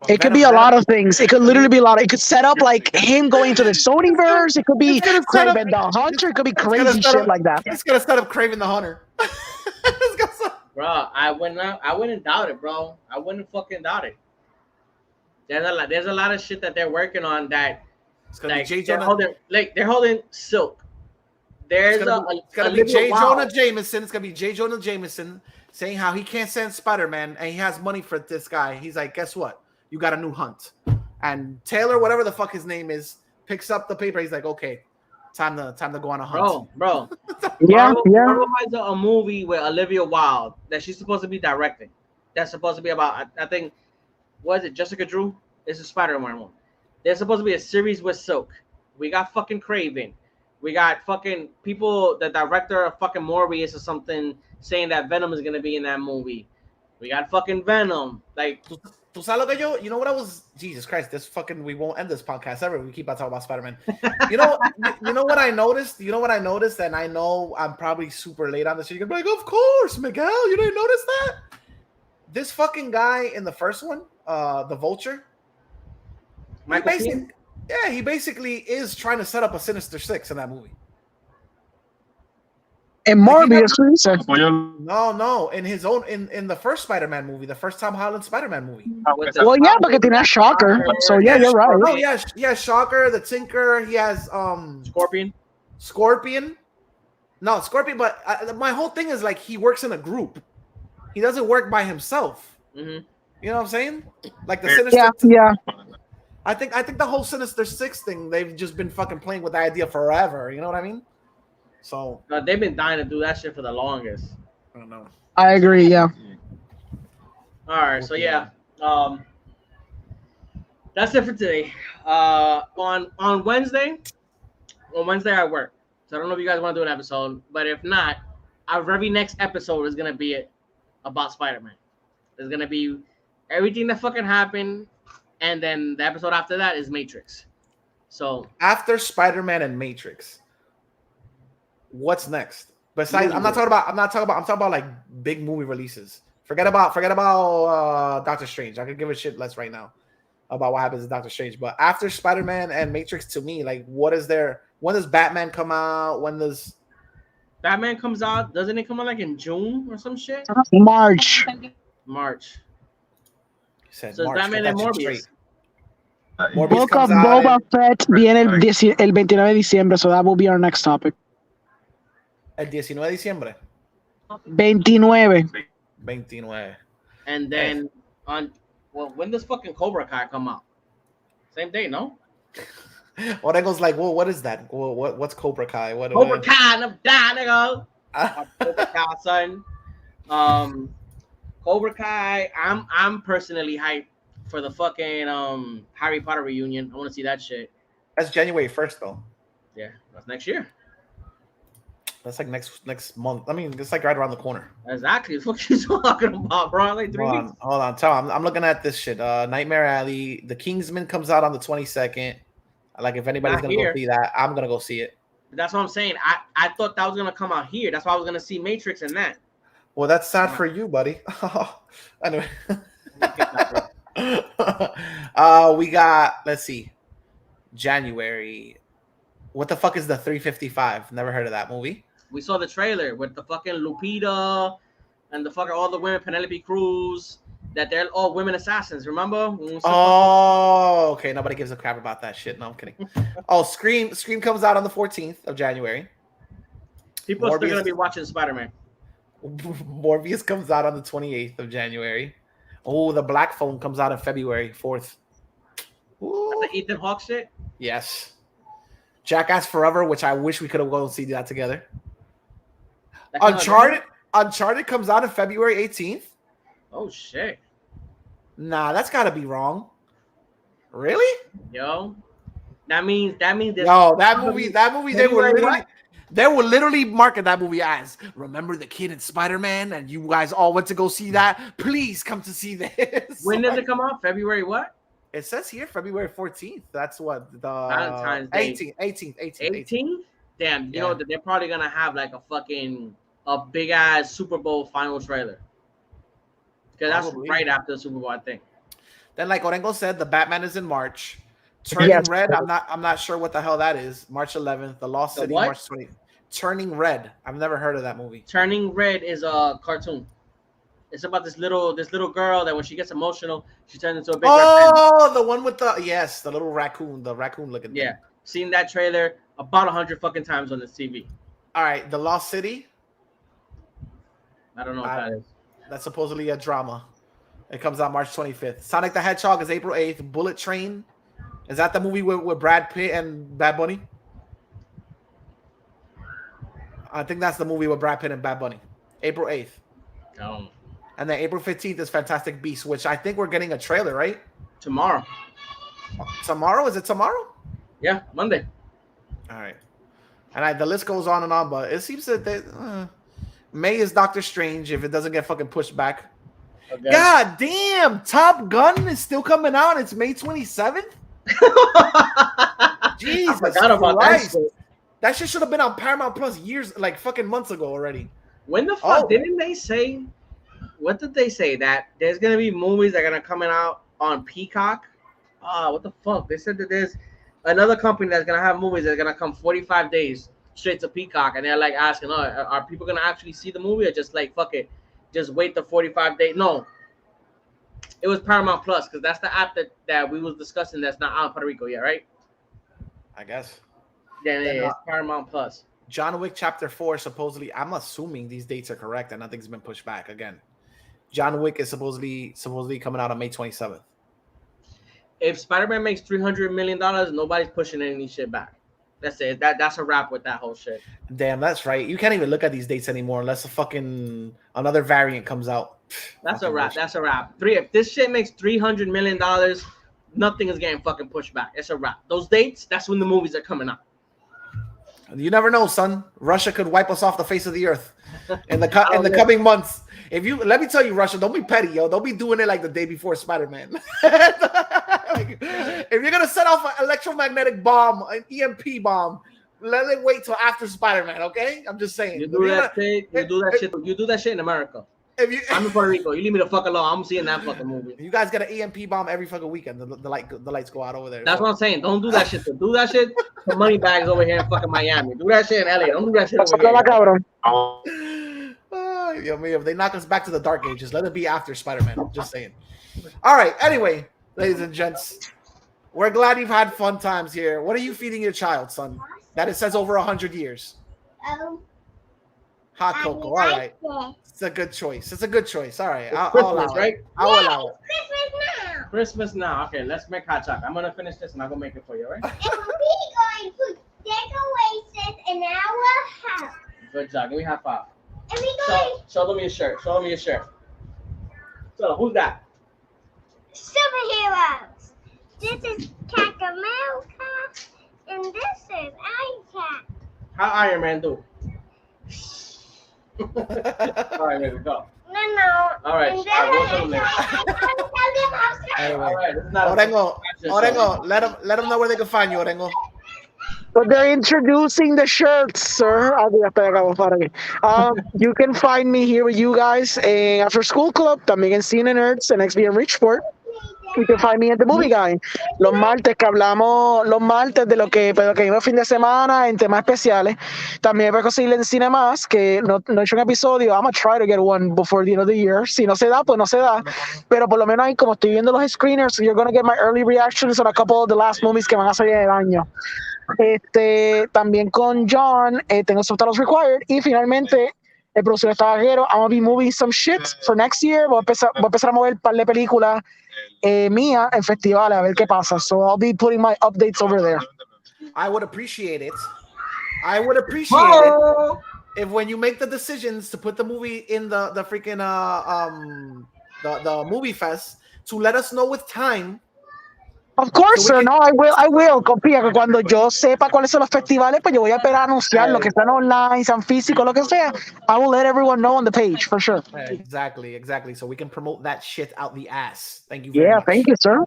It could be a lot of things. It could literally be a lot. It could set up like him going to the Sonyverse. It could be Kraven the Hunter. It could be crazy shit like that. It's gonna set up Kraven the Hunter. Bro, I wouldn't doubt it, bro. I wouldn't fucking doubt it. There's a lot of shit that they're working on that like they're holding Silk. There's it's gonna be J. Jonah Jameson. It's gonna be J. Jonah Jameson saying how he can't stand Spider-Man and he has money for this guy. He's like, guess what? You got a new hunt. And Taylor, whatever the fuck his name is, picks up the paper. He's like, okay, time to go on a hunt. Bro. Yeah. Marvel has a movie with Olivia Wilde that she's supposed to be directing. That's supposed to be about, I think, what is it, Jessica Drew? It's a Spider-Man one. There's supposed to be a series with Silk. We got fucking Kraven. We got fucking people, the director of fucking Morbius or something, saying that Venom is gonna be in that movie. We got fucking Venom. Like, you know what I was? Jesus Christ, we won't end this podcast ever. We keep on talking about Spider-Man. You know what I noticed? And I know I'm probably super late on this. You're gonna be like, of course, Miguel, you didn't notice that? This fucking guy in the first one, the Vulture. He basically is trying to set up a Sinister Six in that movie. And Morbius, No, in his own in the first Spider-Man movie, the first Tom Holland Spider-Man movie. Well, yeah, porque tiene Shocker. So yeah, you're right. Oh yeah, Shocker, the Tinker. He has Scorpion. No, Scorpion. But my whole thing is like he works in a group. He doesn't work by himself. Mm-hmm. You know what I'm saying? Like the Sinister. Yeah. I think the whole Sinister Six thing, they've just been fucking playing with the idea forever. You know what I mean? So they've been dying to do that shit for the longest. I don't know. I agree. Yeah. All right. So yeah, that's it for today. On Wednesday, I work. So I don't know if you guys want to do an episode, but if not, our very next episode is gonna be about Spider-Man. There's gonna be everything that fucking happened. And then the episode after that is Matrix. So after Spider-Man and Matrix, what's next? Besides, I'm talking about like big movie releases. Forget about Doctor Strange. I could give a shit less right now about what happens in Doctor Strange. But after Spider-Man and Matrix, to me, like, what is there? When does Batman come out? When does Batman comes out? Doesn't it come out like in June or some shit? March. So March, Batman and Morbius. Book of Boba Fett viene el 29 de diciembre, so that will be our next topic. El 19 de diciembre. 29. And then when does fucking Cobra Kai come out? Same day, no? Orego's like, well, what is that? Well, what's Cobra Kai? Cobra Kai, I'm dying, nigga. Cobra Kai, son. Cobra Kai, I'm personally hyped for the fucking Harry Potter reunion. I want to see that shit. That's January 1st, though. Yeah, that's next year. That's like next month. I mean, it's like right around the corner. Exactly. What you talking about, bro? Like 3 weeks. Hold on. I'm looking at this shit. Nightmare Alley. The Kingsman comes out on the 22nd. Like, if anybody's gonna go see that, I'm gonna go see it. That's what I'm saying. I thought that was gonna come out here. That's why I was gonna see Matrix and that. Well, that's sad for you, buddy. Anyway. We got, let's see, January. What the fuck is the 355? Never heard of that movie. We saw the trailer with the fucking Lupita and the fucking all the women, Penelope Cruz, that they're all women assassins. Remember? Oh, okay. Nobody gives a crap about that shit. No, I'm kidding. Oh, Scream comes out on the 14th of January. People are still gonna be watching Spider-Man. Morbius comes out on the 28th of January. Oh, the Black Phone comes out on February 4th. The Ethan Hawke shit? Yes. Jackass Forever, which I wish we could have gone and see that together. Uncharted comes out on February 18th. Oh shit. Nah, that's gotta be wrong. Really? Yo. That means no, that movie they were literally marking that movie as remember the kid in Spider-Man and you guys all went to go see that. Please come to see this. When does it come out? February what? It says here February 14th. That's what the Valentine's Day. 18th. Damn, you know that they're probably gonna have like a big ass Super Bowl final trailer. Because that's right after the Super Bowl, I think. Then, like Orengo said, the Batman is in March. Turning Red, I'm not sure what the hell that is. March 11th. The Lost City, March 20th. Turning Red. I've never heard of that movie. Turning Red is a cartoon. It's about this little girl that when she gets emotional, she turns into a big. Oh, the one with the little raccoon, the raccoon looking. Yeah, seen that trailer about 100 fucking times on the TV. All right, The Lost City. I don't know what that is. That's supposedly a drama. It comes out March 25th. Sonic the Hedgehog is April 8th. Bullet Train. Is that the movie with Brad Pitt and Bad Bunny? I think that's the movie with Brad Pitt and Bad Bunny. April 8th. Oh. And then April 15th is Fantastic Beasts, which I think we're getting a trailer, right? Tomorrow. Tomorrow? Is it tomorrow? Yeah, Monday. All right. And the list goes on and on, but it seems that May is Doctor Strange if it doesn't get fucking pushed back. Okay. God damn, Top Gun is still coming out. It's May 27th. Jesus Christ. That shit should have been on Paramount Plus like fucking months ago already. When the fuck didn't they say? What did they say? That there's gonna be movies that are gonna come out on Peacock? What the fuck? They said that there's another company that's gonna have movies that's gonna come 45 days straight to Peacock, and they're like asking, are people gonna actually see the movie or just like fuck it, just wait the 45 days? No, it was Paramount Plus because that's the app that we was discussing that's not out in Puerto Rico yet, right? I guess. Yeah, it's Paramount Plus. John Wick Chapter 4 supposedly, I'm assuming these dates are correct and nothing's been pushed back again. John Wick is supposedly coming out on May 27th. If Spider-Man makes $300 million, nobody's pushing any shit back. That's it. That's a wrap with that whole shit. Damn, that's right. You can't even look at these dates anymore unless another variant comes out. That's a wrap. That's a wrap. If this shit makes $300 million, nothing is getting fucking pushed back. It's a wrap. Those dates, that's when the movies are coming out. You never know, son. Russia could wipe us off the face of the earth in the coming months. Let me tell you, Russia, don't be petty, yo. Don't be doing it like the day before Spider-Man. If you're gonna set off an electromagnetic bomb, an EMP bomb, let it wait till after Spider-Man, okay? I'm just saying. You do that shit in America. I'm in Puerto Rico. You leave me the fuck alone. I'm seeing that fucking movie. You guys get an EMP bomb every fucking weekend. The lights go out over there. That's what I'm saying. Don't do that shit. Do that shit for money bags over here in fucking Miami. Do that shit in LA. Don't do that shit over here. If they knock us back to the dark ages, let it be after Spider-Man. I'm just saying. All right. Anyway, ladies and gents, we're glad you've had fun times here. What are you feeding your child, son? That it says over 100 years. Hot cocoa. All right. It's a good choice. All right. I'll allow it. Right? I'll allow it. Christmas now. Okay, let's make hot chocolate. I'm going to finish this and I'll go make it for you, all right? And we're going to decorations in our house. Good job. Give me a high five. And we're going Show them your shirt. So, who's that? superheroes. This is Kakamilka, and this is Iron Cat. How Iron Man do? All right, baby, go. No. All right, go show them there. Orengo, let them know where they can find you, Orengo. So they're introducing the shirts, sir. You can find me here with you guys in After School Club, también en Cine Nerds and XBM Richport. You can find me at the movie guy. Los martes que hablamos, los martes de lo que vimos fin de semana en temas especiales. También voy a conseguirle en Cine Más, que no he hecho un episodio. I'm gonna try to get one before the end of the year. Si no se da, pues no se da. Pero por lo menos ahí, como estoy viendo los screeners, you're gonna get my early reactions on a couple of the last movies que van a salir en el año. También con John, tengo Subtitles Required. Y finalmente, el productor extranjero, I'm gonna be moving some shit for next year. Voy a empezar a mover un par de películas mía en festivales a ver qué pasa. So I'll be putting my updates over there. I would appreciate it. I would appreciate it if when you make the decisions to put the movie in the freaking the movie fest, to let us know with time. Of course, sir. No, I will. Confía que cuando yo sepa cuáles son los festivales, pues yo voy a esperar a anunciar lo que sean online, sean físicos, lo que sea. I will let everyone know on the page for sure. Exactly. So we can promote that shit out the ass. Thank you very much. Thank you, sir.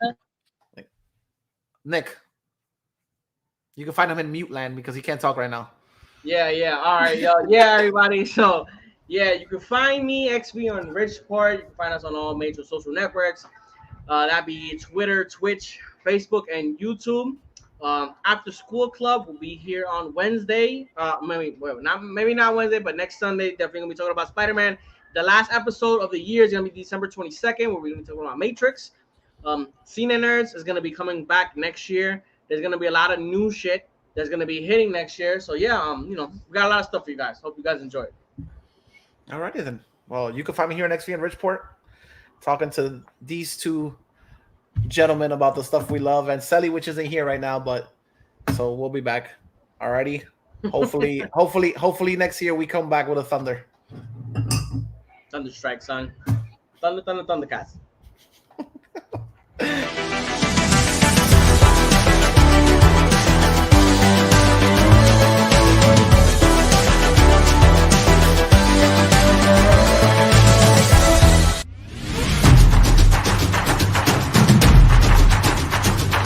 Nick, you can find him in mute land because he can't talk right now. Yeah. All right, yo. Yeah, everybody. So, yeah, you can find me, XB, on Richport. You can find us on all major social networks. That'd be Twitter, Twitch, Facebook, and YouTube. After School Club will be here on Wednesday. Maybe not Wednesday, but next Sunday. Definitely gonna be talking about Spider-Man. The last episode of the year is gonna be December 22nd, where we're gonna be talking about Matrix. Cine Nerds is gonna be coming back next year. There's gonna be a lot of new shit that's gonna be hitting next year. So yeah, we got a lot of stuff for you guys. Hope you guys enjoy it. Alrighty then. Well, you can find me here in XV in Richport, talking to these two gentlemen about the stuff we love, and Sally, which isn't here right now, but so we'll be back. Alrighty. Hopefully next year we come back with a thunder. Thunder strike, son. Thundercats.